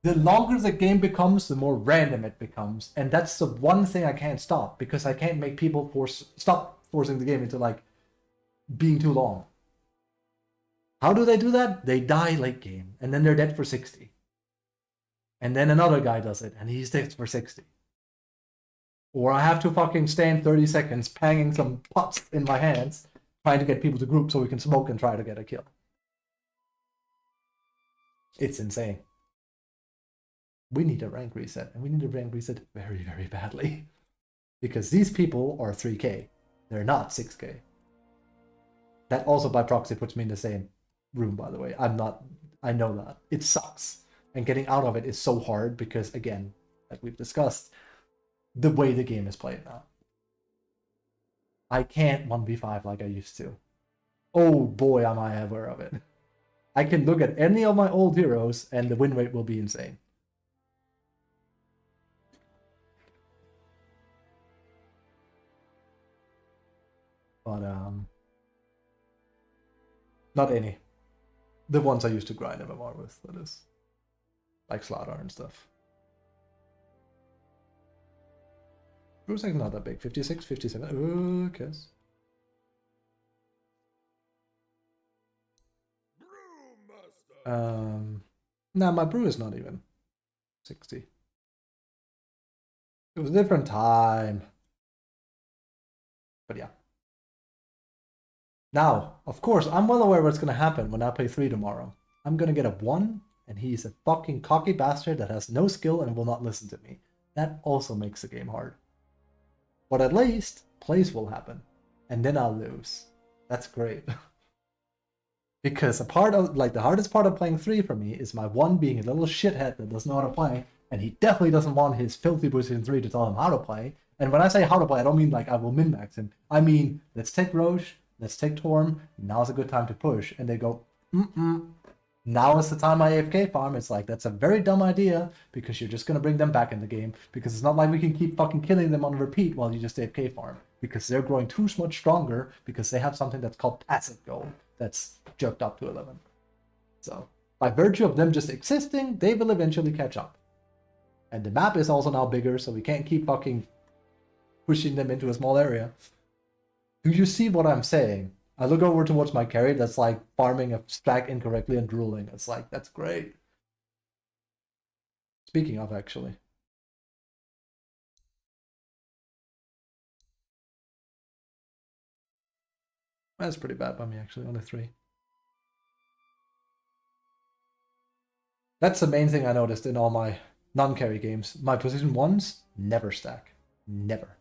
The longer the game becomes, the more random it becomes. And that's the one thing I can't stop, because I can't make people stop forcing the game into like being too long. How do they do that? They die late game, and then they're dead for 60. And then another guy does it, and he's dead for 60. Or I have to fucking stand 30 seconds panging some pots in my hands, trying to get people to group so we can smoke and try to get a kill. It's insane. We need a rank reset, and we need a rank reset very, very badly. Because these people are 3k. They're not 6k. That also by proxy puts me in the same room, by the way. I know that. It sucks. And getting out of it is so hard because, again, like we've discussed, the way the game is played now. I can't 1v5 like I used to. Oh boy, am I aware of it. I can look at any of my old heroes and the win rate will be insane. But, not any. The ones I used to grind MMR with, that is. Like Slardar and stuff. Bruce not that big. 56, 57. Okay. Nah, my brew is not even 60. It was a different time. But yeah. Now, of course, I'm well aware what's going to happen when I play 3 tomorrow. I'm going to get a 1, and he's a fucking cocky bastard that has no skill and will not listen to me. That also makes the game hard. But at least, plays will happen. And then I'll lose. That's great. Because a part of, like, the hardest part of playing 3 for me is my 1 being a little shithead that doesn't know how to play, and he definitely doesn't want his filthy position 3 to tell him how to play. And when I say how to play, I don't mean like I will min-max him. I mean, let's take Roche, let's take Torm, now's a good time to push. And they go, now is the time I AFK farm. It's like, that's a very dumb idea, because you're just going to bring them back in the game, because it's not like we can keep fucking killing them on repeat while you just AFK farm. because they're growing too much stronger because they have something that's called passive gold that's jerked up to 11. So by virtue of them just existing, they will eventually catch up. And the map is also now bigger, so we can't keep fucking pushing them into a small area. Do you see what I'm saying? I look over towards my carry that's like farming a stack incorrectly and drooling. It's like, that's great. Speaking of, actually. That's pretty bad by me, actually. Only 3. That's the main thing I noticed in all my non-carry games. My position 1s never stack. Never.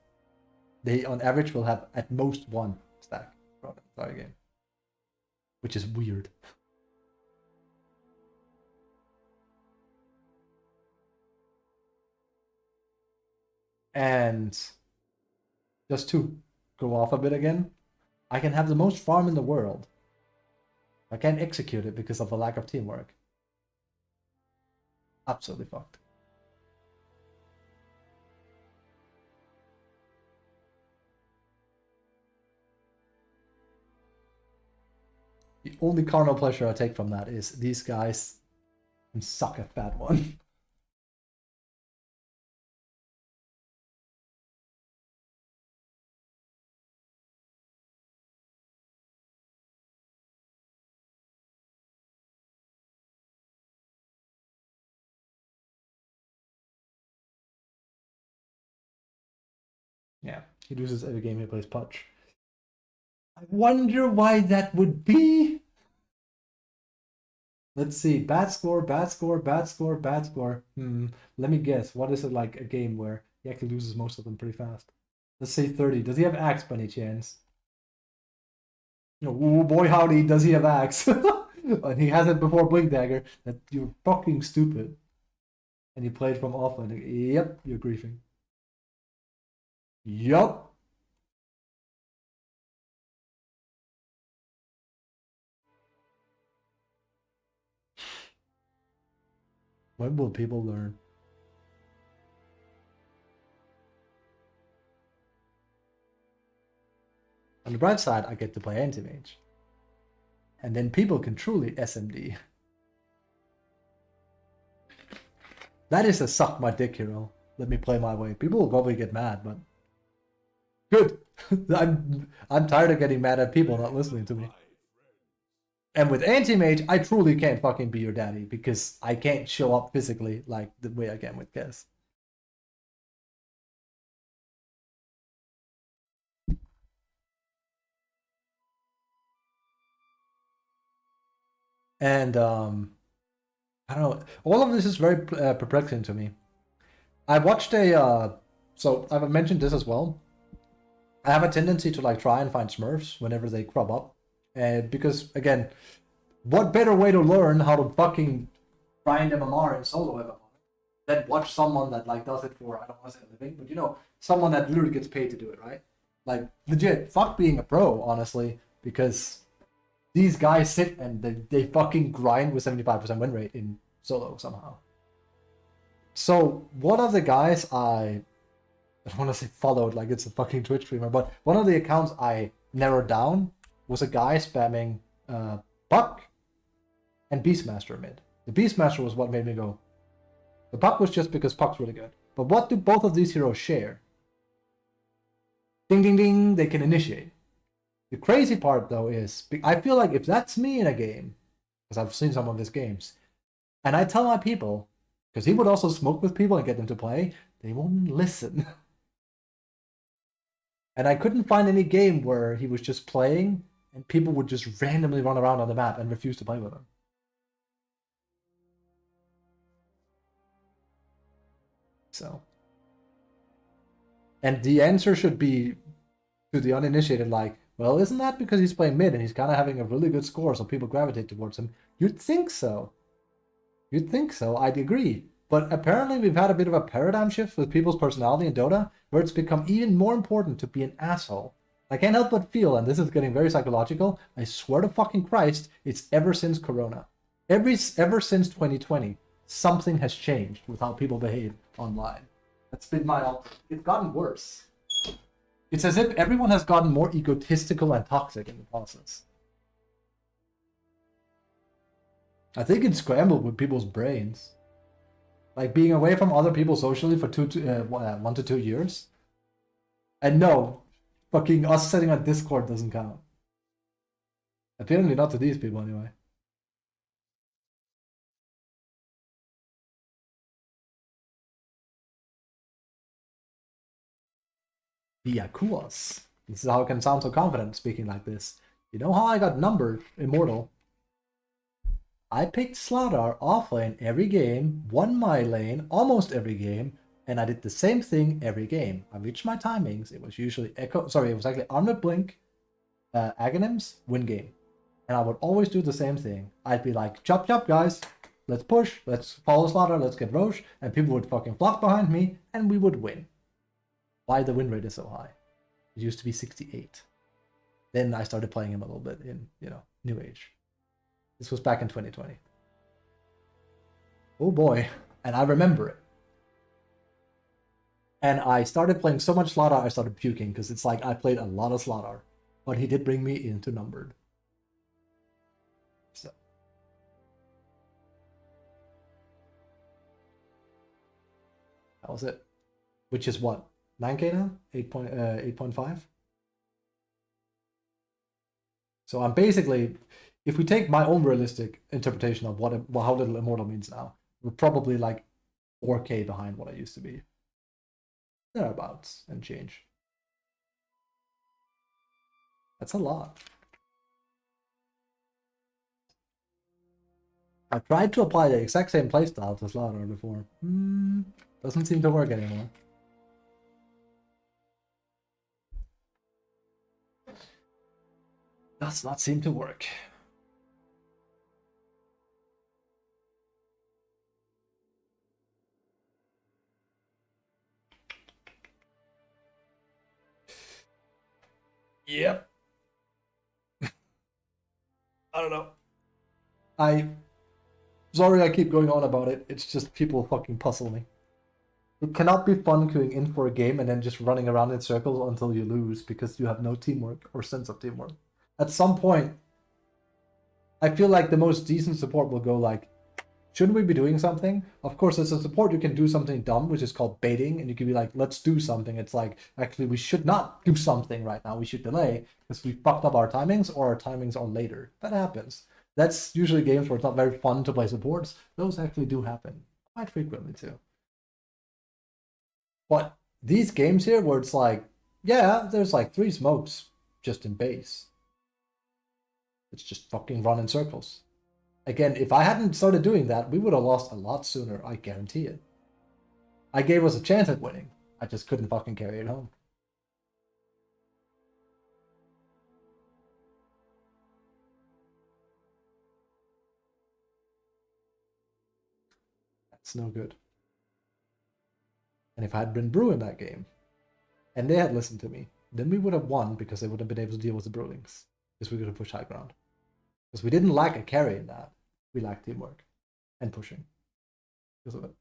They, on average, will have at most 1 stack throughout the entire game. Which is weird. And just to go off a bit again, I can have the most farm in the world. I can't execute it because of a lack of teamwork. Absolutely fucked. The only carnal pleasure I take from that is these guys can suck at that one. Yeah, he loses every game he plays Punch. I wonder why that would be. Let's see. Bad score, bad score, bad score, bad score. Let me guess. What is it like a game where he actually loses most of them pretty fast? Let's say 30. Does he have Axe by any chance? Oh boy, howdy, does he have Axe? And he has it before Blink Dagger. That you're fucking stupid. And he played from offline. Yep, you're griefing. Yup. When will people learn? On the bright side, I get to play anti-mage. And then people can truly SMD. That is a suck my dick hero. Let me play my way. People will probably get mad, but good. I'm tired of getting mad at people not listening to me. And with anti-mage, I truly can't fucking be your daddy because I can't show up physically like the way I can with Kess. And I don't know. All of this is very perplexing to me. I watched a so I've mentioned this as well. I have a tendency to like try and find Smurfs whenever they crop up, because again, what better way to learn how to fucking grind MMR and solo MMR than watch someone that like does it for, I don't want to say a living, but you know, someone that literally gets paid to do it, right? Like legit, fuck being a pro, honestly, because these guys sit and they fucking grind with 75% win rate in solo somehow. So one of the guys I don't want to say followed like it's a fucking Twitch streamer, but one of the accounts I narrowed down was a guy spamming Buck and Beastmaster mid. The Beastmaster was what made me go. The Buck was just because Puck's really good. But what do both of these heroes share? Ding ding ding, they can initiate. The crazy part though is, I feel like if that's me in a game, because I've seen some of his games, and I tell my people, because he would also smoke with people and get them to play, they won't listen. And I couldn't find any game where he was just playing and people would just randomly run around on the map and refuse to play with him. So. And the answer should be to the uninitiated like, well, isn't that because he's playing mid and he's kind of having a really good score so people gravitate towards him? You'd think so. You'd think so, I'd agree. But apparently we've had a bit of a paradigm shift with people's personality in Dota, where it's become even more important to be an asshole. I can't help but feel, and this is getting very psychological, I swear to fucking Christ, it's ever since Corona. Ever since 2020, something has changed with how people behave online. That's been my... It's gotten worse. It's as if everyone has gotten more egotistical and toxic in the process. I think it's scrambled with people's brains. Like being away from other people socially for 1 to 2 years. And no, fucking us sitting on Discord doesn't count. Apparently not to these people anyway. Biakuos. This is how I can sound so confident speaking like this. You know how I got numbered Immortal? I picked Slardar offlane every game, won my lane almost every game, and I did the same thing every game. I reached my timings. It was usually it was actually Armored Blink, Aghanims, win game. And I would always do the same thing. I'd be like, chop chop guys, let's push, let's follow Slardar, let's get Roche, and people would fucking flock behind me, and we would win. Why the win rate is so high? It used to be 68. Then I started playing him a little bit in, New Age. This was back in 2020. Oh boy, and I remember it. And I started playing so much Slardar, I started puking, because it's like I played a lot of Slardar. But he did bring me into numbered. So. That was it. Which is what? 9K now? 8.5? So I'm basically, if we take my own realistic interpretation of how little Immortal means now, we're probably like 4K behind what I used to be. Thereabouts and change. That's a lot. I tried to apply the exact same playstyle to Slardar before. Doesn't seem to work anymore. Does not seem to work. Yep. I don't know. Sorry I keep going on about it. It's just people fucking puzzle me. It cannot be fun queuing in for a game and then just running around in circles until you lose because you have no teamwork or sense of teamwork. At some point, I feel like the most decent support will go like, shouldn't we be doing something? Of course, as a support, you can do something dumb, which is called baiting, and you can be like, let's do something. It's like, actually, we should not do something right now. We should delay because we fucked up our timings or our timings are later. That happens. That's usually games where it's not very fun to play supports. Those actually do happen quite frequently too. But these games here where it's like, yeah, there's like 3 smokes just in base. It's just fucking run in circles. Again, if I hadn't started doing that, we would have lost a lot sooner, I guarantee it. I gave us a chance at winning. I just couldn't fucking carry it home. That's no good. And if I had been Brew in that game, and they had listened to me, then we would have won because they would have been able to deal with the Brewlings. Because we could have pushed high ground. Because we didn't lack a carry in that. We lacked teamwork. And pushing. Because of it.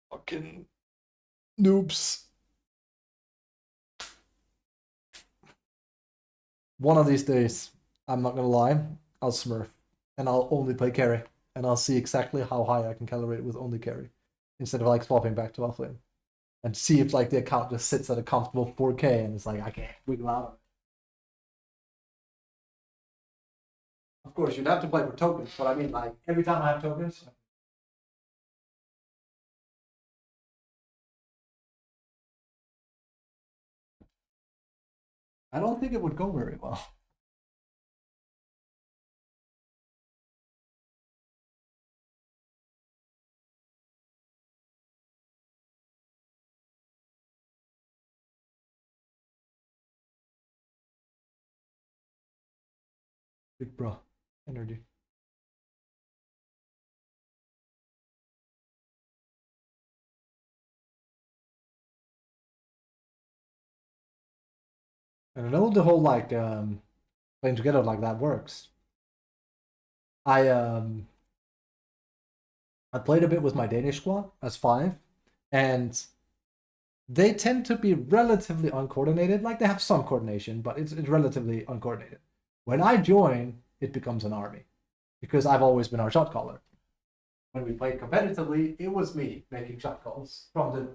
Fucking noobs. One of these days, I'm not gonna lie, I'll smurf. And I'll only play carry. And I'll see exactly how high I can calibrate with only carry. Instead of like swapping back to offlane. And see if like the account just sits at a comfortable 4K and it's like I can't wiggle out of it. Of course, you'd have to play for tokens, but I mean like every time I have tokens. I don't think it would go very well. Big bro. Energy. And I know the whole like playing together like that works. I played a bit with my Danish squad as 5, And they tend to be relatively uncoordinated. Like they have some coordination, but it's relatively uncoordinated. When I join, it becomes an army because I've always been our shot caller. When we played competitively, it was me making shot calls from the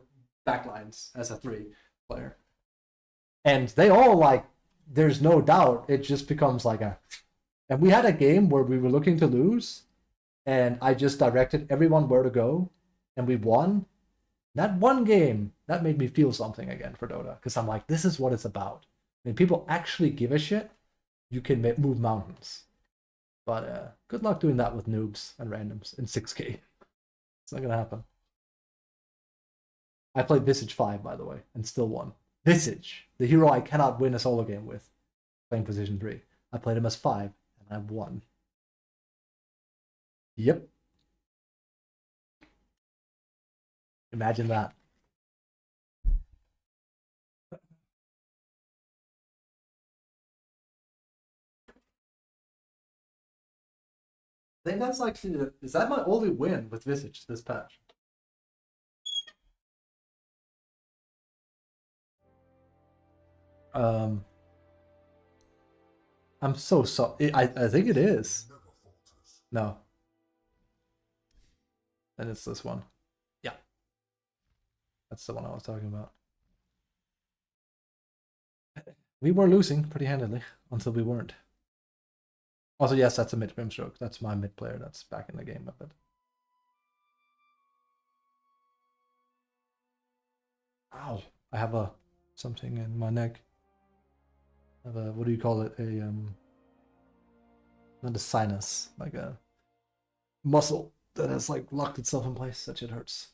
backlines as a 3 player. And they all like, there's no doubt, it just becomes like a. And we had a game where we were looking to lose, and I just directed everyone where to go, and we won. That one game, that made me feel something again for Dota, because I'm like, this is what it's about. When people actually give a shit, you can move mountains. But good luck doing that with noobs and randoms in 6K. It's not gonna happen. I played Visage 5, by the way, and still won. Visage, the hero I cannot win a solo game with, playing position 3. I played him as 5, and I won. Yep. Imagine that. I think that's actually, is that my only win with Visage this patch? I'm so sorry. I think it is. No. And it's this one. Yeah. That's the one I was talking about. We were losing pretty handily until we weren't. Also, yes, that's a mid Grimstroke. That's my mid player that's back in the game a bit. Ow. I have a something in my neck. I have a, what do you call it? A not a sinus, like a muscle that has like locked itself in place. That shit hurts.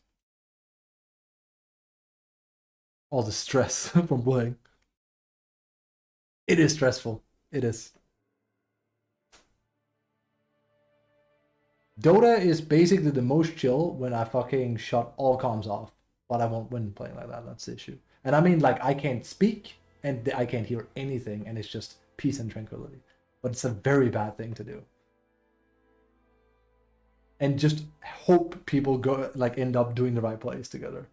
All the stress from playing. It is stressful. It is. Dota is basically the most chill when I fucking shut all comms off, but I won't win playing like that. That's the issue. And I mean, like, I can't speak and I can't hear anything, and it's just peace and tranquility. But it's a very bad thing to do. And just hope people go like end up doing the right plays together.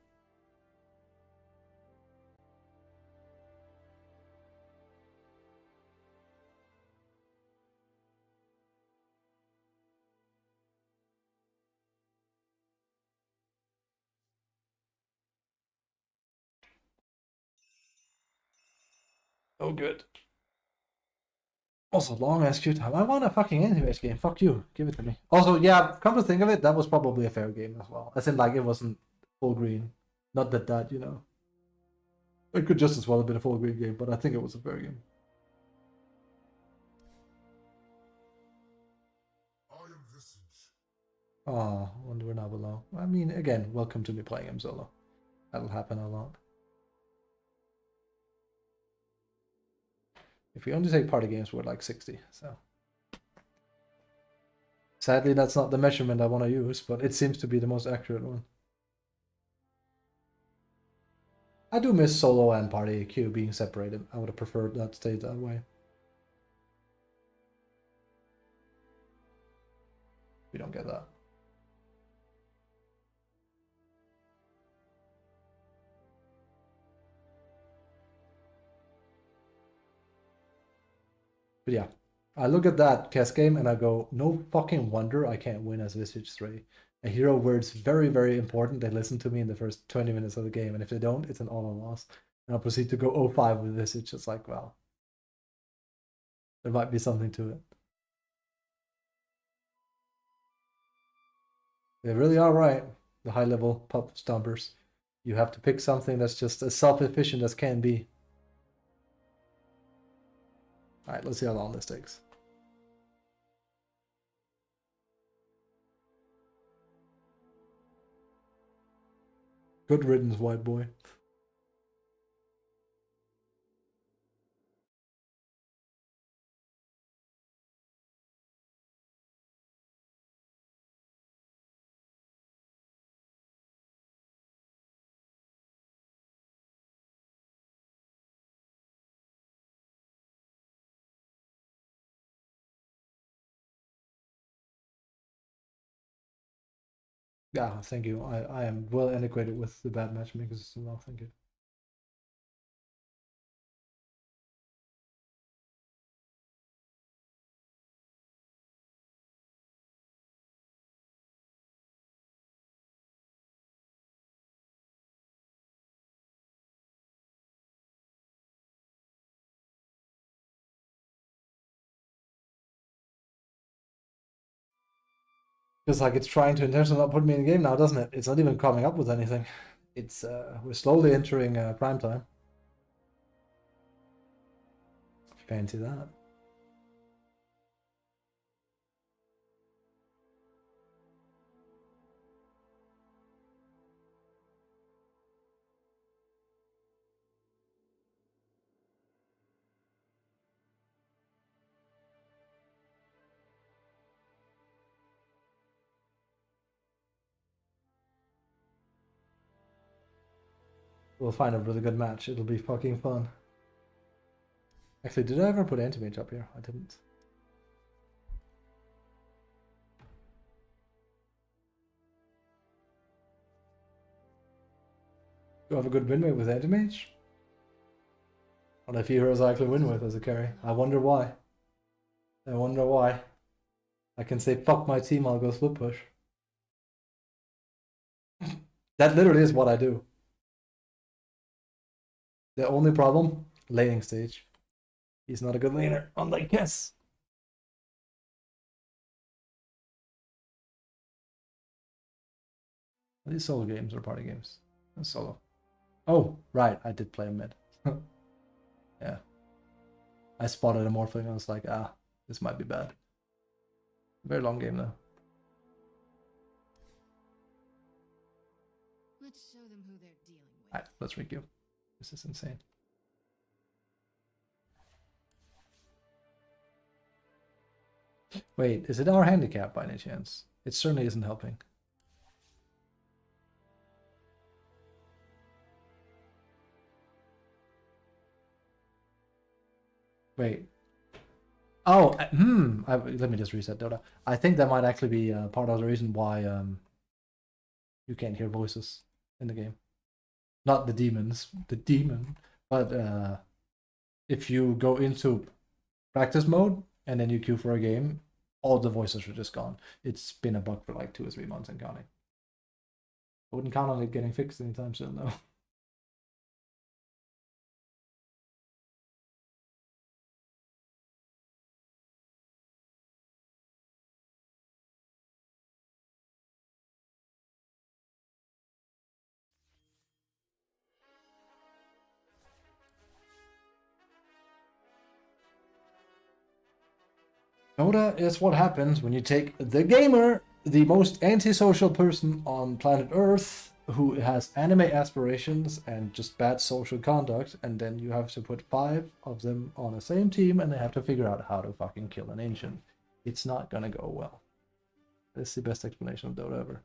Oh, good. Also, long ass queue time. I want a fucking anti-base game. Fuck you. Give it to me. Also, yeah, come to think of it, that was probably a fair game as well. As in, like, it wasn't full green. Not that, you know. It could just as well have been a full green game, but I think it was a fair game. I am Visage. Oh, wonder we're now below. I mean, again, welcome to me playing him solo. That'll happen a lot. If we only take party games, we're like 60, so. Sadly, that's not the measurement I want to use, but it seems to be the most accurate one. I do miss solo and party queue being separated. I would have preferred that stayed that way. We don't get that. But yeah, I look at that cast game and I go, no fucking wonder I can't win as Visage 3. A hero where it's very, very important they listen to me in the first 20 minutes of the game, and if they don't, it's an all-out loss. And I'll proceed to go 0-5 with Visage. It's like, well, there might be something to it. They really are right, the high-level pub stompers. You have to pick something that's just as self-efficient as can be. Alright, let's see how long this takes. Good riddance, white boy. Yeah, thank you. I am well acquainted with the bad matchmaking system now, thank you. Because like it's trying to intentionally not put me in the game now, doesn't it? It's not even coming up with anything. It's we're slowly entering prime time. Fancy that. We'll find a really good match. It'll be fucking fun. Actually, did I ever put anti-mage up here? I didn't. Do I have a good win rate with anti-mage? What if heroes I actually win with as a carry? I wonder why. I wonder why. I can say fuck my team, I'll go split push. That literally is what I do. The only problem? Laning stage. He's not a good laner, unlike Kess. Are these solo games or party games? That's solo. Oh, right, I did play a mid. Yeah. I spotted a morphling, I was like, this might be bad. Very long game though. Let's show them who they're dealing with. Alright, let's requeue. This is insane. Wait, is it our handicap by any chance? It certainly isn't helping. Wait. Oh, let me just reset Dota. I think that might actually be part of the reason why you can't hear voices in the game. Not the demons, the demon, but if you go into practice mode and then you queue for a game, all the voices are just gone. It's been a bug for like 2 or 3 months and counting. I wouldn't count on it getting fixed anytime soon though. Dota is what happens when you take the gamer, the most antisocial person on planet Earth, who has anime aspirations and just bad social conduct, and then you have to put 5 of them on the same team and they have to figure out how to fucking kill an ancient. It's not gonna go well. This is the best explanation of Dota ever.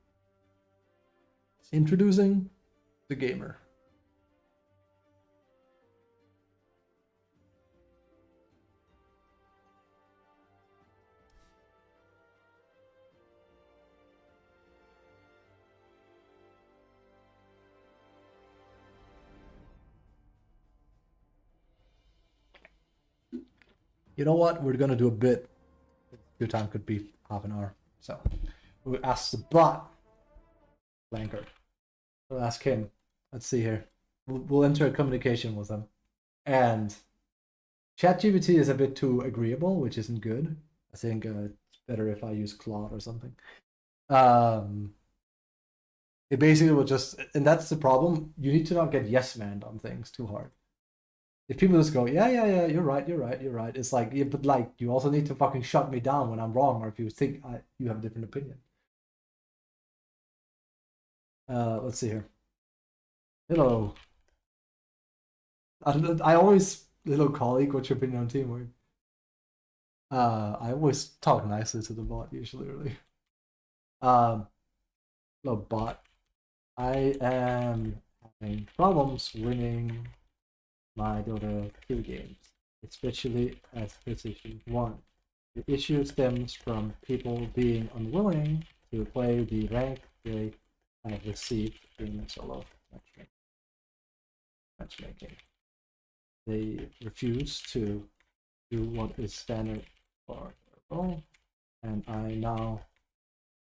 Introducing the gamer. You know what? We're gonna do a bit. Your time could be half an hour. So we'll ask the bot flanker. We'll ask him. Let's see here. We'll enter a communication with him. And ChatGPT is a bit too agreeable, which isn't good. I think it's better if I use Claude or something. It basically will just, and that's the problem. You need to not get yes-manned on things too hard. If people just go, yeah, you're right. It's like, yeah, but like, you also need to fucking shut me down when I'm wrong, or if you think you have a different opinion. Let's see here. Hello. I always, hello colleague, what's your opinion on teamwork? I always talk nicely to the bot usually, really. Hello bot. I am having problems winning my Dota 2 games, especially as Position 1. The issue stems from people being unwilling to play the ranked they have received during the solo matchmaking. They refuse to do what is standard for their role, and I now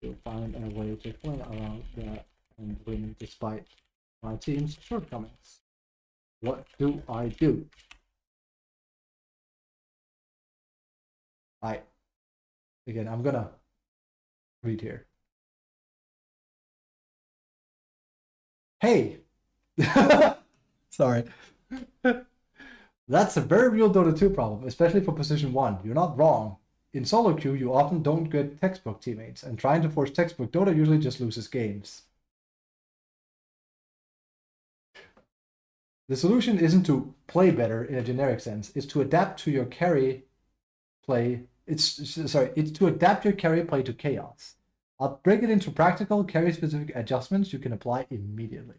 will find a way to play around that and win despite my team's shortcomings. What do I do? Again, I'm gonna read here. Hey! Sorry. That's a very real Dota 2 problem, especially for position 1. You're not wrong. In solo queue, you often don't get textbook teammates, and trying to force textbook Dota usually just loses games. The solution isn't to play better in a generic sense, it's to adapt to your carry play. It's to adapt your carry play to chaos. I'll break it into practical carry-specific adjustments you can apply immediately.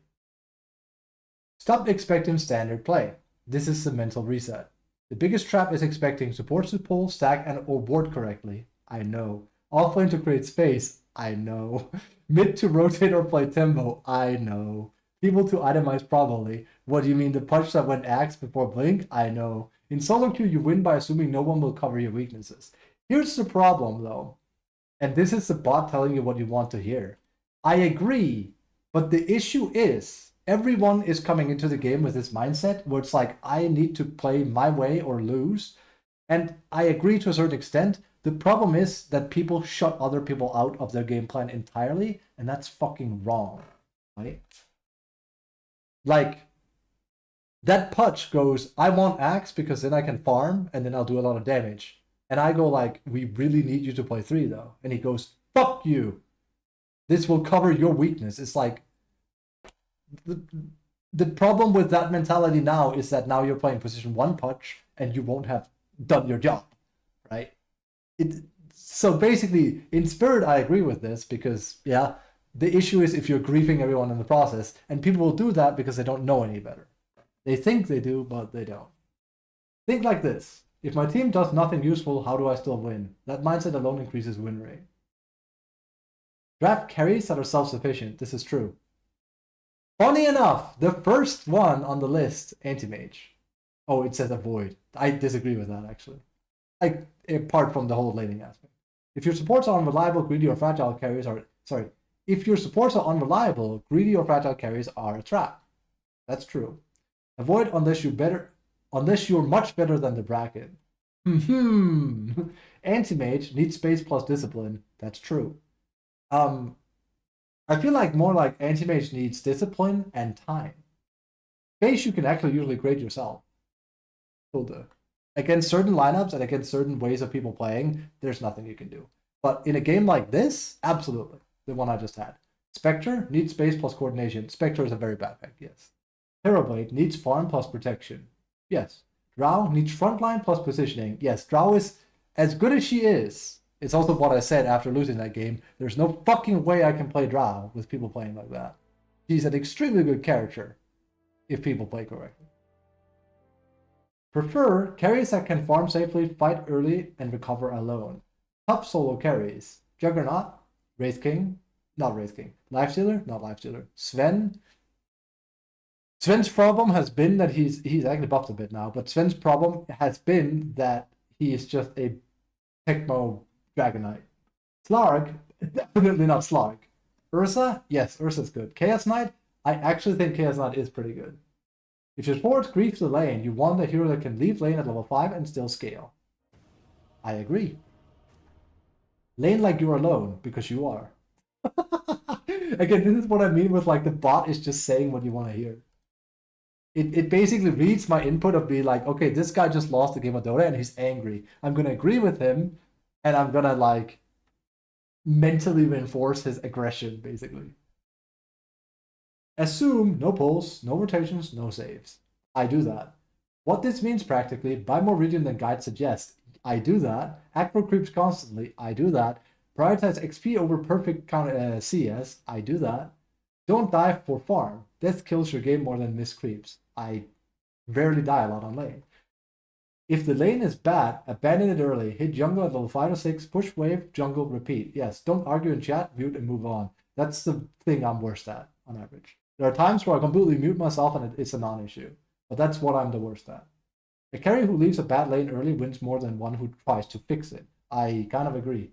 Stop expecting standard play. This is the mental reset. The biggest trap is expecting supports to pull, stack, and or board correctly. I know. Offlane to create space. I know. Mid to rotate or play tempo. I know. People to itemize properly. What do you mean, the punch that went axe before blink? I know. In solo queue, you win by assuming no one will cover your weaknesses. Here's the problem, though. And this is the bot telling you what you want to hear. I agree, but the issue is everyone is coming into the game with this mindset where it's like, I need to play my way or lose. And I agree to a certain extent. The problem is that people shut other people out of their game plan entirely, and that's fucking wrong, right? Like, that Putch goes, I want axe because then I can farm and then I'll do a lot of damage. And I go like, we really need you to play 3 though. And he goes, fuck you. This will cover your weakness. It's like, the problem with that mentality now is that now you're playing position 1 Putch and you won't have done your job, right? So basically, in spirit, I agree with this because, yeah, the issue is if you're griefing everyone in the process, and people will do that because they don't know any better. They think they do, but they don't. Think like this. If my team does nothing useful, how do I still win? That mindset alone increases win rate. Draft carries that are self-sufficient. This is true. Funny enough, the first one on the list, anti-mage. Oh, it says avoid. I disagree with that, actually. Apart from the whole laning aspect. If your supports are unreliable, greedy, or fragile carries are... Sorry. If your supports are unreliable, greedy or fragile carries are a trap. That's true. Avoid unless you're much better than the bracket. Anti-mage needs space plus discipline. That's true. I feel like more like anti-mage needs discipline and time. Space you can actually usually grade yourself. Against certain lineups and against certain ways of people playing, there's nothing you can do. But in a game like this, absolutely. The one I just had. Spectre needs space plus coordination. Spectre is a very bad pick, yes. Terrorblade needs farm plus protection. Yes. Drow needs frontline plus positioning. Yes, Drow is as good as she is. It's also what I said after losing that game. There's no fucking way I can play Drow with people playing like that. She's an extremely good character if people play correctly. Prefer carries that can farm safely, fight early, and recover alone. Top solo carries. Juggernaut, Wraith King, not Wraith King. Lifestealer, not Lifestealer. Sven's problem has been that he's actually buffed a bit now, but Sven's problem has been that he is just a Tecmo Dragon Knight. Slark, definitely not Slark. Ursa, yes, Ursa's good. Chaos Knight, I actually think Chaos Knight is pretty good. If your support griefs the lane, you want a hero that can leave lane at level 5 and still scale. I agree. Lane like you're alone, because you are. Again, this is what I mean with like the bot is just saying what you want to hear. It basically reads my input of being like, okay, this guy just lost the game of Dota and he's angry. I'm going to agree with him and I'm going to like mentally reinforce his aggression, basically. Assume no pulls, no rotations, no saves. I do that. What this means practically, buy more Radiant than guide suggests. I do that. Aggro creeps constantly. I do that. Prioritize XP over perfect CS. I do that. Don't die for farm. Death kills your game more than miss creeps. I rarely die a lot on lane. If the lane is bad, abandon it early. Hit jungle at level 5 or 6. Push wave, jungle, repeat. Yes, don't argue in chat, mute and move on. That's the thing I'm worst at on average. There are times where I completely mute myself and it's a non-issue, but that's what I'm the worst at. A carry who leaves a bad lane early wins more than one who tries to fix it. I kind of agree.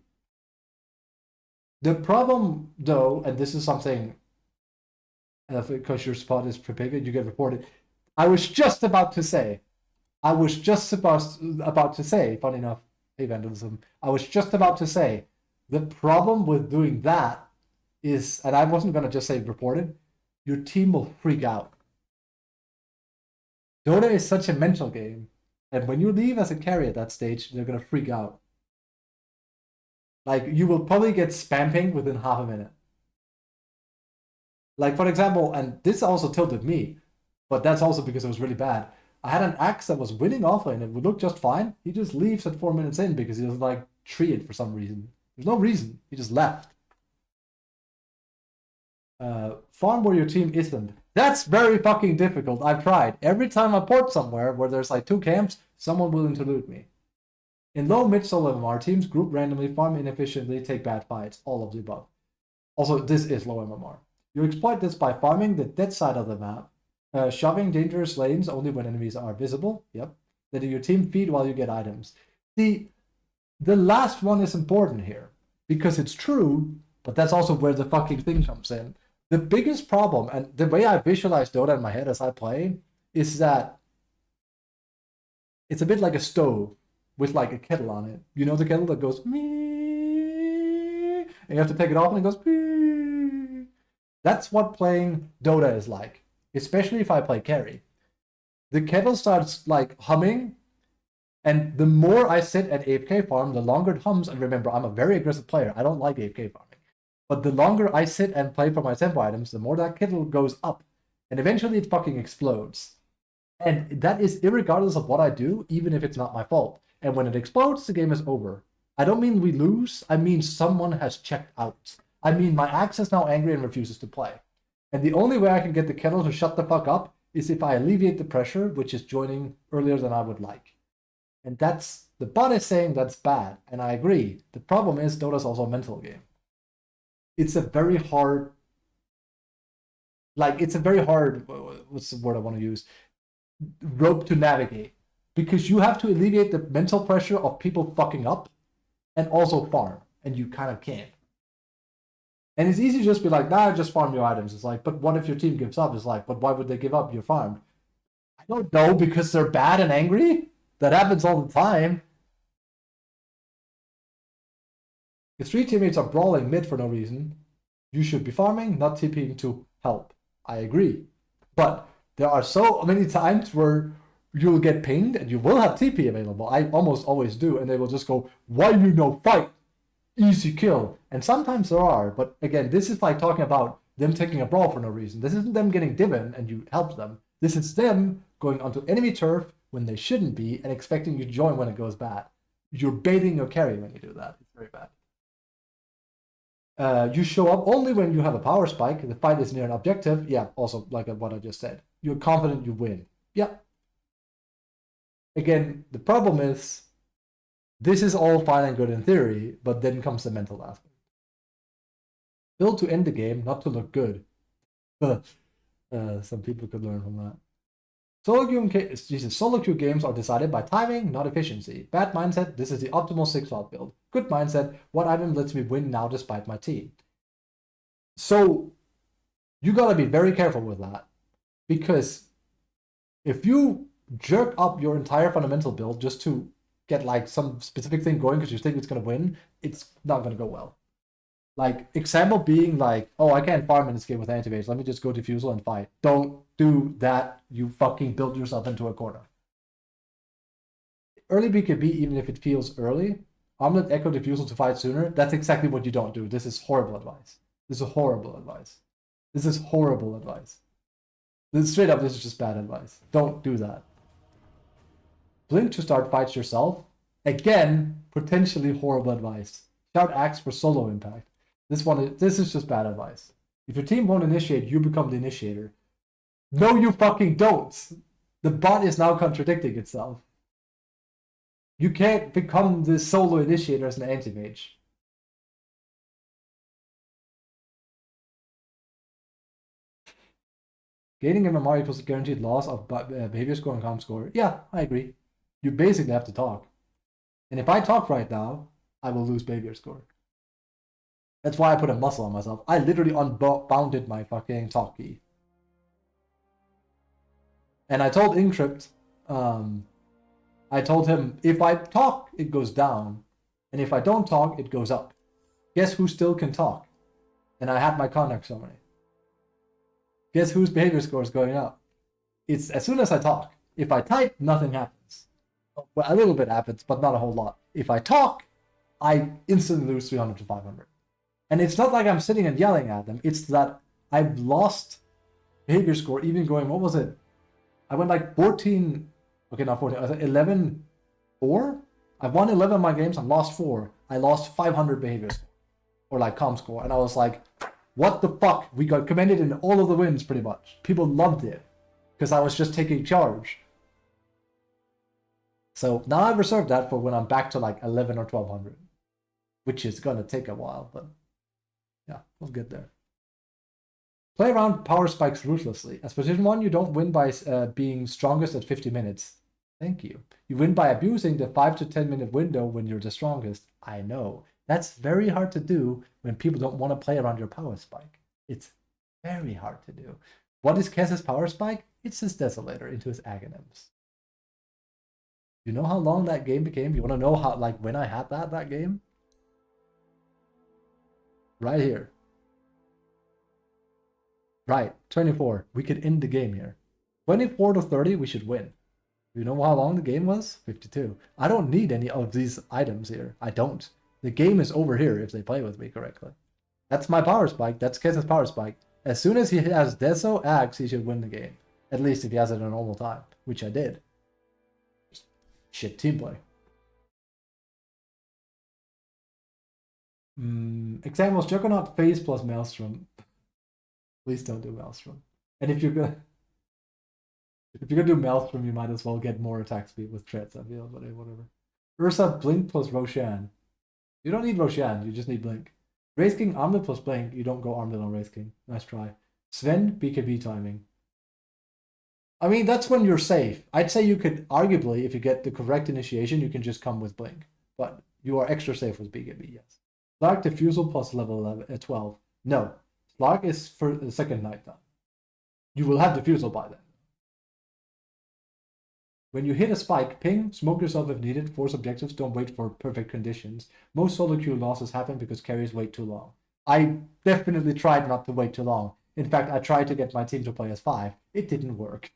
The problem, though, and this is something, because your spot is prepared, you get reported. I was just about to say, funny enough, hey, Vandalism, I was just about to say, the problem with doing that is, and I wasn't going to just say reported, your team will freak out. Dota is such a mental game, and when you leave as a carry at that stage, they're going to freak out. Like, you will probably get spam ping within half a minute. Like, for example, and this also tilted me, but that's also because it was really bad. I had an axe that was winning offlane, it would look just fine. He just leaves at 4 minutes in because he was like treated for some reason. There's no reason. He just left. Farm where your team isn't. That's very fucking difficult. I've tried. Every time I port somewhere where there's like 2 camps, someone willing to loot me. In low mid solo MMR, teams group randomly, farm inefficiently, take bad fights. All of the above. Also, this is low MMR. You exploit this by farming the dead side of the map, shoving dangerous lanes only when enemies are visible. Yep. Letting your team feed while you get items. The last one is important here because it's true, but that's also where the fucking thing comes in. The biggest problem, and the way I visualize Dota in my head as I play, is that it's a bit like a stove with like a kettle on it. You know the kettle that goes me, and you have to take it off and it goes me. That's what playing Dota is like, especially if I play carry. The kettle starts like humming, and the more I sit at AFK farm, the longer it hums. And remember, I'm a very aggressive player. I don't like AFK farming. But the longer I sit and play for my tempo items, the more that kettle goes up. And eventually it fucking explodes. And that is irregardless of what I do, even if it's not my fault. And when it explodes, the game is over. I don't mean we lose. I mean someone has checked out. I mean my axe is now angry and refuses to play. And the only way I can get the kettle to shut the fuck up is if I alleviate the pressure, which is joining earlier than I would like. And that's, the bot is saying that's bad. And I agree. The problem is Dota's also a mental game. It's a very hard, what's the word I want to use? Rope to navigate. Because you have to alleviate the mental pressure of people fucking up and also farm. And you kind of can't. And it's easy to just be like, nah, just farm your items. It's like, but what if your team gives up? It's like, but why would they give up? You're farmed. I don't know, because they're bad and angry? That happens all the time. If 3 teammates are brawling mid for no reason, you should be farming, not TPing to help. I agree. But there are so many times where you'll get pinged and you will have TP available. I almost always do. And they will just go, why you no fight? Easy kill. And sometimes there are. But again, this is like talking about them taking a brawl for no reason. This isn't them getting divin and you help them. This is them going onto enemy turf when they shouldn't be and expecting you to join when it goes bad. You're baiting your carry when you do that. It's very bad. You show up only when you have a power spike. The fight is near an objective. Yeah, also like what I just said. You're confident you win. Yep. Again, the problem is this is all fine and good in theory, but then comes the mental aspect. Build to end the game, not to look good. Some people could learn from that. Solo queue games are decided by timing, not efficiency. Bad mindset, this is the optimal 6-out build. Good mindset, what item lets me win now despite my team? So, you gotta be very careful with that. Because if you jerk up your entire fundamental build just to get like some specific thing going because you think it's gonna win, it's not gonna go well. Like, example being like, oh, I can't farm in this game with anti-mage. Let me just go defusal and fight. Don't do that. You fucking build yourself into a corner. Early BKB, even if it feels early, Armlet Echo defusal to fight sooner, that's exactly what you don't do. This is horrible advice. This is horrible advice. This is horrible advice. Straight up, this is just bad advice. Don't do that. Blink to start fights yourself. Again, potentially horrible advice. Shout axe for solo impact. This is just bad advice. If your team won't initiate, you become the initiator. No, you fucking don't. The bot is now contradicting itself. You can't become the solo initiator as an anti-mage. Gaining MMR equals a guaranteed loss of behavior score and comm score. Yeah, I agree. You basically have to talk. And if I talk right now, I will lose behavior score. That's why I put a muscle on myself. I literally unbounded my fucking talk key. And I told Encrypt, I told him, if I talk, it goes down. And if I don't talk, it goes up. Guess who still can talk? And I had my contact summary. Guess whose behavior score is going up? It's as soon as I talk. If I type, nothing happens. Well, a little bit happens, but not a whole lot. If I talk, I instantly lose 300 to 500. And it's not like I'm sitting and yelling at them. It's that I've lost behavior score even going, what was it? I went like 14, okay, not 14, I was 11, 4? I've won 11 of my games, I lost 4. I lost 500 behavior score, or like comm score. And I was like, what the fuck? We got commended in all of the wins pretty much. People loved it because I was just taking charge. So now I've reserved that for when I'm back to like 11 or 1200, which is gonna take a while, but yeah, we'll get there. Play around power spikes ruthlessly. As position 1, you don't win by being strongest at 50 minutes. Thank you. You win by abusing the 5 to 10 minute window when you're the strongest. I know. That's very hard to do when people don't want to play around your power spike. It's very hard to do. What is Kess's power spike? It's his Desolator into his Aghanims. You know how long that game became? You want to know how, like, when I had that game? Right here. Right, 24. We could end the game here. 24 to 30, we should win. You know how long the game was? 52. I don't need any of these items here. I don't. The game is over here if they play with me correctly. That's my power spike. That's Kess's power spike. As soon as he has Deso Axe, he should win the game. At least if he has it in a normal time, which I did. Just shit team play. Examples, Juggernaut, Phase plus Maelstrom. Please don't do Maelstrom. And if you're gonna do Maelstrom, you might as well get more attack speed with Treads, I feel, but whatever. Ursa, Blink plus Roshan. You don't need Roshan, you just need Blink. Race King, Armlet plus Blink, you don't go Armlet on Race King. Nice try. Sven, BKB timing. I mean, that's when you're safe. I'd say you could, arguably, if you get the correct initiation, you can just come with Blink. But you are extra safe with BKB, yes. Slark Diffusal plus level 11, 12. No. Slark is for the second night time. You will have Diffusal by then. When you hit a spike, ping, smoke yourself if needed, force objectives, don't wait for perfect conditions. Most solo queue losses happen because carries wait too long. I definitely tried not to wait too long. In fact, I tried to get my team to play as 5. It didn't work.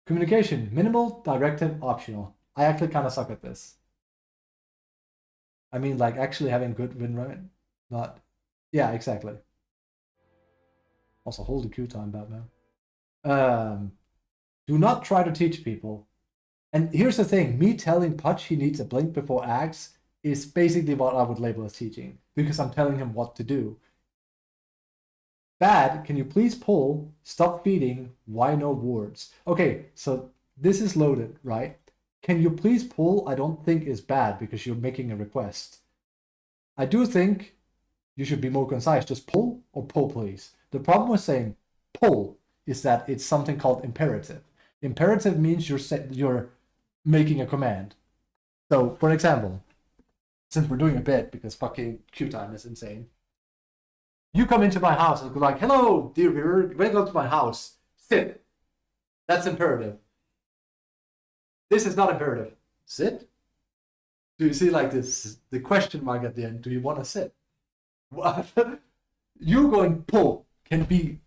Communication, minimal, directive, optional. I actually kind of suck at this. I mean, like, actually having good win rate, not... Yeah, exactly. Also, hold the queue time, Batman. Do not try to teach people. And here's the thing, me telling Putch he needs a blink before Axe is basically what I would label as teaching, because I'm telling him what to do. Bad, can you please pull, stop feeding, why no wards? Okay, so this is loaded, right? Can you please pull, I don't think is bad because you're making a request. I do think you should be more concise, just pull or pull please. The problem with saying pull is that it's something called imperative. Imperative means you're making a command. So, for example, since we're doing a bit because fucking queue time is insane, you come into my house and go like, hello, dear viewer, welcome to my house. Sit. That's imperative. This is not imperative. Sit? Do you see like this, the question mark at the end? Do you want to sit? What? You going pull can be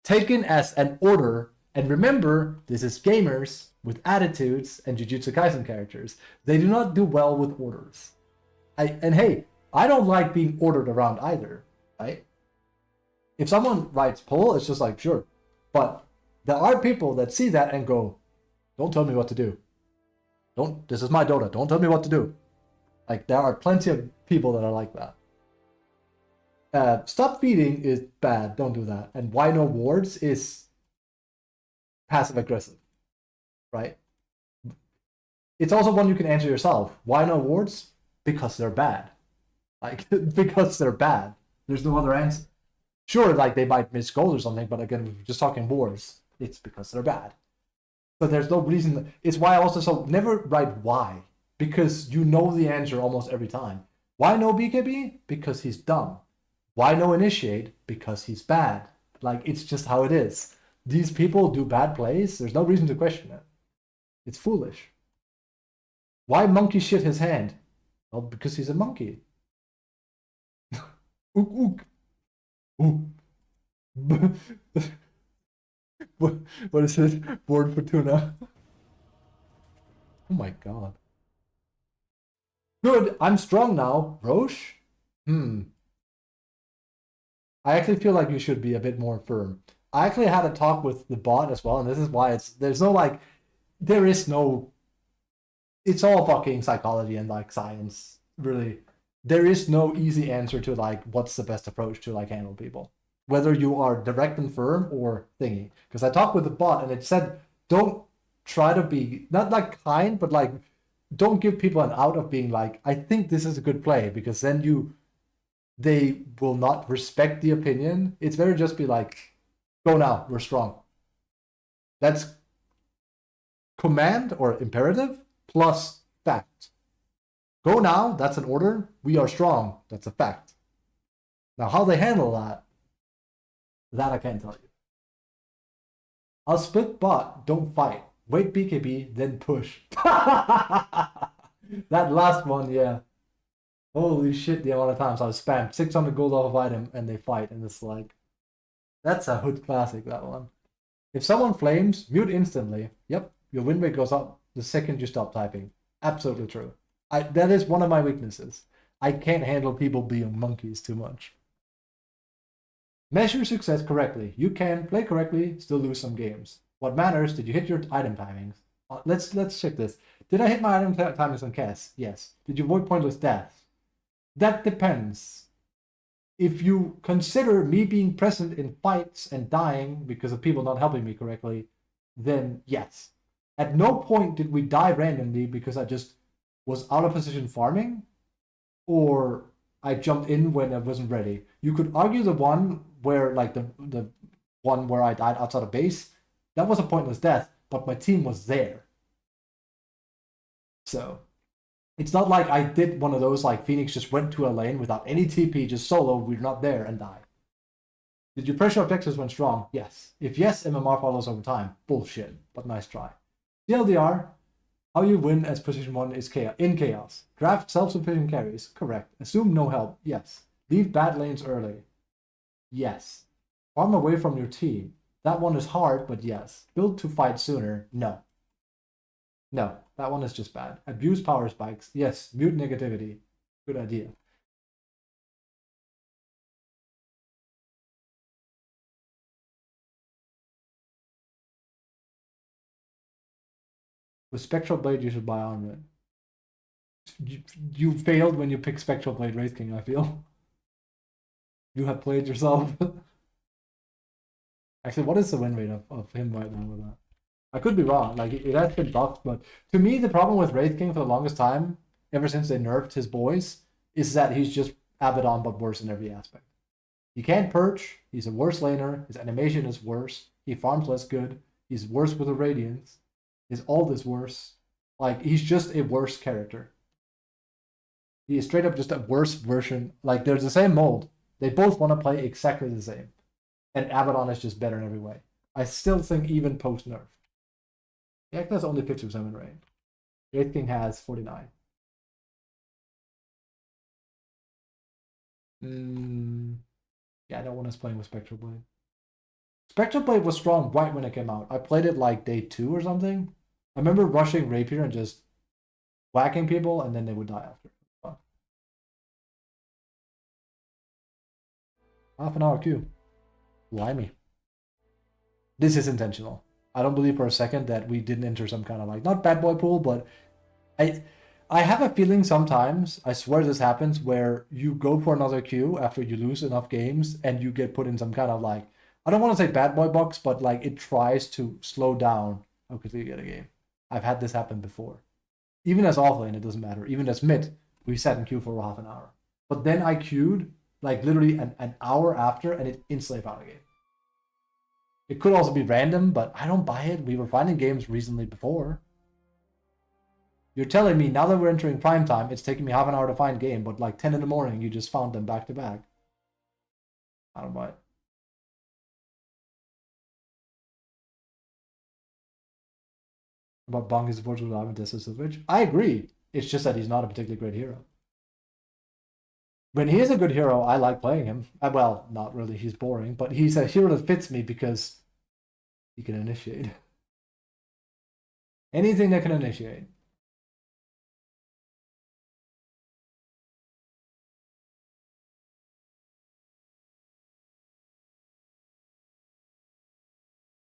taken as an order. And remember, this is gamers with attitudes and Jujutsu Kaisen characters. They do not do well with orders. And hey, I don't like being ordered around either, right? If someone writes pull, it's just like, sure. But there are people that see that and go, don't tell me what to do. This is my Dota, don't tell me what to do. Like, there are plenty of people that are like that. Stop feeding is bad, don't do that. And why no wards is passive aggressive, right? It's also one you can answer yourself. Why no wards? Because they're bad. Like, because they're bad. There's no other answer. Sure, like they might miss goals or something, but again, we're just talking wars. It's because they're bad. So there's no reason. It's why I also so never write why, because you know the answer almost every time. Why no BKB? Because he's dumb. Why no initiate? Because he's bad. Like, it's just how it is. These people do bad plays. There's no reason to question it. It's foolish. Why monkey shit his hand? Well, because he's a monkey. Ook ook. Ooh. What is it? Board for tuna. Oh my god. Good, I'm strong now. Roche? I actually feel like you should be a bit more firm. I actually had a talk with the bot as well, and this is why there's no like, there is no, it's all fucking psychology and like science, really. There is no easy answer to like, what's the best approach to like handle people. Whether you are direct and firm or thingy. Because I talked with the bot and it said, don't try to be, not like kind, but like, don't give people an out of being like, I think this is a good play, because then they will not respect the opinion. It's better just be like, go now, we're strong. That's command or imperative plus fact. Go now, that's an order. We are strong, that's a fact. Now, how they handle that I can't tell you. I'll split bot, don't fight. Wait BKB, then push. That last one, yeah. Holy shit, the amount of times I've spammed 600 gold off of item and they fight, and it's like, that's a hood classic, that one. If someone flames, mute instantly. Yep, your win rate goes up the second you stop typing. Absolutely true. That is one of my weaknesses. I can't handle people being monkeys too much. Measure success correctly. You can play correctly, still lose some games. What matters, did you hit your item timings? Let's check this. Did I hit my item timings on cast? Yes. Did you avoid pointless deaths? That depends. If you consider me being present in fights and dying because of people not helping me correctly, then yes. At no point did we die randomly because I just was out of position farming, or I jumped in when I wasn't ready. You could argue the one where, like the one where I died outside of base, that was a pointless death, but my team was there. So it's not like I did one of those like Phoenix just went to a lane without any TP, just solo, we're not there, and die. Did you pressure objectives when strong? Yes. If yes, MMR follows over time. Bullshit, but nice try. TLDR, how you win as position 1 is in chaos. Draft self-sufficient carries. Correct. Assume no help. Yes. Leave bad lanes early. Yes. Farm away from your team. That one is hard, but yes. Build to fight sooner. No. No, that one is just bad. Abuse power spikes. Yes. Mute negativity. Good idea. With Spectral Blade, you should buy armor. You failed when you picked Spectral Blade Wraith King, I feel. You have played yourself. Actually, what is the win rate of him right now with that? I could be wrong. Like, it has been buffed, but to me, the problem with Wraith King for the longest time, ever since they nerfed his boys, is that he's just Abaddon but worse in every aspect. He can't perch. He's a worse laner. His animation is worse. He farms less good. He's worse with the Radiance. His ult is worse. Like, he's just a worse character. He is straight up just a worse version. Like, there's the same mold. They both want to play exactly the same. And Abaddon is just better in every way. I still think even post-nerf. Yakna has only 50% win rate. Wraith King has 49. Yeah, no one is playing with Spectral Blade. Spectral Blade was strong right when it came out. I played it like day 2 or something. I remember rushing Rapier and just whacking people, and then they would die after. Half an hour queue. Blimey. This is intentional. I don't believe for a second that we didn't enter some kind of like, not bad boy pool, but I have a feeling sometimes, I swear this happens, where you go for another queue after you lose enough games and you get put in some kind of like, I don't want to say bad boy box, but like it tries to slow down how quickly you get a game. I've had this happen before. Even as offlane, it doesn't matter. Even as mid, we sat in queue for half an hour. But then I queued like literally an hour after, and it instantly found a game. It could also be random, but I don't buy it. We were finding games recently before. You're telling me now that we're entering prime time, it's taking me half an hour to find game, but like 10 in the morning, you just found them back to back. I don't buy it. About Bonky supports with Ivan Tessa Switch. I agree. It's just that he's not a particularly great hero. When he is a good hero, I like playing him. Well, not really. He's boring, but he's a hero that fits me because he can initiate. Anything that can initiate.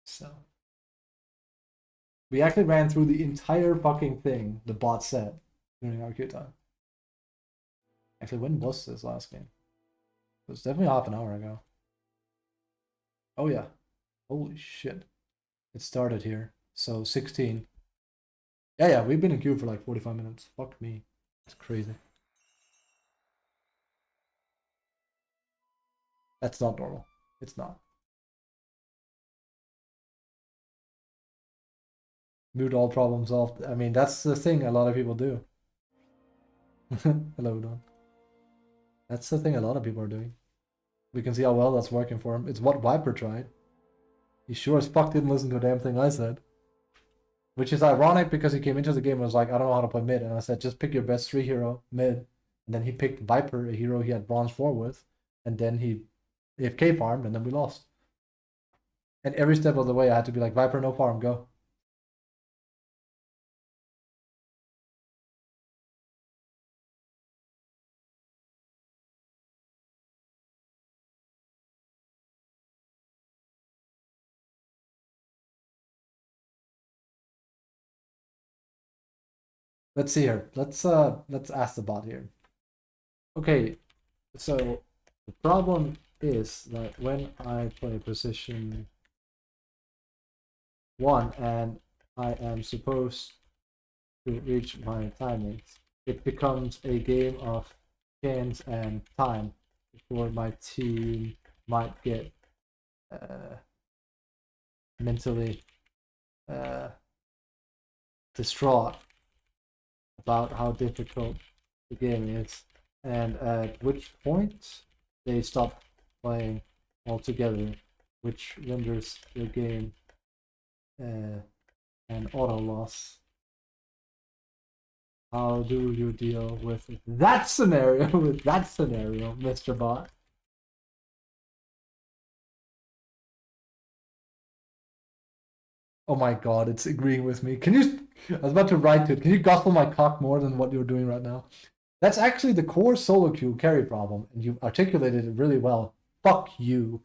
So we actually ran through the entire fucking thing the bot said during our queue time. Actually, when was this last game? It was definitely half an hour ago. Oh yeah. Holy shit. It started here. So 16. Yeah, we've been in queue for like 45 minutes. Fuck me. It's crazy. That's not normal. It's not. Mute all problem solved. I mean, that's the thing a lot of people do. Hello, Don. That's the thing a lot of people are doing. We can see how well that's working for him. It's what Viper tried. He sure as fuck didn't listen to a damn thing I said. Which is ironic because he came into the game and was like, I don't know how to play mid. And I said, just pick your best 3 hero mid. And then he picked Viper, a hero he had bronze 4 with. And then he AFK farmed, and then we lost. And every step of the way I had to be like, Viper, no farm, go. Let's see here. Let's ask the bot here. Okay, so the problem is that when I play position 1 and I am supposed to reach my timings, it becomes a game of chance and time before my team might get mentally distraught about how difficult the game is, and at which point they stop playing altogether, which renders the game an auto loss. How do you deal with that scenario? Mr. Bot? Oh my god, it's agreeing with me. Can you... I was about to write to it. Can you gospel my cock more than what you're doing right now? That's actually the core solo queue carry problem, and you articulated it really well. Fuck you.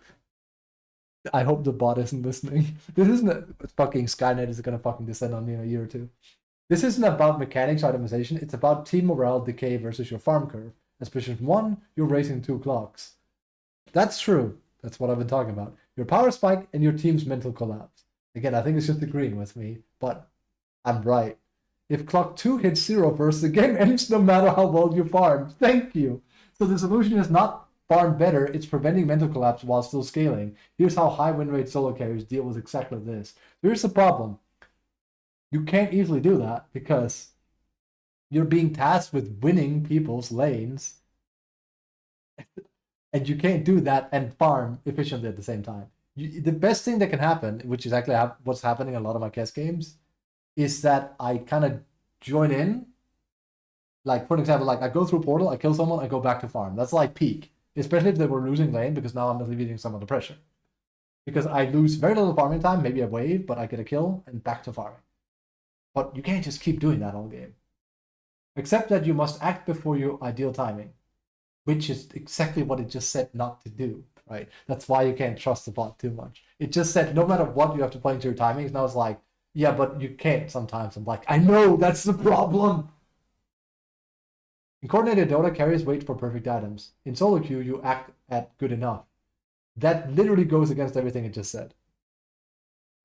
I hope the bot isn't listening. This isn't a fucking Skynet is gonna fucking descend on me in a year or two. This isn't about mechanics optimization, it's about team morale decay versus your farm curve. As position 1, you're racing 2 clocks. That's true. That's what I've been talking about. Your power spike and your team's mental collapse. Again, I think it's just agreeing with me, but I'm right. If clock 2 hits 0 first, the game ends no matter how well you farm. Thank you. So the solution is not farm better, it's preventing mental collapse while still scaling. Here's how high win rate solo carriers deal with exactly this. Here's the problem. You can't easily do that because you're being tasked with winning people's lanes. And you can't do that and farm efficiently at the same time. The best thing that can happen, which is actually what's happening in a lot of my chess games, is that I kind of join in. Like, for example, like I go through portal, I kill someone, I go back to farm. That's like peak. Especially if they were losing lane, because now I'm alleviating some of the pressure. Because I lose very little farming time, maybe a wave, but I get a kill, and back to farming. But you can't just keep doing that all game. Except that you must act before your ideal timing. Which is exactly what it just said not to do, right? That's why you can't trust the bot too much. It just said no matter what, you have to play into your timings. Now it's like, yeah, but you can't sometimes. I'm like, I know, that's the problem. In coordinated DotA, carriers wait for perfect items. In solo queue, you act at good enough. That literally goes against everything it just said.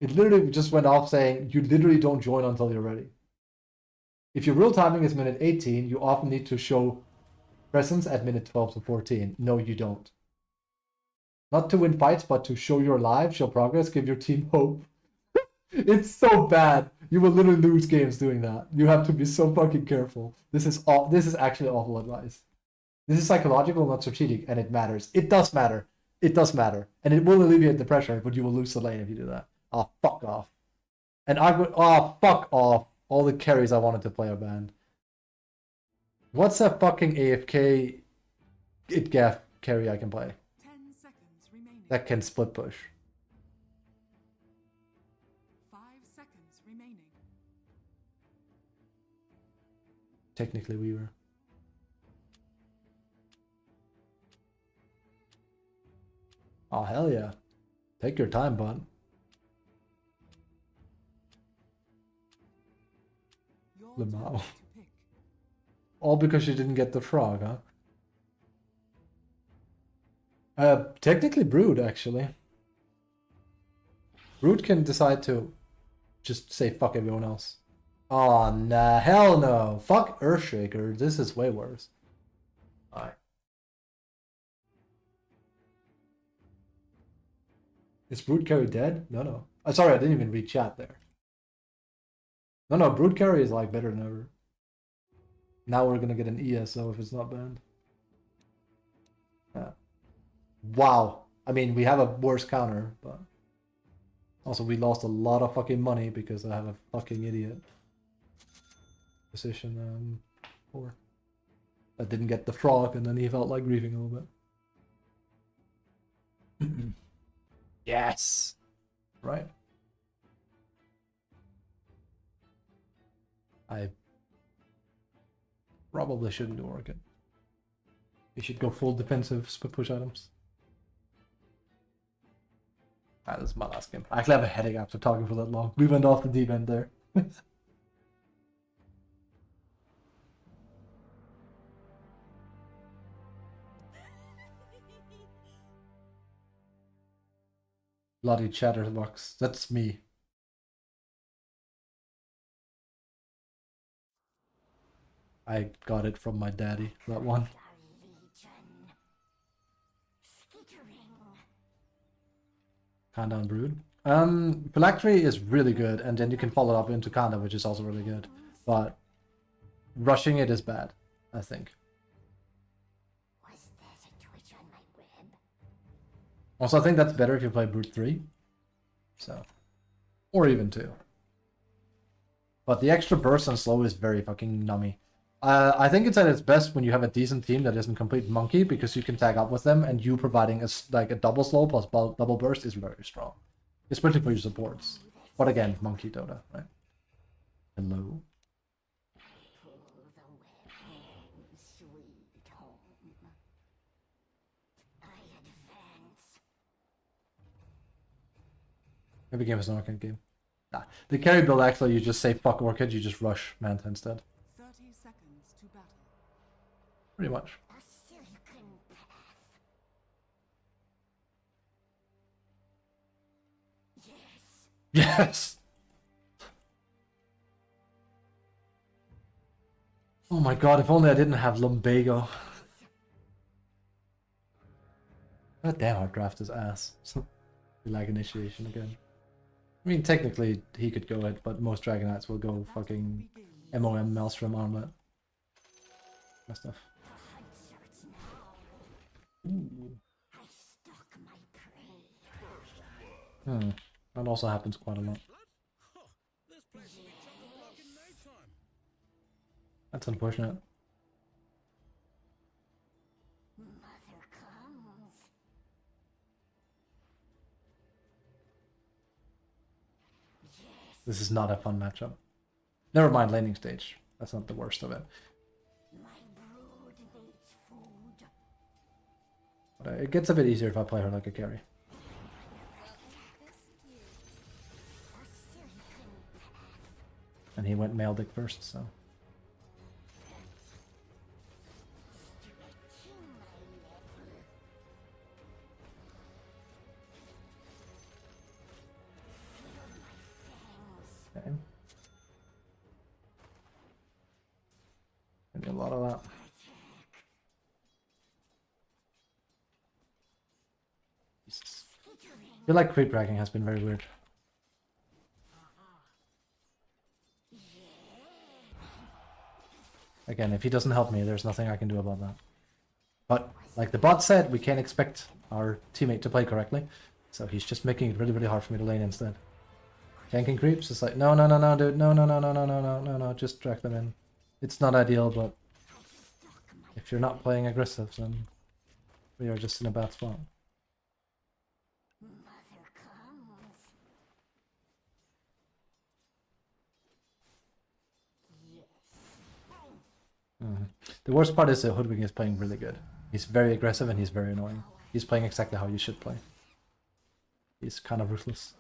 It literally just went off saying you literally don't join until you're ready. If your real timing is minute 18, you often need to show presence at minute 12 to 14. No, you don't. Not to win fights, but to show your life, show progress, give your team hope. It's so bad. You will literally lose games doing that. You have to be so fucking careful. This is actually awful advice. This is psychological, not strategic, and it matters. It does matter. It does matter. And it will alleviate the pressure, but you will lose the lane if you do that. Oh, fuck off. And I would, oh, fuck off. All the carries I wanted to play are banned. What's a fucking AFK it-gaff carry I can play? 10 seconds remaining. That can split push. 5 seconds remaining. Technically, we were. Oh, hell yeah. Take your time, bud. Your Lamau. turn to pick. All because you didn't get the frog, huh? Technically Brood, actually. Brood can decide to just say fuck everyone else. Oh, nah, hell no. Fuck Earthshaker. This is way worse. Alright. Is Brood Carry dead? No. Sorry, I didn't even read chat there. No, Brood Carry is like better than ever. Now we're gonna get an ESO if it's not banned. Yeah. Wow. I mean, we have a worse counter, but also we lost a lot of fucking money because I have a fucking idiot position 4. I didn't get the frog, and then he felt like grieving a little bit. Yes. Right. I probably shouldn't do Orchid. You should go full defensive split push items. Ah, this is my last game. I actually have a headache after talking for that long. We went off the deep end there. Bloody chatterbox. That's me. I got it from my daddy, that one. Countdown Brood. Phylactery is really good, and then you can follow it up into Kanda, which is also really good. But rushing it is bad, I think. Also, I think that's better if you play Brood 3. So. Or even 2. But the extra burst and slow is very fucking nummy. I think it's at its best when you have a decent team that isn't complete monkey, because you can tag up with them, and you providing a double slow plus double burst is very strong. Especially for your supports. But again, monkey Dota, right? Hello? Every game is an Orchid game. Nah. The carry build, actually, you just say fuck Orchid, you just rush Manta instead. 30 seconds to battle. Pretty much. Yes! Oh my god, if only I didn't have Lumbago. God damn, our draft is ass. We lag initiation again. I mean, technically, he could go it, but most Dragonites will go fucking MOM Maelstrom Armlet. That stuff. Ooh. That also happens quite a lot. That's unfortunate. This is not a fun matchup. Never mind laning stage. That's not the worst of it. But it gets a bit easier if I play her like a carry. And he went male dick first, so. Okay. Maybe a lot of that. I feel like creep dragging has been very weird. Again, if he doesn't help me, there's nothing I can do about that. But, like the bot said, we can't expect our teammate to play correctly. So he's just making it really, really hard for me to lane instead. Ganking creeps, it's like, no, dude, no, just drag them in. It's not ideal, but if you're not playing aggressive, then we are just in a bad spot. The worst part is that Hoodwink is playing really good. He's very aggressive and he's very annoying. He's playing exactly how you should play. He's kind of ruthless.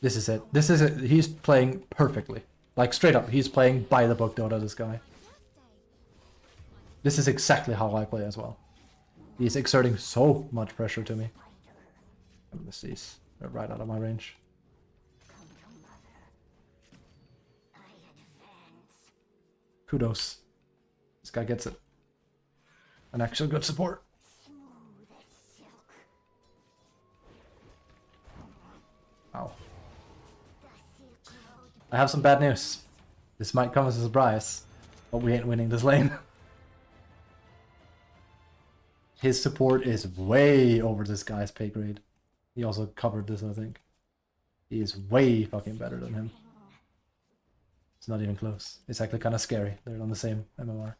This is it. This is it. He's playing perfectly. Like, straight up, he's playing by the book Dota, this guy. This is exactly how I play as well. He's exerting so much pressure to me. These are right out of my range. Kudos. This guy gets it. An actual good support. Wow. I have some bad news. This might come as a surprise, but we ain't winning this lane. His support is way over this guy's pay grade. He also covered this, I think. He is way fucking better than him. It's not even close. It's actually kind of scary. They're on the same MMR.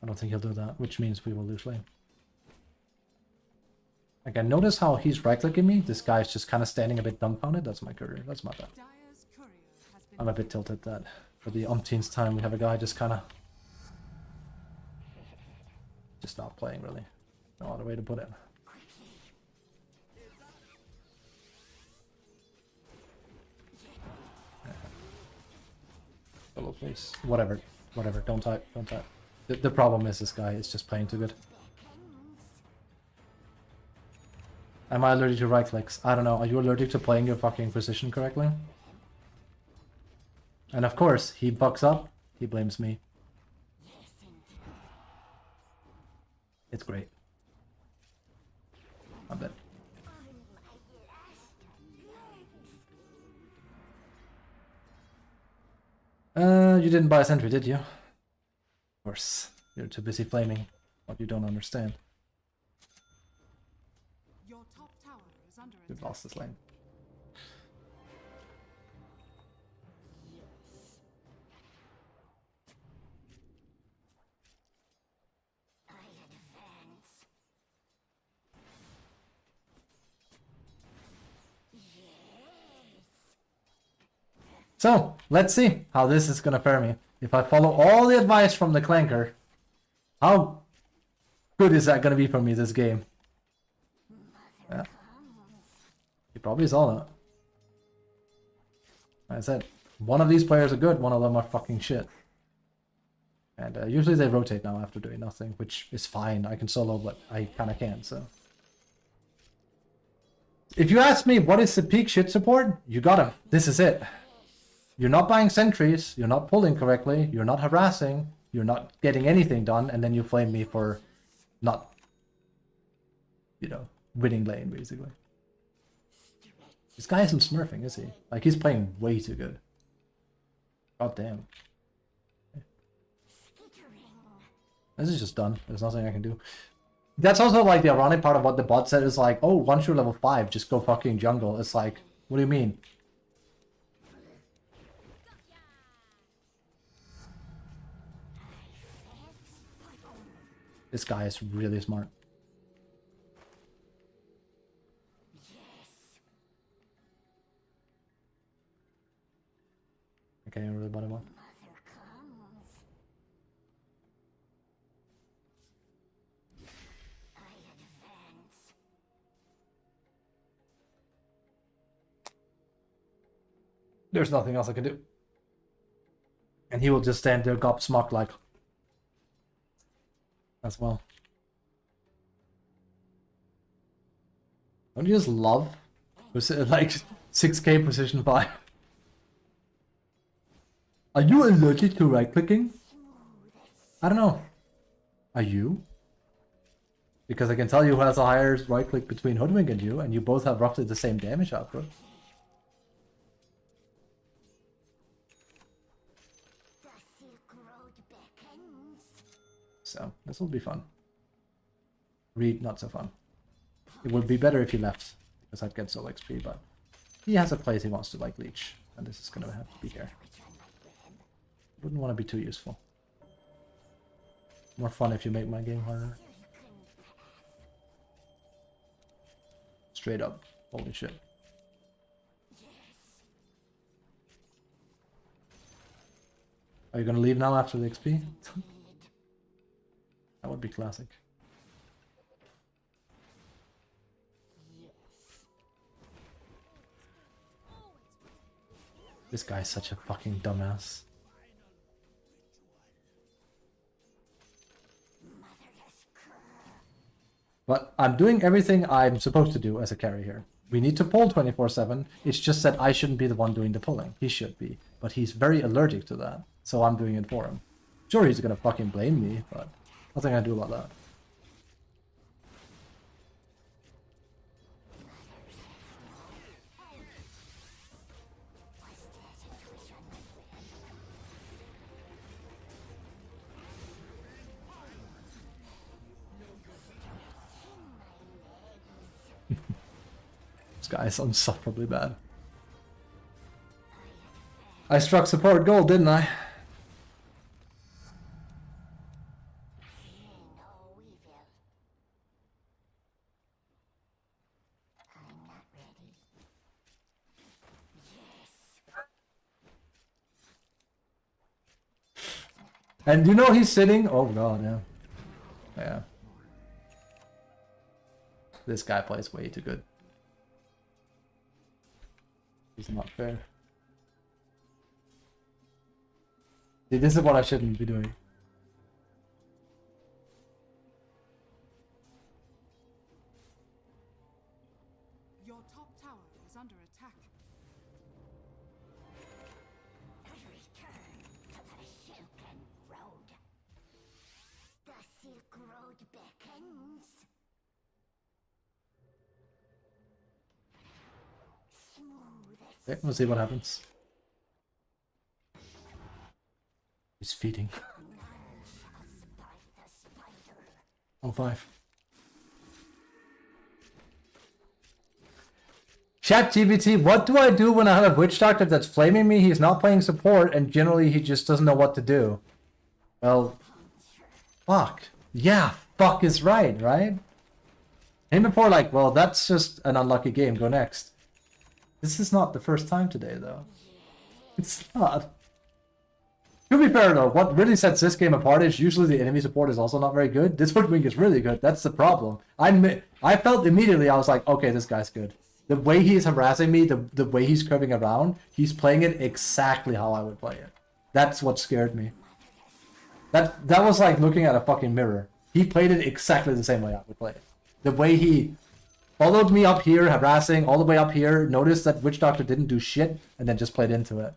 I don't think he'll do that, which means we will lose lane. Again, notice how he's right-clicking me. This guy's just kind of standing a bit dumbfounded. That's my courier. That's my bad. Dire's courier has been I'm a bit tilted that for the umpteenth time we have a guy just kind of... just not playing, really. No other way to put it. Solo, please. Whatever. Whatever. Don't type. Don't type. The problem is this guy is just playing too good. Am I allergic to right clicks? I don't know. Are you allergic to playing your fucking position correctly? And of course, he bucks up. He blames me. It's great. I bet. You didn't buy a sentry, did you? Of course. You're too busy flaming what you don't understand. your top tower is under We've attack. lost this lane. So, let's see how this is gonna fare me. If I follow all the advice from the Clanker, how good is that gonna be for me this game? Yeah. He probably saw that. Like I said, one of these players are good, one of them are fucking shit. And usually they rotate now after doing nothing, which is fine. I can solo, but I kinda can't, so. If you ask me what is the peak shit support, you got him. This is it. You're not buying sentries, you're not pulling correctly, you're not harassing, you're not getting anything done, and then you flame me for not, you know, winning lane, basically. This guy isn't smurfing, is he? Like, he's playing way too good. God damn. This is just done. There's nothing I can do. That's also, like, the ironic part of what the bot said is like, oh, once you're level 5, just go fucking jungle. It's like, what do you mean? This guy is really smart. Okay, really bottom one. There's nothing else I can do. And he will just stand there gobsmacked like as well. Don't you just love like 6k position 5? Are you allergic to right clicking? I don't know. Are you? Because I can tell you who has a higher right click between Hoodwink and you both have roughly the same damage output. So this will be fun. Reed, not so fun. It would be better if he left, because I'd get solo XP, but he has a place he wants to like leech, and this is gonna have to be here. Wouldn't want to be too useful. More fun if you make my game harder. Straight up. Holy shit. Are you gonna leave now after the XP? That would be classic. This guy's such a fucking dumbass. But I'm doing everything I'm supposed to do as a carry here. We need to pull 24/7. It's just that I shouldn't be the one doing the pulling. He should be. But he's very allergic to that. So I'm doing it for him. Sure, he's gonna fucking blame me, but nothing I do about that. This guy is insufferably bad. I struck support gold, didn't I? And you know he's sitting? Oh god, yeah. Yeah. This guy plays way too good. He's not fair. See, this is what I shouldn't be doing. Your top tower is under attack. Return to the Silken Road. The Silk Road beckons. Okay, we'll see what happens. He's feeding. Oh, 5. ChatGPT, what do I do when I have a witch doctor that's flaming me? He's not playing support, and generally he just doesn't know what to do. Well, fuck. Yeah, fuck is right? And before, like, well, that's just an unlucky game. Go next. This is not the first time today, though. It's not. To be fair, though, what really sets this game apart is usually the enemy support is also not very good. This Hoodwink is really good. That's the problem. I felt immediately, I was like, okay, this guy's good. The way he's harassing me, the way he's curving around, he's playing it exactly how I would play it. That's what scared me. That was like looking at a fucking mirror. He played it exactly the same way I would play it. The way he followed me up here, harassing all the way up here, noticed that Witch Doctor didn't do shit, and then just played into it.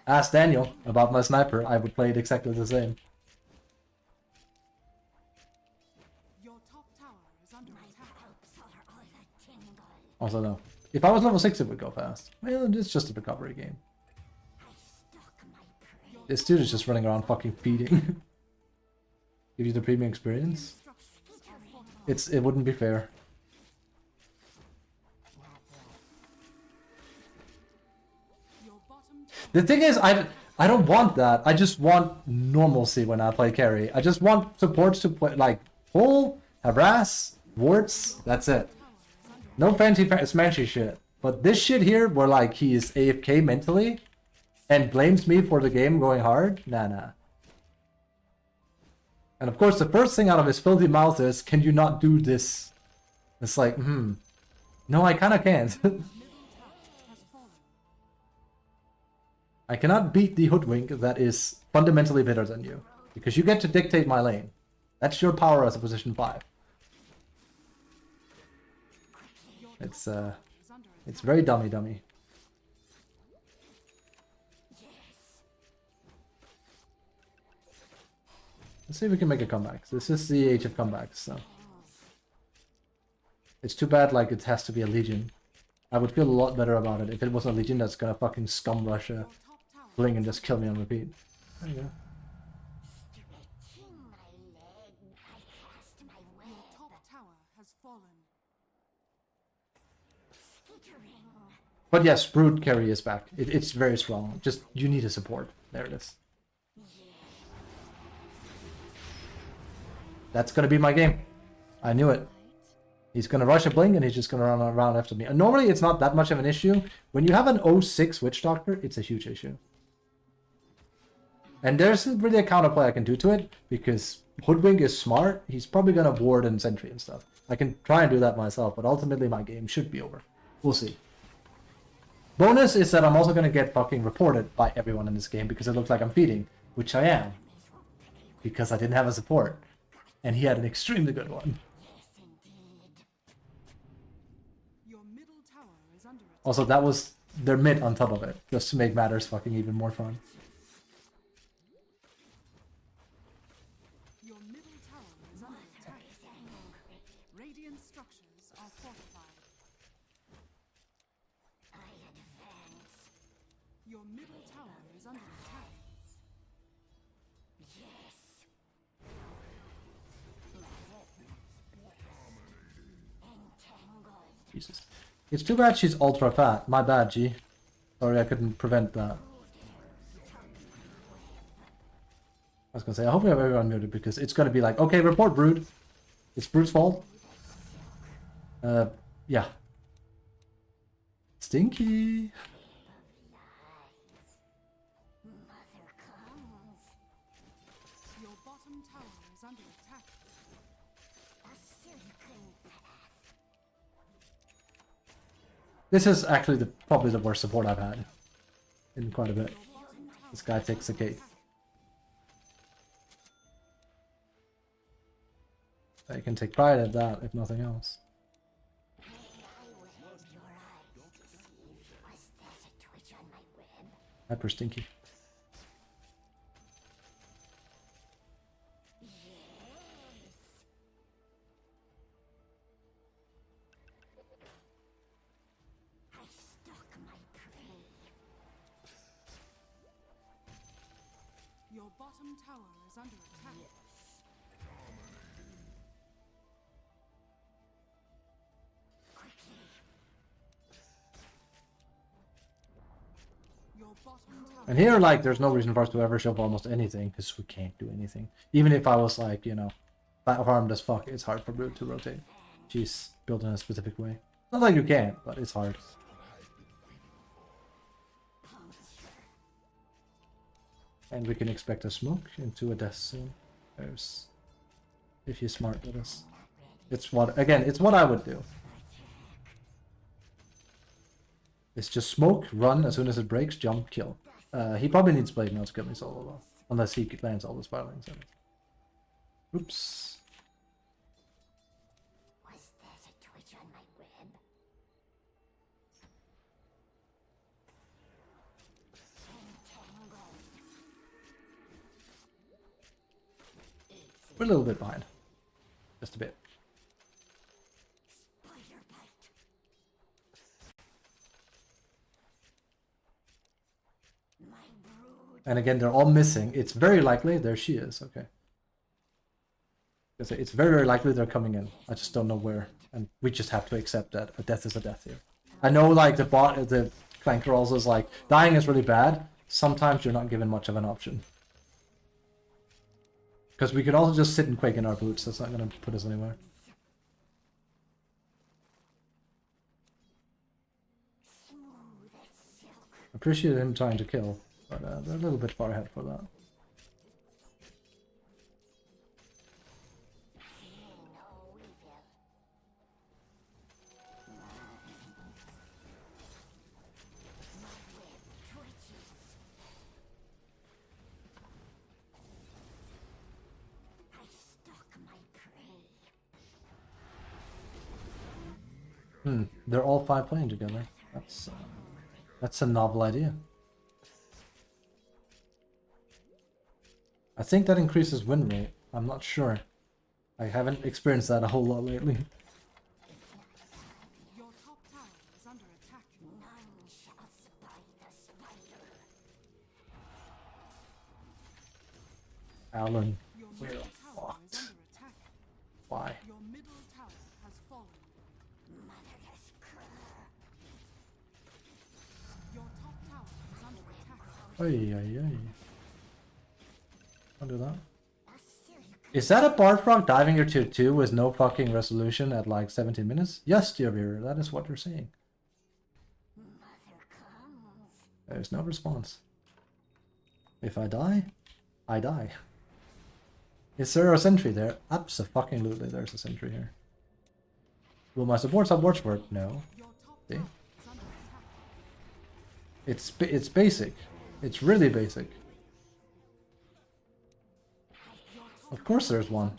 Ask Daniel about my sniper, I would play it exactly the same. Your top tower is under attack. Also no. If I was level 6 it would go fast. Well, it's just a recovery game. This dude is just running around fucking feeding. Give you the premium experience? It wouldn't be fair. Your bottom The thing is, I don't want that. I just want normalcy when I play carry. I just want supports to play, like, pull, harass, wards, that's it. No fancy smashy shit. But this shit here, where, like, he is AFK mentally, and blames me for the game going hard, nah. And of course, the first thing out of his filthy mouth is, can you not do this? It's like, no, I kinda can't. I cannot beat the Hoodwink that is fundamentally better than you. Because you get to dictate my lane. That's your power as a position 5. It's very dummy. Let's see if we can make a comeback. This is the age of comebacks, so. It's too bad, like, it has to be a Legion. I would feel a lot better about it if it was a Legion that's gonna fucking scum rush a Bling and just kill me on repeat. There you go. Stretching my leg, I cast my Your web. top tower has fallen. Skittering. But yes, Brood carry is back. It's very strong. Just, you need a support. There it is. That's gonna be my game. I knew it. He's gonna rush a Blink and he's just gonna run around after me. And normally it's not that much of an issue. When you have an 06 Witch Doctor, it's a huge issue. And there's really a counterplay I can do to it, because Hoodwink is smart. He's probably gonna ward and sentry and stuff. I can try and do that myself, but ultimately my game should be over. We'll see. Bonus is that I'm also gonna get fucking reported by everyone in this game because it looks like I'm feeding, which I am. Because I didn't have a support. And he had an extremely good one. Your middle tower is under attack. Also, that was their mid on top of it, just to make matters fucking even more fun. Your middle tower is under attack. Radiant structures are fortified. I advance. Your middle tower is under attack. Yes. Entangled. Jesus. It's too bad she's ultra fat. My bad, G. Sorry I couldn't prevent that. I was gonna say, I hope we have everyone muted because it's gonna be like, okay, report Brood. It's Brood's fault. Yeah. Stinky. Mother comes. Your bottom tower is under attack. A silken path. This is actually probably the worst support I've had in quite a bit. Your bottom tower This guy takes the cake. I can take pride at that, if nothing else. May I web your eyes? Was that a twitch on my web? Hyper stinky. I stalk my prey. Your bottom tower is under attack. Quickly. Your bottom tower. And here, like, there's no reason for us to ever shove almost anything, because we can't do anything. Even if I was, like, you know, farmed as fuck, it's hard for Brood to rotate. She's built in a specific way. Not like you can't, but it's hard. And we can expect a smoke into a death soon. There's... If you're smart with us. It's what, again, it's what I would do. It's just smoke, run, as soon as it breaks, jump, kill. He probably needs Blade now to kill me solo though. Unless he lands all the spiralings. Oops. Was that a twitch on my web? Entangled. We're a little bit behind. Just a bit. Spider bite. My brood. And again, they're all missing. It's very likely. There she is. Okay. It's very, very likely they're coming in. I just don't know where. And we just have to accept that a death is a death here. I know, like, the flanker also is like, dying is really bad. Sometimes you're not given much of an option. Because we could also just sit and quake in our boots. That's not going to put us anywhere. Smooth as silk. Appreciate him trying to kill. But they're a little bit far ahead for that. Fear no evil. My web twitches. They're all 5 playing together. That's a novel idea. I think that increases win rate. I'm not sure. I haven't experienced that a whole lot lately. Your top tower is under attack. None shall spy the spider. Alan, Your we're middle tower is fucked. under attack. Why? Your middle tower has fallen. Motherless cur. Your top tower is under attack. Ay, ay, ay. I'll do that. A silk Is that a Bard Frog diving your tier 2 with no fucking resolution at like 17 minutes? Yes, dear viewer, that is what you're saying. mother comes. There's no response. If I die, I die. Is there a sentry there? Abso-fucking-lutely there's a sentry here. Will my supports have Watchword? No. Your top See? tower is under attack. It's basic. It's really basic. Of course there's one.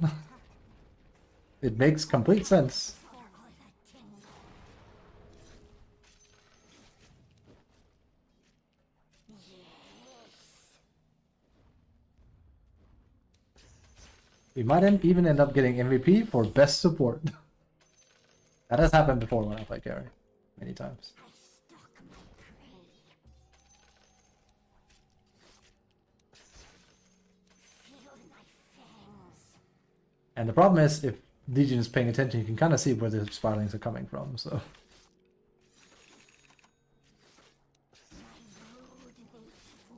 It makes complete sense. We might even end up getting MVP for best support. That has happened before when I play carry. Many times. I stalk my prey. Feel my fangs. And the problem is, if Legion is paying attention, you can kind of see where the spiralings are coming from, so... My brood needs food.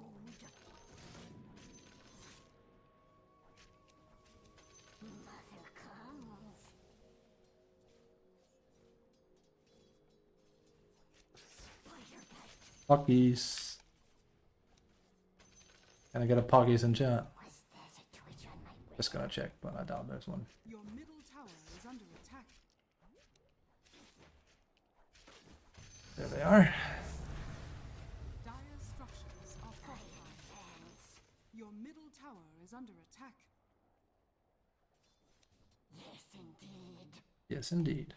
Mother comes. Spider bite. Puggies. Can I get a Puggies in chat? Was there a twitch on my wrist? Just gonna check, but I doubt there's one. Your middle tower is under attack. There they are. Dire structures are fortified. Your middle tower is under attack. Yes, indeed. Yes, indeed.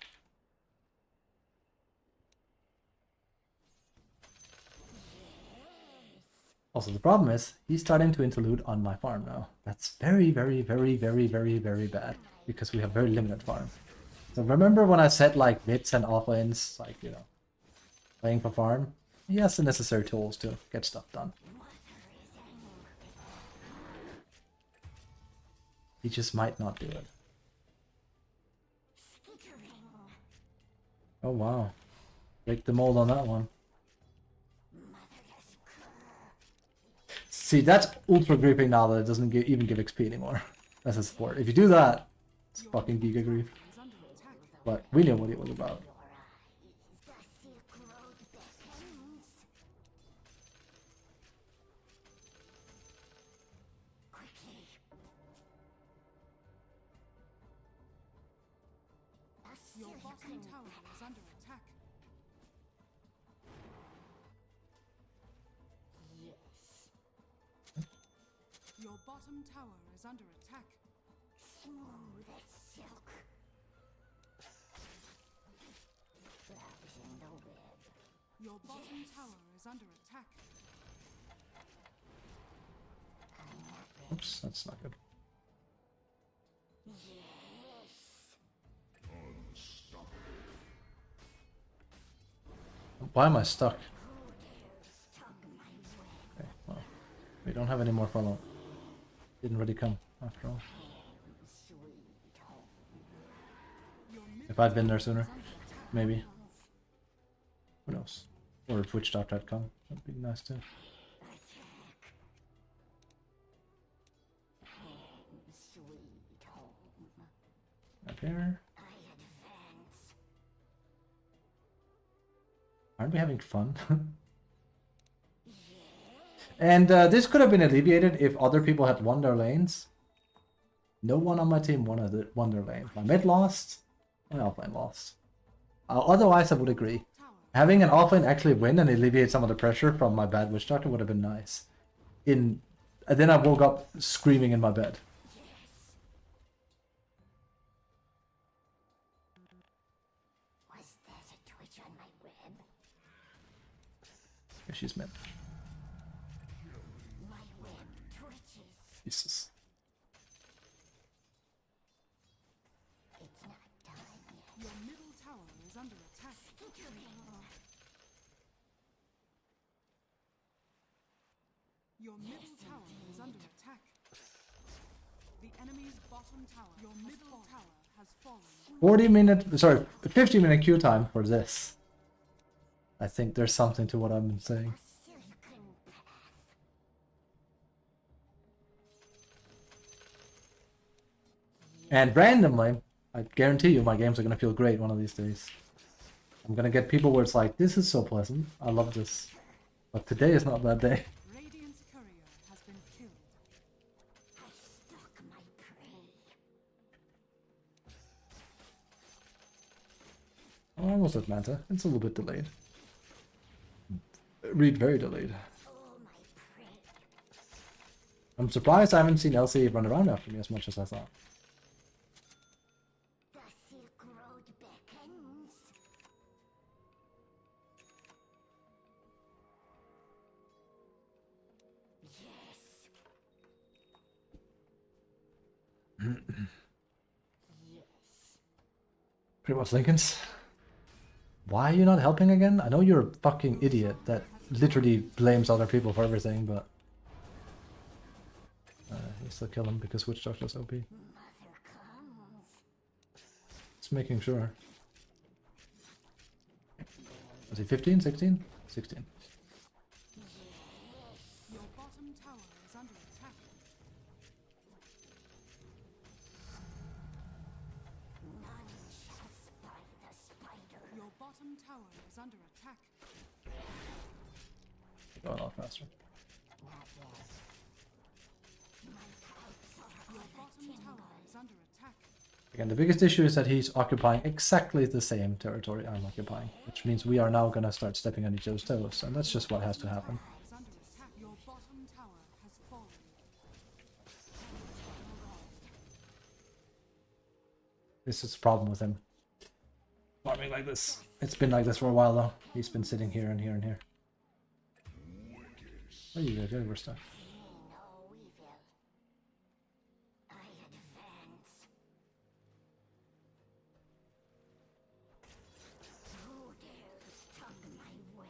Also, the problem is, he's starting to interlude on my farm now. That's very, very, very, very, very, very bad. Because we have very limited farm. So remember when I said, like, mids and offlanes, like, you know, playing for farm? He has the necessary tools to get stuff done. He just might not do it. Skittering. Oh, wow. Break the mold on that one. Motherless cur. See, that's ultra griefing now that it doesn't even give XP anymore. As a support. If you do that, it's fucking Giga Grief. Is under attack. But we knew what it was about. The Silk Road beckons. Quickly. A Your silk bottom road tower is under attack. Yes. Your bottom tower is under attack. Smooth as silk. Wrapped in the web. Your bottom tower is under attack. Oops, that's not good. Yes. Why am I stuck? Who dares tug my web? Okay, well, we don't have any more follow-up. Didn't really come, after all. Sweet home. Your middle If I'd been there sooner, is under attack. maybe. Who knows? Or twitch.com. That'd be nice too. Attack. Home, sweet home. Up here. I advance. Aren't we having fun? And this could have been alleviated if other people had won their lanes. No one on my team won their lane. My mid lost, my offlane lost. Otherwise, I would agree. Tower. Having an offlane actually win and alleviate some of the pressure from my bad witch doctor would have been nice. And then I woke up screaming in my bed. Was that a Okay, she's mid. My web twitches. Jesus. It's not done yet. Your middle tower is under attack. Your middle tower is under attack. The enemy's bottom tower. Your middle tower has fallen. 50-minute queue time for this. I think there's something to what I've been saying. Silken path. And randomly, I guarantee you my games are gonna feel great one of these days. I'm gonna get people where it's like, this is so pleasant, I love this. But today is not that day. Radiant's courier has been killed. I stalk my prey. Oh, almost at Manta. It's a little bit delayed. Read very delayed. Oh, my prey. I'm surprised I haven't seen LC run around after me as much as I thought. The Silk Road beckons. Yes. Yes. Pretty much Lincoln's. Why are you not helping again? I know you're a fucking idiot that literally blames other people for everything, but... you still kill him because Witch Doctor's OP. Mother comes. Just making sure. Was he 15? 16? 16. Your bottom tower is under attack. None shall spy the spider. Your bottom tower is under attack. Going a lot faster. Not yet. My pipes are Your on bottom the tower tingle. is under attack. Again, the biggest issue is that he's occupying exactly the same territory I'm occupying, which means we are now gonna start stepping on each other's toes, and that's just what has to happen. Is under attack. Your bottom tower has fallen. This is the problem with him. Farming like this. It's been like this for a while though. He's been sitting here and here and here. Oh, you guys, we're stuck. No evil. I advance. Who dares tug my web?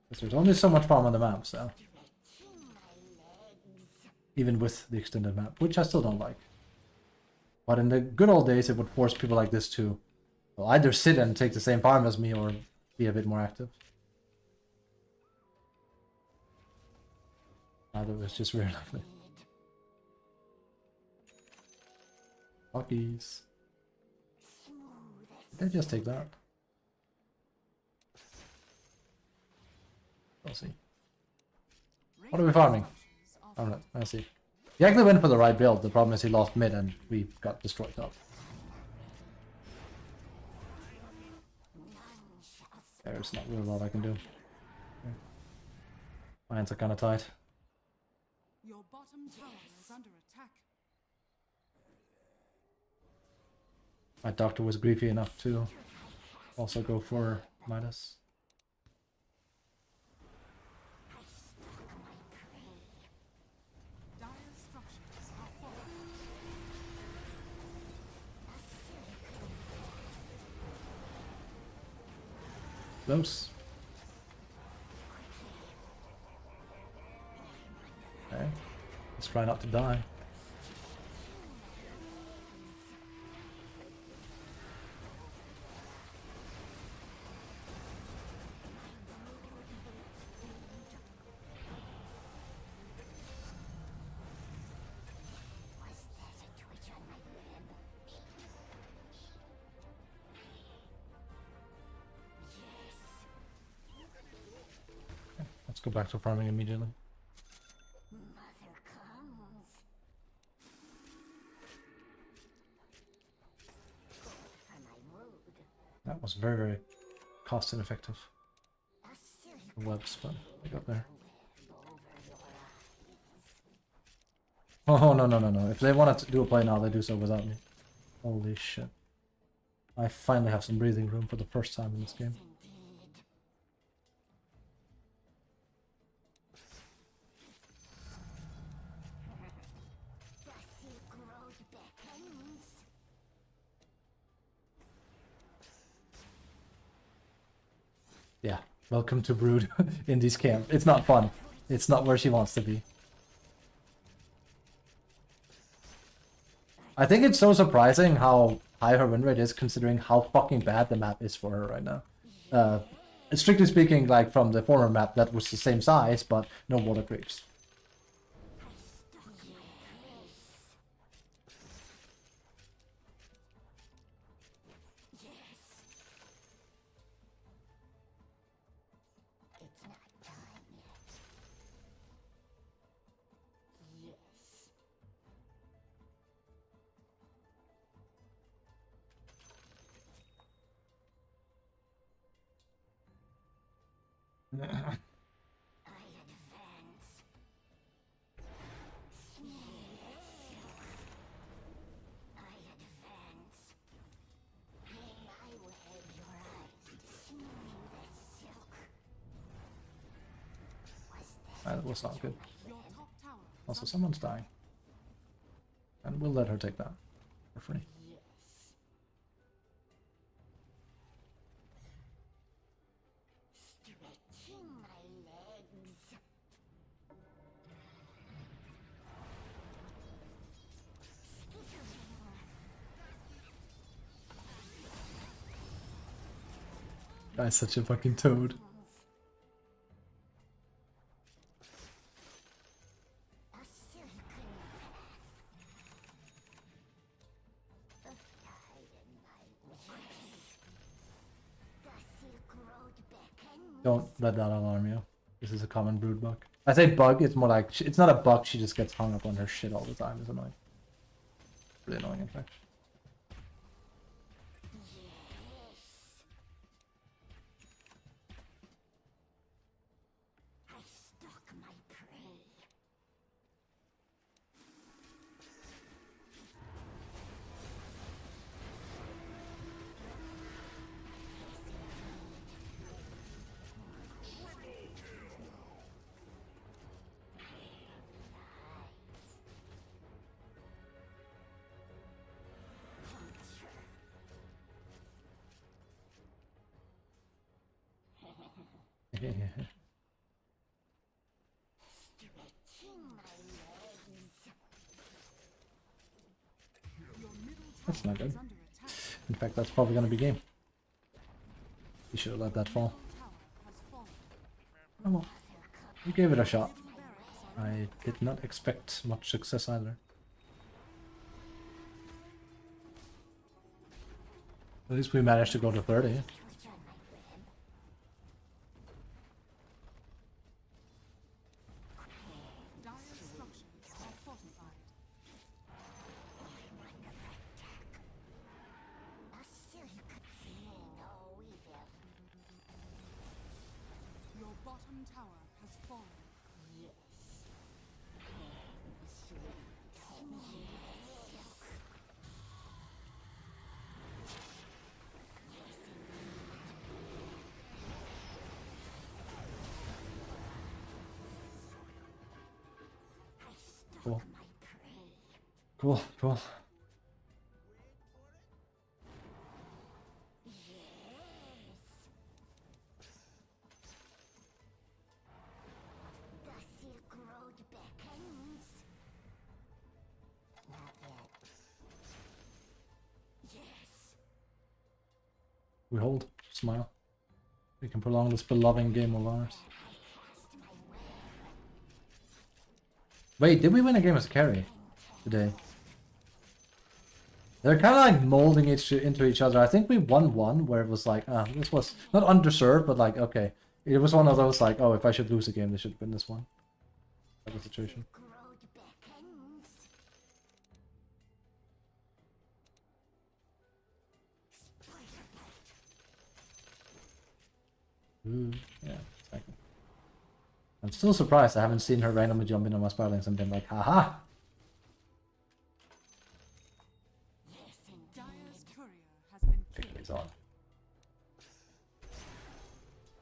Because there's only so much farm on the map, so. Stretching my legs. Even with the extended map, which I still don't like. But in the good old days, it would force people like this to, well, either sit and take the same farm as me or be a bit more active. Either it was just weird like that. Buckies. Smooth as Did I just take that? We'll see. What are we farming? I'm not. I see. He actually went for the right build. The problem is he lost mid and we got destroyed up. There's not really a lot I can do. My hands are kind of tight. Your bottom tower is under attack. My doctor was griefy enough to also go for Midas. Dire structures are falling. Close. Okay. Let's try not to die. was there's a twitch on my web. Yes. Let's go back to farming immediately. Mother comes. Go for my wood. That was very, very cost ineffective. A silk The webs, but we got there. web over your eyes. Oh, no, no, no, no. If they wanted to do a play now, they do so without me. Holy shit. I finally have some breathing room for the first time in this game. Indeed. Yeah, welcome to Brood Indy's camp. It's not fun. It's not where she wants to be. I think it's so surprising how high her win rate is considering how fucking bad the map is for her right now. Strictly speaking, like from the former map that was the same size, but no water creeps. It's not time yet. Yes. I advance. I advance. Hang my web your eyes, smoothing the silk. Was that That was not good. Your top tower is Also, under someone's dying. And we'll let her take that for free. yes? Stretching my legs. Skittering. Guy's such a fucking toad. A silken path. A tide in my wings. The silk road beckons. Don't let that alarm you. This is a common brood bug. I say bug, it's more like, it's not a bug, she just gets hung up on her shit all the time. It's annoying. Really annoying, in fact. Yes. I stalk my prey. Stretching my legs. your middle That's tower not good. is under attack. In fact, that's probably gonna be game. You should have let that fall. Tower has fallen. Oh well. We gave it a shot. Barracks are I did not expect much success either. At least we managed to go to 30. Twitch on my web. dire structures are fortified. I'm under attack. A silk feeling no evil. Your bottom tower has fallen. Yes. Sweet. Silk. I stalk Cool. my prey. Cool, cool. Yes. The Silk Road beckons. Not yet. Yes. We hold. Smile. We can prolong this beloved game of ours. I cast my web. Wait, did we win a game as a carry today? They're kind of like molding into each other. I think we won one where it was like, this was not underserved, but like, okay. It was one of those like, oh, if I should lose a game, they should win this one. Type of situation. Silk Road beckons. Spider bite. Ooh, yeah, exactly. I'm still surprised I haven't seen her randomly jump in on my spiralings and been like, haha! Yes, indeed. Dire's courier has been killed. It's on.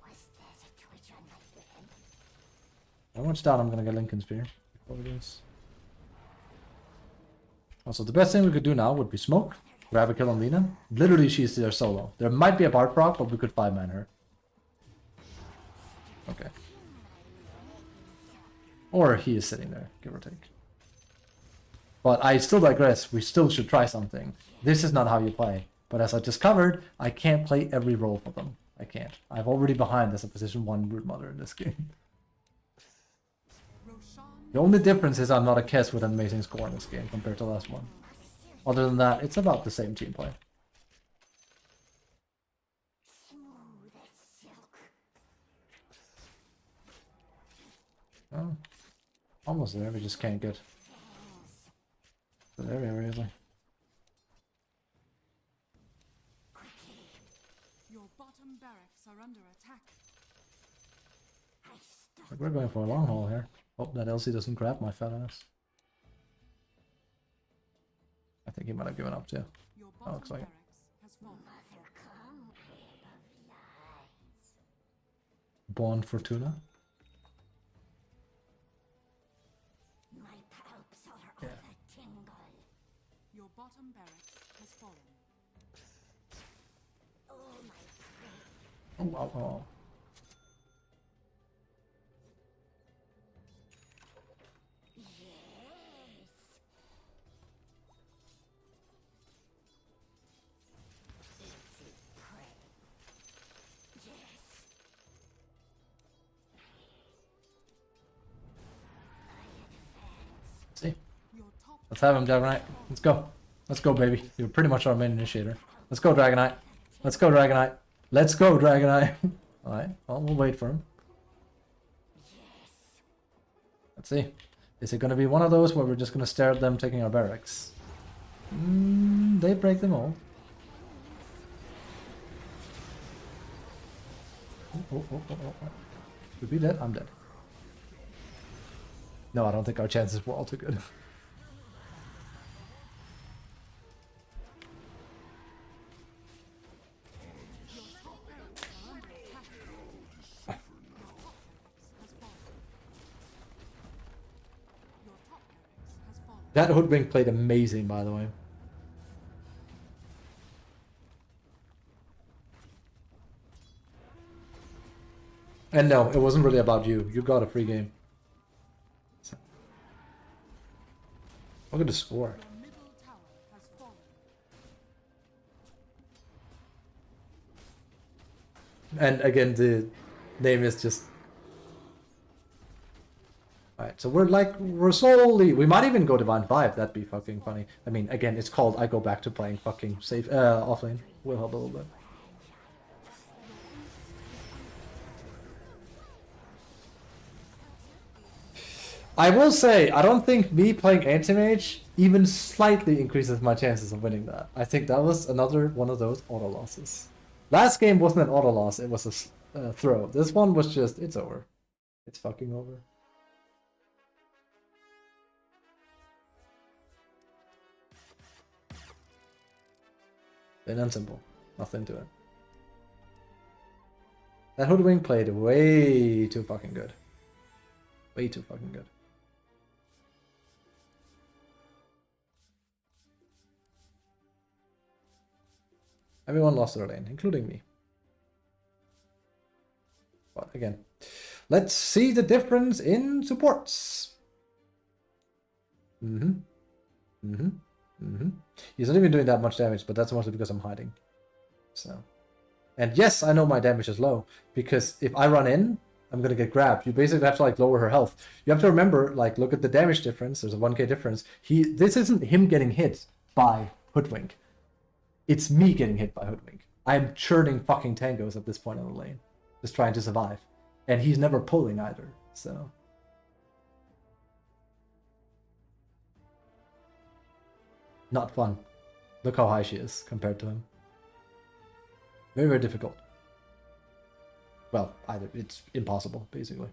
Was that a twitch on my web? How much down I'm gonna get Lincoln's Spear before it is. Also, the best thing we could do now would be smoke, grab a kill on Lena. Literally, she's there solo. There might be a Bard proc, but we could 5-man her. Okay. Or he is sitting there, give or take. But I still digress. We still should try something. This is not how you play. But as I discovered, I can't play every role for them. I can't. I'm already behind as a position 1 Brood Mother in this game. The only difference is I'm not a Kess with an amazing score in this game compared to the last one. Other than that, it's about the same team play. Smooth as silk. Oh, almost there. We just can't get to the area really. Your bottom barracks are under attack. Like we're going for a long haul here. Hope that Elsie doesn't grab my fat ass. I think he might have given up too. Your Oh, bottom looks like it. barracks has fallen. Mother come, web of lies. Born Fortuna. My palps are Yeah. all a tingle. Your bottom barracks has fallen. Oh, my prey. Oh, oh, oh. Yes. Easy prey. Yes. See? Your top Let's have him, Dragonite. Let's go. Let's go, baby. You're pretty much our main initiator. Let's go, Dragonite. Let's go, Dragonite. Let's go, Dragonite. Alright, well, we'll wait for him. Let's see. Is it going to be one of those where we're just going to stare at them taking our barracks? They break them all. Oh. Could be dead. I'm dead. No, I don't think our chances were all too good. That Hoodwink played amazing, by the way. And no, it wasn't really about you. You got a free game. Look at the score. Your middle tower has fallen. And again, the name is just... Alright, so we're solely... We might even go Divine 5, that'd be fucking funny. I mean, again, it's called I go back to playing fucking safe, offlane. Will help a little bit. I will say, I don't think me playing Anti-Mage even slightly increases my chances of winning that. I think that was another one of those auto losses. Last game wasn't an auto loss, it was a throw. This one was just, it's over. It's fucking over. Plain and simple. Nothing to it. That Hoodwink played way too fucking good. Way too fucking good. Everyone lost their lane, including me. But again, let's see the difference in supports. He's not even doing that much damage, but that's mostly because I'm hiding. So, and yes, I know my damage is low, because if I run in, I'm gonna get grabbed. You basically have to like lower her health. You have to remember, like, look at the damage difference. There's a 1k difference. This isn't him getting hit by Hoodwink. It's me getting hit by Hoodwink. I'm churning fucking tangos at this point in the lane, just trying to survive, and he's never pulling either. So. Not fun. Look how high she is compared to him. Very, very difficult. Well, either it's impossible, basically.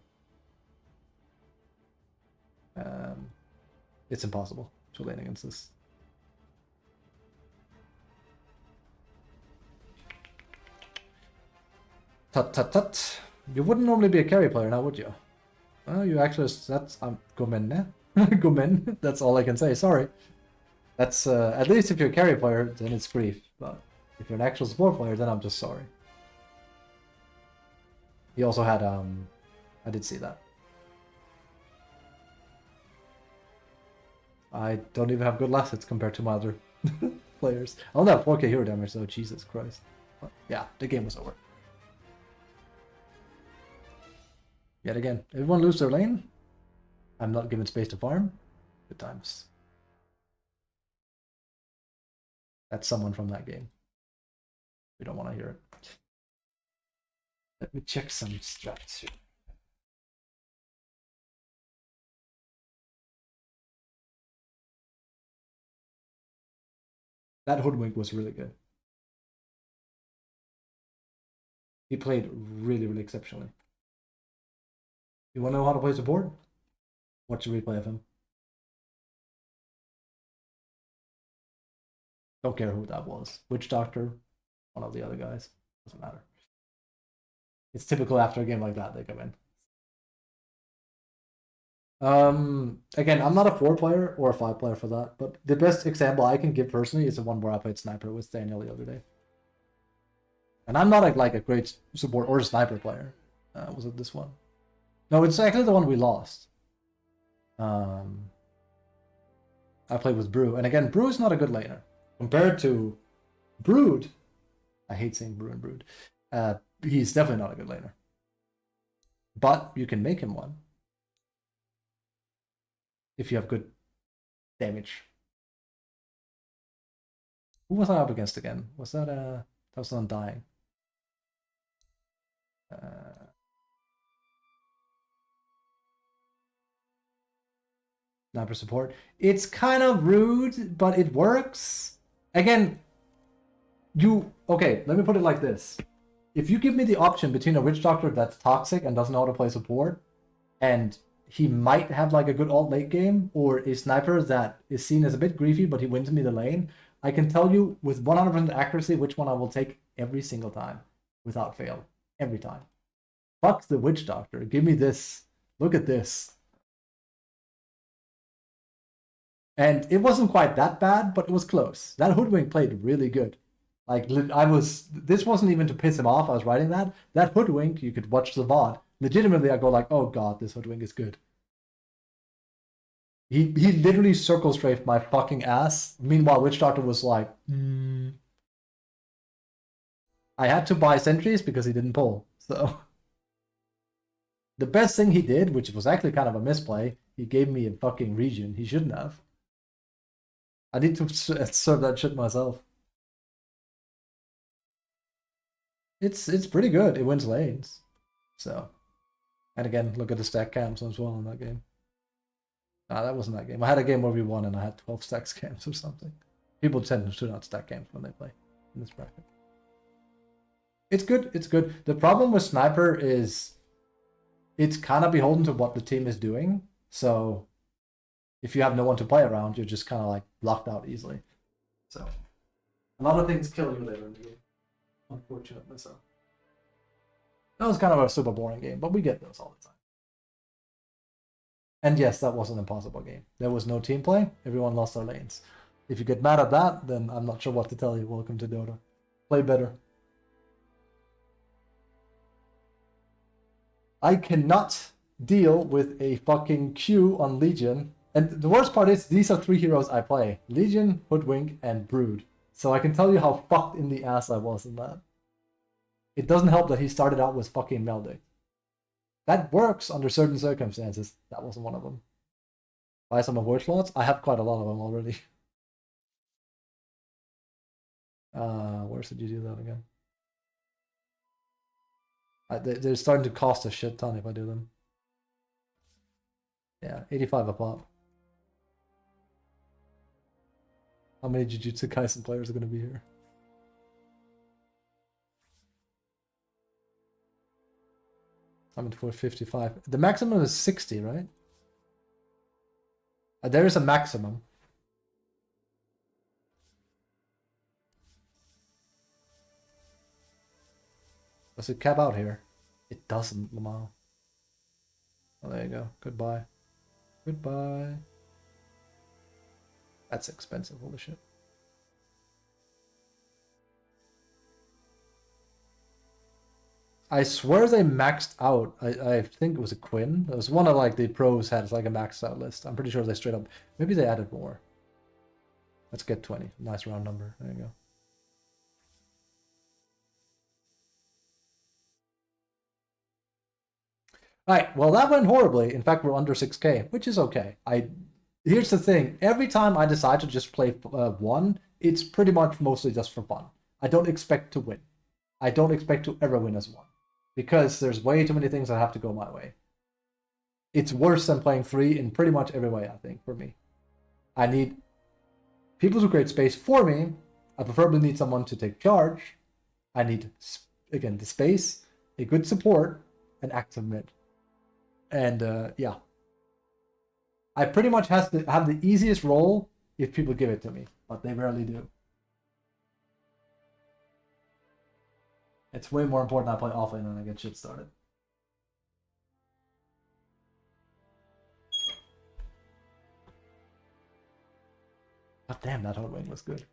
It's impossible to lane against this. Tut tut tut. You wouldn't normally be a carry player now, would you? Well, you actually, that's, Gomen, Gomen, that's all I can say, sorry. That's, at least if you're a carry player, then it's grief. But if you're an actual support player, then I'm just sorry. He also had, I did see that. I don't even have good assets compared to my other players. I only have 4k hero damage though, Jesus Christ. But yeah, the game was over. Yet again, everyone lose their lane. I'm not given space to farm. Good times. That's someone from that game. We don't want to hear it. Let me check some strats here. That Hoodwink was really good. He played really, really exceptionally. You want to know how to play support? Watch a replay of him. Don't care who that was. Witch Doctor, one of the other guys. Doesn't matter. It's typical after a game like that, they come in. Again, I'm not a 4 player or a 5 player for that, but the best example I can give personally is the one where I played Sniper with Daniel the other day. And I'm not like a great support or sniper player. Was it this one? No, it's actually the one we lost. I played with Brew, and again, Brew is not a good laner compared to Brood. I hate saying Brew and Brood. He's definitely not a good laner, but you can make him one if you have good damage. Who was I up against again? Was that that was Undying? Sniper support. It's kind of rude, but it works. Again, okay, let me put it like this. If you give me the option between a Witch Doctor that's toxic and doesn't know how to play support, and he might have like a good alt late game, or a sniper that is seen as a bit griefy, but he wins me the lane, I can tell you with 100% accuracy which one I will take every single time, without fail. Every time. Fuck the Witch Doctor. Give me this. Look at this. And it wasn't quite that bad, but it was close. That Hoodwink played really good. Like, this wasn't even to piss him off, I was writing that. That Hoodwink, you could watch the VOD. Legitimately, I go like, oh god, this Hoodwink is good. He literally circle strafed my fucking ass. Meanwhile, Witch Doctor was like, I had to buy sentries because he didn't pull, so. The best thing he did, which was actually kind of a misplay, he gave me a fucking region. He shouldn't have. I need to serve that shit myself. It's pretty good. It wins lanes. So. And again, look at the stack camps as well in that game. Nah, that wasn't that game. I had a game where we won and I had 12 stacks camps or something. People tend to not stack camps when they play in this bracket. It's good. It's good. The problem with Sniper is it's kind of beholden to what the team is doing. So if you have no one to play around, you're just kind of like locked out easily. So a lot of things kill you later in the game, unfortunately. So that was kind of a super boring game, but we get those all the time. And yes, that was an impossible game. There was no team play. Everyone lost their lanes. If you get mad at that, then I'm not sure what to tell you. Welcome to DotA. Play better. I cannot deal with a fucking Q on Legion. And the worst part is, these are 3 heroes I play. Legion, Hoodwink, and Brood. So I can tell you how fucked in the ass I was in that. It doesn't help that he started out with fucking Meldic. That works under certain circumstances. That wasn't one of them. Buy some avoid slots? I have quite a lot of them already. Where did you do that again? They're starting to cost a shit ton if I do them. Yeah, 85 a pop. How many Jujutsu Kaisen players are going to be here? I'm at 455. The maximum is 60, right? There is a maximum. Does it cap out here? It doesn't, Lamau. Oh, there you go. Goodbye. Goodbye. That's expensive, holy shit. I swear they maxed out. I think it was a Quinn. It was one of like the pros had like a maxed out list. I'm pretty sure they straight up. Maybe they added more. Let's get 20. Nice round number. There you go. Alright, well that went horribly. In fact, we're under 6k, which is okay. Here's the thing. Every time I decide to just play one, it's pretty much mostly just for fun. I don't expect to win. I don't expect to ever win as one. Because there's way too many things that have to go my way. It's worse than playing 3 in pretty much every way, I think, for me. I need people to create space for me. I preferably need someone to take charge. I need, again, the space, a good support, and active mid. And yeah. I pretty much have the easiest role if people give it to me, but they rarely do. It's way more important I play offlane than I get shit started. God damn, that hard wing was good.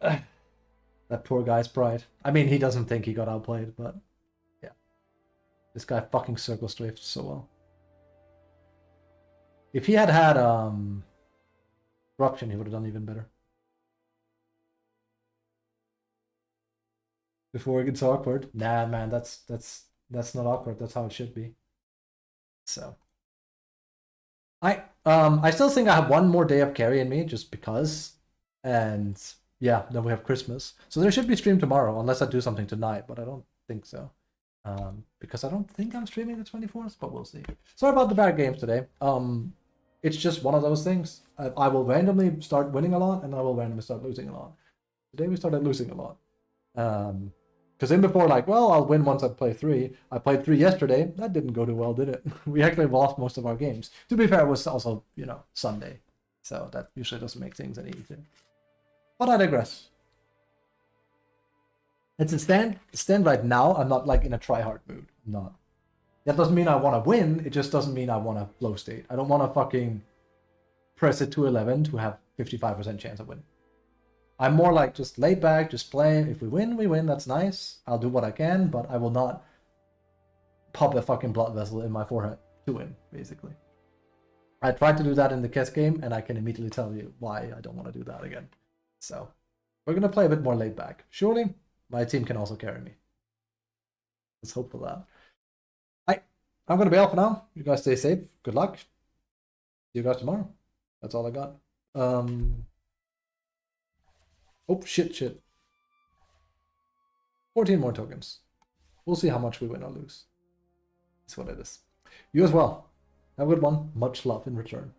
That poor guy's pride. I mean, he doesn't think he got outplayed, but yeah. This guy fucking circle strafed so well. If he had had corruption, he would have done even better. Before it gets awkward. Nah, man, that's not awkward. That's how it should be. So I still think I have one more day of carry in me just because. And yeah, then we have Christmas. So there should be stream tomorrow unless I do something tonight, but I don't think so. Because I don't think I'm streaming the 24th, but we'll see. Sorry about the bad games today. It's just one of those things. I will randomly start winning a lot and I will randomly start losing a lot. Today we started losing a lot. Because in before, like, well, I'll win once I play 3. I played 3 yesterday. That didn't go too well, did it? We actually lost most of our games. To be fair, it was also, you know, Sunday. So that usually doesn't make things any easier. But I digress. It's a stand right now. I'm not like in a try-hard mood. I'm not. That doesn't mean I want to win. It just doesn't mean I want to flow state. I don't want to fucking press it to 11 to have 55% chance of winning. I'm more like just laid back, just play. If we win, we win. That's nice. I'll do what I can, but I will not pop a fucking blood vessel in my forehead to win, basically. I tried to do that in the Kess game, and I can immediately tell you why I don't want to do that again. So, we're going to play a bit more laid back. Surely, my team can also carry me. Let's hope for that. I'm going to be out for now. You guys stay safe. Good luck. See you guys tomorrow. That's all I got. Oh, shit. 14 more tokens. We'll see how much we win or lose. That's what it is. You as well. Have a good one. Much love in return.